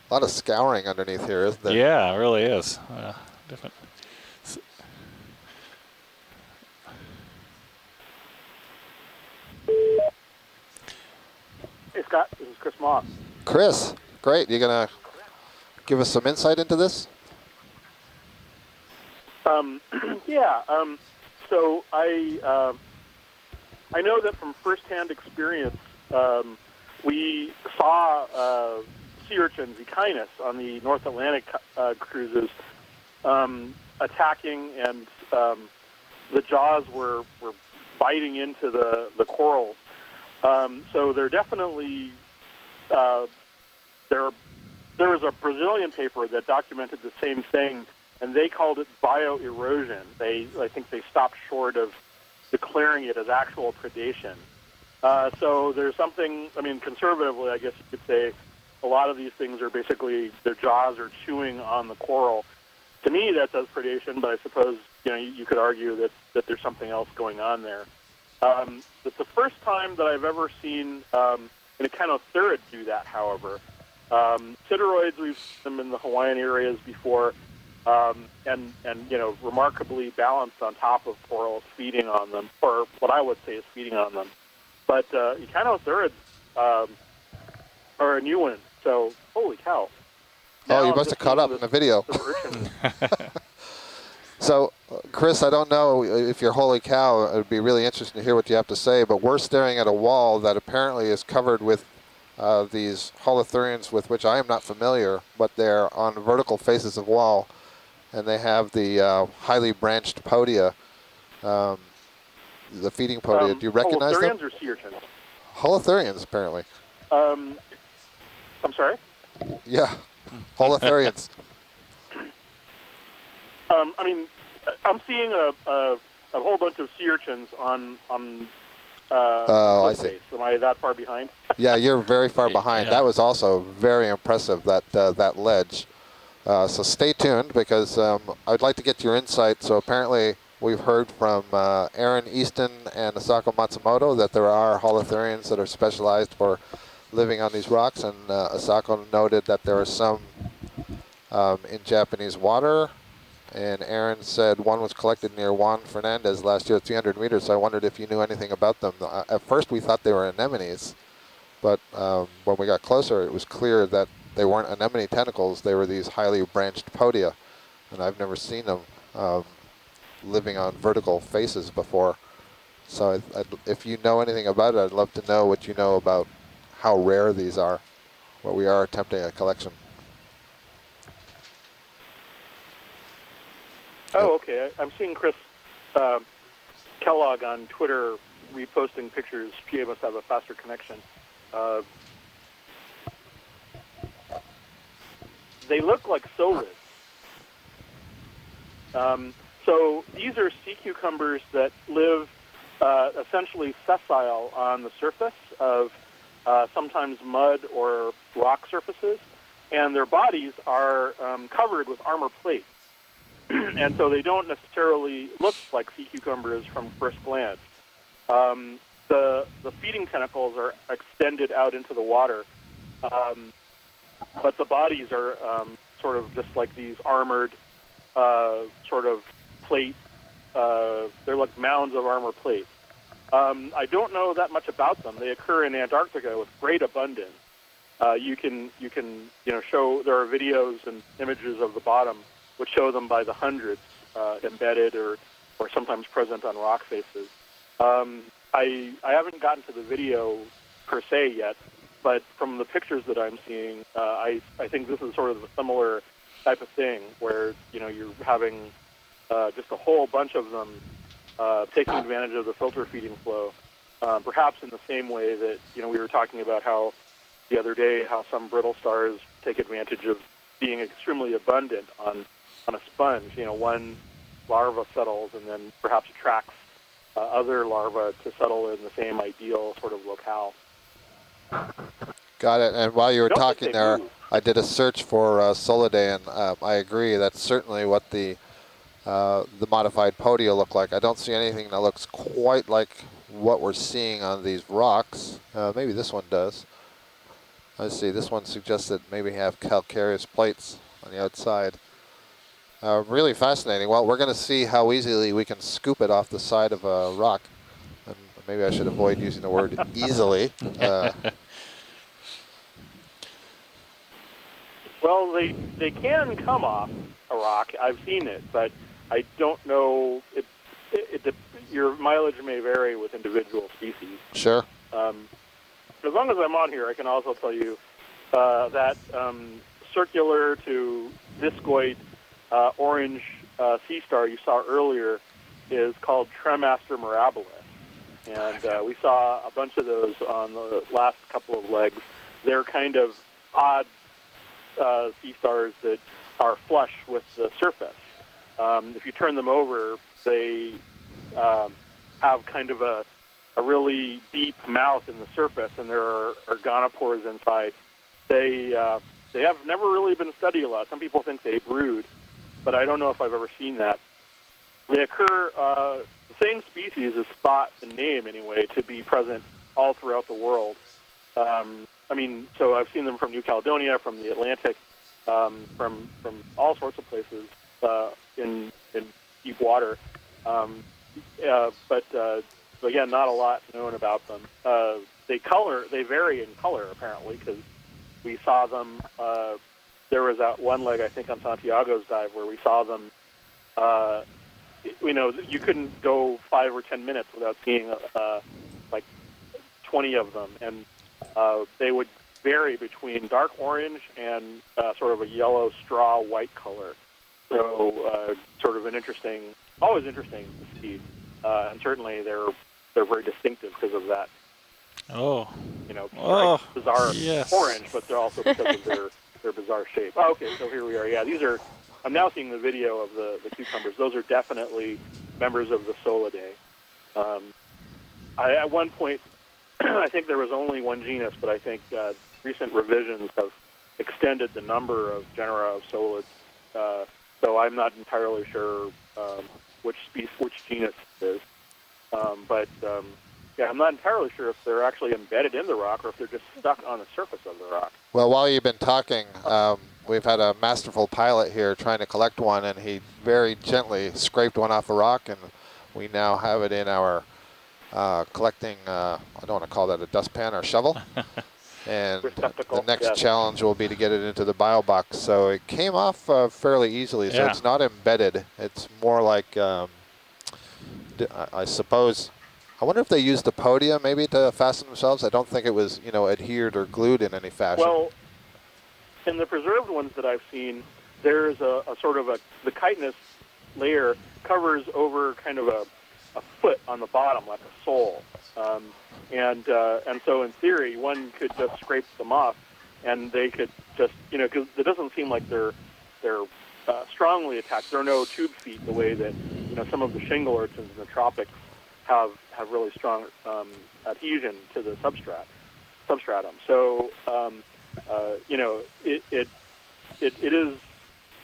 A lot of scouring underneath here, isn't there? Yeah, it really is. Different. Hey, Scott. This is Chris Moss. Chris, great. You going to give us some insight into this? Yeah. So I know that from firsthand experience, we saw sea urchins, Okeanos, on the North Atlantic cruises attacking, and the jaws were biting into the corals. So they're definitely there was a Brazilian paper that documented the same thing, and they called it bioerosion. I think they stopped short of declaring it as actual predation. So there's something, I mean, conservatively, I guess you could say, a lot of these things are basically, their jaws are chewing on the coral. To me, that does predation, but I suppose, you could argue that there's something else going on there. It's the first time that I've ever seen an echinotheriid do that, however. Sideroids, we've seen them in the Hawaiian areas before, and remarkably balanced on top of corals, feeding on them, or what I would say is feeding on them. But echinotherids are a new one, so holy cow. Oh, you must have caught up in the video. So, Chris, I don't know if you're holy cow. It would be really interesting to hear what you have to say, but we're staring at a wall that apparently is covered with these holothurians with which I am not familiar, but they're on vertical faces of wall, and they have the highly branched podia, the feeding podia. Do you recognize them? Holothurians or sea urchins? Holothurians, apparently. I'm sorry? Yeah, holothurians. I mean, I'm seeing a whole bunch of sea urchins on Oh, I see. base. Am I that far behind? Yeah, you're very far behind. Yeah. That was also very impressive, that ledge. So stay tuned, because I'd like to get your insight. So apparently we've heard from Aaron Easton and Asako Matsumoto that there are holothurians that are specialized for living on these rocks, and Asako noted that there are some in Japanese water, and Aaron said one was collected near Juan Fernandez last year at 300 meters, so I wondered if you knew anything about them. At first we thought they were anemones, but when we got closer it was clear that they weren't anemone tentacles, they were these highly branched podia, and I've never seen them living on vertical faces before. So if you know anything about it, I'd love to know what you know about how rare these are, but we are attempting a collection. Oh, okay. I'm seeing Chris Kellogg on Twitter reposting pictures. PA must have a faster connection. They look like solids. So these are sea cucumbers that live essentially sessile on the surface of sometimes mud or rock surfaces, and their bodies are covered with armor plate. And so they don't necessarily look like sea cucumbers from first glance. The feeding tentacles are extended out into the water, but the bodies are sort of just like these armored sort of plate. They're like mounds of armor plate. I don't know that much about them. They occur in Antarctica with great abundance. You can show, there are videos and images of the bottom which show them by the hundreds embedded or sometimes present on rock faces. I haven't gotten to the video per se yet, but from the pictures that I'm seeing, I think this is sort of a similar type of thing where you're having just a whole bunch of them taking advantage of the filter feeding flow, perhaps in the same way that we were talking about how the other day how some brittle stars take advantage of being extremely abundant on a sponge. One larva settles and then perhaps attracts other larvae to settle in the same ideal sort of locale. Got it. And while you were talking there, I did a search for Solidae, and I agree. That's certainly what the modified podia look like. I don't see anything that looks quite like what we're seeing on these rocks. Maybe this one does. Let's see. This one suggests that maybe have calcareous plates on the outside. Really fascinating. Well, we're going to see how easily we can scoop it off the side of a rock. And maybe I should avoid using the word easily. Well, they can come off a rock. I've seen it, but I don't know. Your mileage may vary with individual species. Sure. As long as I'm on here, I can also tell you that circular to discoid orange sea star you saw earlier is called Tremaster mirabilis. And we saw a bunch of those on the last couple of legs. They're kind of odd sea stars that are flush with the surface. If you turn them over, they have kind of a really deep mouth in the surface, and there are organopores inside. They have never really been studied a lot. Some people think they brood, but I don't know if I've ever seen that. They occur, the same species is thought and name anyway to be present all throughout the world. So I've seen them from New Caledonia, from the Atlantic, from all sorts of places in deep water. But again, not a lot known about them. They vary in color apparently, because we saw them. There was that one leg I think on Santiago's dive where we saw them you couldn't go 5 or 10 minutes without seeing like 20 of them, and they would vary between dark orange and sort of a yellow straw white color. So sort of always interesting to see, and certainly they're very distinctive because of that. Oh. Bizarre yes. orange, but they're also because of their bizarre shape. Oh, okay, so here we are. Yeah, these are. I'm now seeing the video of the cucumbers. Those are definitely members of the Solidae. At one point, I think there was only one genus, but I think recent revisions have extended the number of genera of solids. So I'm not entirely sure which genus it is. Yeah, I'm not entirely sure if they're actually embedded in the rock or if they're just stuck on the surface of the rock. Well, while you've been talking, we've had a masterful pilot here trying to collect one, and he very gently scraped one off a rock, and we now have it in our collecting, I don't want to call that a dustpan or shovel. And the next challenge will be to get it into the bio box. So it came off fairly easily, so it's not embedded. It's more like, I suppose, I wonder if they used the podia maybe to fasten themselves. I don't think it was, adhered or glued in any fashion. Well, in the preserved ones that I've seen, there's a sort of the chitinous layer covers over kind of a foot on the bottom, like a sole. And so in theory, one could just scrape them off, and they could just, because it doesn't seem like they're strongly attached. There are no tube feet the way that, some of the shingle urchins in the tropics have really strong adhesion to the substratum. So, it is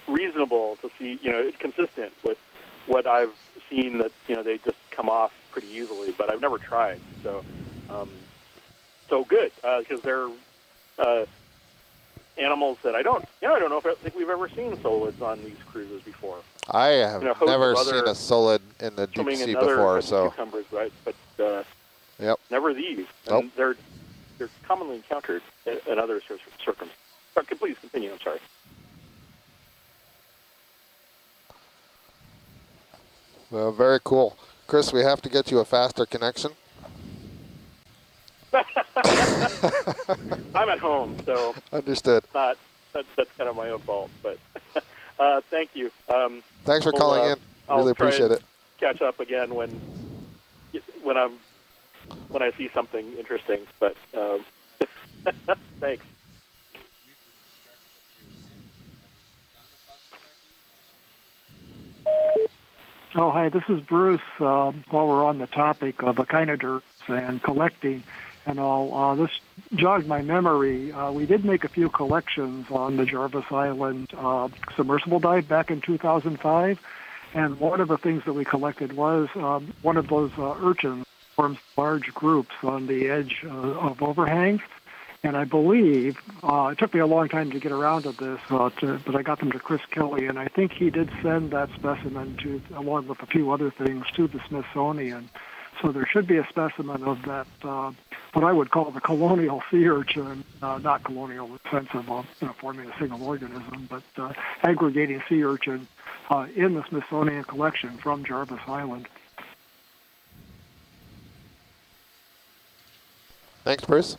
reasonable to see, it's consistent with what I've seen that, they just come off pretty easily, but I've never tried. So, so good, because they're animals that I don't know if I think we've ever seen solids on these cruises before. I have never seen a solid in the deep sea before, so. Cucumbers, right? But yep. Never these. Nope. And they're commonly encountered in other circumstances. Please continue. I'm sorry. Well, very cool. Chris, we have to get you a faster connection. I'm at home, so. Understood. That's kind of my own fault, but thank you. Thanks for calling in. Really appreciate it. Catch up again when I see something interesting, but thanks. Oh, hi, this is Bruce. While we're on the topic of echinoderms and collecting and all, this jogged my memory. We did make a few collections on the Jarvis Island submersible dive back in 2005, and one of the things that we collected was one of those urchins forms large groups on the edge of overhangs. And I believe, it took me a long time to get around to this, but I got them to Chris Kelly, and I think he did send that specimen along with a few other things, to the Smithsonian. So there should be a specimen of that, what I would call the colonial sea urchin, not colonial in the sense of forming a single organism, but aggregating sea urchin in the Smithsonian collection from Jarvis Island. Thanks, Bruce.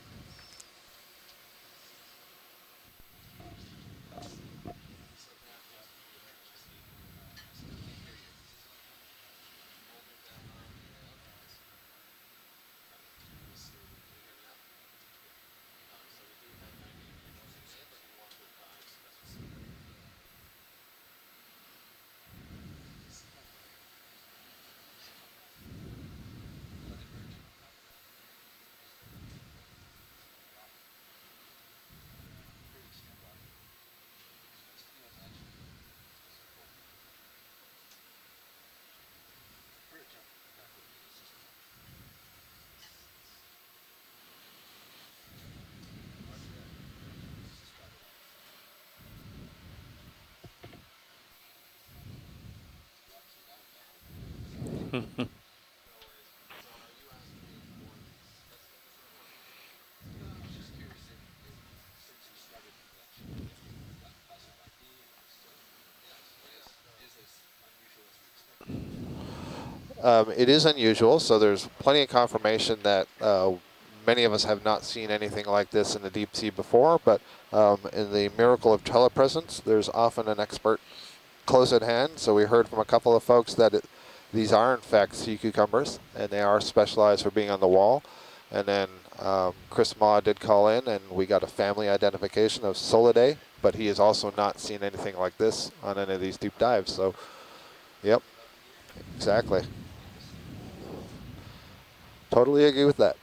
It is unusual, so there's plenty of confirmation that many of us have not seen anything like this in the deep sea before, but in the miracle of telepresence, there's often an expert close at hand. So we heard from a couple of folks that these are in fact sea cucumbers, and they are specialized for being on the wall. And then Chris Maw did call in, and we got a family identification of Solidae, but he has also not seen anything like this on any of these deep dives. So, yep, exactly. Totally agree with that.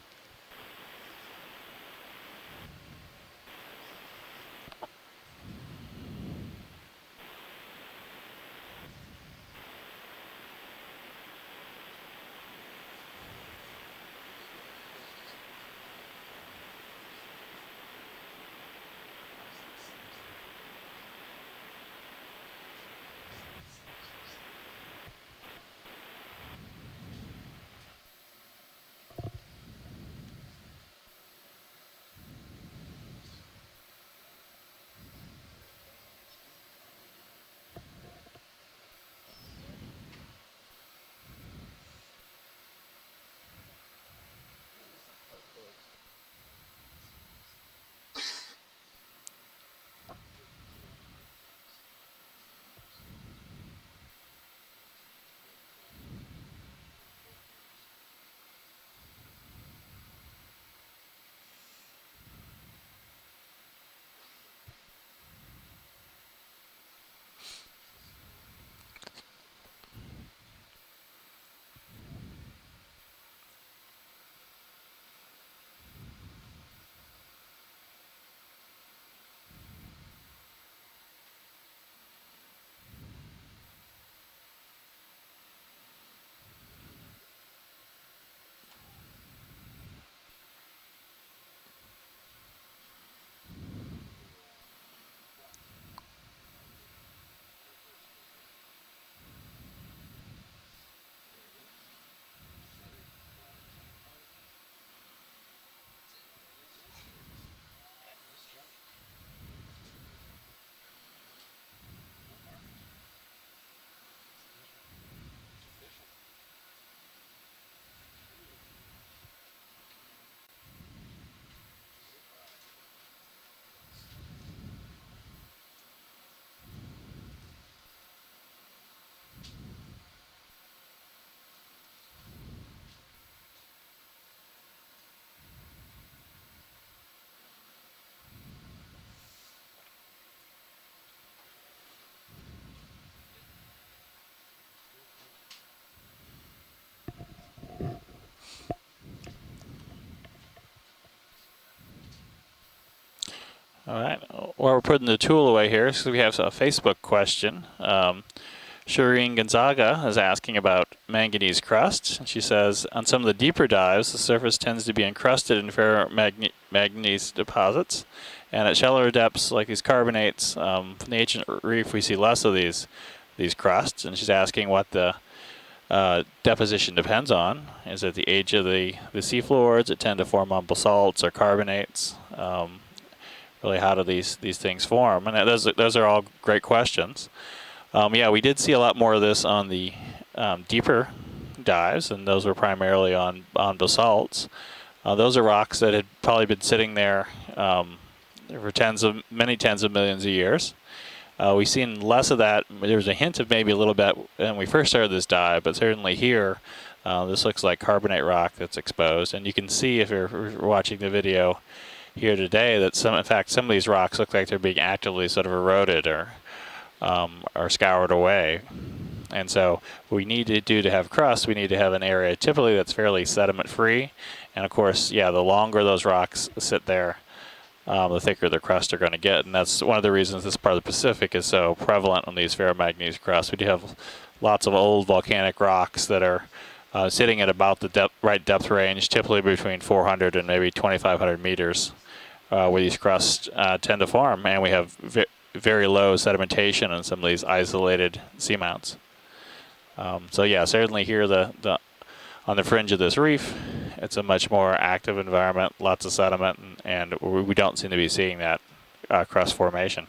All right. While we're putting the tool away here, so we have a Facebook question. Shireen Gonzaga is asking about manganese crust. She says, on some of the deeper dives, the surface tends to be encrusted in ferromanganese deposits. And at shallower depths, like these carbonates, from the ancient reef, we see less of these crusts. And she's asking what the deposition depends on. Is it the age of the seafloor? Does it tend to form on basalts or carbonates? Really, how do these things form? And those are all great questions. Yeah, we did see a lot more of this on the deeper dives, and those were primarily on basalts. Those are rocks that had probably been sitting there for many tens of millions of years. We've seen less of that. There was a hint of maybe a little bit when we first started this dive, but certainly here, this looks like carbonate rock that's exposed. And you can see if you're watching the video here today that in fact, some of these rocks look like they're being actively sort of eroded or scoured away. And so what we need to do to have crust, we need to have an area typically that's fairly sediment free. And of course, yeah, the longer those rocks sit there, the thicker the crust are going to get. And that's one of the reasons this part of the Pacific is so prevalent on these ferromanganese crusts. We do have lots of old volcanic rocks that are sitting at about the right depth range, typically between 400 and maybe 2,500 meters, where these crusts tend to form. And we have very low sedimentation on some of these isolated seamounts. So yeah, certainly here on the fringe of this reef, it's a much more active environment, lots of sediment, and we don't seem to be seeing that crust formation.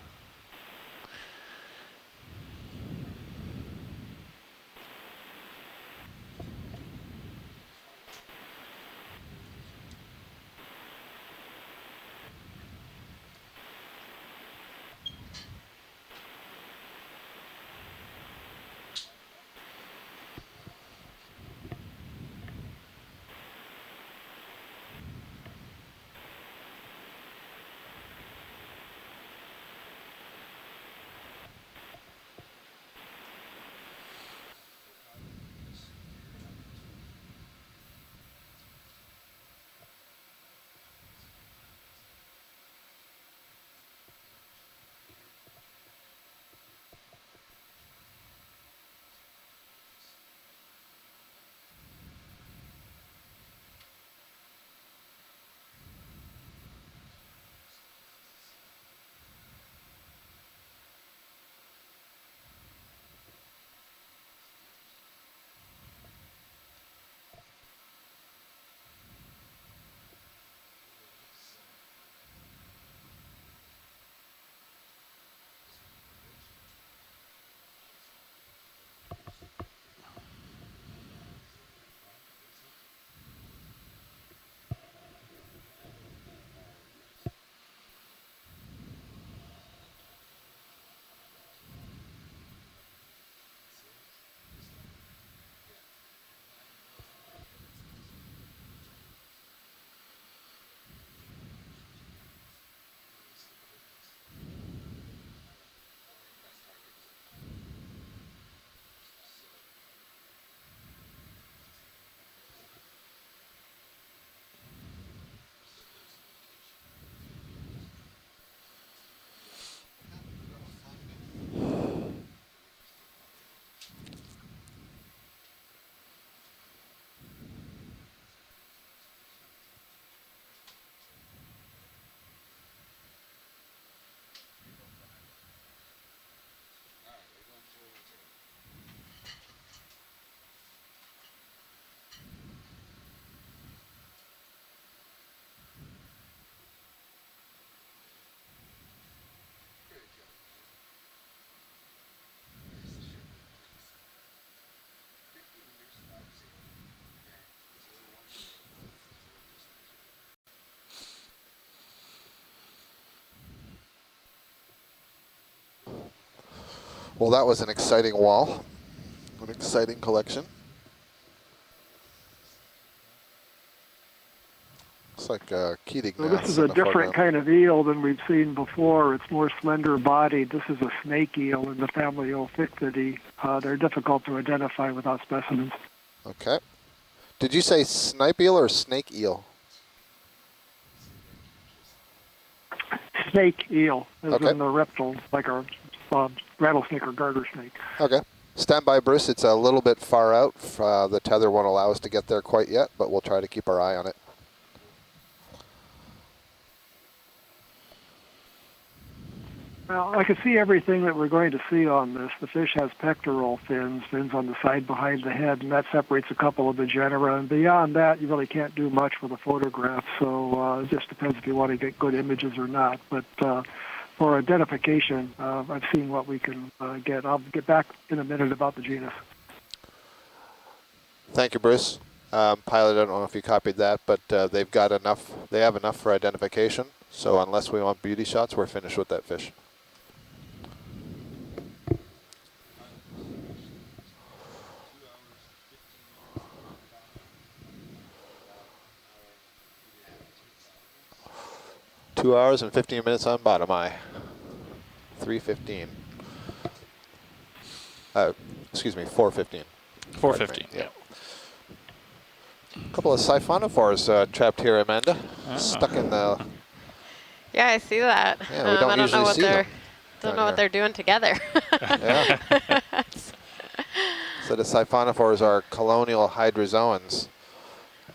Well, that was an exciting wall, an exciting collection. Looks like Keating. So this is a different kind of eel than we've seen before. It's more slender bodied. This is a snake eel in the family Ophichthidae. They're difficult to identify without specimens. Okay. Did you say snipe eel or snake eel? Snake eel, as in the reptile, like a rattlesnake or garter snake. Okay. Stand by, Bruce. It's a little bit far out. The tether won't allow us to get there quite yet, but we'll try to keep our eye on it. Well, I can see everything that we're going to see on this. The fish has pectoral fins on the side behind the head, and that separates a couple of the genera. And beyond that, you really can't do much with a photograph, so it just depends if you want to get good images or not. But for identification, I've seen what we can get. I'll get back in a minute about the genus. Thank you, Bruce. Pilot, I don't know if you copied that, but they've got enough. They have enough for identification. So unless we want beauty shots, we're finished with that fish. Two hours and 15 minutes on bottom eye. 3:15. Excuse me, 4:15. 4:15. Yeah. A couple of siphonophores trapped here, Amanda. Stuck in the. Yeah, I see that. Yeah, we don't I don't know usually what see they're them. don't know what they're doing together. Yeah. So the siphonophores are colonial hydrozoans.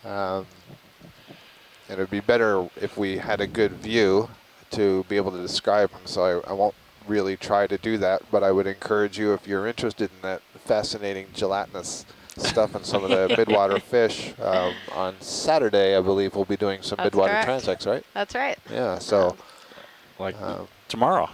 And it would be better if we had a good view to be able to describe them. So I won't really try to do that, but I would encourage you, if you're interested in that fascinating gelatinous stuff and some of the midwater fish, on Saturday, I believe we'll be doing some midwater transects, right? That's right. Yeah, so. Like tomorrow.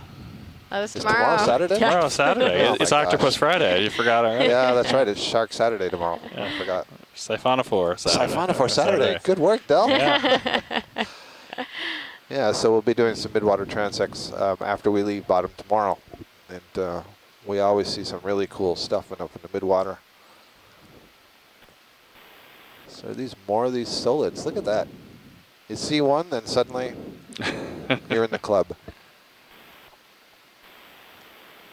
That is tomorrow. Tomorrow Saturday? Tomorrow Saturday. Oh It's my Octopus gosh. Friday. You forgot already. Yeah, that's right. It's Shark Saturday tomorrow. Yeah. I forgot. Siphonophore Saturday. Siphonophore Saturday. Good work, Del. Yeah. Yeah, so we'll be doing some midwater transects after we leave bottom tomorrow. And we always see some really cool stuff up in the midwater. So these more of these solids. Look at that. You see one, then suddenly you're in the club.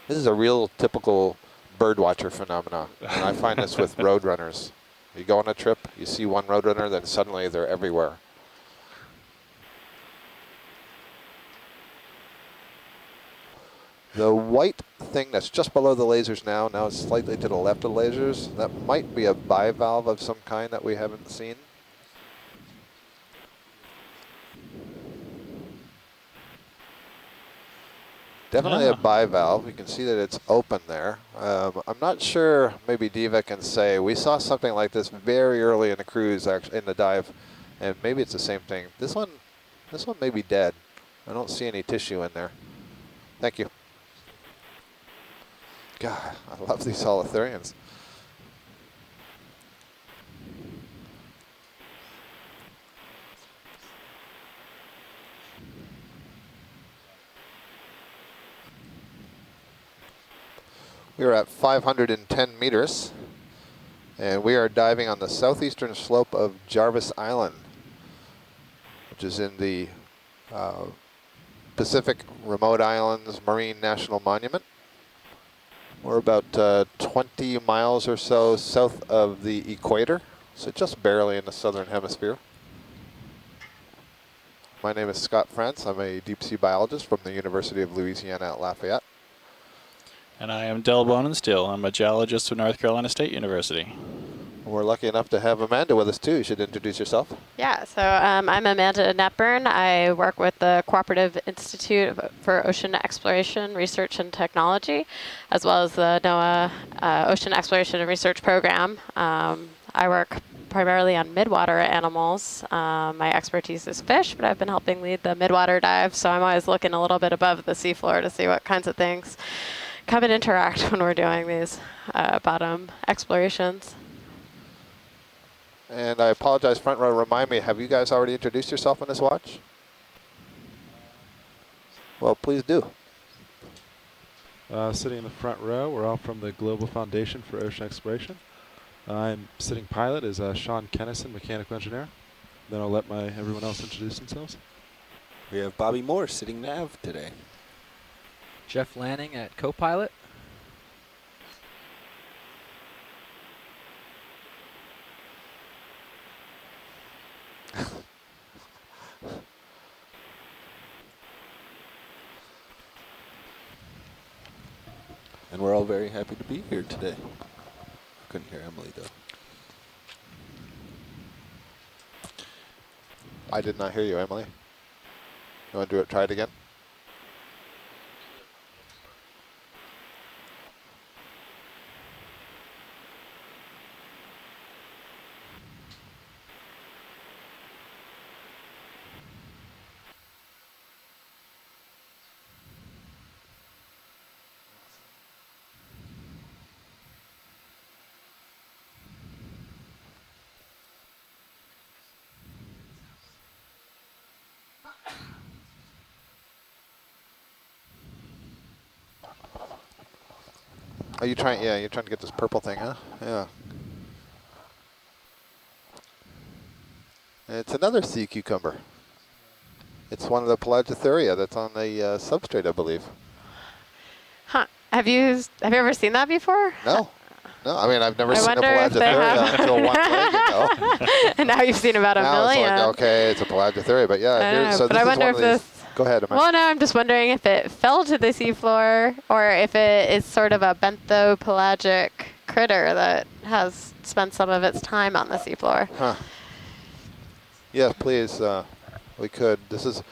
This is a real typical birdwatcher phenomenon. And I find this with roadrunners. You go on a trip, you see one roadrunner, then suddenly they're everywhere. The white thing that's just below the lasers now it's slightly to the left of the lasers. That might be a bivalve of some kind that we haven't seen. Definitely a bivalve. You can see that it's open there. I'm not sure, maybe Diva can say, we saw something like this very early in the cruise, actually, in the dive, and maybe it's the same thing. This one may be dead. I don't see any tissue in there. Thank you. God, I love these holothurians. We are at 510 meters, and we are diving on the southeastern slope of Jarvis Island, which is in the Pacific Remote Islands Marine National Monument. We're about 20 miles or so south of the equator, so just barely in the southern hemisphere. My name is Scott France. I'm a deep sea biologist from the University of Louisiana at Lafayette. And I am Del Bonenstiel. I'm a geologist with North Carolina State University. We're lucky enough to have Amanda with us too. You should introduce yourself. Yeah, so I'm Amanda Netburn. I work with the Cooperative Institute for Ocean Exploration, Research and Technology, as well as the NOAA Ocean Exploration and Research Program. I work primarily on midwater animals. My expertise is fish, but I've been helping lead the midwater dive, so I'm always looking a little bit above the seafloor to see what kinds of things come and interact when we're doing these bottom explorations. And I apologize, front row, remind me, have you guys already introduced yourself on this watch? Well, please do. Sitting in the front row, we're all from the Global Foundation for Ocean Exploration. I'm sitting pilot is Sean Kennison, mechanical engineer. Then I'll let everyone else introduce themselves. We have Bobby Moore sitting nav today. Jeff Lanning at co-pilot. And we're all very happy to be here today. Couldn't hear Emily, though. I did not hear you, Emily. You want to try it again? Are you trying? Yeah, you're trying to get this purple thing, huh? Yeah. It's another sea cucumber. It's one of the Pelagotheria that's on the substrate, I believe. Huh? Have you ever seen that before? No. No, I mean, I've never seen a Pelagotheria until 1 leg ago. And now you've seen about a million. It's like, okay, it's a Pelagotheria, but yeah. So but I wonder if this. Go ahead, Amanda. Well, no, I'm just wondering if it fell to the seafloor or if it is sort of a benthopelagic critter that has spent some of its time on the seafloor. Huh. Yes, please. We could. This is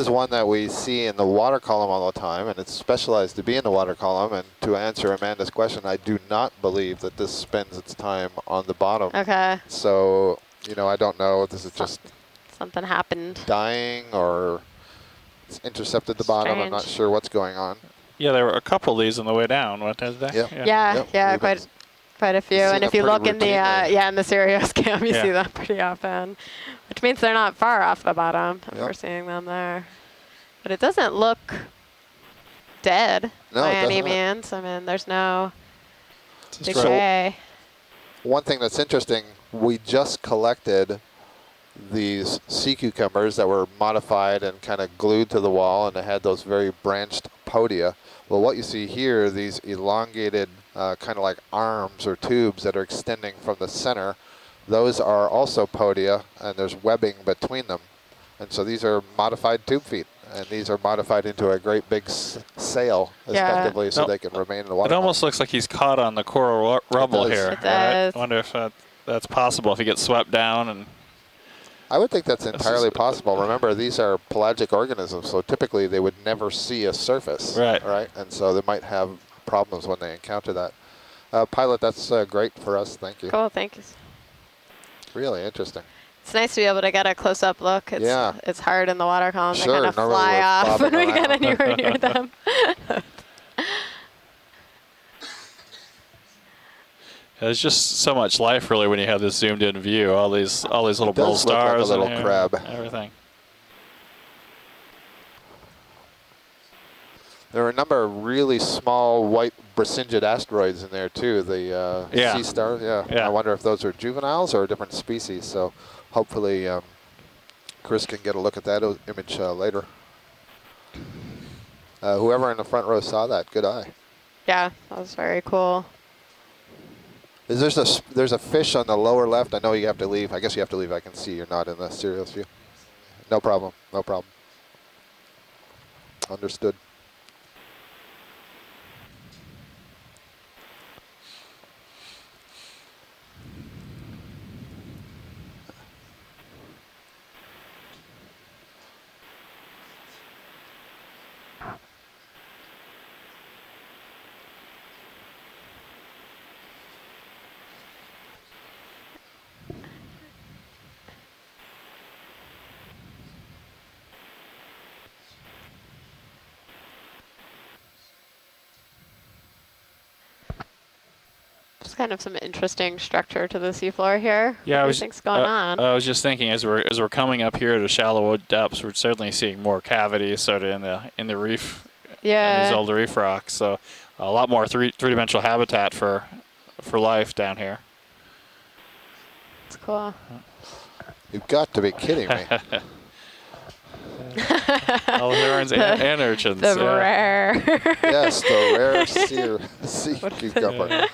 one that we see in the water column all the time, and it's specialized to be in the water column. And to answer Amanda's question, I do not believe that this spends its time on the bottom. Okay. So, I don't know if this is just something happened. Dying or it's intercepted the bottom. Strange. I'm not sure what's going on. Yeah, there were a couple of these on the way down. What is that? Yeah, quite a few. And if you look in the in the Stereoscam, you see them pretty often, which means they're not far off the bottom if we're seeing them there. But it doesn't look dead by any means. I mean, there's no decay. So one thing that's interesting, we just collected these sea cucumbers that were modified and kind of glued to the wall, and they had those very branched podia. Well, what you see here, these elongated kind of like arms or tubes that are extending from the center, those are also podia, and there's webbing between them. And so these are modified tube feet, and these are modified into a great big sail, effectively, so they can remain in the water. It almost looks like he's caught on the coral rubble here. It does. I wonder if that's possible, if he gets swept down. And I would think that's entirely possible. Remember, these are pelagic organisms, so typically they would never see a surface. Right? And so they might have problems when they encounter that. Pilot, that's great for us. Thank you. Cool, thank you. Really interesting. It's nice to be able to get a close-up look. It's hard in the water column to kind of fly off when we get anywhere near them. There's just so much life, really, when you have this zoomed-in view. All these little bull stars, like a little crab, everything. There are a number of really small white Bracingid asteroids in there too. The sea stars. Yeah. I wonder if those are juveniles or a different species. So hopefully, Chris can get a look at that image later. Whoever in the front row saw that, good eye. Yeah, that was very cool. There's a fish on the lower left. I know you have to leave. I guess you have to leave. I can see you're not in the serial view. No problem. No problem. Understood. Kind of some interesting structure to the seafloor here. Yeah, what do you think's going on? I was just thinking as we're coming up here to shallow depths, we're certainly seeing more cavities sort of in the reef Yeah. these older reef rocks. So a lot more three-dimensional habitat for life down here. It's cool. You've got to be kidding me. Herons and urchins. The rare. Yes, the rare sea cucumber.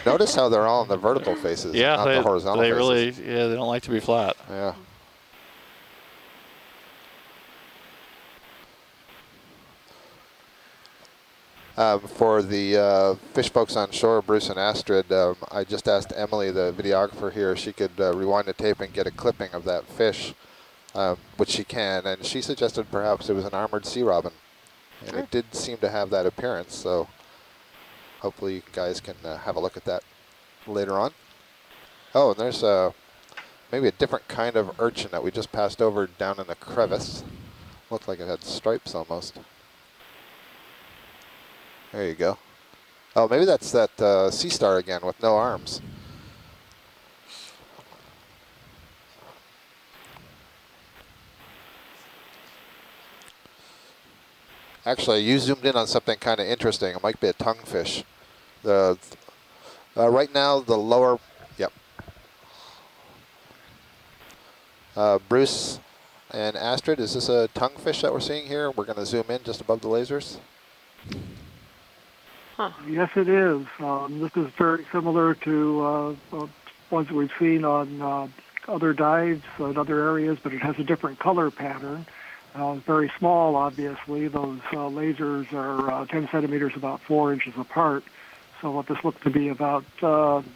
Notice how they're all on the vertical faces, not the horizontal faces. Really, they don't like to be flat. Yeah. For the fish folks on shore, Bruce and Astrid, I just asked Emily, the videographer here, if she could rewind the tape and get a clipping of that fish, which she can, and she suggested perhaps it was an armored sea robin. And it did seem to have that appearance, so hopefully you guys can have a look at that later on. Oh, and there's maybe a different kind of urchin that we just passed over down in the crevice. Looked like it had stripes almost. There you go. Oh, maybe that's that sea star again with no arms. Actually, you zoomed in on something kind of interesting. It might be a tonguefish. Right now, the lower, yep. Bruce and Astrid, is this a tonguefish that we're seeing here? We're going to zoom in just above the lasers. Yes, it is. This is very similar to ones that we've seen on other dives in other areas, but it has a different color pattern. Very small, obviously. Those lasers are 10 centimeters, about 4 inches apart. So what this looks to be about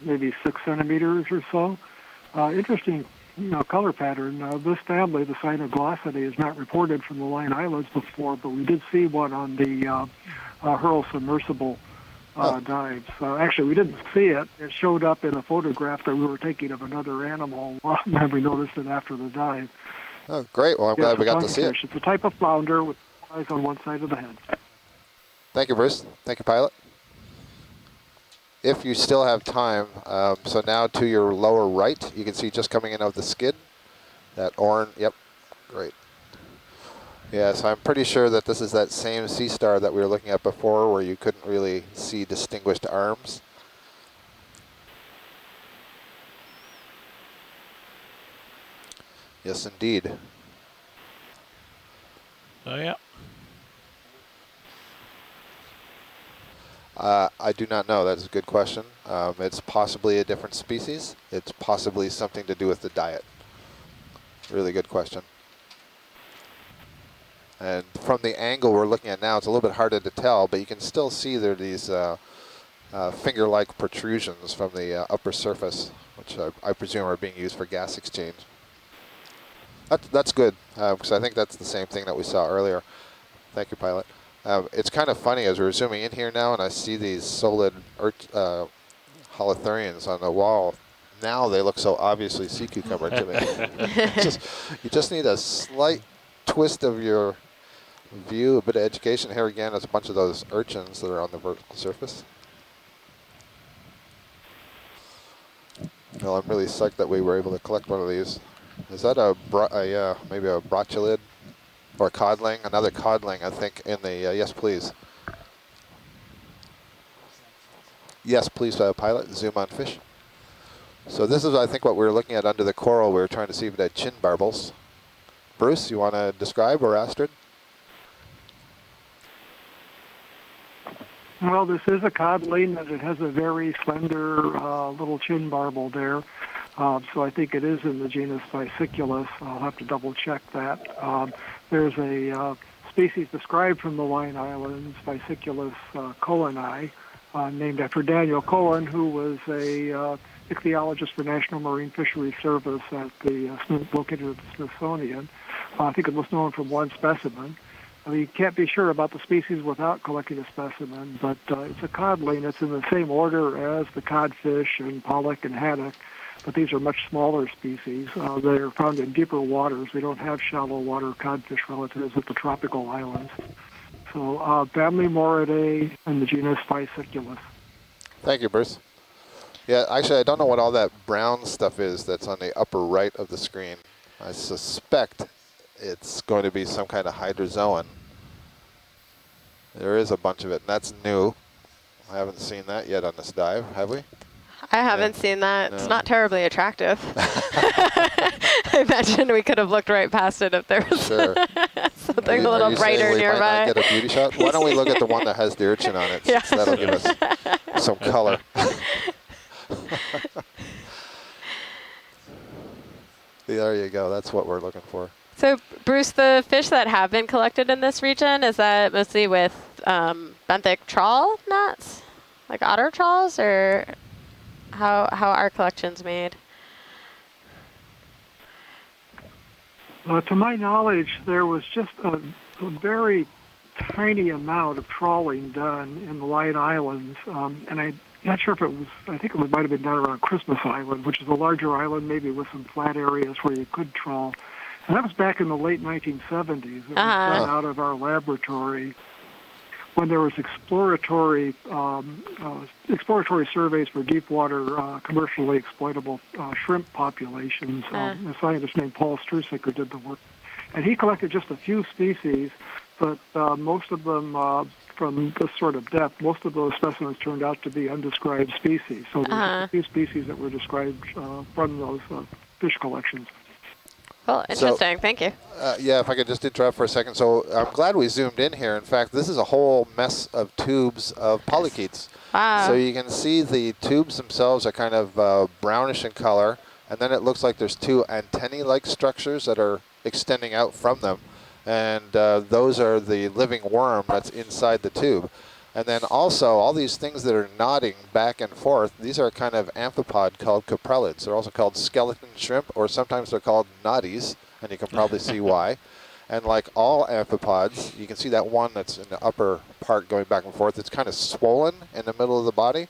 maybe 6 centimeters or so. Interesting, color pattern. This family, the Cynoglossidae, is not reported from the Line Islands before, but we did see one on the Hurl submersible dives. Actually, we didn't see it. It showed up in a photograph that we were taking of another animal, and we noticed it after the dive. Oh, great. Well, I'm glad we got to see it. It's a type of flounder with eyes on one side of the head. Thank you, Bruce. Thank you, pilot. If you still have time, so now to your lower right, you can see just coming in of the skid, that orange, yep, great. Yes, I'm pretty sure that this is that same sea star that we were looking at before where you couldn't really see distinguished arms. Yes, indeed. Oh, yeah. I do not know. That's a good question. It's possibly a different species. It's possibly something to do with the diet. Really good question. And from the angle we're looking at now, it's a little bit harder to tell, but you can still see there are these finger-like protrusions from the upper surface, which I presume are being used for gas exchange. That's good, because I think that's the same thing that we saw earlier. Thank you, pilot. It's kind of funny as we're zooming in here now, and I see these solid holothurians on the wall. Now they look so obviously sea cucumber to me. You just need a slight twist of your view, a bit of education. Here again, there's a bunch of those urchins that are on the vertical surface. Well, I'm really psyched that we were able to collect one of these. Is that maybe a brocholid or a codling? Another codling, I think, in the, yes, please. Yes, please, pilot, zoom on fish. So this is, I think, what we were looking at under the coral. We were trying to see if it had chin barbels. Bruce, you want to describe, or Astrid? Well, this is a codling, and it has a very slender little chin barbel there. So I think it is in the genus Bicyculus. I'll have to double check that. There's a species described from the Line Islands, Bicyculus coheni, named after Daniel Cohen, who was a ichthyologist for National Marine Fisheries Service at located at the Smithsonian. I think it was known from one specimen. You can't be sure about the species without collecting a specimen, but it's a codling. It's in the same order as the codfish and pollock and haddock, but these are much smaller species. They're found in deeper waters. We don't have shallow water codfish relatives at the tropical islands. So family Moridae in the genus Bicyculus. Thank you, Bruce. Yeah, actually, I don't know what all that brown stuff is that's on the upper right of the screen. I suspect it's going to be some kind of hydrozoan. There is a bunch of it, and that's new. I haven't seen that yet on this dive, have we? I haven't seen that. It's not terribly attractive. I imagine we could have looked right past it if there was something a little brighter nearby. Might not get a beauty shot? Why don't we look at the one that has the urchin on it, since that'll give us some color. There you go. That's what we're looking for. So, Bruce, the fish that have been collected in this region, is that mostly with benthic trawl nets? Like otter trawls, or how are collections made? To my knowledge, there was just a very tiny amount of trawling done in the Line Islands, and I'm not sure if it was, I think it might have been done around Christmas Island, which is a larger island, maybe with some flat areas where you could trawl. And that was back in the late 1970s. It was done out of our laboratory when there was exploratory surveys for deep water commercially exploitable shrimp populations. A scientist named Paul Strusicker did the work. And he collected just a few species, but most of them, from this sort of depth, most of those specimens turned out to be undescribed species. So there's a few species that were described from those fish collections. Well, interesting. Thank you. Yeah, if I could just interrupt for a second. So I'm glad we zoomed in here. In fact, this is a whole mess of tubes of polychaetes. Wow. So you can see the tubes themselves are kind of brownish in color, and then it looks like there's two antennae-like structures that are extending out from them. And those are the living worm that's inside the tube. And then also, all these things that are nodding back and forth, these are a kind of amphipod called coprelids. They're also called skeleton shrimp, or sometimes they're called noddies, and you can probably see why. And like all amphipods, you can see that one that's in the upper part going back and forth. It's kind of swollen in the middle of the body.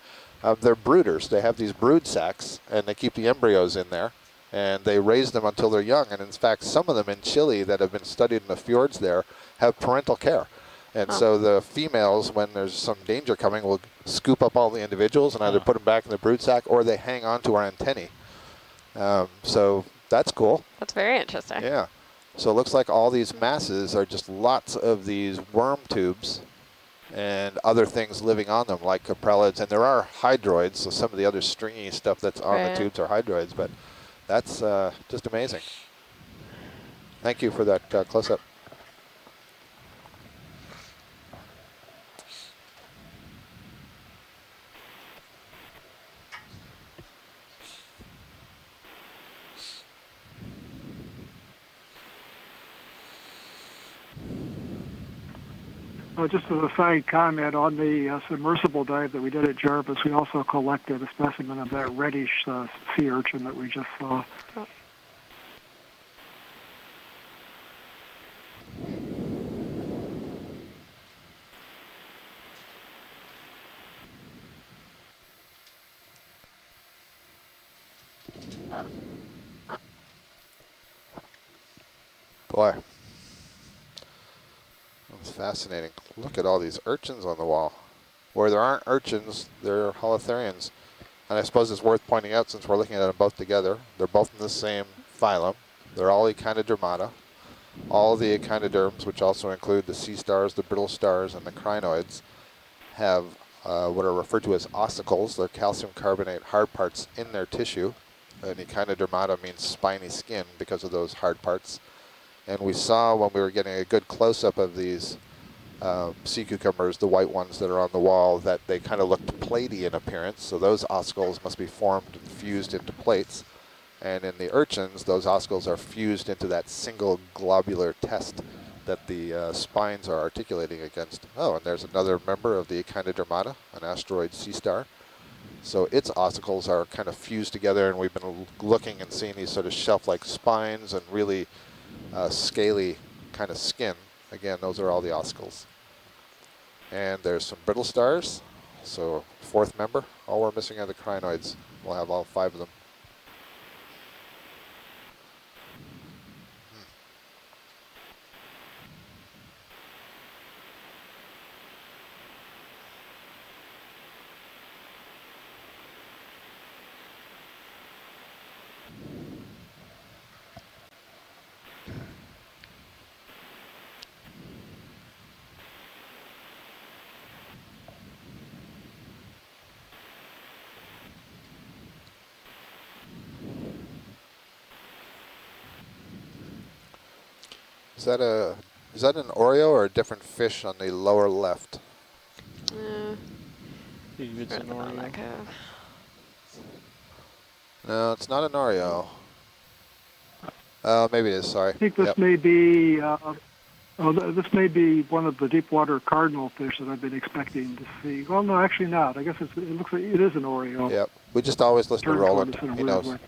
They're brooders. They have these brood sacs, and they keep the embryos in there. And they raise them until they're young. And in fact, some of them in Chile that have been studied in the fjords there have parental care. And so the females, when there's some danger coming, will scoop up all the individuals and either put them back in the brood sac or they hang on to our antennae. So that's cool. That's very interesting. Yeah. So it looks like all these masses are just lots of these worm tubes and other things living on them, like coprelids. And there are hydroids, so some of the other stringy stuff that's on the tubes are hydroids. But that's just amazing. Thank you for that close-up. Just as a side comment, on the submersible dive that we did at Jarvis, we also collected a specimen of that reddish sea urchin that we just saw. Boy. That's fascinating. Look at all these urchins on the wall. Where there aren't urchins, there are holothurians. And I suppose it's worth pointing out, since we're looking at them both together, they're both in the same phylum. They're all Echinodermata. All the echinoderms, which also include the sea stars, the brittle stars, and the crinoids, have what are referred to as ossicles. They're calcium carbonate hard parts in their tissue. And Echinodermata means spiny skin because of those hard parts. And we saw when we were getting a good close-up of these sea cucumbers, the white ones that are on the wall, that they kind of looked platey in appearance. So those ossicles must be formed and fused into plates. And in the urchins, those ossicles are fused into that single globular test that the spines are articulating against. Oh, and there's another member of the Echinodermata, an asteroid sea star. So its ossicles are kind of fused together, and we've been looking and seeing these sort of shelf-like spines and really scaly kind of skin. Again, those are all the ossicles. And there's some brittle stars. So fourth member. All we're missing are the crinoids. We'll have all 5 of them. that an Oreo or a different fish on the lower left? It's an Oreo. No, it's not an Oreo. Maybe it is, sorry. I think this may be this may be one of the deep water cardinal fish that I've been expecting to see. Well, no, actually not. I guess it looks like it is an Oreo. Yep. We just always listen to Roland. He knows. Way.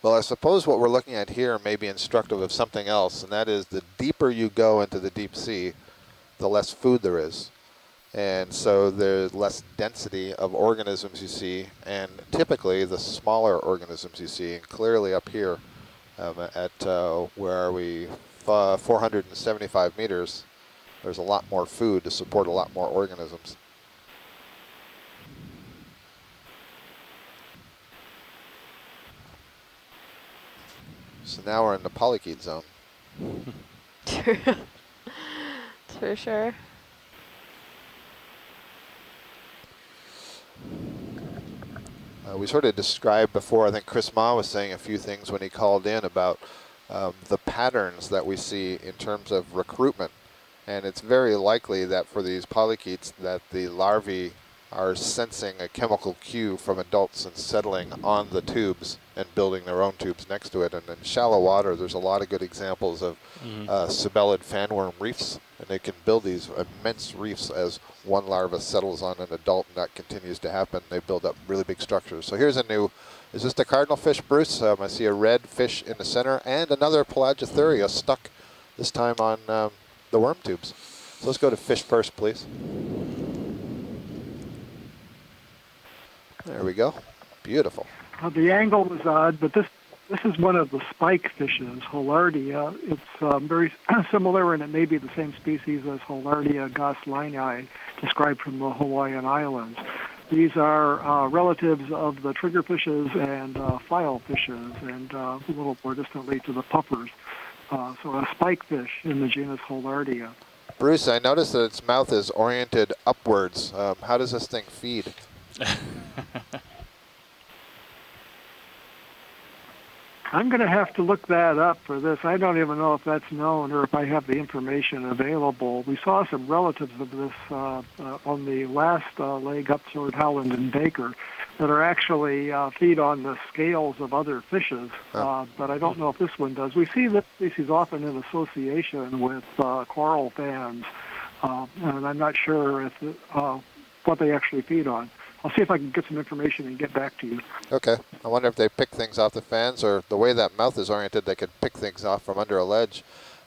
Well, I suppose what we're looking at here may be instructive of something else, and that is the deeper you go into the deep sea, the less food there is. And so there's less density of organisms you see, and typically the smaller organisms you see. And clearly up here at, where are we, 475 meters, there's a lot more food to support a lot more organisms. So now we're in the polychaete zone. For sure. We sort of described before, I think Chris Ma was saying a few things when he called in about the patterns that we see in terms of recruitment. And it's very likely that for these polychaetes that the larvae are sensing a chemical cue from adults and settling on the tubes and building their own tubes next to it. And in shallow water, there's a lot of good examples of cibellid fanworm reefs, and they can build these immense reefs as one larva settles on an adult, and that continues to happen. They build up really big structures. So here's a new, is this the cardinal fish, Bruce? I see a red fish in the center and another Pelagiotheria stuck this time on the worm tubes. So let's go to fish first, please. There we go. Beautiful. The angle was odd, but this is one of the spike fishes, Holardia. It's very similar, and it may be the same species as Holardia goslinii, described from the Hawaiian Islands. These are relatives of the triggerfishes and file fishes, and a little more distantly to the puffers. So a spike fish in the genus Holardia. Bruce, I noticed that its mouth is oriented upwards. How does this thing feed? I'm going to have to look that up for this. I don't even know if that's known or if I have the information available. We saw some relatives of this on the last leg up toward Howland and Baker that are actually feed on the scales of other fishes, but I don't know if this one does. We see this species often in association with coral fans, and I'm not sure if what they actually feed on. I'll see if I can get some information and get back to you. Okay. I wonder if they pick things off the fans, or the way that mouth is oriented, they could pick things off from under a ledge.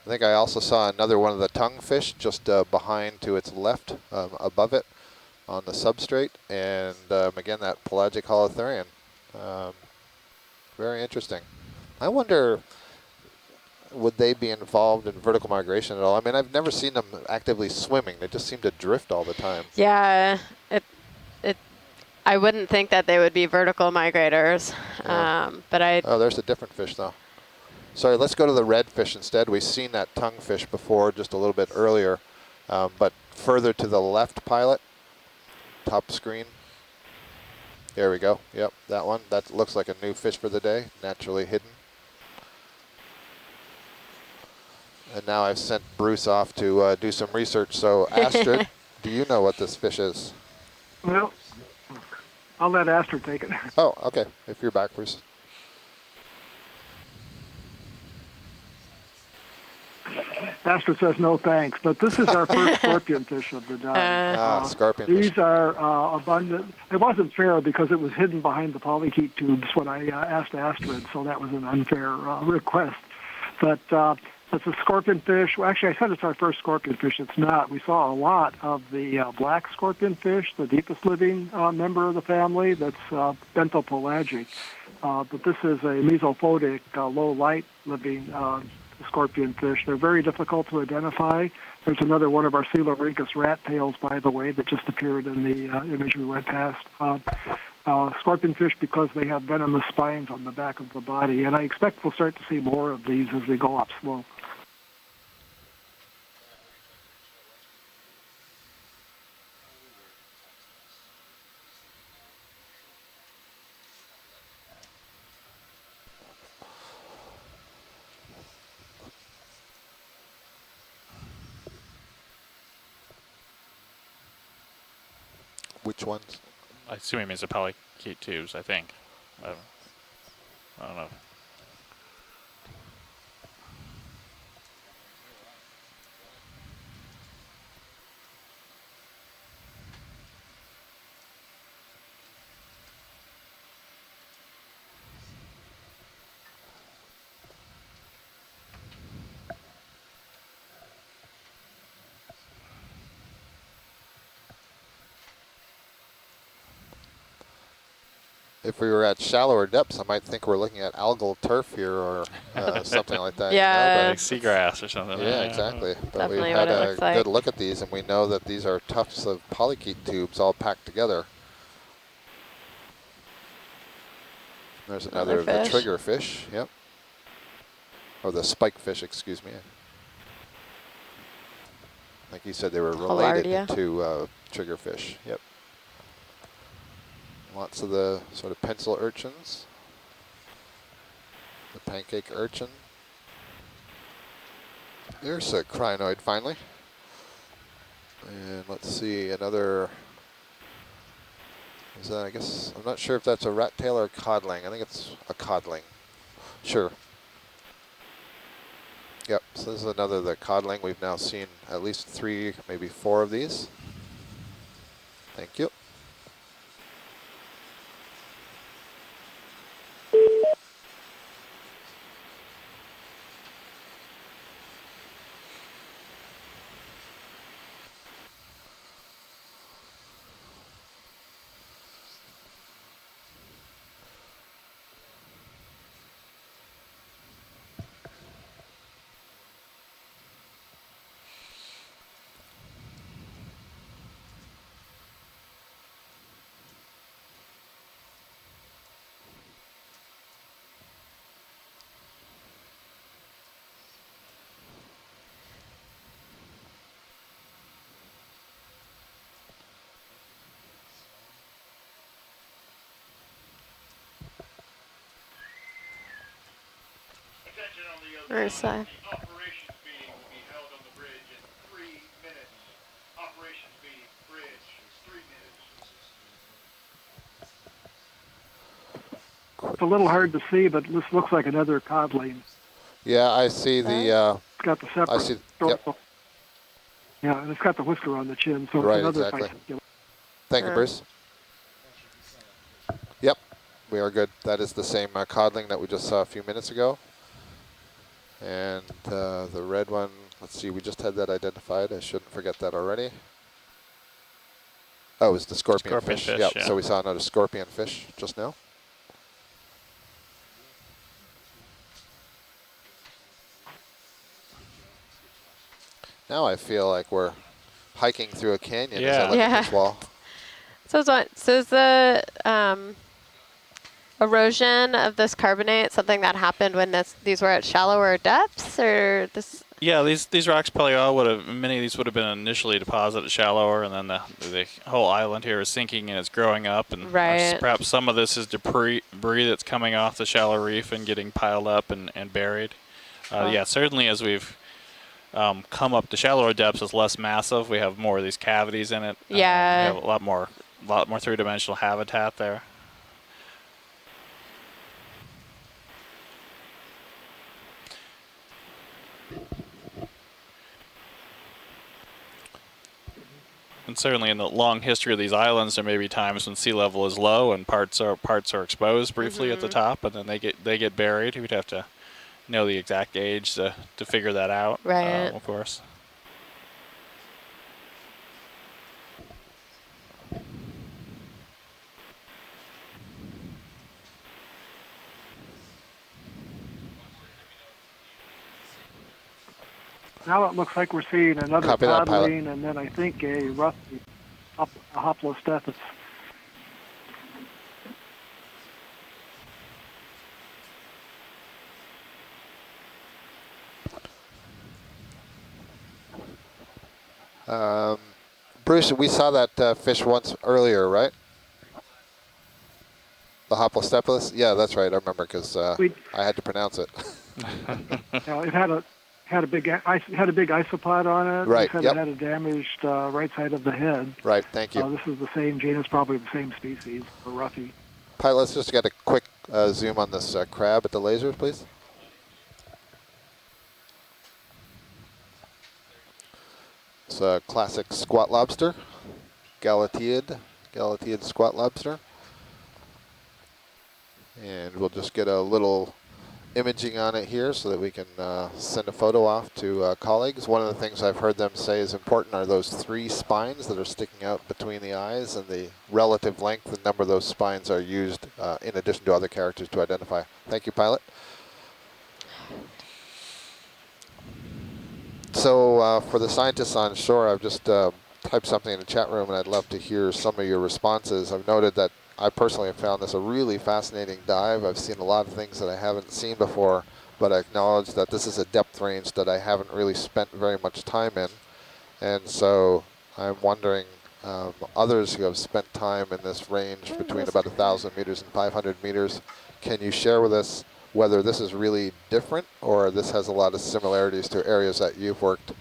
I think I also saw another one of the tongue fish just behind to its left, above it on the substrate. And again, that pelagic holotherian. Very interesting. I wonder, would they be involved in vertical migration at all? I mean, I've never seen them actively swimming. They just seem to drift all the time. Yeah, I wouldn't think that they would be vertical migrators, but Oh, there's a different fish, though. Sorry, let's go to the red fish instead. We've seen that tongue fish before, just a little bit earlier, but further to the left, pilot, top screen. There we go. Yep, that one. That looks like a new fish for the day, naturally hidden. And now I've sent Bruce off to do some research. So, Astrid, do you know what this fish is? Well, I'll let Astrid take it. Oh, okay. If you're back, Bruce. Astrid says no thanks, but this is our first scorpion fish of the day. Scorpion These fish. are abundant. It wasn't fair because it was hidden behind the polychaete tubes when I asked Astrid, so that was an unfair request. But it's a scorpion fish. Well, actually, I said it's our first scorpion fish. It's not. We saw a lot of the black scorpion fish, the deepest living member of the family. That's bentopelagic. But this is a mesophotic, low light living scorpion fish. They're very difficult to identify. There's another one of our Sclerotinian rat tails, by the way, that just appeared in the image we went past. Scorpion fish because they have venomous spines on the back of the body, and I expect we'll start to see more of these as they go upslope. Which ones? I assume he means the polychaete tubes, I think. I don't know. If we were at shallower depths, I might think we're looking at algal turf here or something like that. Yeah. You know, Like seagrass or something. yeah, exactly. But Definitely we've what had it a looks like. good look at these, and we know that these are tufts of polychaete tubes all packed together. There's another of the fish. trigger fish. Yep. Or the spike fish, excuse me. Like you said, they were related Hollardia. to triggerfish. Yep. Lots of the sort of pencil urchins. The pancake urchin. There's a crinoid finally. And let's see, another, is that, I guess, I'm not sure if that's a rat tail or a codling. I think it's a codling. Sure. Yep, so this is another of the codling. We've now seen at least 3, maybe 4 of these. Thank you. Very sad. It's a little hard to see, but this looks like another codling. Yeah, I see the, It's got the separate. I see, yep. Yeah, and it's got the whisker on the chin, so Right, it's another exactly. bicycle. Thank you, Bruce. Yep, we are good. That is the same codling that we just saw a few minutes ago. And the red one, let's see, we just had that identified. I shouldn't forget that already. Oh, it was the scorpion fish. Yep, yeah. so we saw another scorpion fish just now. Now I feel like we're hiking through a canyon as I look at this wall. So is the erosion of this carbonate something that happened when these were at shallower depths, or this? Yeah, these rocks probably all would have, many of these would have been initially deposited shallower, and then the whole island here is sinking and it's growing up, and perhaps some of this is debris that's coming off the shallow reef and getting piled up and buried. Yeah, certainly as we've come up to shallower depths, it's less massive. We have more of these cavities in it. Yeah. We have a lot more three-dimensional habitat there. And certainly in the long history of these islands, there may be times when sea level is low and parts are exposed briefly at the top, and then they get buried. We'd have to know the exact age to figure that out. Right. Of course. Now it looks like we're seeing another Copy that, pilot. codling, and then I think a rusty Hoplostethus. Bruce, we saw that fish once earlier, right? The Hoplostethus? Yeah, that's right. I remember because I had to pronounce it. It had had a big isopod on it. Right, They said yep. it had a damaged right side of the head. Right, thank you. This is the same genus, probably the same species, a roughy. Pilot, let's just get a quick zoom on this crab at the lasers, please. It's a classic squat lobster, Galateid squat lobster. And we'll just get a little imaging on it here so that we can send a photo off to colleagues. One of the things I've heard them say is important are those 3 spines that are sticking out between the eyes, and the relative length and number of those spines are used in addition to other characters to identify. Thank you, pilot. So for the scientists on shore, I've just typed something in the chat room, and I'd love to hear some of your responses. I've noted that I personally have found this a really fascinating dive. I've seen a lot of things that I haven't seen before, but I acknowledge that this is a depth range that I haven't really spent very much time in. And so I'm wondering, others who have spent time in this range between about 1,000 meters and 500 meters, can you share with us whether this is really different or this has a lot of similarities to areas that you've worked?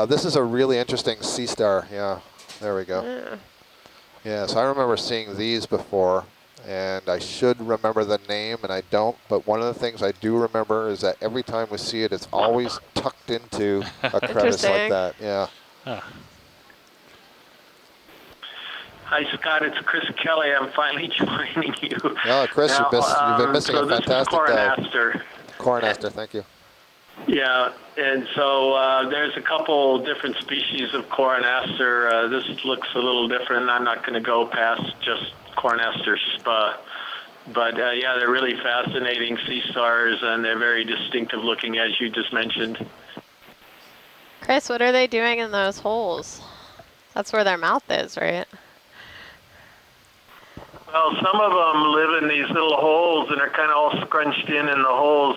This is a really interesting sea star. Yeah, there we go. Yeah, so I remember seeing these before, and I should remember the name, and I don't, but one of the things I do remember is that every time we see it, it's always tucked into a crevice like that. Yeah. Huh. Hi, Scott. It's Chris Kelly. I'm finally joining you. Oh, Chris, now, you've been missing so a fantastic Coronaster. Coronaster, thank you. Yeah, and so there's a couple different species of Coronaster. This looks a little different. I'm not going to go past just Coronaster spa. But yeah, they're really fascinating sea stars, and they're very distinctive looking, as you just mentioned. Chris, what are they doing in those holes? That's where their mouth is, right? Well, some of them live in these little holes and are kind of all scrunched in the holes.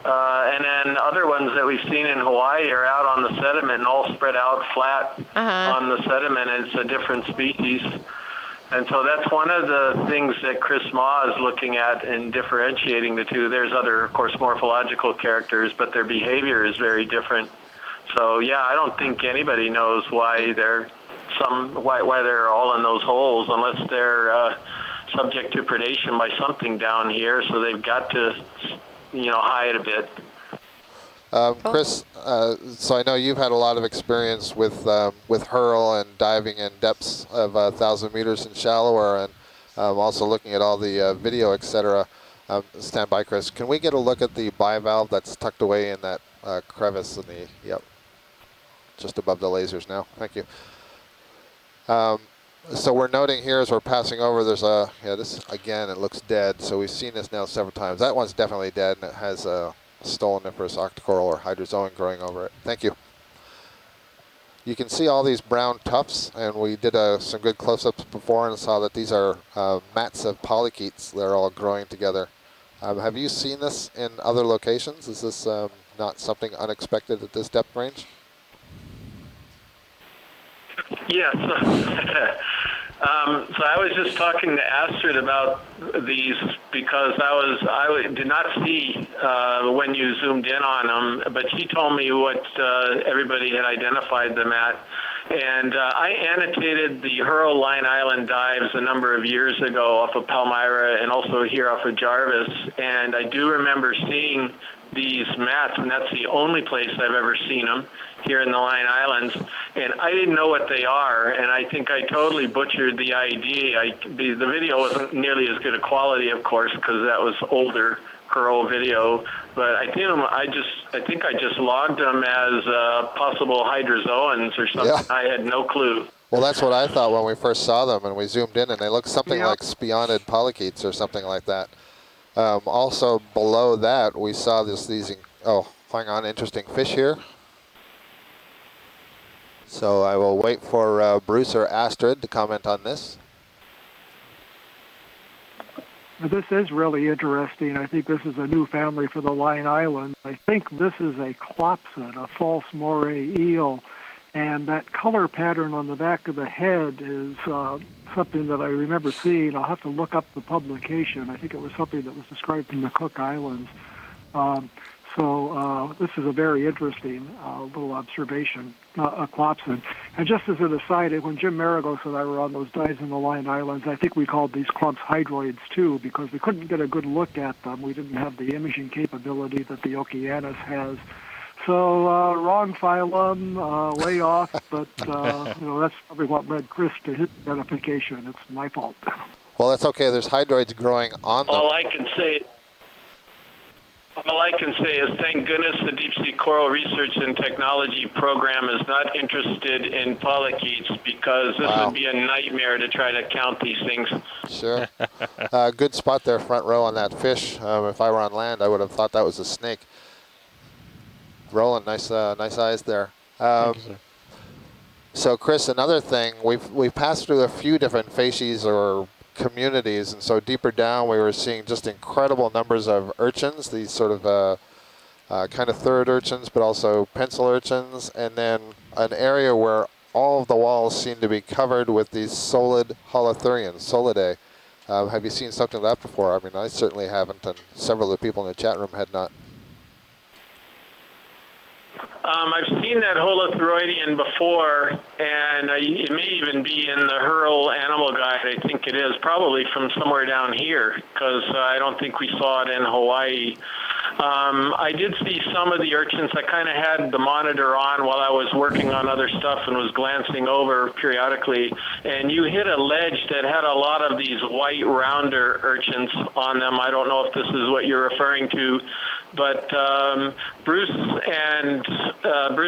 And then other ones that we've seen in Hawaii are out on the sediment and all spread out flat on the sediment. And it's a different species. And so that's one of the things that Chris Ma is looking at in differentiating the two. There's other, of course, morphological characters, but their behavior is very different. So, yeah, I don't think anybody knows why they're why they're all in those holes unless they're subject to predation by something down here. So they've got to, hide a bit. Chris, so I know you've had a lot of experience with hurl and diving in depths of 1,000 meters and shallower, and also looking at all the video, etc. Stand by, Chris. Can we get a look at the bivalve that's tucked away in that crevice in the just above the lasers now? Thank you. So we're noting here as we're passing over, there's this, again, it looks dead. So we've seen this now several times. That one's definitely dead, and it has a Stoloniferous Octa Coral or Hydrozone growing over it. Thank you. You can see all these brown tufts, and we did some good close-ups before and saw that these are mats of polychaetes. They're all growing together. Have you seen this in other locations? Is this not something unexpected at this depth range? Yes. So I was just talking to Astrid about these because I did not see when you zoomed in on them, but she told me what everybody had identified them at. And I annotated the Hurl Line Island dives a number of years ago off of Palmyra and also here off of Jarvis. And I do remember seeing these mats, and that's the only place I've ever seen them here in the Line Islands. And I didn't know what they are, and I think I totally butchered the ID. The video wasn't nearly as good a quality, of course, because that was older Hurl video. But I think I just logged them as possible hydrozoans or something. Yeah. I had no clue. Well, that's what I thought when we first saw them, and we zoomed in, and they looked something like spionid polychaetes or something like that. Also below that, we saw hang on, interesting fish here. So I will wait for Bruce or Astrid to comment on this. This is really interesting. I think this is a new family for the Line Island. I think this is a clopsid, a false moray eel, and that color pattern on the back of the head is something that I remember seeing. I'll have to look up the publication. I think it was something that was described in the Cook Islands. So this is a very interesting little observation, Aquapsin. And just as an aside, when Jim Maragos and I were on those Dies in the Line Islands, I think we called these clumps hydroids too, because we couldn't get a good look at them. We didn't have the imaging capability that the Okeanos has. So wrong phylum, way off, but that's probably what led Chris to his identification. It's my fault. Well, that's okay. There's hydroids growing on them. All I can say is thank goodness the Deep Sea Coral Research and Technology Program is not interested in polychaetes, because this would be a nightmare to try to count these things. Sure. Good spot there, front row on that fish. If I were on land, I would have thought that was a snake. Roland, nice eyes there. Thank you, sir. So, Chris, another thing, we've passed through a few different facies or communities, and so deeper down we were seeing just incredible numbers of urchins, these sort of kind of third urchins, but also pencil urchins, and then an area where all of the walls seem to be covered with these solid holothurians, solidae. Have you seen something like that before? I mean, I certainly haven't, and several of the people in the chat room had not. I've seen that holothuroidian before, and it may even be in the Hurl Animal Guide. I think it is, probably from somewhere down here, because I don't think we saw it in Hawaii. I did see some of the urchins. I kind of had the monitor on while I was working on other stuff and was glancing over periodically, and you hit a ledge that had a lot of these white rounder urchins on them. I don't know if this is what you're referring to, but Bruce,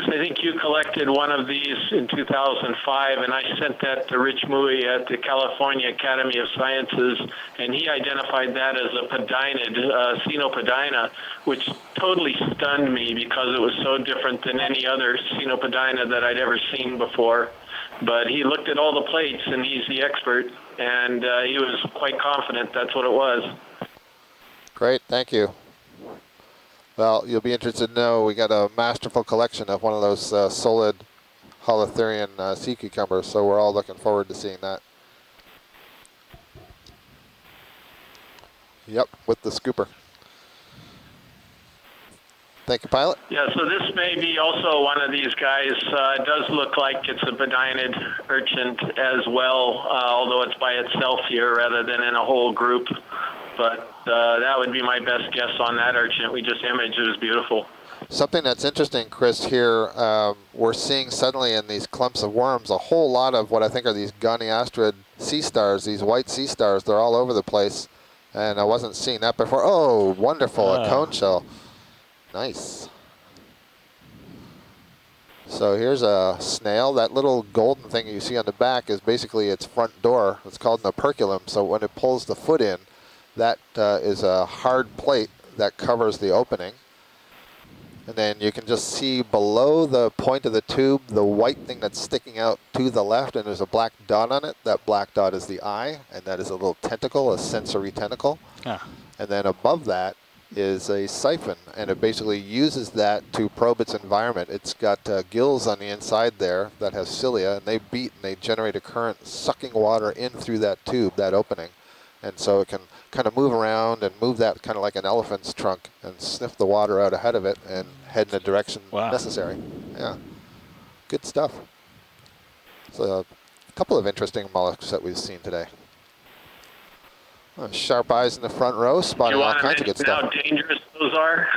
I think you collected one of these in 2005, and I sent that to Rich Mui at the California Academy of Sciences, and he identified that as a pedinid, Cynopedina, which totally stunned me because it was so different than any other Cynopedina that I'd ever seen before. But he looked at all the plates, and he's the expert, and he was quite confident that's what it was. Great, thank you. Well, you'll be interested to know we got a masterful collection of one of those solid holothurian sea cucumbers, so we're all looking forward to seeing that. Yep, with the scooper. Thank you, pilot. Yeah, so this may be also one of these guys. It does look like it's a bedinid urchin as well, although it's by itself here rather than in a whole group. But that would be my best guess on that urchin we just imaged. It was beautiful. Something that's interesting, Chris, here, we're seeing suddenly in these clumps of worms a whole lot of what I think are these goniastrid sea stars, these white sea stars. They're all over the place, and I wasn't seeing that before. Oh, wonderful, a cone shell. Nice. So here's a snail. That little golden thing you see on the back is basically its front door. It's called an operculum, so when it pulls the foot in, that is a hard plate that covers the opening. And then you can just see below the point of the tube the white thing that's sticking out to the left, and there's a black dot on it. That black dot is the eye, and that is a little tentacle, a sensory tentacle. Ah. And then above that is a siphon, and it basically uses that to probe its environment. It's got gills on the inside there that have cilia, and they beat and they generate a current sucking water in through that tube, that opening. And so it can kind of move around and move that kind of like an elephant's trunk and sniff the water out ahead of it and head in the direction necessary. Yeah, good stuff. So a couple of interesting mollusks that we've seen today. Sharp eyes in the front row, spotting all kinds of good stuff. How dangerous those are?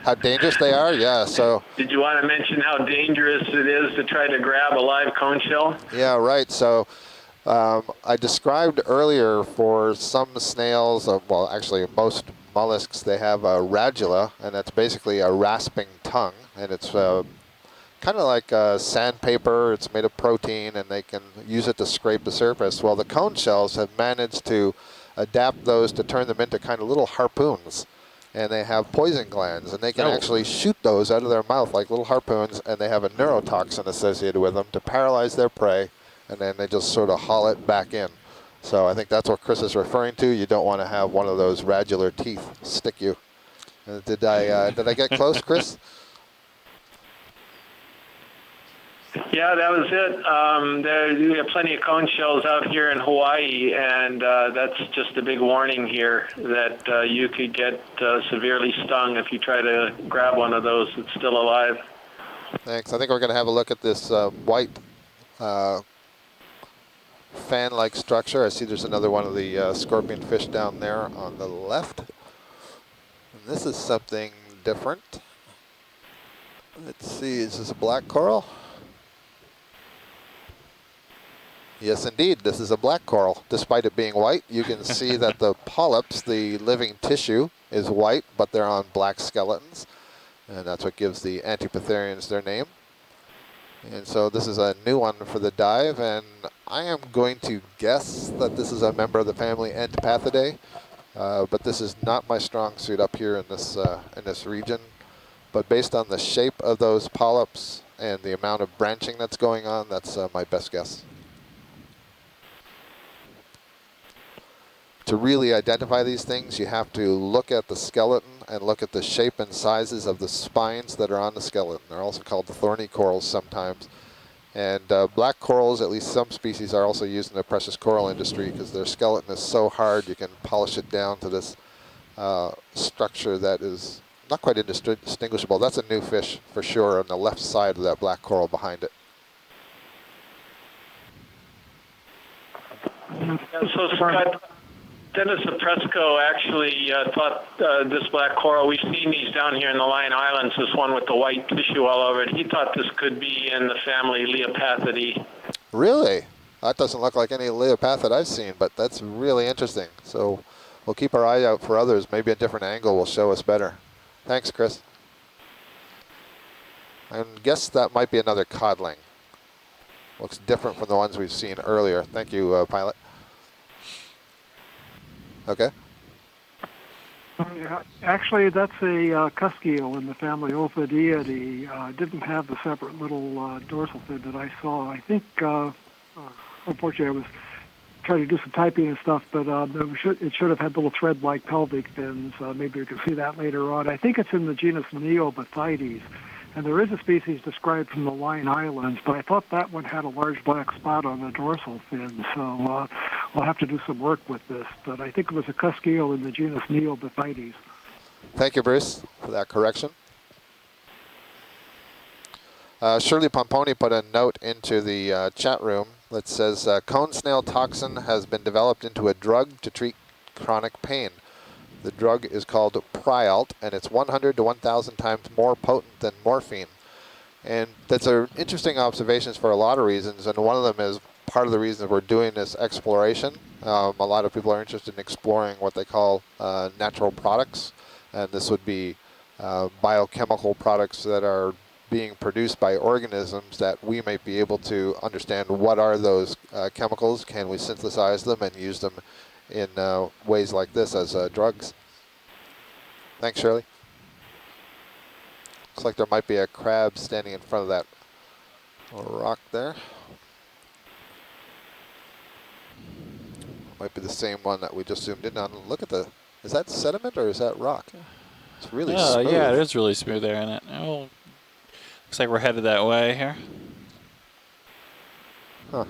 How dangerous they are? Yeah, so. Did you want to mention how dangerous it is to try to grab a live cone shell? Yeah, right. So I described earlier for some snails, well, actually most mollusks, they have a radula, and that's basically a rasping tongue, and it's kind of like sandpaper. It's made of protein, and they can use it to scrape the surface. Well, the cone shells have managed to adapt those to turn them into kind of little harpoons, and they have poison glands, and they can actually shoot those out of their mouth like little harpoons, and they have a neurotoxin associated with them to paralyze their prey, and then they just sort of haul it back in. So I think that's what Chris is referring to. You don't want to have one of those radular teeth stick you. Did I get close, Chris? Yeah, that was it. We have plenty of cone shells out here in Hawaii, and that's just a big warning here that you could get severely stung if you try to grab one of those that's still alive. Thanks. I think we're going to have a look at this white fan-like structure. I see there's another one of the scorpion fish down there on the left. And this is something different. Let's see, is this a black coral? Yes, indeed, this is a black coral. Despite it being white, you can see that the polyps, the living tissue, is white, but they're on black skeletons. And that's what gives the Antipitherians their name. And so this is a new one for the dive, and I am going to guess that this is a member of the family Antipathidae, but this is not my strong suit up here in this region. But based on the shape of those polyps and the amount of branching that's going on, that's my best guess. To really identify these things, you have to look at the skeleton and look at the shape and sizes of the spines that are on the skeleton. They're also called thorny corals sometimes. And black corals, at least some species, are also used in the precious coral industry because their skeleton is so hard you can polish it down to this structure that is not quite indistinguishable. That's a new fish for sure on the left side of that black coral behind it. So Scott, Dennis Apresco actually thought this black coral, we've seen these down here in the Line Islands, this one with the white tissue all over it. He thought this could be in the family Leopathidae. Really? That doesn't look like any Leopathid I've seen, but that's really interesting. So we'll keep our eye out for others. Maybe a different angle will show us better. Thanks, Chris. I guess that might be another codling. Looks different from the ones we've seen earlier. Thank you, Pilot. Okay. Yeah, actually, that's a cusk eel in the family Ophidiidae. Didn't have the separate little dorsal fin that I saw. I think, unfortunately, I was trying to do some typing and stuff, but it should have had little thread-like pelvic fins. Maybe we can see that later on. I think it's in the genus Neobathides. And there is a species described from the Line Islands, but I thought that one had a large black spot on the dorsal fin, so we'll have to do some work with this. But I think it was a cusk eel in the genus Neobathides. Thank you, Bruce, for that correction. Shirley Pomponi put a note into the chat room that says, cone snail toxin has been developed into a drug to treat chronic pain. The drug is called Prialt, and it's 100 to 1,000 times more potent than morphine. And that's interesting observations for a lot of reasons, and one of them is part of the reason we're doing this exploration. A lot of people are interested in exploring what they call natural products, and this would be biochemical products that are being produced by organisms that we might be able to understand what are those chemicals, can we synthesize them and use them in ways like this as drugs. Thanks, Shirley. Looks like there might be a crab standing in front of that rock there. Might be the same one that we just zoomed in on. Look at is that sediment or is that rock? It's really smooth. Yeah, it is really smooth there, isn't it? Oh, looks like we're headed that way here. Huh.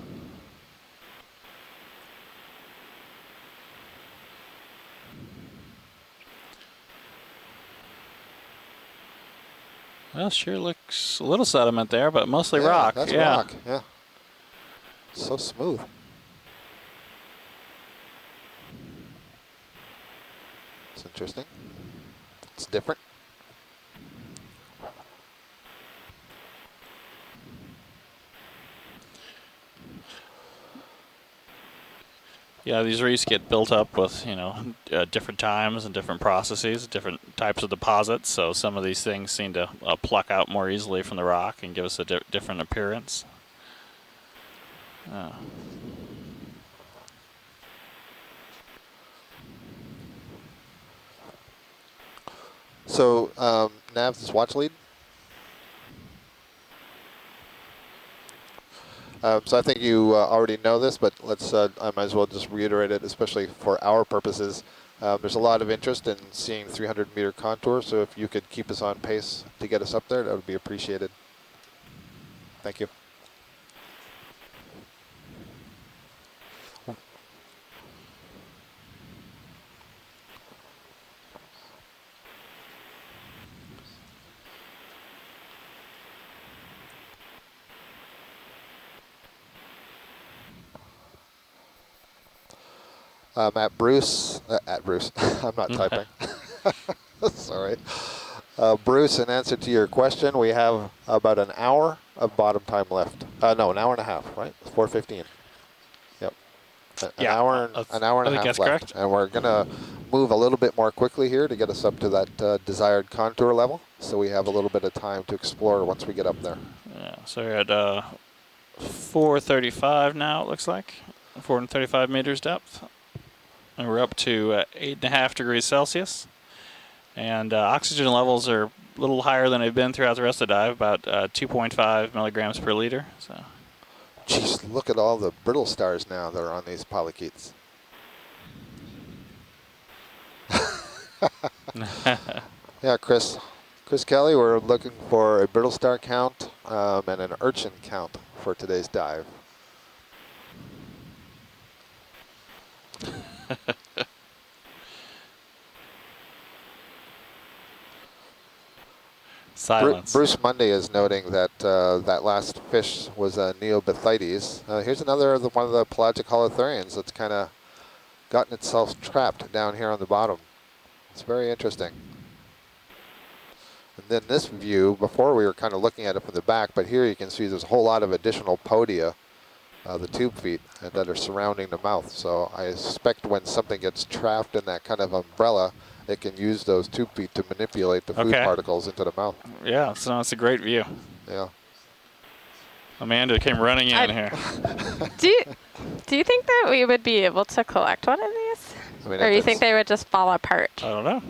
Well, sure looks a little sediment there, but mostly yeah, rock. That's yeah. rock, yeah. So smooth. It's interesting. It's different. Yeah, these reefs get built up with, different times and different processes, different types of deposits. So some of these things seem to pluck out more easily from the rock and give us a different appearance. So, Nav, this watch lead. So I think you already know this, but I might as well just reiterate it, especially for our purposes. There's a lot of interest in seeing 300-meter contour, so if you could keep us on pace to get us up there, that would be appreciated. Thank you. At Bruce, I'm not typing. Sorry. Bruce, in answer to your question, we have about an hour of bottom time left. No, an hour and a half, right? It's 4:15. Yep. An hour and a half that's left. correct. And we're going to move a little bit more quickly here to get us up to that desired contour level. So we have a little bit of time to explore once we get up there. Yeah, so we're at 435 now, it looks like. 435 meters depth. And we're up to 8.5 degrees Celsius. And oxygen levels are a little higher than they've been throughout the rest of the dive, about 2.5 milligrams per liter. So, Jeez, look at all the brittle stars now that are on these polychaetes. Yeah, Chris Kelly, we're looking for a brittle star count and an urchin count for today's dive. Silence. Bruce Munday is noting that that last fish was a Neobithites. Here's another one of the pelagic holothurians that's kind of gotten itself trapped down here on the bottom. It's very interesting. And then this view, before we were kind of looking at it from the back, but here you can see there's a whole lot of additional podia, the tube feet, that are surrounding the mouth. So I suspect when something gets trapped in that kind of umbrella, it can use those tube feet to manipulate the food particles into the mouth. Yeah, so it's a great view. Yeah. Amanda came running in here. Do you think that we would be able to collect one of these? I mean, or you think they would just fall apart? I don't know.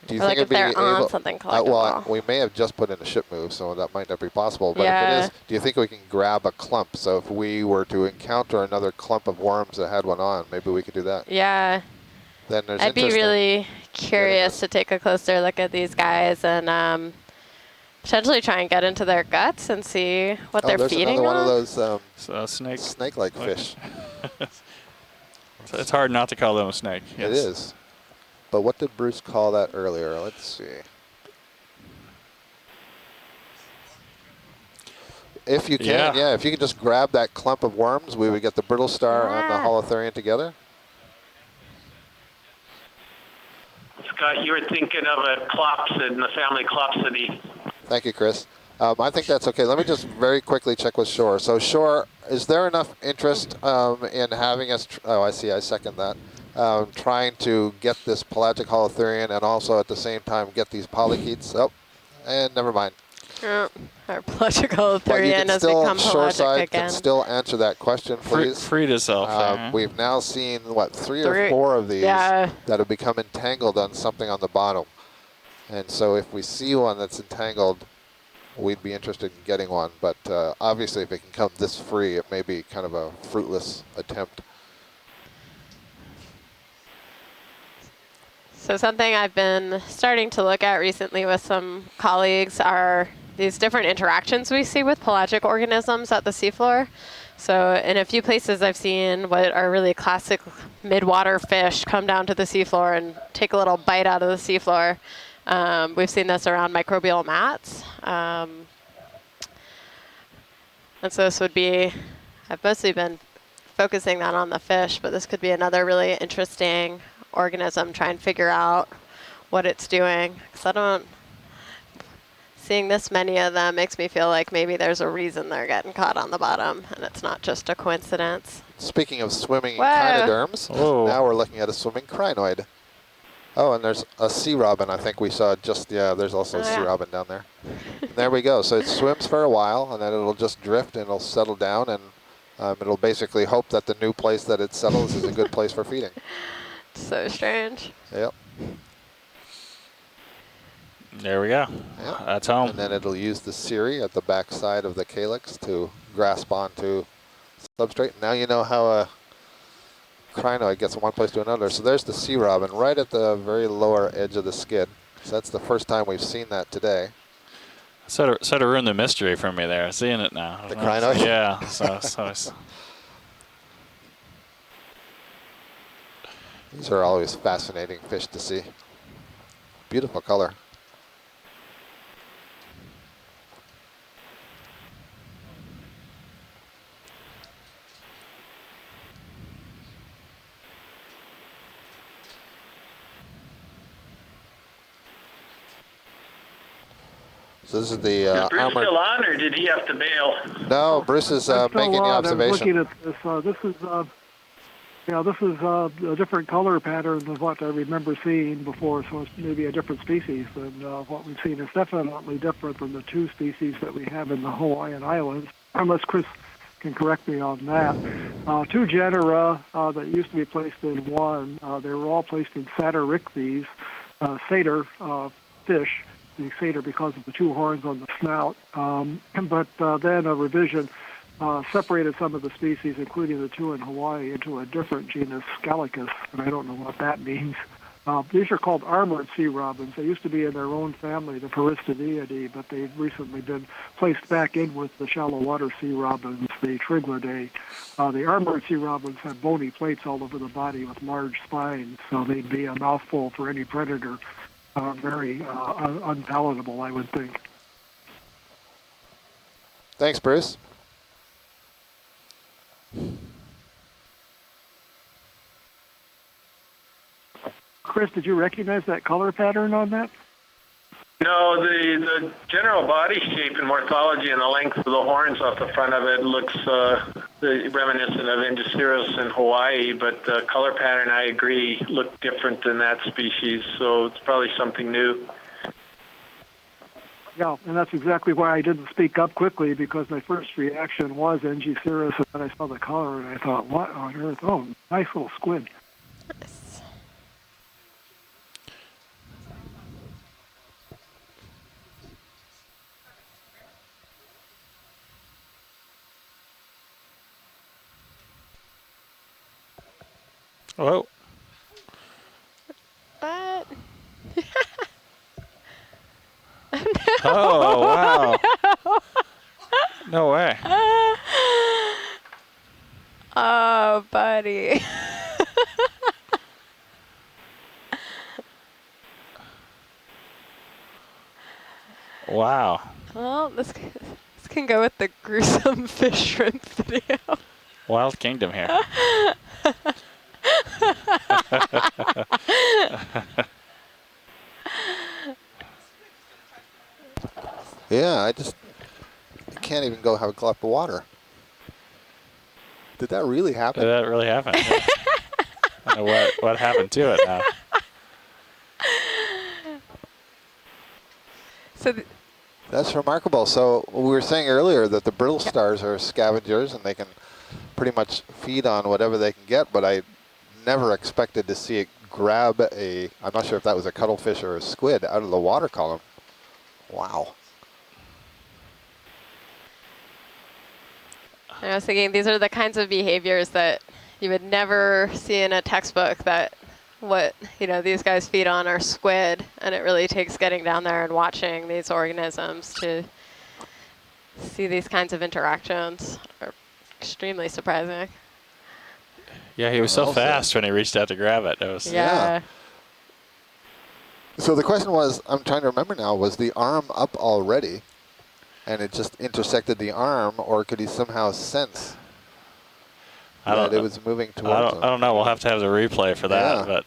Do you or think like if they're able, on something collectible? well, we may have just put in a ship move, so that might not be possible. But if it is, do you think we can grab a clump? So if we were to encounter another clump of worms that had one on, maybe we could do that. Yeah. Then there's I'd be really curious to take a closer look at these guys and potentially try and get into their guts and see what they're feeding one on. of those snake-like fish. So it's hard not to call them a snake. Yes. It is. But what did Bruce call that earlier? Let's see. If you can, if you could just grab that clump of worms, we would get the brittle star and the holothurian together. Scott, you were thinking of a clopsid in the family Clopsidae. Thank you, Chris. I think that's okay. Let me just very quickly check with Shore. So Shore, is there enough interest in having us, I see, I second that, trying to get this pelagic holothurian and also at the same time get these polychaetes? Oh, and never mind. Our pelagic holothurian has become pelagic Shoreside again. can still answer that question, please. Freed itself. We've now seen, what, three or four of these that have become entangled on something on the bottom. And so if we see one that's entangled, we'd be interested in getting one. But obviously, if it can come this free, it may be kind of a fruitless attempt. So something I've been starting to look at recently with some colleagues are these different interactions we see with pelagic organisms at the seafloor. So in a few places I've seen what are really classic midwater fish come down to the seafloor and take a little bite out of the seafloor. We've seen this around microbial mats. And so this would be, I've mostly been focusing that on the fish, but this could be another really interesting organism, try and figure out what it's doing. Because seeing this many of them makes me feel like maybe there's a reason they're getting caught on the bottom, and it's not just a coincidence. Speaking of swimming echinoderms, now we're looking at a swimming crinoid. Oh, and there's a sea robin I think we saw just, there's also a sea robin down there. There we go. So it swims for a while, and then it'll just drift, and it'll settle down, and it'll basically hope that the new place that it settles is a good place for feeding. So strange. Yep. There we go. Yep. That's home. And then it'll use the cirri at the back side of the calyx to grasp onto substrate. Now you know how a crinoid gets from one place to another. So there's the sea robin right at the very lower edge of the skid. So that's the first time we've seen that today. Sort of ruined the mystery for me there, seeing it now. The crinoid? Yeah. These are always fascinating fish to see. Beautiful color. So this is the Is Bruce armored. still on, or did he have to bail? No, Bruce is I'm still making the on. I was observation. looking at this. This is a different color pattern than what I remember seeing before, so it's maybe a different species than what we've seen. It's definitely different than the two species that we have in the Hawaiian Islands, unless Chris can correct me on that. Two genera that used to be placed in one, they were all placed in Satyrichthes, satyr fish, the satyr because of the two horns on the snout. But then a revision separated some of the species, including the two in Hawaii, into a different genus, Scalicus, and I don't know what that means. These are called armored sea robins. They used to be in their own family, the Peristinidae, but they've recently been placed back in with the shallow water sea robins, the Triglidae. The armored sea robins have bony plates all over the body with large spines, so they'd be a mouthful for any predator. Very unpalatable, I would think. Thanks, Bruce. Chris, did you recognize that color pattern on that? No, the general body shape and morphology and the length of the horns off the front of it looks reminiscent of Indiciurus in Hawaii, but the color pattern, I agree, looked different than that species, so it's probably something new. Yeah, and that's exactly why I didn't speak up quickly, because my first reaction was Indiciurus, and then I saw the color, and I thought, what on earth? Oh, nice little squid. Whoa. What? Oh, wow. No way. Oh, buddy. Wow. Well, this can go with the gruesome fish shrimp video. Wild Kingdom here. Yeah, I can't even go have a gulp of water. Did that really happen? Did that really happen? Yeah. I don't know what happened to it now. So that's remarkable. So we were saying earlier that the brittle stars are scavengers and they can pretty much feed on whatever they can get, but I never expected to see it grab I'm not sure if that was a cuttlefish or a squid out of the water column. Wow. I was thinking these are the kinds of behaviors that you would never see in a textbook, that these guys feed on are squid, and it really takes getting down there and watching these organisms to see these kinds of interactions. Are extremely surprising. Yeah, he was so fast when he reached out to grab it. It was yeah. So the question was, I'm trying to remember now, was the arm up already and it just intersected the arm, or could he somehow sense that it was moving towards him? I don't know. We'll have to have the replay for that. Yeah. But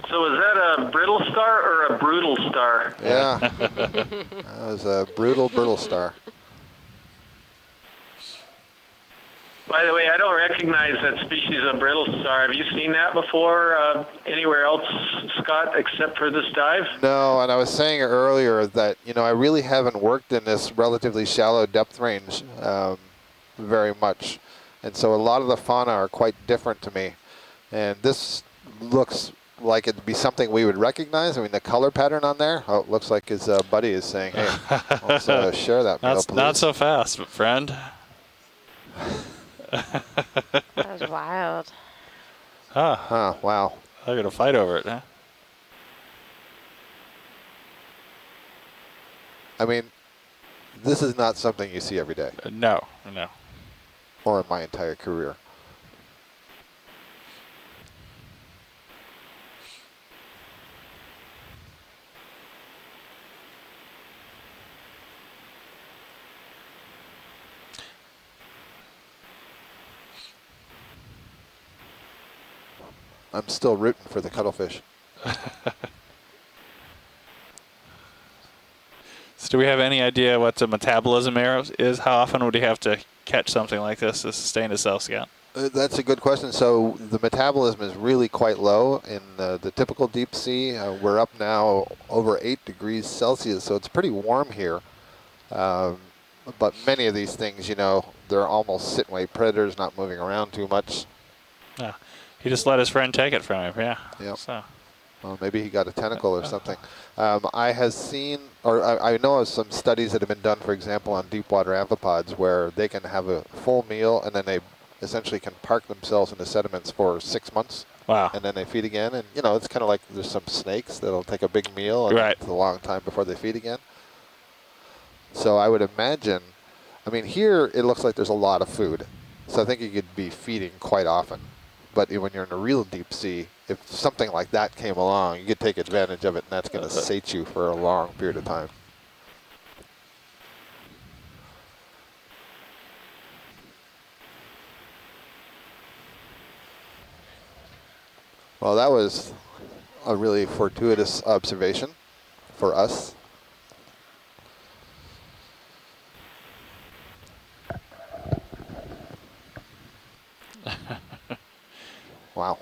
So is that a brittle star or a brutal star? Yeah. That was a brittle star. By the way, I don't recognize that species of brittle star. Have you seen that before anywhere else, Scott, except for this dive? No, and I was saying earlier that, I really haven't worked in this relatively shallow depth range very much. And so a lot of the fauna are quite different to me. And this looks like it'd be something we would recognize. I mean, the color pattern on there, it looks like his buddy is saying, hey, let's share that meal, please. Not so fast, friend. That was wild. Wow. They're going to fight over it, huh? I mean, this is not something you see every day. No. Or in my entire career. I'm still rooting for the cuttlefish. So do we have any idea what the metabolism is? How often would he have to catch something like this to sustain himself, Scott? That's a good question. So the metabolism is really quite low in the typical deep sea. We're up now over 8 degrees Celsius, so it's pretty warm here. But many of these things, they're almost sit-and-wait predators, not moving around too much. He just let his friend take it from him, yeah. Yep. So. Well, maybe he got a tentacle or something. I have seen, or I know of some studies that have been done, for example, on deep water amphipods where they can have a full meal and then they essentially can park themselves in the sediments for 6 months. Wow. And then they feed again. And, it's kind of like there's some snakes that'll take a big meal and it's a long time before they feed again. So I would imagine, here it looks like there's a lot of food. So I think you could be feeding quite often. But when you're in a real deep sea, if something like that came along, you could take advantage of it, and that's going to sate you for a long period of time. Well, that was a really fortuitous observation for us. Wow.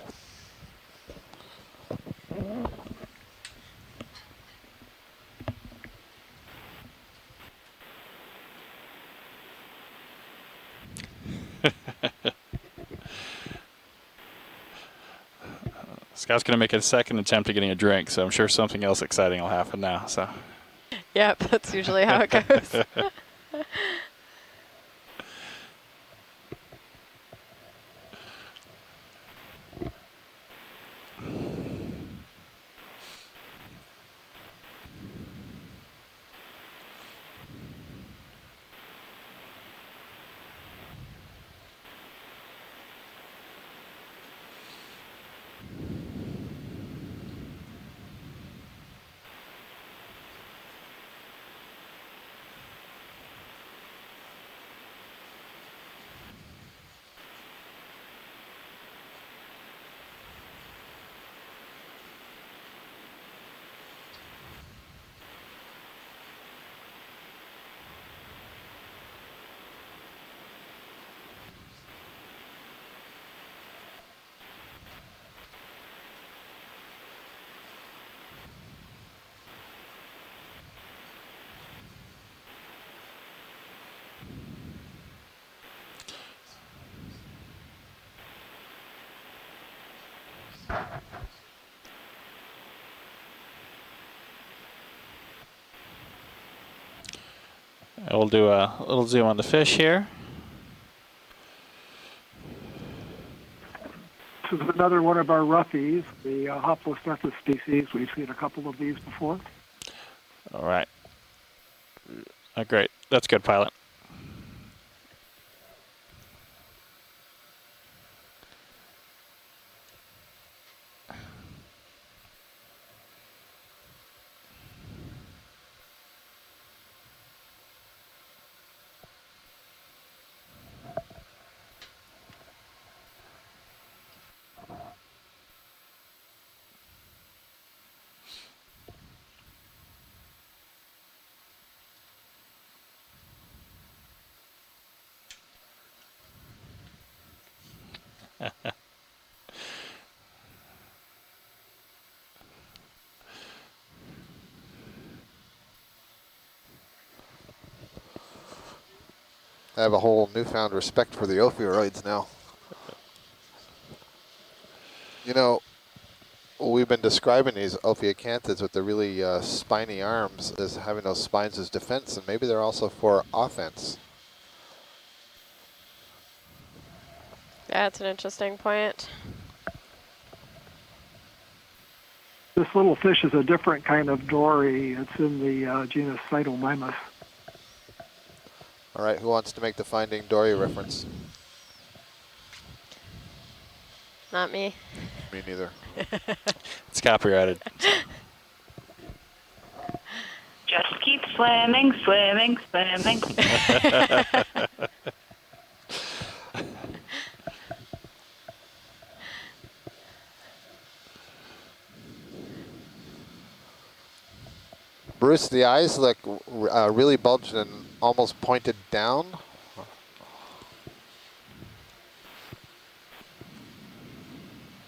Scott's going to make a second attempt at getting a drink, so I'm sure something else exciting will happen now. So. Yep, that's usually how it goes. We'll do a little zoom on the fish here. This is another one of our roughies, the Hoplostethus species. We've seen a couple of these before. All right. Great. That's good, pilot. I have a whole newfound respect for the ophiuroids now. We've been describing these ophiacanthids with the really spiny arms as having those spines as defense, and maybe they're also for offense. That's an interesting point. This little fish is a different kind of dory. It's in the genus Cytomymus. All right, who wants to make the Finding Dory reference? Not me. Me neither. It's copyrighted. Just keep swimming, swimming, swimming. Bruce, the eyes look really bulged and almost pointed down.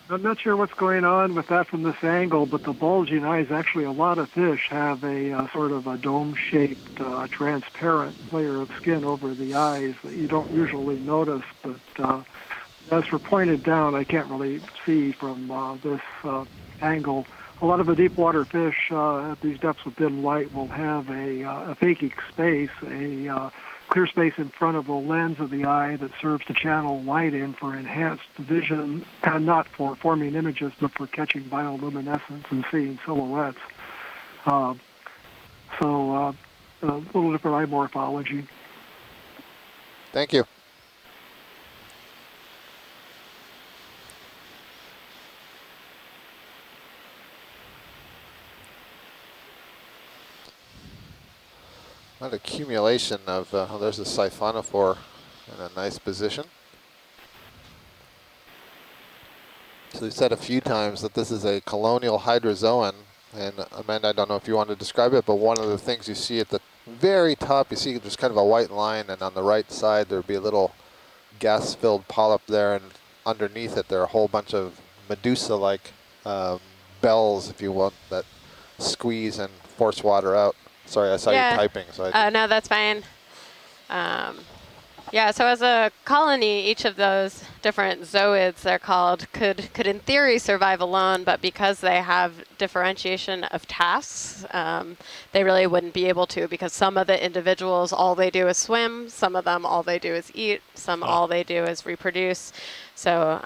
I'm not sure what's going on with that from this angle, but the bulging eyes, actually a lot of fish have a sort of a dome-shaped, transparent layer of skin over the eyes that you don't usually notice. But as for pointed down, I can't really see from this angle. A lot of the deep water fish at these depths of dim light will have a phakic space, a clear space in front of the lens of the eye that serves to channel light in for enhanced vision, and not for forming images, but for catching bioluminescence and seeing silhouettes. So a little different eye morphology. Thank you. An accumulation of, there's a siphonophore in a nice position. So we said a few times that this is a colonial hydrozoan, and Amanda, I don't know if you want to describe it, but one of the things you see at the very top, you see there's kind of a white line, and on the right side there'd be a little gas-filled polyp there, and underneath it there are a whole bunch of Medusa-like bells, if you want, that squeeze and force water out. Sorry, I saw you typing. So no, that's fine. Yeah, so as a colony, each of those different zooids, they're called, could in theory survive alone, but because they have differentiation of tasks, they really wouldn't be able to, because some of the individuals, all they do is swim, some of them, all they do is eat, some all they do is reproduce. So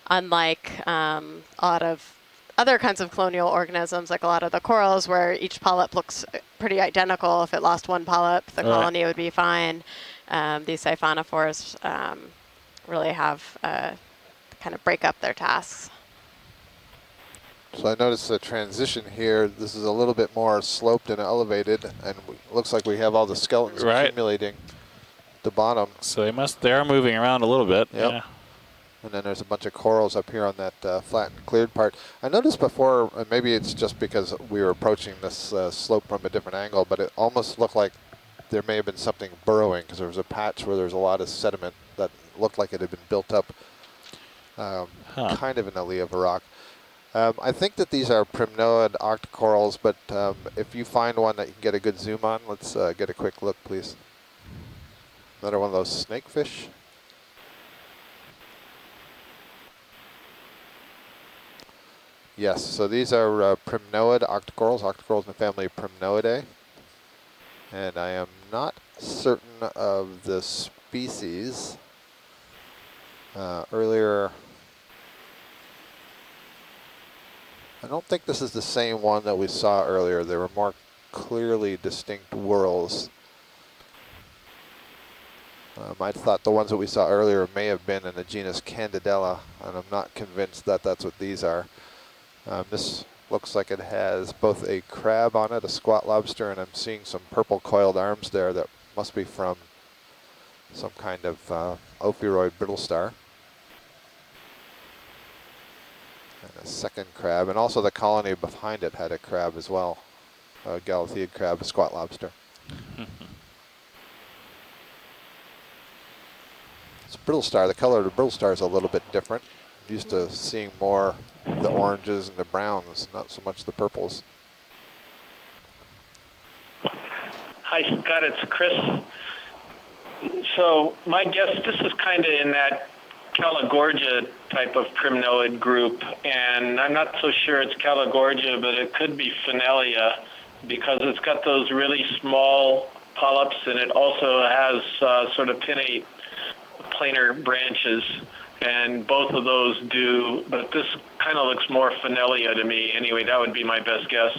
unlike a lot of other kinds of colonial organisms, like a lot of the corals, where each polyp looks pretty identical. If it lost one polyp, the colony would be fine. These siphonophores really have kind of break up their tasks. So I noticed the transition here. This is a little bit more sloped and elevated, and it looks like we have all the skeletons accumulating at the bottom. So they are moving around a little bit. Yep. Yeah. And then there's a bunch of corals up here on that flat and cleared part. I noticed before, and maybe it's just because we were approaching this slope from a different angle, but it almost looked like there may have been something burrowing, because there was a patch where there was a lot of sediment that looked like it had been built up kind of in the lee of a rock. I think that these are primnoid Octa Corals, but if you find one that you can get a good zoom on, let's get a quick look, please. Another one of those snakefish. Yes, so these are primnoid Octa Corals. Octa Corals in the family of Primnoidae. And I am not certain of the species. Earlier, I don't think this is the same one that we saw earlier. There were more clearly distinct whorls. I thought the ones that we saw earlier may have been in the genus Candidella, and I'm not convinced that that's what these are. This looks like it has both a crab on it, a squat lobster, and I'm seeing some purple coiled arms there that must be from some kind of ophiuroid brittle star. And a second crab, and also the colony behind it had a crab as well, a Galatheid crab, a squat lobster. It's a brittle star. The color of the brittle star is a little bit different. I'm used to seeing more the oranges and the browns, not so much the purples. Hi, Scott, it's Chris. So my guess, this is kind of in that Caligorgia type of primnoid group, and I'm not so sure it's Caligorgia, but it could be Phenelia, because it's got those really small polyps, and it also has sort of pinnate planar branches. And both of those do, but this kind of looks more Phenelia to me. Anyway, that would be my best guess.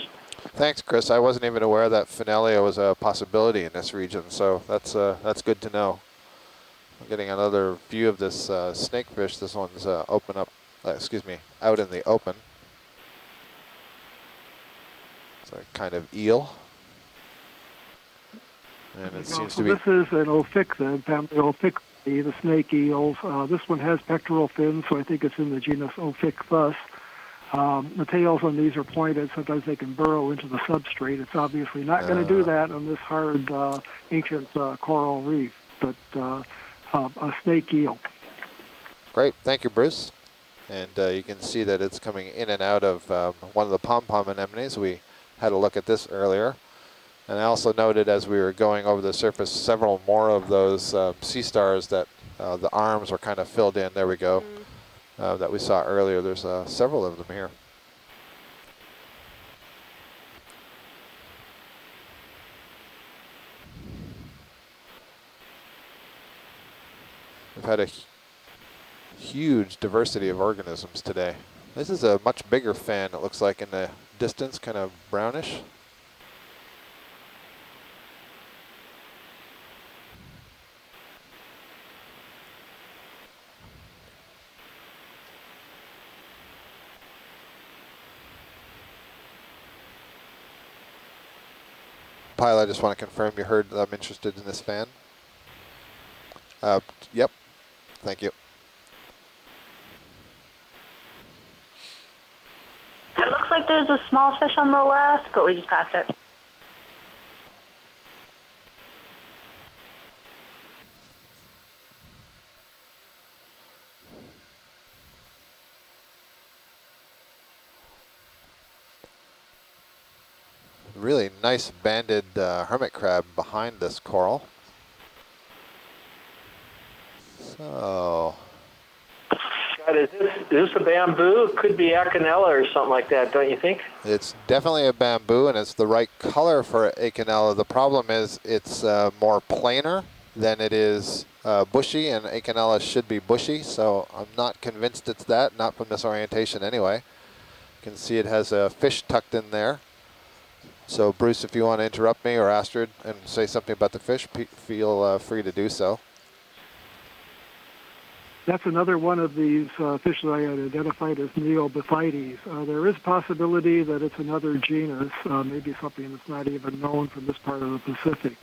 Thanks, Chris. I wasn't even aware that Phenelia was a possibility in this region, so that's good to know. I'm getting another view of this snakefish. This one's out in the open. It's a kind of eel. And it seems to be... This is an Ophichtha, family Ophichtha, the snake eels. This one has pectoral fins, so I think it's in the genus Ophichthus. The tails on these are pointed. Sometimes they can burrow into the substrate. It's obviously not going to do that on this hard, ancient coral reef, but a snake eel. Great, thank you, Bruce. And you can see that it's coming in and out of one of the pom-pom anemones. We had a look at this earlier. And I also noted as we were going over the surface several more of those sea stars that the arms were kind of filled in. There we go. That we saw earlier. There's several of them here. We've had a huge diversity of organisms today. This is a much bigger fan, it looks like in the distance, kind of brownish. Pilot, I just want to confirm you heard that I'm interested in this fan. Yep, thank you. It looks like there's a small fish on the left, but we just passed it. Really nice banded hermit crab behind this coral. So, God, is this a bamboo? It could be Acanella or something like that, don't you think? it's definitely a bamboo, and it's the right color for Acanella. The problem is it's more planar than it is bushy, and Acanella should be bushy, so I'm not convinced it's that, not from this orientation anyway. You can see it has a fish tucked in there. So Bruce, if you want to interrupt me, or Astrid, and say something about the fish, feel free to do so. That's another one of these fish that I had identified as Neobithides. There is possibility that it's another genus, maybe something that's not even known from this part of the Pacific.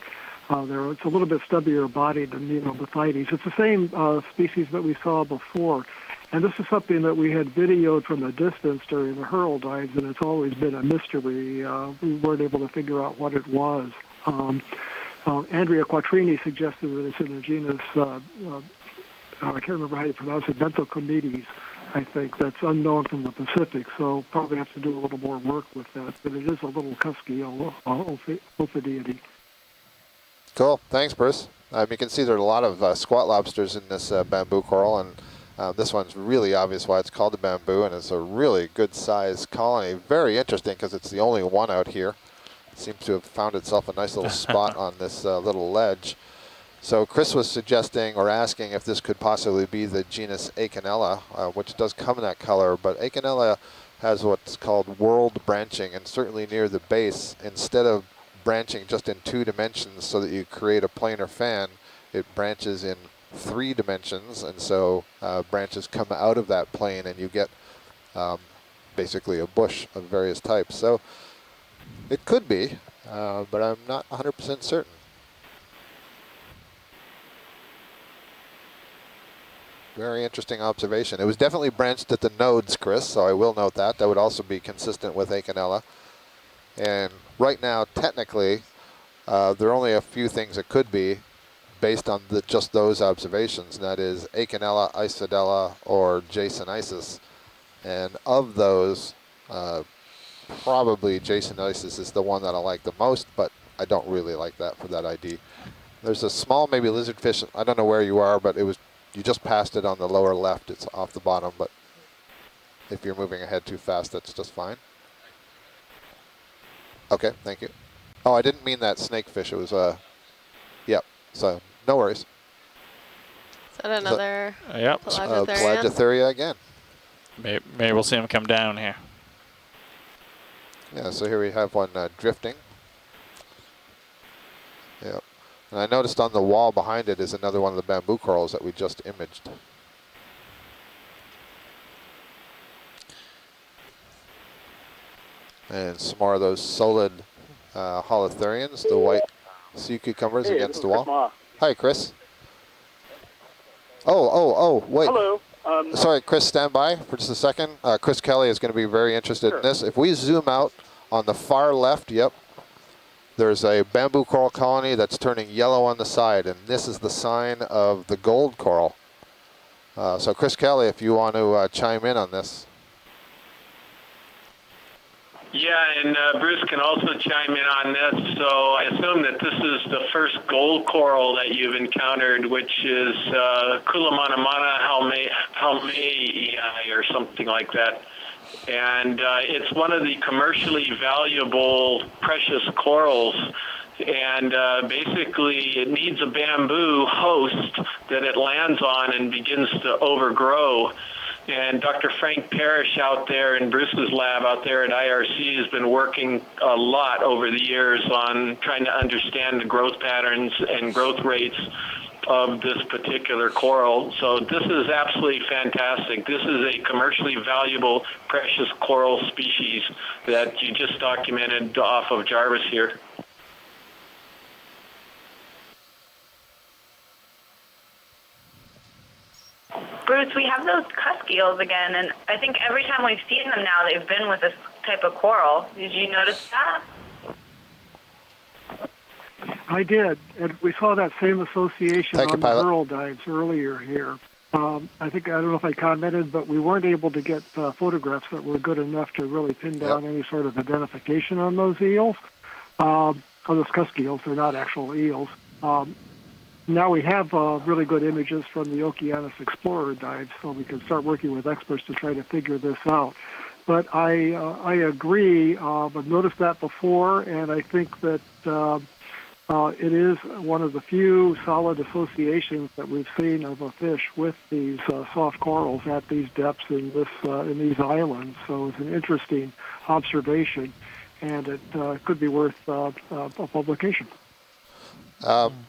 It's a little bit stubbier bodied than Neobithides. It's the same species that we saw before. And this is something that we had videoed from a distance during the hurl dives, and it's always been a mystery. We weren't able to figure out what it was. Andrea Quattrini suggested that it's in the genus, I can't remember how you pronounce it, Benthocomedes, I think. That's unknown from the Pacific, so probably have to do a little more work with that. But it is a little cusky ophidiidae. Cool, thanks, Bruce. You can see there are a lot of squat lobsters in this bamboo coral, and this one's really obvious why it's called a bamboo, and it's a really good sized colony. Very interesting because it's the only one out here. It seems to have found itself a nice little spot on this little ledge. So Chris was suggesting or asking if this could possibly be the genus Acanella, which does come in that color, but Acanella has what's called whorled branching, and certainly near the base, instead of branching just in 2 dimensions so that you create a planar fan, it branches in 3 dimensions, and so branches come out of that plane and you get basically a bush of various types. So it could be, but I'm not 100% certain. Very interesting observation. It was definitely branched at the nodes, Chris, so I will note that. That would also be consistent with Acanella. And right now, technically, there are only a few things it could be based on just those observations, and that is Acanella, Isodella, or Jasonisis. And of those, probably Jasonisis is the one that I like the most, but I don't really like that for that ID. There's a small, maybe lizardfish. I don't know where you are, but you just passed it on the lower left. It's off the bottom, but if you're moving ahead too fast, that's just fine. Okay, thank you. Oh, I didn't mean that snakefish. It was yep. So no worries. Is that another yep. Pelagothuria again. Maybe we'll see him come down here. Yeah, so here we have one drifting. Yep. And I noticed on the wall behind it is another one of the bamboo corals that we just imaged. And some more of those solid holothurians, the white sea cucumbers against the wall. Hi, Chris. Oh, wait. Hello. Sorry, Chris, stand by for just a second. Chris Kelly is going to be very interested in this. If we zoom out on the far left, yep, there's a bamboo coral colony that's turning yellow on the side, and this is the sign of the gold coral. So Chris Kelly, if you want to chime in on this. Yeah, and Bruce can also chime in on this. So I assume that this is the first gold coral that you've encountered, which is Kulamanamana halmeii or something like that. And it's one of the commercially valuable precious corals. And basically it needs a bamboo host that it lands on and begins to overgrow. And Dr. Frank Parrish out there in Bruce's lab out there at IRC has been working a lot over the years on trying to understand the growth patterns and growth rates of this particular coral. So this is absolutely fantastic. This is a commercially valuable precious coral species that you just documented off of Jarvis here. Bruce, we have those cusk eels again, and I think every time we've seen them now, they've been with this type of coral. Did you notice that? I did, and we saw that same association on the Pearl dives earlier here. I don't know if I commented, but we weren't able to get photographs that were good enough to really pin down any sort of identification on those eels. On those cusk eels, they're not actual eels. Now we have really good images from the Okeanos Explorer dives, so we can start working with experts to try to figure this out. But I agree. I've noticed that before, and I think that it is one of the few solid associations that we've seen of a fish with these soft corals at these depths in these islands. So it's an interesting observation, and it could be worth a publication.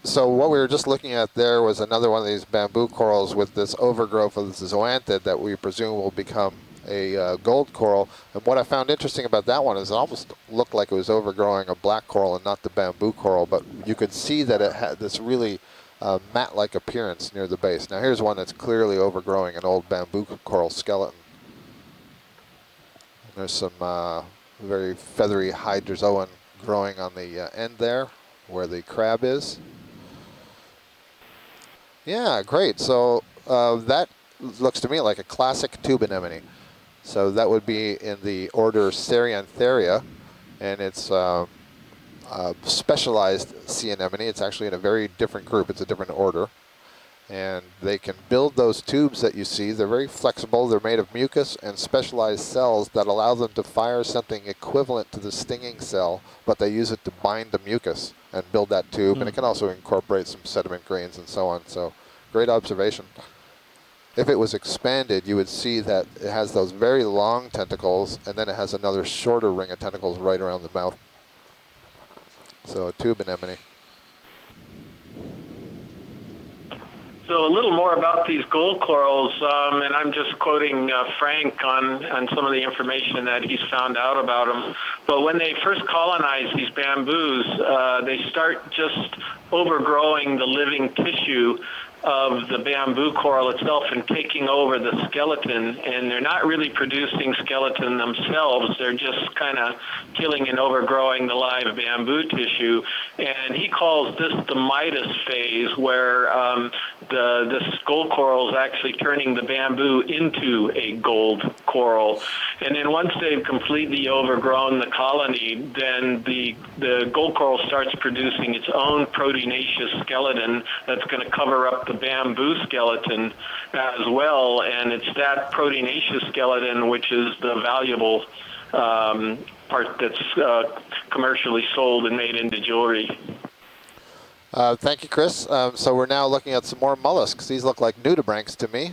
So what we were just looking at there was another one of these bamboo corals with this overgrowth of this zoanthid that we presume will become a gold coral. And what I found interesting about that one is it almost looked like it was overgrowing a black coral and not the bamboo coral, but you could see that it had this really mat-like appearance near the base. Now here's one that's clearly overgrowing an old bamboo coral skeleton. There's some very feathery hydrozoan growing on the end there, where the crab is. Yeah, great. So that looks to me like a classic tube anemone. So that would be in the order Cereantheria, and it's a specialized sea anemone. It's actually in a very different group. It's a different order. And they can build those tubes that you see. They're very flexible. They're made of mucus and specialized cells that allow them to fire something equivalent to the stinging cell, but they use it to bind the mucus and build that tube. And it can also incorporate some sediment grains and so on. So great observation. If it was expanded, you would see that it has those very long tentacles, and then it has another shorter ring of tentacles right around the mouth. So a tube anemone. So a little more about these gold corals, and I'm just quoting Frank on some of the information that he's found out about them. But when they first colonize these bamboos, they start just overgrowing the living tissue of the bamboo coral itself and taking over the skeleton, and they're not really producing skeleton themselves. They're just kind of killing and overgrowing the live bamboo tissue. And he calls this the Midas phase, where this gold coral is actually turning the bamboo into a gold coral. And then once they've completely overgrown the colony, then the gold coral starts producing its own proteinaceous skeleton that's going to cover up the bamboo skeleton as well. And it's that proteinaceous skeleton which is the valuable part that's commercially sold and made into jewelry. Thank you, Chris. So we're now looking at some more mollusks. These look like nudibranchs to me.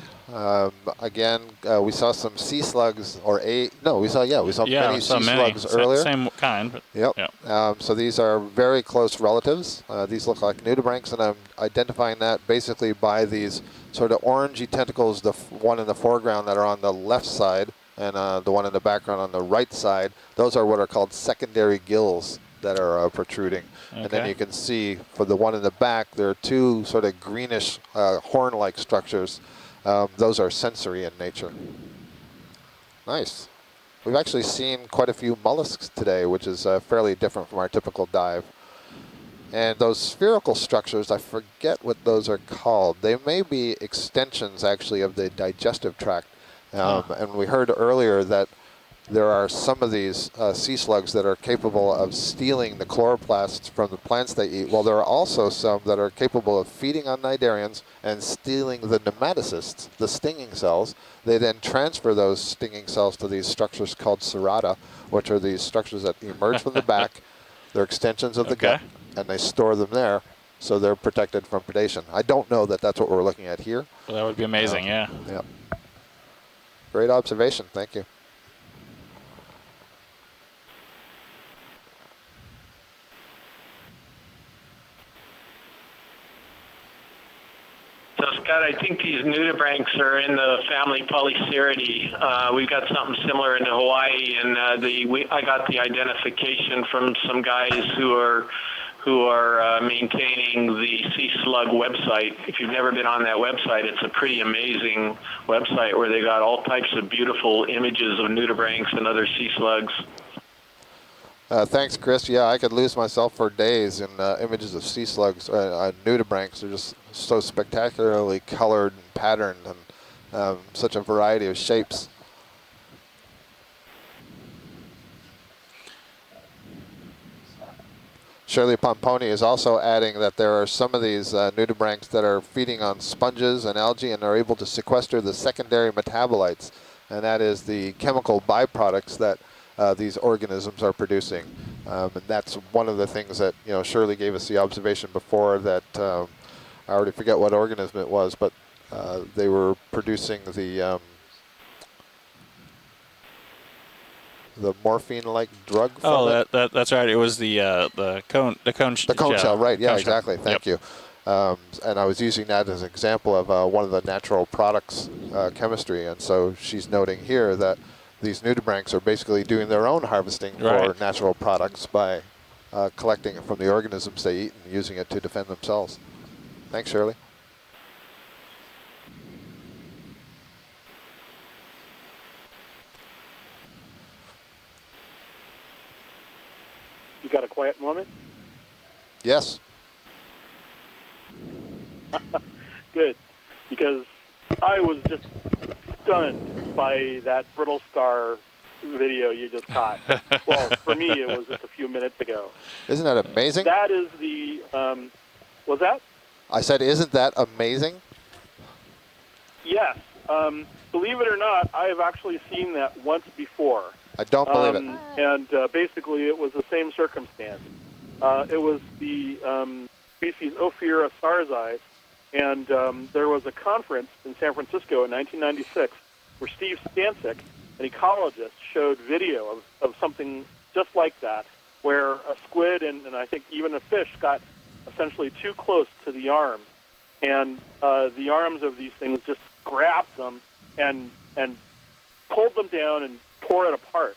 Again, we saw some sea slugs, we saw many sea slugs earlier. Same kind. But Yep. So these are very close relatives. These look like nudibranchs, and I'm identifying that basically by these sort of orangey tentacles, the one in the foreground that are on the left side, and the one in the background on the right side. Those are what are called secondary gills that are protruding. Okay. And then you can see for the one in the back, there are two sort of greenish horn-like structures those are sensory in nature. Nice. We've actually seen quite a few mollusks today, which is fairly different from our typical dive. And those spherical structures, I forget what those are called. They may be extensions, actually, of the digestive tract. And we heard earlier that there are some of these sea slugs that are capable of stealing the chloroplasts from the plants they eat. Well, there are also some that are capable of feeding on cnidarians and stealing the nematocysts, the stinging cells. They then transfer those stinging cells to these structures called serrata, which are these structures that emerge from the back. They're extensions of the gut, and they store them there, so they're protected from predation. I don't know that that's what we're looking at here. Well, that would be amazing, yeah. Yeah. Great observation. Thank you. So, Scott, I think these nudibranchs are in the family Polyceridae. We've got something similar in Hawaii, and I got the identification from some guys who are maintaining the sea slug website. If you've never been on that website, it's a pretty amazing website where they got all types of beautiful images of nudibranchs and other sea slugs. Thanks, Chris. Yeah, I could lose myself for days in images of sea slugs. Nudibranchs are just so spectacularly colored and patterned, and such a variety of shapes. Shirley Pomponi is also adding that there are some of these nudibranchs that are feeding on sponges and algae and are able to sequester the secondary metabolites, and that is the chemical byproducts that these organisms are producing. And that's one of the things that, Shirley gave us the observation before that, I already forget what organism it was, but they were producing the morphine-like drug from it. That's right. It was the cone shell, right? Yeah, cone exactly. shell. Thank you. And I was using that as an example of one of the natural products chemistry, and so she's noting here that these nudibranchs are basically doing their own harvesting for natural products by collecting it from the organisms they eat and using it to defend themselves. Thanks, Shirley. You got a quiet moment? Yes. Good, because I was just stunned by that brittle star video you just caught. Well, for me, it was just a few minutes ago. Isn't that amazing? That is the, was that? I said, isn't that amazing? Yes. Believe it or not, I have actually seen that once before. I don't believe it. And basically, it was the same circumstance. It was the species Ophiura sarzi, and there was a conference in San Francisco in 1996 where Steve Stancic, an ecologist, showed video of something just like that, where a squid and I think even a fish got essentially too close to the arm, and the arms of these things just grabbed them and pulled them down and tore it apart.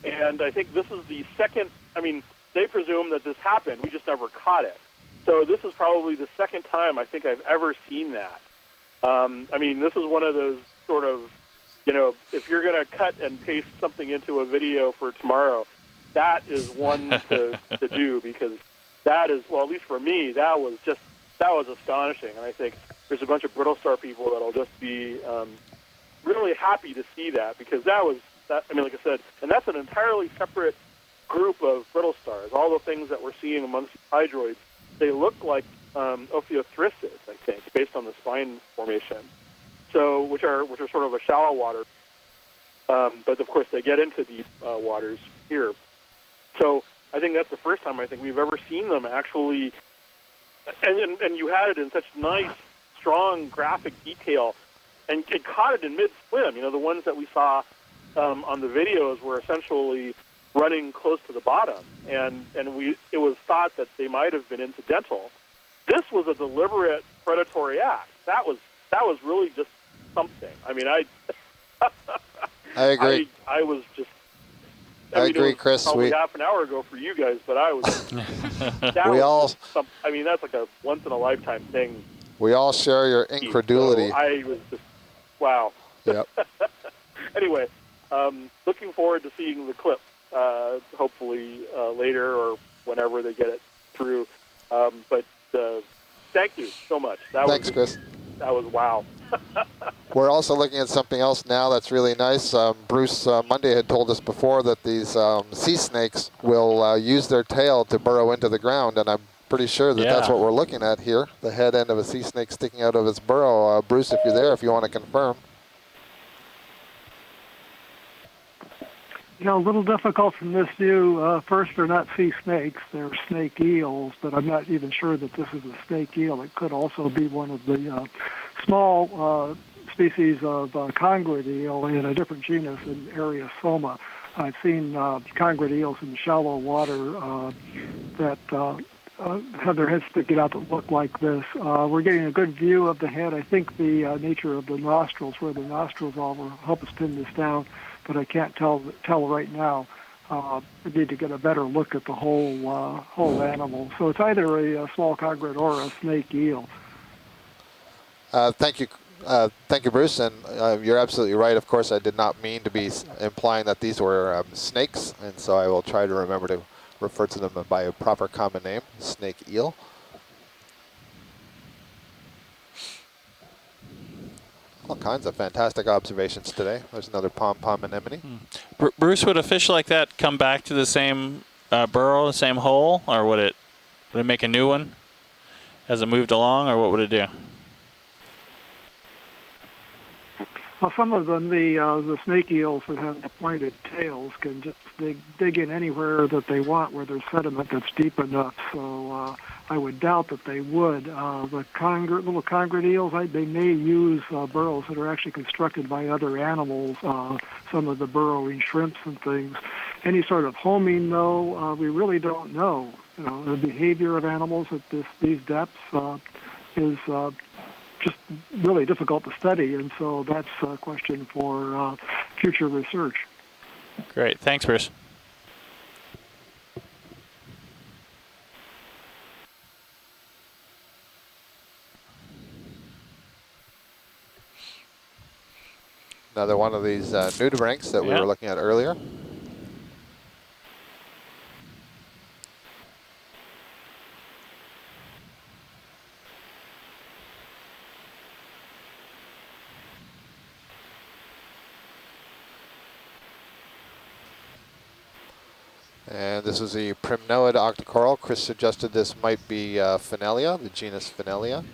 And I think this is the second, they presume that this happened. We just never caught it. So this is probably the second time I think I've ever seen that. This is one of those sort of, if you're going to cut and paste something into a video for tomorrow, that is one to do, because that is, well, at least for me, that was astonishing. And I think there's a bunch of brittle star people that'll just be really happy to see that, because that was, like I said, and that's an entirely separate group of brittle stars. All the things that we're seeing amongst hydroids, they look like Ophiothrissids, I think, based on the spine formation. So, which are sort of a shallow water, but of course they get into deep waters here. So I think that's the first time I think we've ever seen them actually, and you had it in such nice, strong graphic detail, and it caught it in mid-swim. The ones that we saw on the videos were essentially running close to the bottom, and it was thought that they might have been incidental. This was a deliberate predatory act. That was really just something. I agree. I was just. I agree, Chris. Probably half an hour ago for you guys, but I was. That's like a once in a lifetime thing We all share your incredulity. So I was just, wow. Yep. Anyway, looking forward to seeing the clip, hopefully later or whenever they get it through. But thank you so much. Thanks, Chris. That was wow. We're also looking at something else now that's really nice. Bruce Monday had told us before that these sea snakes will use their tail to burrow into the ground, and I'm pretty sure that that's what we're looking at here, the head end of a sea snake sticking out of its burrow. Bruce, if you're there, if you want to confirm. You know, a little difficult from this view. First, they're not sea snakes. They're snake eels, but I'm not even sure that this is a snake eel. It could also be one of the small species of congrid eel in a different genus in Ariosoma. I've seen congrid eels in shallow water that have their heads sticking out that look like this. We're getting a good view of the head. I think the nature of the nostrils, where the nostrils are, will help us pin this down, but I can't tell right now. We need to get a better look at the whole animal. So it's either a small congrid or a snake eel. Thank you, Bruce, and you're absolutely right. Of course, I did not mean to be implying that these were snakes, and so I will try to remember to refer to them by a proper common name, snake eel. All kinds of fantastic observations today. There's another pom-pom anemone. Bruce, would a fish like that come back to the same burrow, the same hole, or would it make a new one as it moved along, or what would it do? Well, some of them, the snake eels that have the pointed tails, can just dig in anywhere that they want where there's sediment that's deep enough. So I would doubt that they would. The little congrid eels, they may use burrows that are actually constructed by other animals, some of the burrowing shrimps and things. Any sort of homing, though, we really don't know. You know, the behavior of animals at these depths is just really difficult to study, and so that's a question for future research. Great. Thanks, Bruce. Another one of these nudibranchs that we were looking at earlier. And this is the primnoid Octa Coral. Chris suggested this might be Phanelia, the genus Phanelia.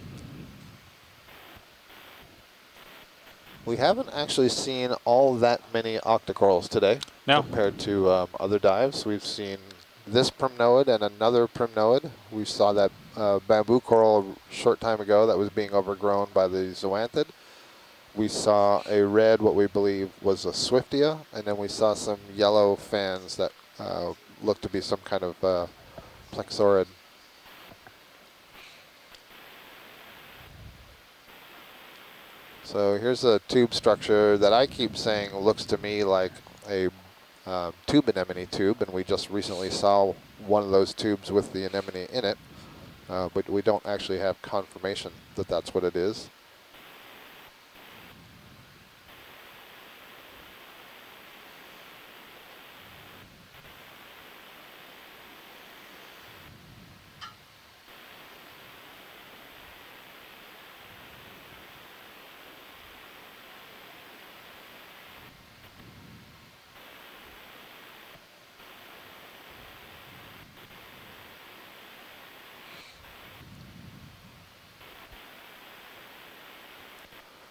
We haven't actually seen all that many Octa Corals today compared to other dives. We've seen this primnoid and another primnoid. We saw that bamboo coral a short time ago that was being overgrown by the zoanthid. We saw a red, what we believe was a swiftia, and then we saw some yellow fans that look to be some kind of plexaurid. So here's a tube structure that I keep saying looks to me like a tube anemone tube, and we just recently saw one of those tubes with the anemone in it, but we don't actually have confirmation that that's what it is.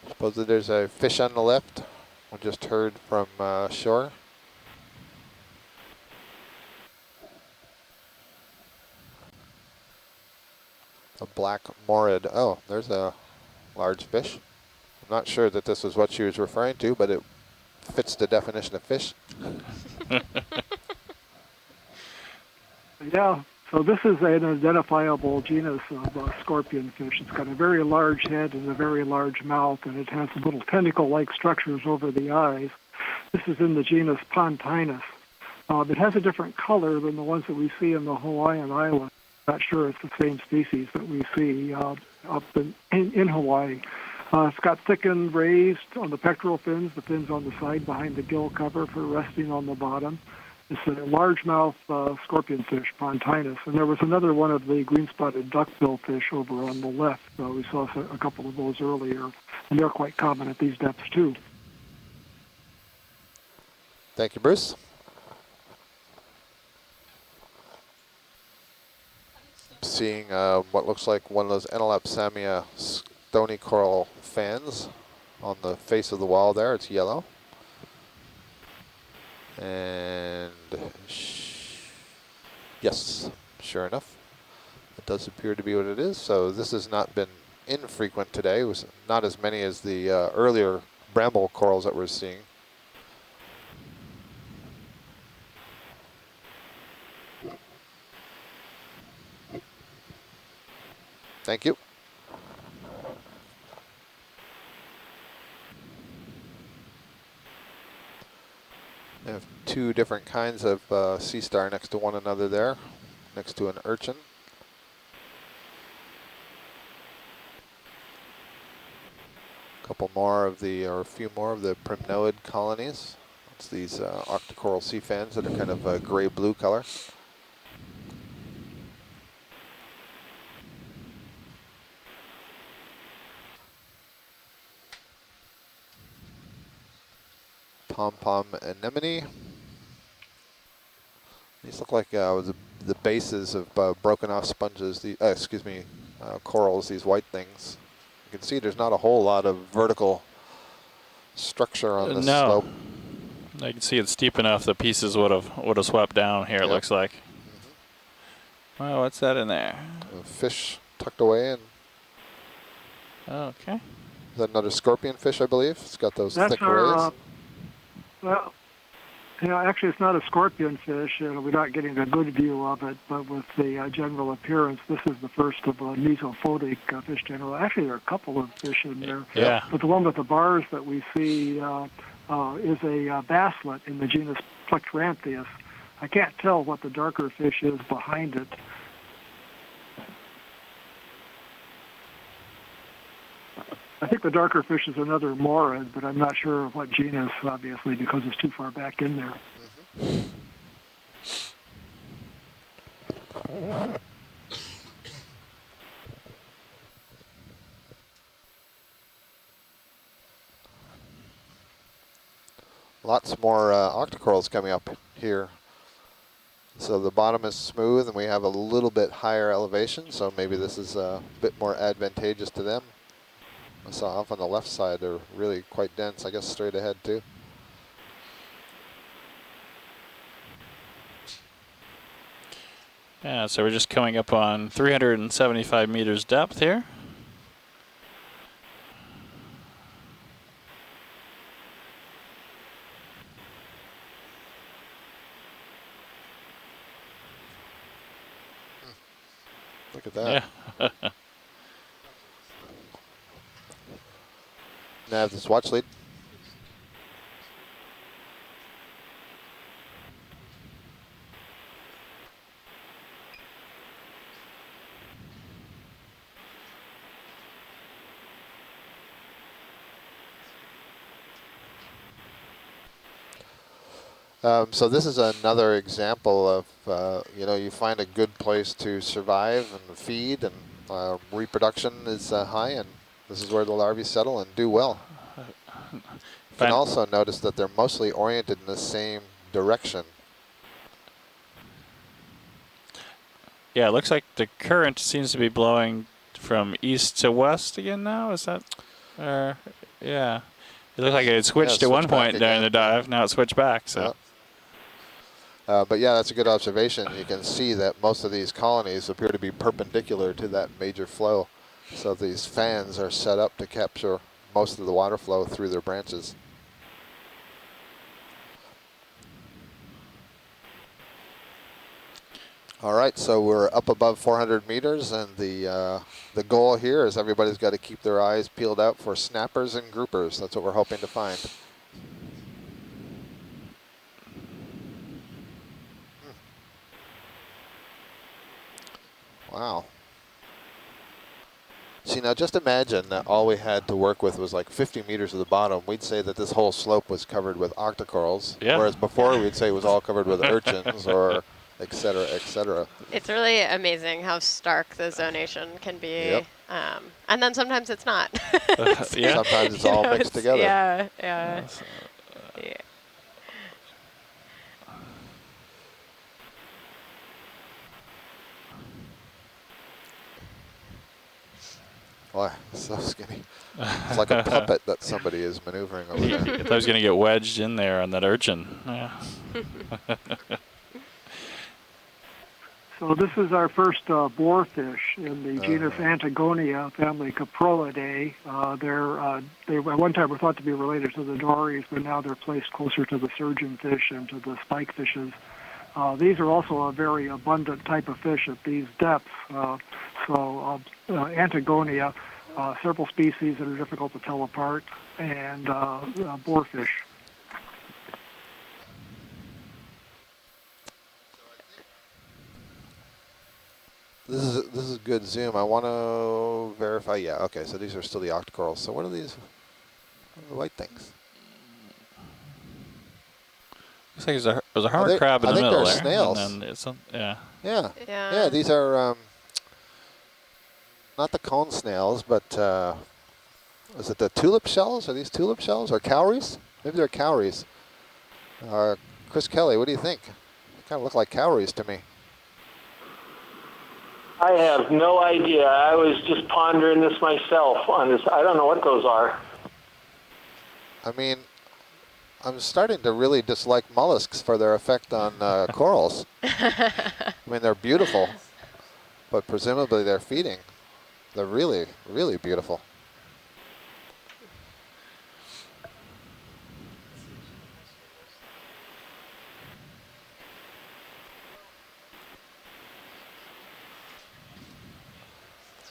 Suppose that there's a fish on the left. We just heard from shore. A black morid. Oh, there's a large fish. I'm not sure that this is what she was referring to, but it fits the definition of fish. Yeah, so this is an identifiable genus of scorpion fish. It's got a very large head and a very large mouth, and it has little tentacle-like structures over the eyes. This is in the genus Pontinus. It has a different color than the ones that we see in the Hawaiian Islands. Not sure it's the same species that we see up in Hawaii. It's got thickened rays on the pectoral fins, the fins on the side behind the gill cover for resting on the bottom. It's a largemouth scorpionfish, Pontinus. And there was another one of the green-spotted duckbill fish over on the left. We saw a couple of those earlier, and they're quite common at these depths, too. Thank you, Bruce. Seeing what looks like one of those Enelopsamia stony coral fans on the face of the wall there. It's yellow. And yes, sure enough, it does appear to be what it is. So this has not been infrequent today. It was not as many as the earlier bramble corals that we're seeing. Thank you. We have two different kinds of sea star next to one another there, next to an urchin. A couple more of the, or a few more of the primnoid colonies. It's these Octa Coral sea fans that are kind of a gray-blue color. Pom-pom anemone. These look like the bases of broken off sponges, corals, these white things. You can see there's not a whole lot of vertical structure on this slope. I can see it's steep enough the pieces would have swept down here, it looks like. Well, what's that in there? A fish tucked away in. Okay. Is that another scorpion fish, I believe? It's got those thick rays. Well, actually, it's not a scorpionfish. We're not getting a good view of it, but with the general appearance, this is the first of a mesophotic fish general. Actually, there are a couple of fish in there. Yeah. But the one with the bars that we see is a basslet in the genus Plectrantheus. I can't tell what the darker fish is behind it. I think the darker fish is another morid, but I'm not sure of what genus, obviously, because it's too far back in there. Lots more octocorals coming up here. So the bottom is smooth, and we have a little bit higher elevation, so maybe this is a bit more advantageous to them. I saw off on the left side, they're really quite dense, I guess straight ahead too. Yeah, so we're just coming up on 375 meters depth here. Look at that. Yeah. Nav, this watch lead. So this is another example of, you find a good place to survive and feed, and reproduction is high, and this is where the larvae settle and do well. You can also notice that they're mostly oriented in the same direction. Yeah, it looks like the current seems to be blowing from east to west again now. Is that? Yeah. It looked like it had switched at one point during the dive. Now it switched back. So. Yeah. But yeah, that's a good observation. You can see that most of these colonies appear to be perpendicular to that major flow. So these fans are set up to capture most of the water flow through their branches. All right, so we're up above 400 meters, and the goal here is everybody's got to keep their eyes peeled out for snappers and groupers. That's what we're hoping to find. Wow. See, now just imagine that all we had to work with was like 50 meters of the bottom. We'd say that this whole slope was covered with Octa Corals, whereas before we'd say it was all covered with urchins or et cetera, et cetera. It's really amazing how stark the zonation can be. Yep. And then sometimes it's not. Sometimes it's all mixed together. Yeah. Boy, so skinny. It's like a puppet that somebody is maneuvering over there. I thought I was going to get wedged in there on that urchin. Yeah. So this is our first boarfish in the genus Antigonia, family Caprolidae. They at one time were thought to be related to the dories, but now they're placed closer to the surgeonfish and to the spike fishes. These are also a very abundant type of fish at these depths. Antigonia, several species that are difficult to tell apart, and boarfish. This is a good zoom. I want to verify. Yeah, okay. So these are still the Octa Corals. So what are these? What are the white things? Looks like there's a hermit crab in the middle there. I think they're snails. And then it's Yeah, these are not the cone snails, but is it the tulip shells? Are these tulip shells or cowries? Maybe they're cowries. Chris Kelly, what do you think? They kind of look like cowries to me. I have no idea. I was just pondering this myself on this. I don't know what those are. I mean, I'm starting to really dislike mollusks for their effect on corals. I mean, they're beautiful, but presumably they're feeding. They're really, really beautiful.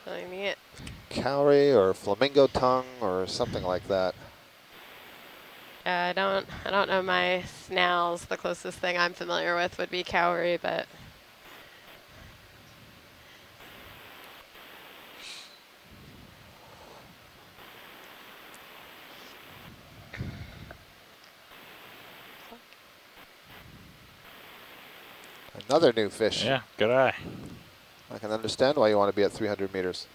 Really neat. Cowrie or flamingo tongue or something like that. I don't know my snails. The closest thing I'm familiar with would be cowrie, but Another new fish. Yeah, good eye. I can understand why you want to be at 300 meters.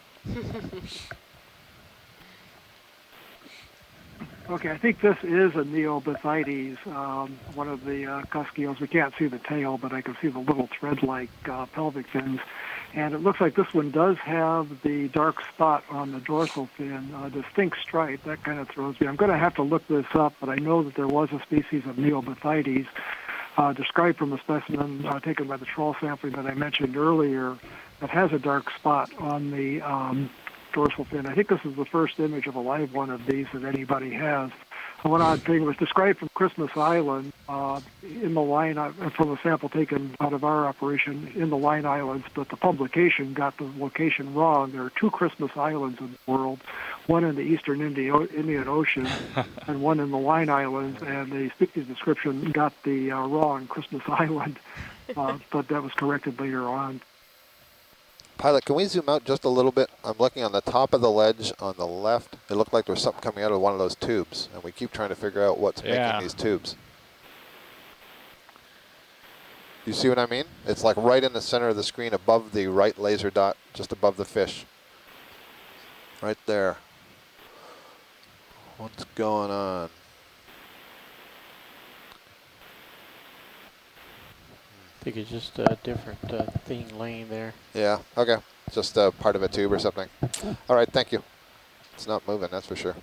Okay, I think this is a Neobithides, one of the cusk eels. We can't see the tail, but I can see the little thread-like pelvic fins. And it looks like this one does have the dark spot on the dorsal fin, a distinct stripe. That kind of throws me. I'm going to have to look this up, but I know that there was a species of Neobithides described from a specimen taken by the trawl sampling that I mentioned earlier that has a dark spot on the dorsal fin. I think this is the first image of a live one of these that anybody has. One odd thing was described from Christmas Island in the line, from a sample taken out of our operation in the Line Islands, but the publication got the location wrong. There are two Christmas Islands in the world, one in the eastern Indian Ocean and one in the Line Islands, and the species description got the wrong Christmas Island, but that was corrected later on. Pilot, can we zoom out just a little bit? I'm looking on the top of the ledge on the left. It looked like there was something coming out of one of those tubes, and we keep trying to figure out what's making these tubes. You see what I mean? It's like right in the center of the screen above the right laser dot, just above the fish. Right there. What's going on? I think it's just a different thing laying there. Yeah, okay. Just part of a tube or something. All right, thank you. It's not moving, that's for sure.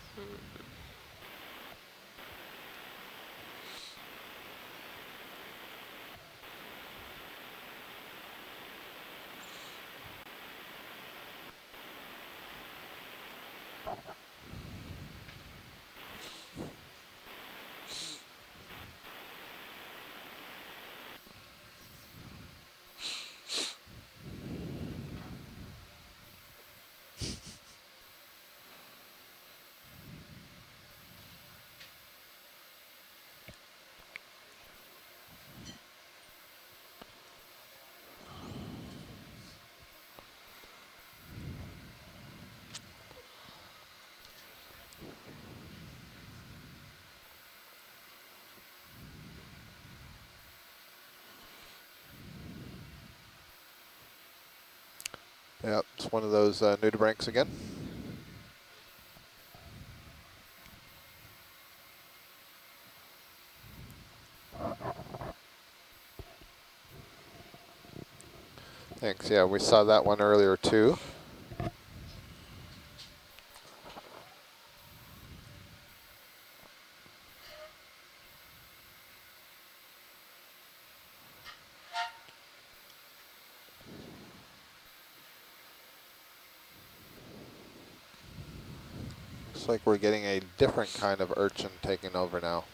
Yep, it's one of those nudibranchs again. Thanks. Yeah, we saw that one earlier too. Looks like we're getting a different kind of urchin taking over now.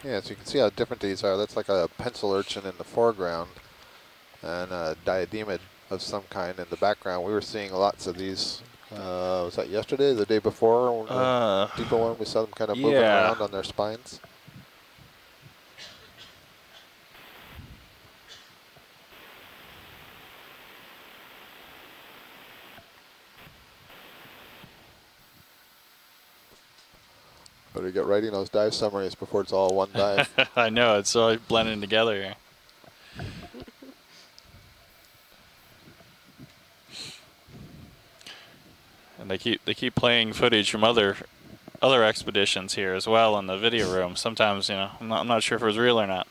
Yeah, so you can see how different these are. That's like a pencil urchin in the foreground and a diademid of some kind in the background. We were seeing lots of these. Was that yesterday, the day before? The deeper one, we saw them kind of moving around on their spines. Better get writing those dive summaries before it's all one dive. I know, it's all blending together here. And they keep playing footage from other expeditions here as well in the video room. Sometimes, you know, I'm not sure if it was real or not.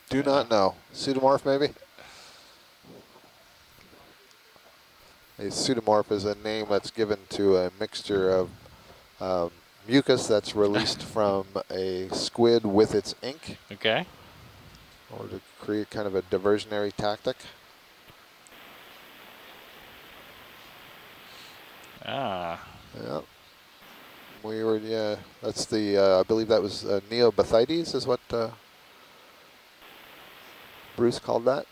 Do not know. Pseudomorph maybe? A pseudomorph is a name that's given to a mixture of mucus that's released from a squid with its ink. Okay. Or to create kind of a diversionary tactic. Ah. Yeah. We were, yeah, that's the, I believe that was Neobathites is what Bruce called that.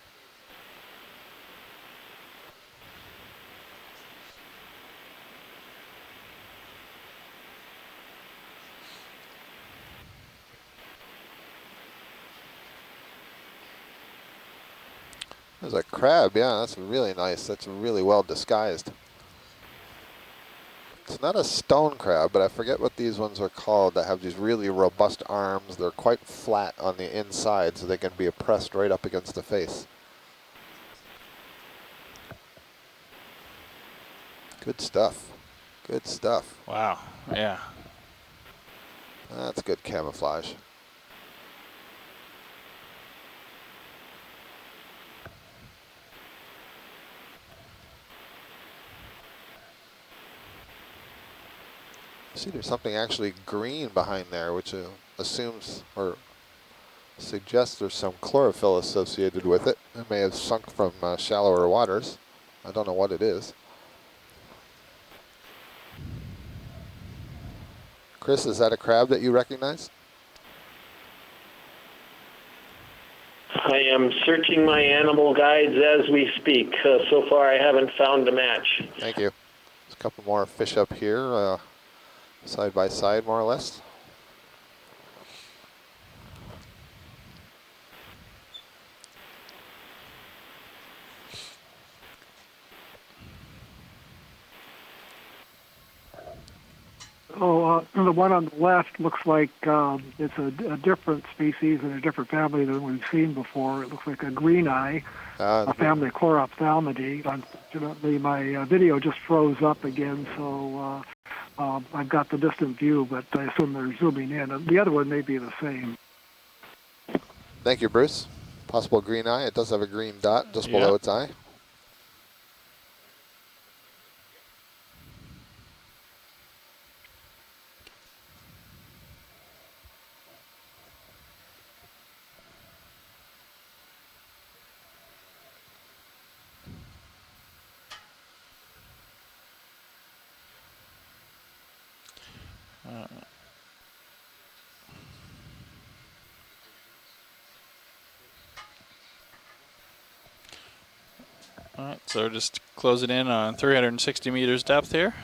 There's a crab, yeah, that's really nice. That's really well disguised. It's not a stone crab, but I forget what these ones are called that have these really robust arms. They're quite flat on the inside, so they can be pressed right up against the face. Good stuff. Good stuff. Wow, yeah. That's good camouflage. See, there's something actually green behind there, which assumes or suggests there's some chlorophyll associated with it. It may have sunk from shallower waters. I don't know what it is. Chris, is that a crab that you recognize? I am searching my animal guides as we speak. So far, I haven't found a match. Thank you. There's a couple more fish up here, side by side, more or less. Oh, the one on the left looks like it's a different species and a different family than we've seen before. It looks like a green eye, a family of Chlorophthalmidae. Unfortunately, my video just froze up again, so I've got the distant view, but I assume they're zooming in. And the other one may be the same. Thank you, Bruce. Possible green eye. It does have a green dot just below its eye. All right, so just close it in on 360 meters depth here.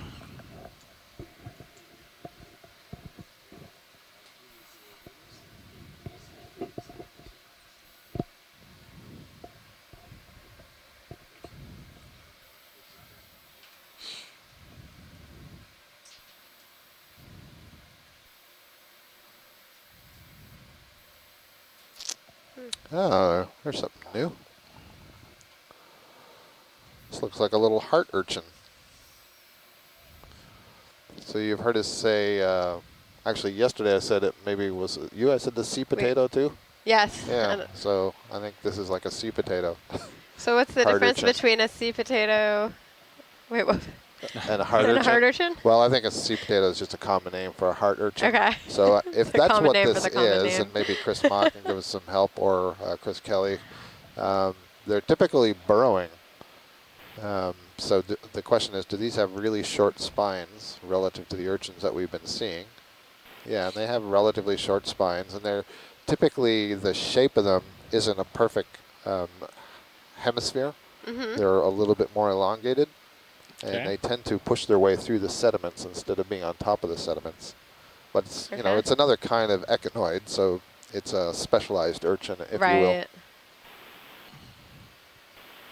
Oh, there's something new. This looks like a little heart urchin. So you've heard us say, actually yesterday I said it maybe was you, I said the sea potato too? Yes. Yeah, so I think this is like a sea potato. So what's the Heart difference urchin. between a sea potato? Wait, what? And a heart And urchin? a heart urchin? Well, I think a sea potato is just a common name for a heart urchin. Okay. So if It's a that's common what name for this the common is, name. and maybe Chris Mock can give us some help, or Chris Kelly, they're typically burrowing. So the question is, do these have really short spines relative to the urchins that we've been seeing? Yeah, and they have relatively short spines, and they're typically, the shape of them isn't a perfect hemisphere. They're a little bit more elongated, and they tend to push their way through the sediments instead of being on top of the sediments. But it's, you know, it's another kind of echinoid, so it's a specialized urchin, if you will.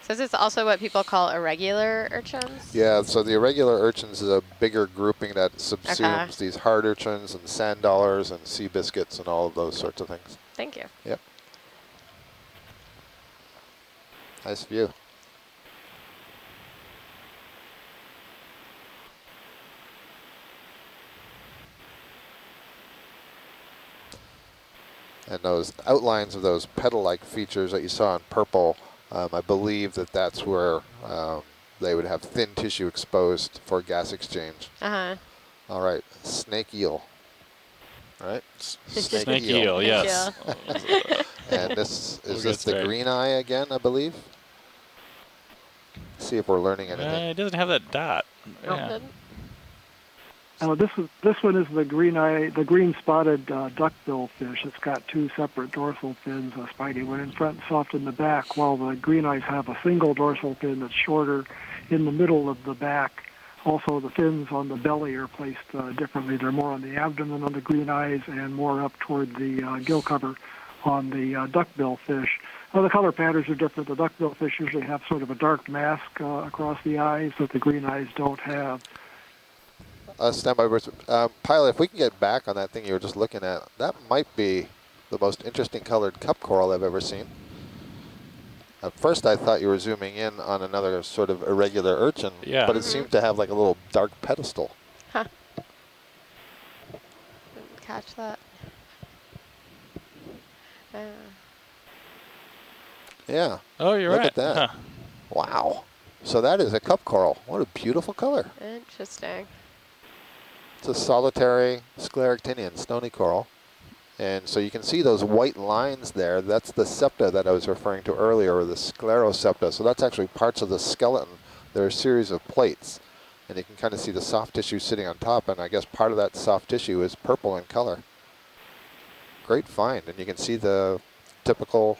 So is this also what people call irregular urchins? Yeah, so the irregular urchins is a bigger grouping that subsumes these hard urchins and sand dollars and sea biscuits and all of those sorts of things. Thank you. Yep. Nice view. And those outlines of those petal-like features that you saw in purple, I believe that that's where they would have thin tissue exposed for gas exchange. All right, snake eel. All right, snake eel, yes. And this is this the green eye again, I believe. See if we're learning anything. It doesn't have that dot. Yeah. This one is the green spotted duckbill fish. It's got two separate dorsal fins, a spiny one in front and soft in the back, while the green eyes have a single dorsal fin that's shorter in the middle of the back. Also, the fins on the belly are placed differently. They're more on the abdomen on the green eyes and more up toward the gill cover on the duckbill fish. The color patterns are different. The duckbill fish usually have sort of a dark mask across the eyes that the green eyes don't have. Stand by, Pilot, if we can get back on that thing you were just looking at, that might be the most interesting colored cup coral I've ever seen. At first I thought you were zooming in on another sort of irregular urchin, but it seemed to have like a little dark pedestal. Didn't catch that. Yeah. Oh, you're Look right. at that. Wow. So that is a cup coral. What a beautiful color. Interesting. It's a solitary Sclerotinian stony coral. And so you can see those white lines there. That's the septa that I was referring to earlier, or the sclerosepta. So that's actually parts of the skeleton. There are a series of plates. And you can kind of see the soft tissue sitting on top. And I guess part of that soft tissue is purple in color. Great find. And you can see the typical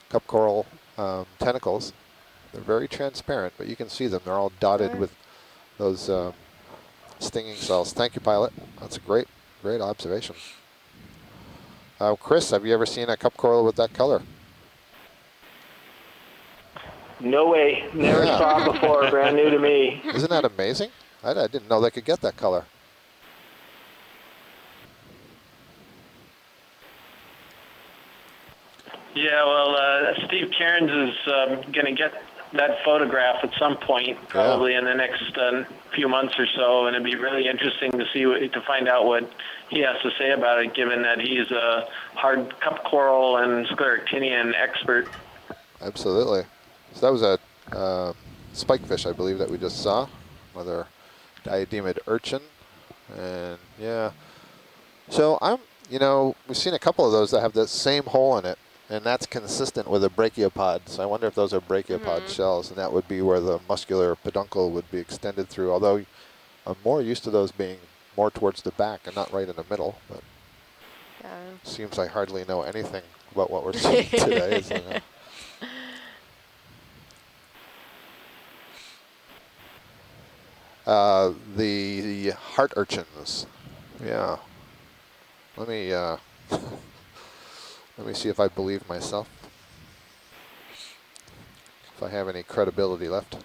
cup coral tentacles. They're very transparent, but you can see them. They're all dotted with those stinging cells. Thank you, Pilot. That's a great observation. Chris, have you ever seen a cup coral with that color? No way. Never saw it before. Brand new to me. Isn't that amazing? I didn't know they could get that color. Yeah, well, Steve Cairns is going to get that photograph at some point, probably in the next few months or so, and it'd be really interesting to see to find out what he has to say about it, given that he's a hard cup coral and Sclerotinian expert. Absolutely. So that was a spikefish, I believe, that we just saw. Another diademid urchin, and yeah. So we've seen a couple of those that have the same hole in it. And that's consistent with a brachiopod. So I wonder if those are brachiopod shells, and that would be where the muscular peduncle would be extended through. Although I'm more used to those being more towards the back and not right in the middle. But seems I hardly know anything about what we're seeing today. Isn't it? The heart urchins. Yeah. Let me see if I believe myself. If I have any credibility left.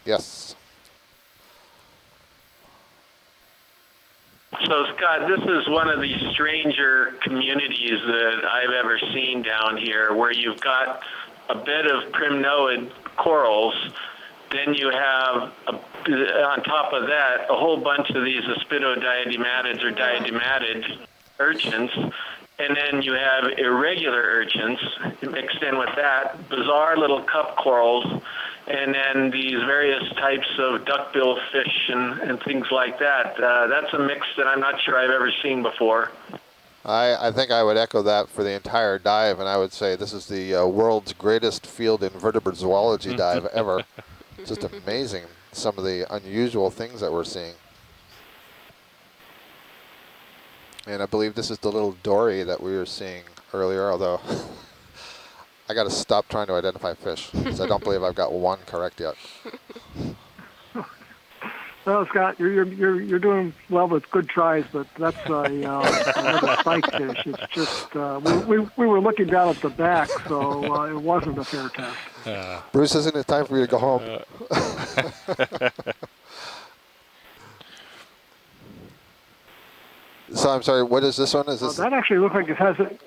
Yes. So Scott, this is one of the stranger communities that I've ever seen down here, where you've got a bed of primnoid corals, then you have, on top of that, a whole bunch of these aspidodiadematids or diadematid urchins, and then you have irregular urchins mixed in with that, bizarre little cup corals, and then these various types of duckbill fish and things like that. That's a mix that I'm not sure I've ever seen before. I think I would echo that for the entire dive, and I would say this is the world's greatest field invertebrate zoology dive ever. Just amazing, some of the unusual things that we're seeing. And I believe this is the little dory that we were seeing earlier, although I got to stop trying to identify fish, because I don't believe I've got one correct yet. Well, Scott, you're doing well with good tries, but that's another spike fish. It's just we were looking down at the back, so it wasn't a fair test. Bruce, isn't it time for you to go home? So I'm sorry. What is this one? Is this? That actually looks like it has a.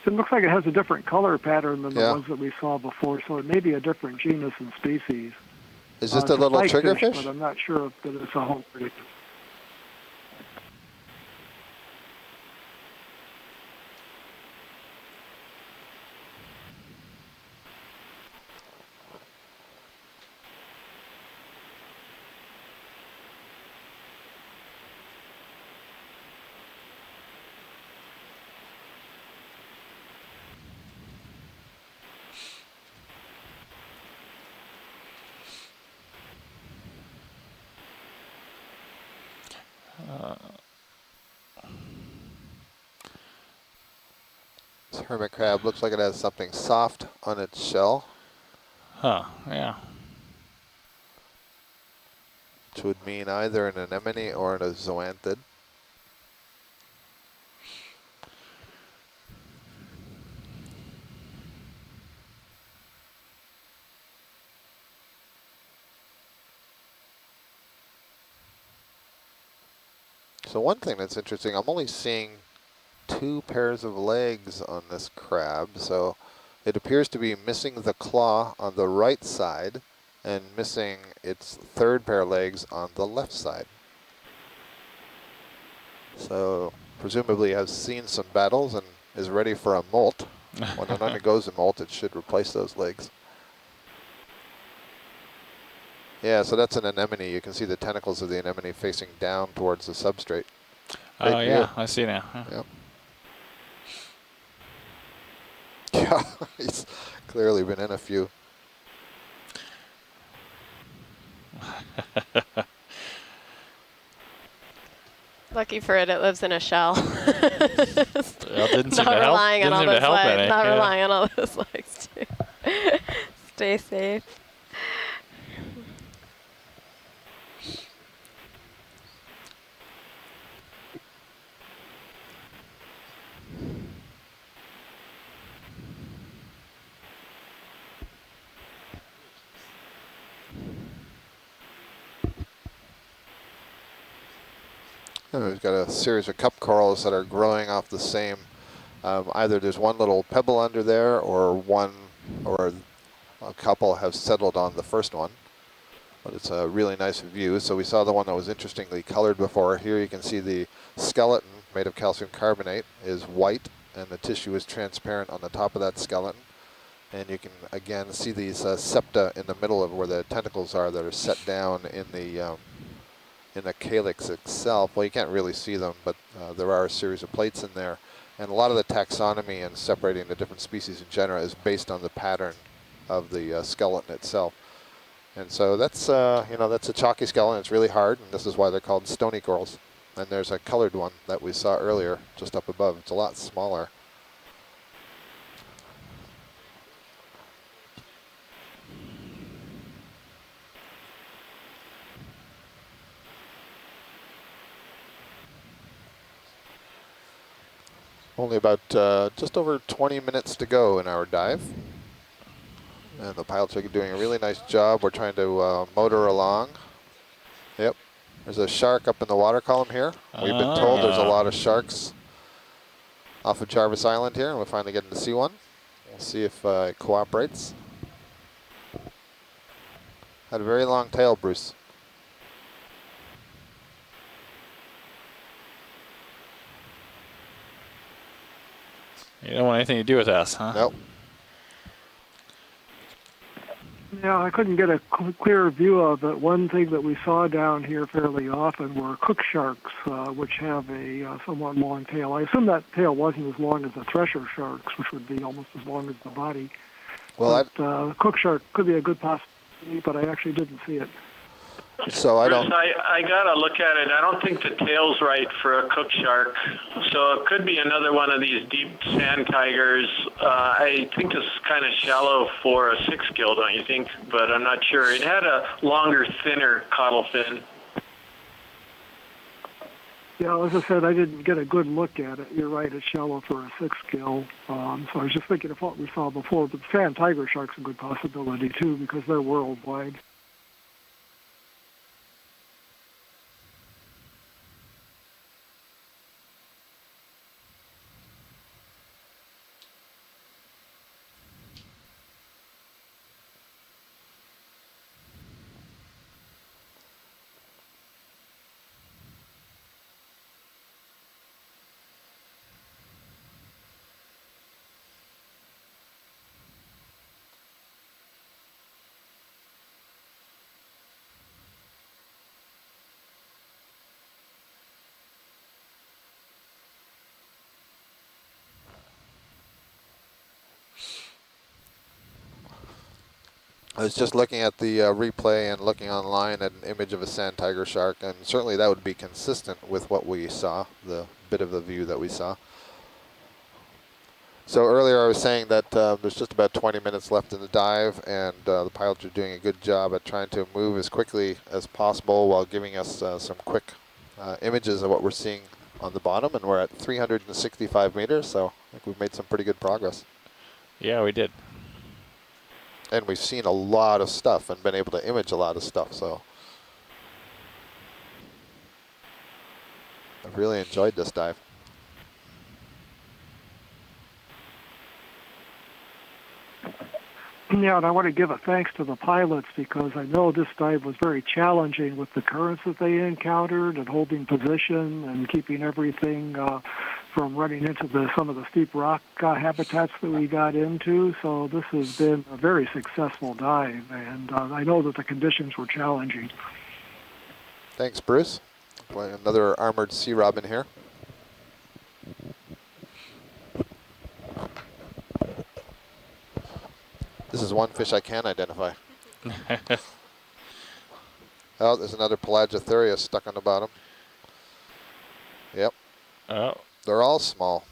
It looks like it has a different color pattern than the ones that we saw before, so it may be a different genus and species. Is this the little triggerfish? But I'm not sure that it's a whole triggerfish. This hermit crab looks like it has something soft on its shell. Huh, yeah. Which would mean either an anemone or a zoanthid. So one thing that's interesting, I'm only seeing 2 pairs of legs on this crab, so it appears to be missing the claw on the right side and missing its 3rd pair of legs on the left side. So presumably has seen some battles and is ready for a molt. When it undergoes a molt, it should replace those legs. Yeah, so that's an anemone. You can see the tentacles of the anemone facing down towards the substrate. Oh, yeah, I see now. Yep. Yeah, he's clearly been in a few. Lucky for it, it lives in a shell. Didn't seem Not to relying help. on all those legs. Any. Not relying on all those legs too. Stay safe. And we've got a series of cup corals that are growing off the same. Either there's one little pebble under there, or a couple have settled on the first one. But it's a really nice view. So we saw the one that was interestingly colored before. Here you can see the skeleton made of calcium carbonate is white, and the tissue is transparent on the top of that skeleton. And you can again see these septa in the middle of where the tentacles are that are set down in the calyx itself. Well, you can't really see them, but there are a series of plates in there. And a lot of the taxonomy and separating the different species and genera is based on the pattern of the skeleton itself. And so that's, that's a chalky skeleton. It's really hard, and this is why they're called stony corals. And there's a colored one that we saw earlier just up above. It's a lot smaller. Only about just over 20 minutes to go in our dive. And the pilots are doing a really nice job. We're trying to motor along. Yep. There's a shark up in the water column here. We've been told there's a lot of sharks off of Jarvis Island here, and we're finally getting to see one. We'll see if it cooperates. Had a very long tail, Bruce. You don't want anything to do with us, huh? Nope. Yeah, I couldn't get a clear view of it. One thing that we saw down here fairly often were cook sharks, which have a somewhat long tail. I assume that tail wasn't as long as the thresher sharks, which would be almost as long as the body. Well, but cook shark could be a good possibility, but I actually didn't see it. So I don't. Bruce, I gotta look at it. I don't think the tail's right for a cook shark, so it could be another one of these deep sand tigers. I think this is kind of shallow for a 6-gill, don't you think? But I'm not sure. It had a longer, thinner caudal fin. Yeah, as I said, I didn't get a good look at it. You're right, it's shallow for a 6-gill. So I was just thinking of what we saw before. But sand tiger shark's a good possibility too, because they're worldwide. I was just looking at the replay and looking online at an image of a sand tiger shark, and certainly that would be consistent with what we saw, the bit of the view that we saw. So earlier I was saying that there's just about 20 minutes left in the dive, and the pilots are doing a good job at trying to move as quickly as possible while giving us some quick images of what we're seeing on the bottom, and we're at 365 meters, so I think we've made some pretty good progress. Yeah, we did. And we've seen a lot of stuff and been able to image a lot of stuff, so I've really enjoyed this dive. Yeah, and I want to give a thanks to the pilots because I know this dive was very challenging with the currents that they encountered and holding position and keeping everything from running into some of the steep rock habitats that we got into. So this has been a very successful dive, and I know that the conditions were challenging. Thanks, Bruce. Another armored sea robin here. This is one fish I can identify. Oh, there's another Pelagotheria stuck on the bottom. Yep. Oh. They're all small.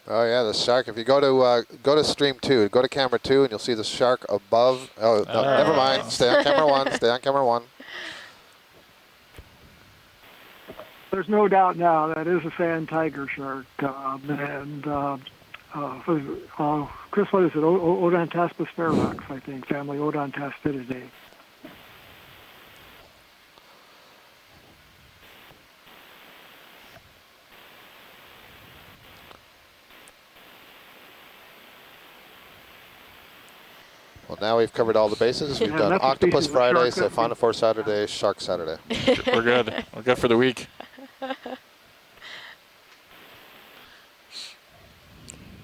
Oh yeah, the shark. If you go to stream 2, go to camera 2, and you'll see the shark above. Oh, no, never mind. Stay on camera 1. Stay on camera 1. There's no doubt now that is a sand tiger shark, Chris, what is it? Odontaspis ferox, I think, family Odontastidae. Well, now we've covered all the bases. We've done Octopus Friday, Siphonophore Saturday, Shark Saturday. We're good. We're good for the week.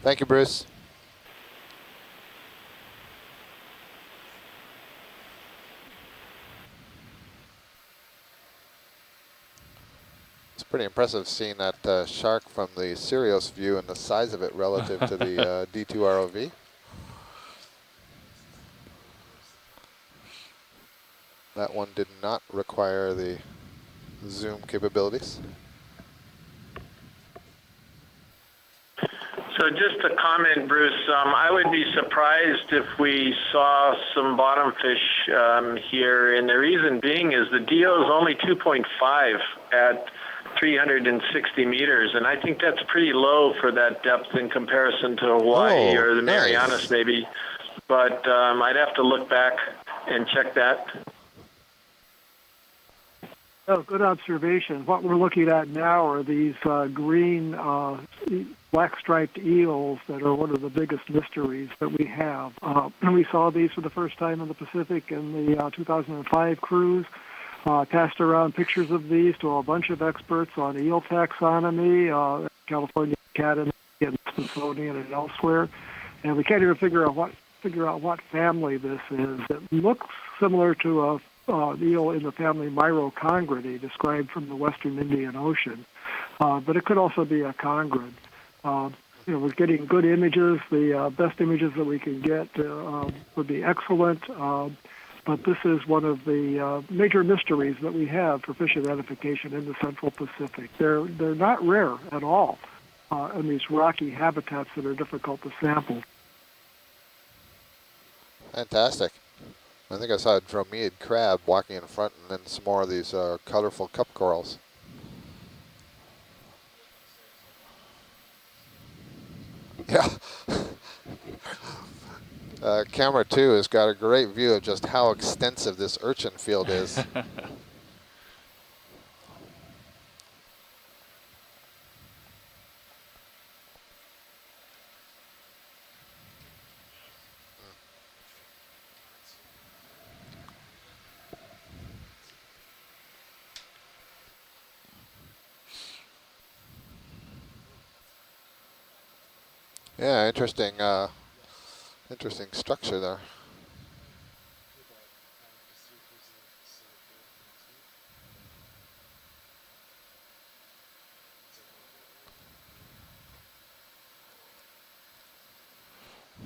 Thank you, Bruce. It's pretty impressive seeing that shark from the Sirius view and the size of it relative to the D2 ROV. That one did not require the zoom capabilities. So just a comment, Bruce. I would be surprised if we saw some bottom fish here, and the reason being is the DO is only 2.5 at 360 meters, and I think that's pretty low for that depth in comparison to Hawaii or the Marianas maybe. But I'd have to look back and check that. Oh, good observation. What we're looking at now are these green black-striped eels that are one of the biggest mysteries that we have. And we saw these for the first time in the Pacific in the 2005 cruise. Passed around pictures of these to a bunch of experts on eel taxonomy, California Academy and Smithsonian and elsewhere, and we can't even figure out what family this is. It looks similar to a eel in the family Myrocongridae, described from the western Indian Ocean, but it could also be a congrid. We're getting good images. The best images that we can get would be excellent. But this is one of the major mysteries that we have for fish identification in the Central Pacific. They're not rare at all in these rocky habitats that are difficult to sample. Fantastic. I think I saw a dromeid crab walking in front, and then some more of these colorful cup corals. Yeah. Camera 2 has got a great view of just how extensive this urchin field is. Yeah, interesting. Interesting structure there.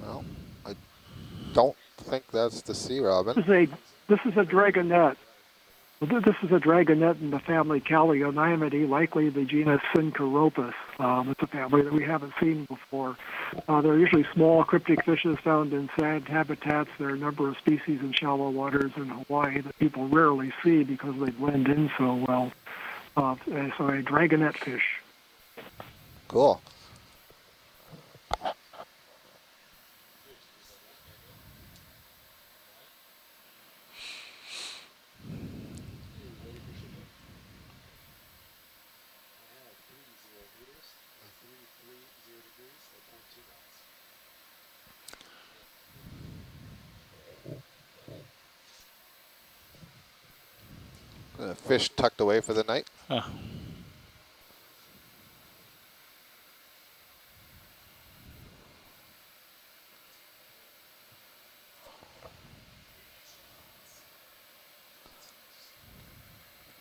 Well, I don't think that's the sea robin. This is a dragonet. This is a dragonet in the family Callionymidae, likely the genus Syncharopus. It's a family that we haven't seen before. They're usually small cryptic fishes found in sand habitats. There are a number of species in shallow waters in Hawaii that people rarely see because they blend in so well. So a dragonet fish. Cool. Fish tucked away for the night. Huh.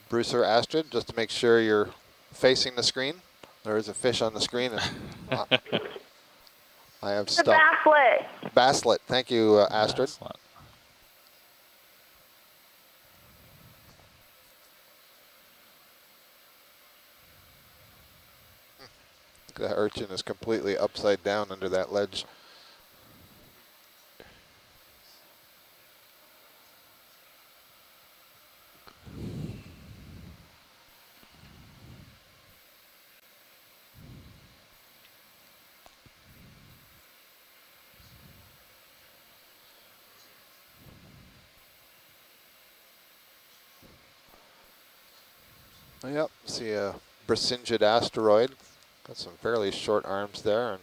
Bruce or Astrid, just to make sure you're facing the screen. There is a fish on the screen. And, I have It's a basslet. Basslet. Thank you, Astrid. Basslet. The urchin is completely upside down under that ledge. Yep, see a Bracingid asteroid. Got some fairly short arms there, and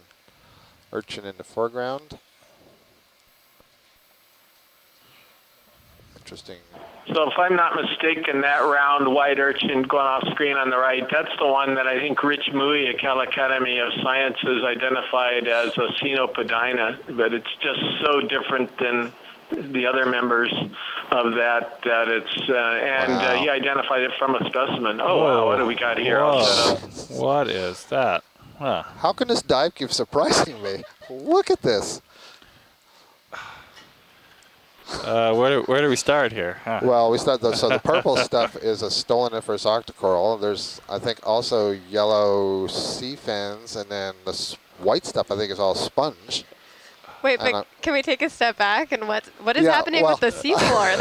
urchin in the foreground. Interesting. So if I'm not mistaken, that round white urchin going off screen on the right, that's the one that I think Rich Mui at Cal Academy of Sciences identified as a Cenopadina, but it's just so different than the other members of that it's, and he identified it from a specimen. Oh, wow, what do we got here? I'll set up. What is that? Huh. How can this dive keep surprising me? Look at this. Where do we start here? Huh. Well, we start so the purple stuff is a Stoloniferous Octa Coral. There's, I think, also yellow sea fins, and then the white stuff I think is all sponge. Wait, And but can we take a step back and what is Yeah, happening with the seafloor?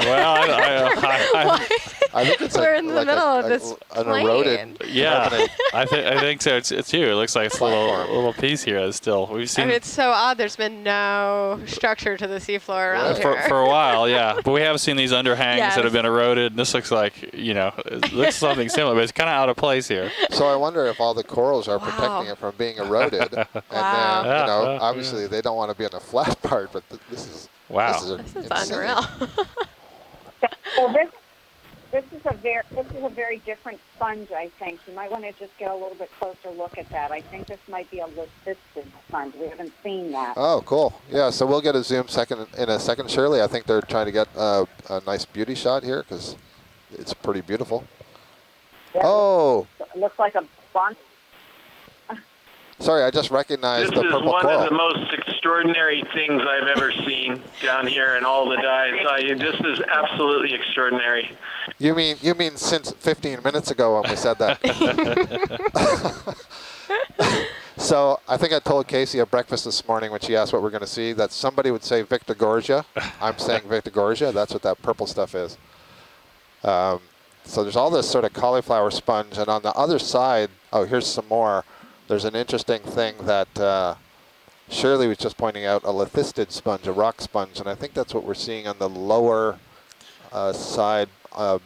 I think it's We're in the middle of this an plane. eroded. Yeah, I think so. It's you. It looks like it's a little piece here. That's still we've I seen mean, it's so odd. There's been no structure to the seafloor around here. for a while. Yeah, but we have seen these underhangs Yes. that have been eroded. And this looks like it looks something similar, but it's kind of out of place here. So I wonder if all the corals are protecting it from being eroded, and then obviously they don't want to be on the flat part. But this is This is insane. Unreal. Well, this is a very different sponge, I think. You might want to just get a little bit closer look at that. I think this might be a listed sponge. We haven't seen that. Oh, cool. Yeah, so we'll get a zoom in a second, Shirley. I think they're trying to get a nice beauty shot here because it's pretty beautiful. Yeah, Oh, it looks like a bond. sorry, I just recognized This the is purple one coral. of the most extraordinary things I've ever seen down here in all the dives. This is absolutely extraordinary. You mean since 15 minutes ago when we said that? So I think I told Casey at breakfast this morning when she asked what we're going to see that somebody would say Victorgorgia. I'm saying Victorgorgia. That's what that purple stuff is. So there's all this sort of cauliflower sponge, and on the other side, oh, here's some more. There's an interesting thing that Shirley was just pointing out, a lithistid sponge, a rock sponge, and I think that's what we're seeing on the lower side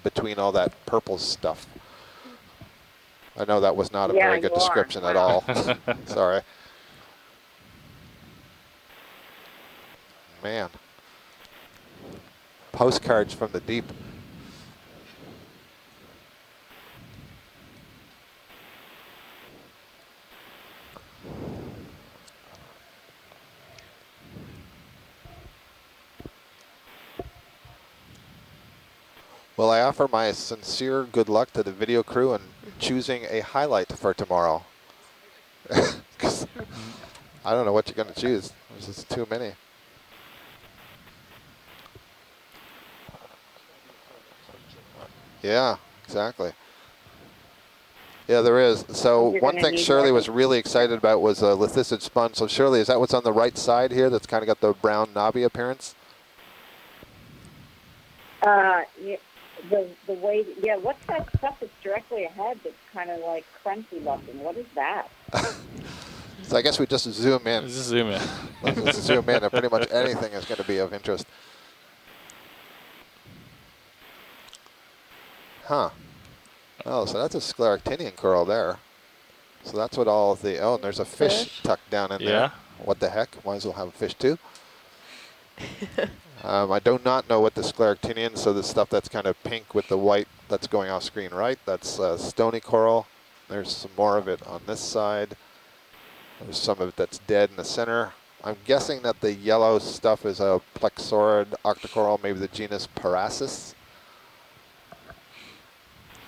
between all that purple stuff. I know that was not a very good description at all. Sorry. Man. Postcards from the deep. Well, I offer my sincere good luck to the video crew in choosing a highlight for tomorrow. 'Cause I don't know what you're going to choose. There's just too many. Yeah, exactly. Yeah, there is. So You're one gonna thing need Shirley more. was really excited about was a lithistid sponge. So Shirley, is that what's on the right side here that's kind of got the brown knobby appearance? Yeah, the way, what's that stuff that's directly ahead that's kind of like crunchy looking? What is that? So I guess we just zoom in. Just zoom in. Let's just zoom in, and pretty much anything is going to be of interest. Huh. Oh, so that's a Sclerotinian coral there. So that's what all of the, and there's a fish tucked down in there. What the heck? Might as well have a fish too. I do not know what the Sclerotinian, so the stuff that's kind of pink with the white that's going off screen right, that's stony coral. There's some more of it on this side. There's some of it that's dead in the center. I'm guessing that the yellow stuff is a plexaurid Octa Coral, maybe the genus Parasis.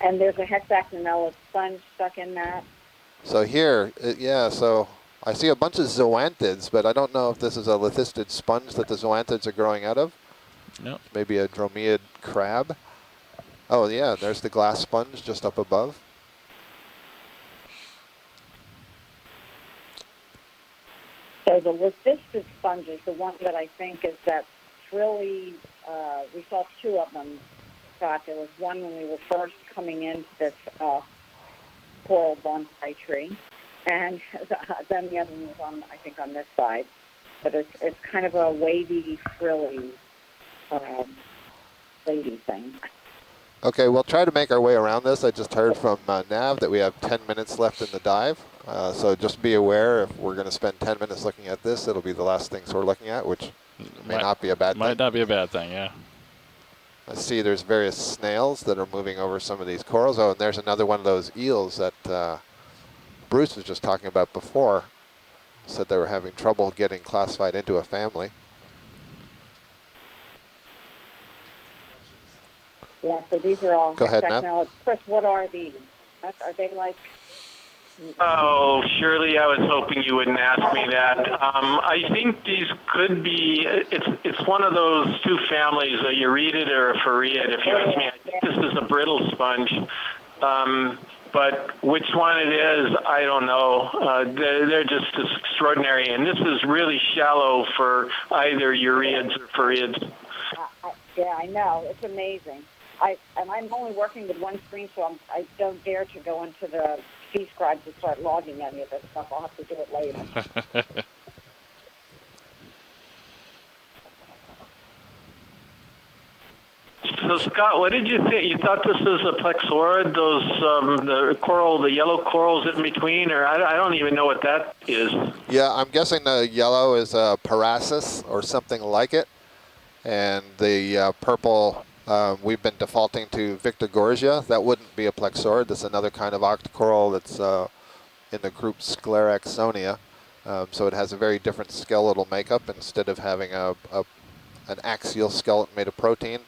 And there's a hexactinella sponge stuck in that. So here, so I see a bunch of zoanthids, but I don't know if this is a lithistid sponge that the zoanthids are growing out of. No. Maybe a dromeid crab. Oh yeah, there's the glass sponge just up above. So the lithistid sponge is the one that I think is that really, we saw two of them. Scott. There was one when we were first coming into this coral bonsai tree, and then the other one was on, I think, on this side. But it's kind of a wavy, frilly, lady thing. Okay, we'll try to make our way around this. I just heard from Nav that we have 10 minutes left in the dive. So just be aware, if we're going to spend 10 minutes looking at this, it'll be the last things we're looking at, which may not be a bad thing. Might not be a bad thing, yeah. I see there's various snails that are moving over some of these corals. Oh, and there's another one of those eels that Bruce was just talking about before. Said they were having trouble getting classified into a family. Yeah, so these are all. Go ahead, Nav. Now, Chris, what are these? Are they like? Oh, surely I was hoping you wouldn't ask me that. I think these could be, it's one of those two families, a euretid or a farreid, if you ask me. I think this is a brittle sponge. but which one it is, I don't know. They're just extraordinary, and this is really shallow for either ureids or furreids. Yeah, I know. It's amazing. I'm only working with one screen, so I don't dare to go into the C scribe to start logging any of this stuff. I'll have to do it later. So Scott, what did you think? You thought this was a plexaurid? Those the yellow corals in between, or I don't even know what that is. Yeah, I'm guessing the yellow is a parasis or something like it, and the purple we've been defaulting to Victorgorgia. That wouldn't be a plexaurid. That's another kind of Octa Coral that's in the group Sclerotinian. So it has a very different skeletal makeup. Instead of having an axial skeleton made of protein,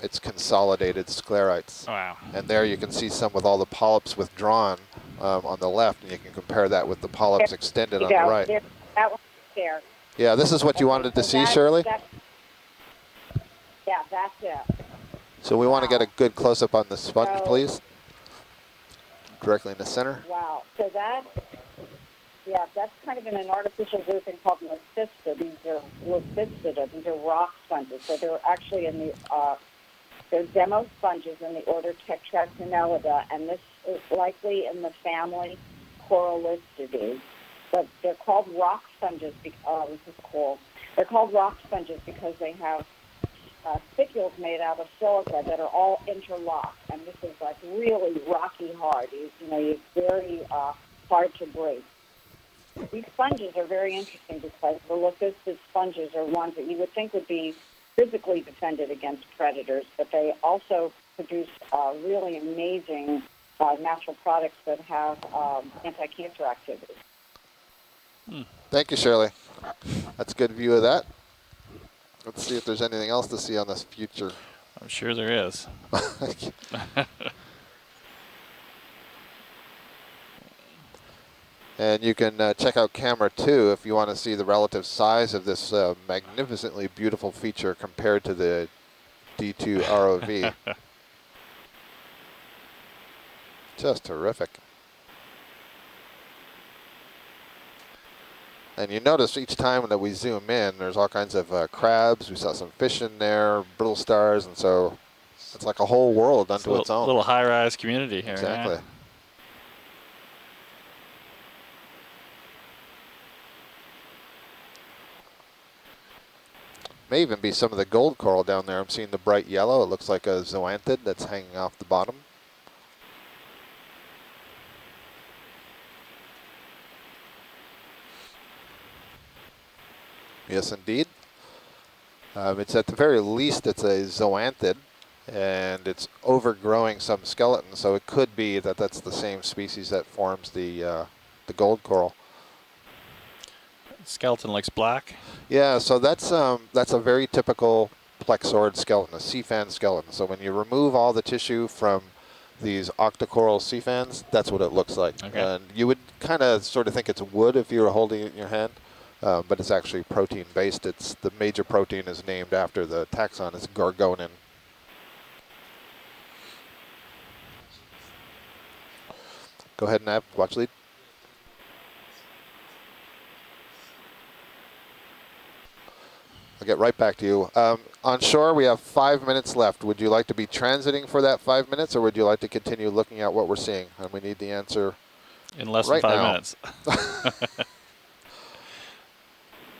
it's consolidated sclerites. Wow. And there you can see some with all the polyps withdrawn on the left, and you can compare that with the polyps extended on the right. That one there. Yeah, this is what you wanted to see, Shirley? Yeah, that's it. So we want to get a good close-up on the sponge, please. Directly in the center. Wow. So that's kind of in an artificial grouping called Leucistica. These are Leucistica. These are rock sponges. So they're actually in the they're demo sponges in the order Tetractinellida, and this is likely in the family Corallistidae. But they're called rock sponges. This is cool. They're called rock sponges because they have spicules made out of silica that are all interlocked, and this is like really rocky hard. It's very hard to break. These sponges are very interesting because the Leucistic sponges are ones that you would think would be physically defended against predators, but they also produce really amazing natural products that have anti-cancer activity. Thank you, Shirley. That's a good view of that. Let's see if there's anything else to see on this future. I'm sure there is. And you can check out camera 2 if you want to see the relative size of this magnificently beautiful feature compared to the D2 ROV. Just terrific. And you notice each time that we zoom in, there's all kinds of crabs. We saw some fish in there, brittle stars, and so it's like a whole world unto its own. Little high-rise community here. Exactly. Yeah. May even be some of the gold coral down there. I'm seeing the bright yellow. It looks like a zoanthid that's hanging off the bottom. Yes, indeed. It's at the very least, it's a zoanthid, and it's overgrowing some skeleton, so it could be that that's the same species that forms the gold coral. Skeleton looks black. Yeah, so that's a very typical plexaurid skeleton, a sea fan skeleton. So when you remove all the tissue from these Octa Coral sea fans, that's what it looks like. Okay. And you would kind of sort of think it's wood if you were holding it in your hand, but it's actually protein-based. It's the major protein is named after the taxon. It's gorgonin. Go ahead, Nav. Watch lead. I'll get right back to you. On shore, we have 5 minutes left. Would you like to be transiting for that 5 minutes, or would you like to continue looking at what we're seeing? And we need the answer in less right than 5 now. minutes.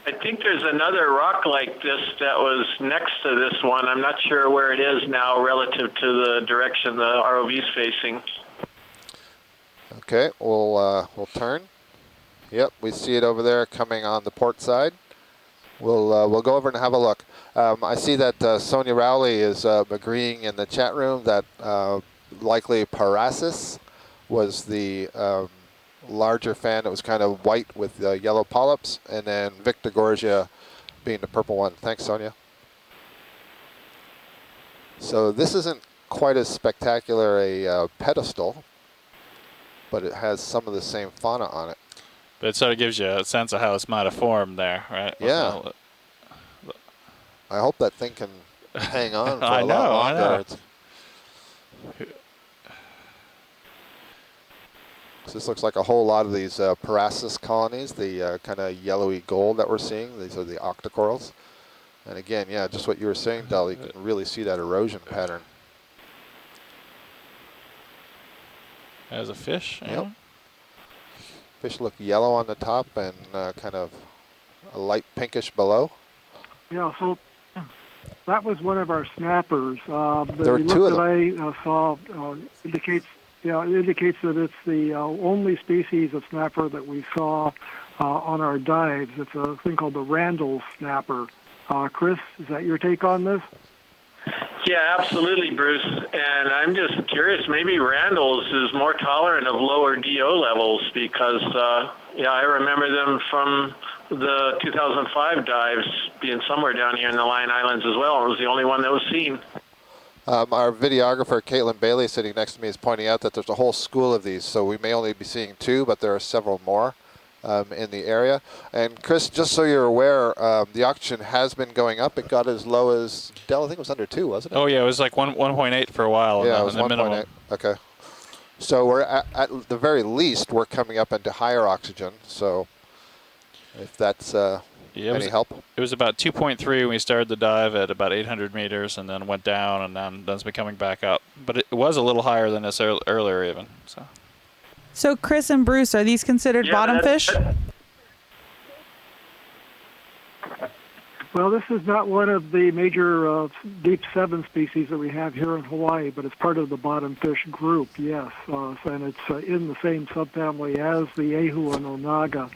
I think there's another rock like this that was next to this one. I'm not sure where it is now relative to the direction the ROV is facing. Okay, we'll turn. Yep, we see it over there coming on the port side. We'll go over and have a look. I see that Sonia Rowley is agreeing in the chat room that likely Parasis was the larger fan that was kind of white with yellow polyps, and then Victorgorgia being the purple one. Thanks, Sonia. So this isn't quite as spectacular a pedestal, but it has some of the same fauna on it. But it sort of gives you a sense of how it's might have formed there, right? Yeah. I hope that thing can hang on for I a lot longer. know. So this looks like a whole lot of these Parasus colonies, the kind of yellowy gold that we're seeing. These are the Octa Corals. And again, yeah, just what you were saying, Del, you can really see that erosion pattern. As a fish? Yep. Yeah. Fish look yellow on the top and kind of a light pinkish below. Yeah, so that was one of our snappers. There were the two look of that I saw indicates, it indicates that it's the only species of snapper that we saw on our dives. It's a thing called the Randall snapper. Chris, is that your take on this? Yeah, absolutely, Bruce. And I'm just curious, maybe Randall's is more tolerant of lower DO levels because, yeah, I remember them from the 2005 dives being somewhere down here in the Line Islands as well. It was the only one that was seen. Our videographer, Caitlin Bailey, sitting next to me, is pointing out that there's a whole school of these. So we may only be seeing 2, but there are several more in the area. And Chris, just so you're aware, the oxygen has been going up. It got as low as, Del, I think it was under 2, wasn't it? Oh, yeah, it was like 1.8 for a while. Yeah, in it was the minimum. 1.8. Okay. So we're at the very least, we're coming up into higher oxygen. So if that's any help. It was about 2.3 when we started the dive at about 800 meters and then went down and then it's been coming back up. But it was a little higher than this earlier even. So Chris and Bruce, are these considered bottom fish? Well, this is not one of the major deep 7 species that we have here in Hawaii, but it's part of the bottom fish group, yes. And it's in the same subfamily as the Ahu and Onaga.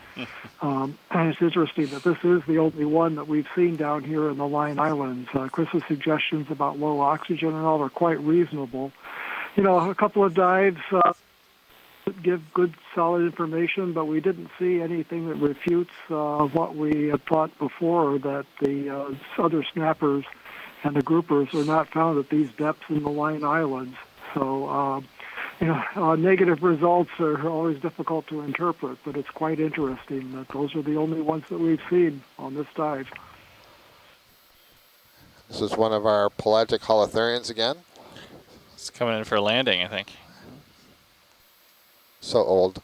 And it's interesting that this is the only one that we've seen down here in the Line Islands. Chris's suggestions about low oxygen and all are quite reasonable. You know, a couple of dives give good, solid information, but we didn't see anything that refutes what we had thought before, that the other snappers and the groupers are not found at these depths in the Line Islands. So, you know, negative results are always difficult to interpret, but it's quite interesting that those are the only ones that we've seen on this dive. This is one of our pelagic holothurians again. It's coming in for a landing, I think. So old.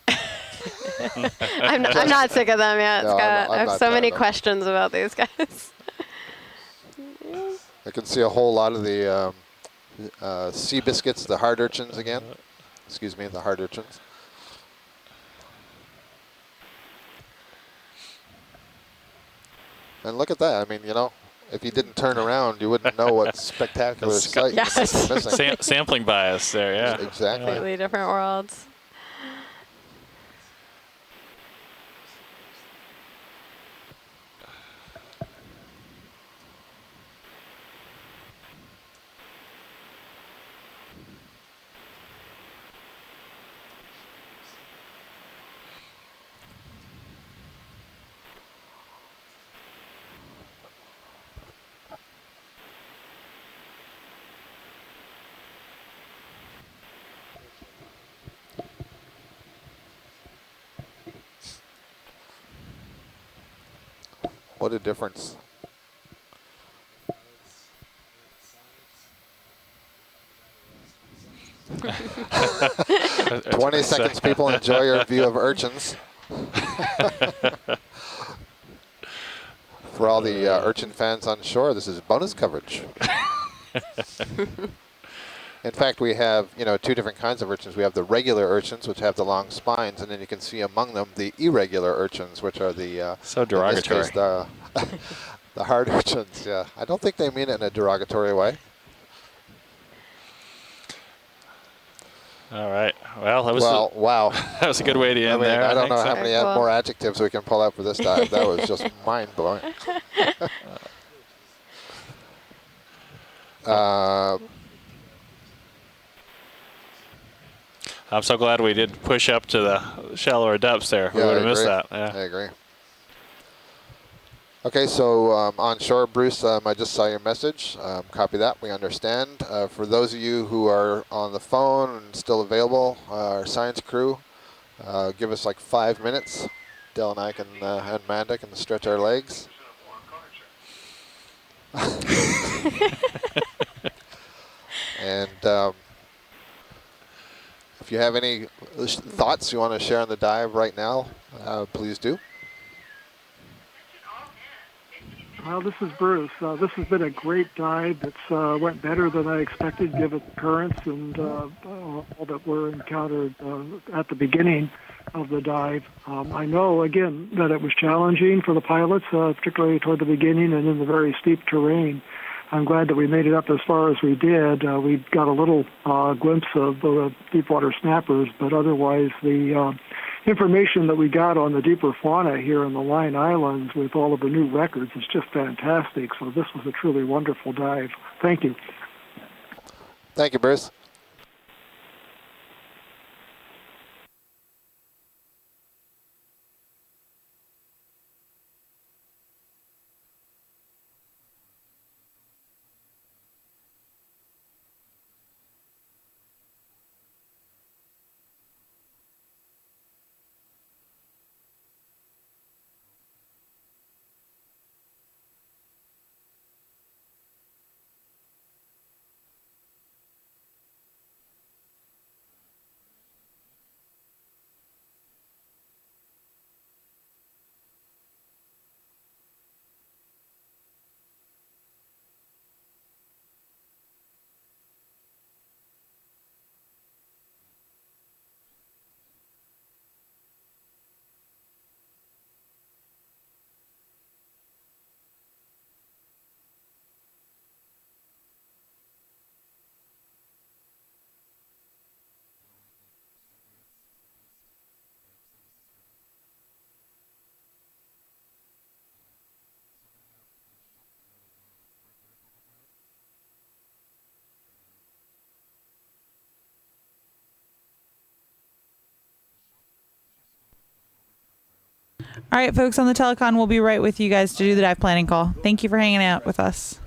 I'm not sick of them yet, No, Scott. I have so many tired of them. questions about these guys. I can see a whole lot of the sea biscuits, the hard urchins again. Excuse me, the hard urchins. And look at that. I mean, you know, if you didn't turn around, you wouldn't know what spectacular sight Yes. you're missing. Sampling bias there, yeah. Exactly. Completely different worlds. What a difference. That's 20 seconds, people enjoy your view of urchins. For all the urchin fans on shore, this is bonus coverage. In fact, we have, you know, 2 different kinds of urchins. We have the regular urchins, which have the long spines, and then you can see among them the irregular urchins, which are the so derogatory. In this case, the hard urchins. Yeah, I don't think they mean it in a derogatory way. All right. Well, that was wow. That was a good way to end there. I don't know think how so. many more adjectives we can pull out for this dive. That was just mind-blowing. I'm so glad we did push up to the shallower depths there. We Yeah, would I have missed agree. that. Yeah. I agree. Okay, so on shore, Bruce, I just saw your message. Copy that. We understand. For those of you who are on the phone and still available, our science crew, give us like 5 minutes. Del and I can, and Amanda can stretch our legs. And If you have any thoughts you want to share on the dive right now, please do. Well, this is Bruce. This has been a great dive. It's went better than I expected, given the currents and all that were encountered at the beginning of the dive. I know, again, that it was challenging for the pilots, particularly toward the beginning and in the very steep terrain. I'm glad that we made it up as far as we did. We got a little glimpse of the deepwater snappers, but otherwise the information that we got on the deeper fauna here in the Line Islands with all of the new records is just fantastic. So this was a truly wonderful dive. Thank you. Thank you, Bruce. All right, folks on the telecon, we'll be right with you guys to do the dive planning call. Thank you for hanging out with us.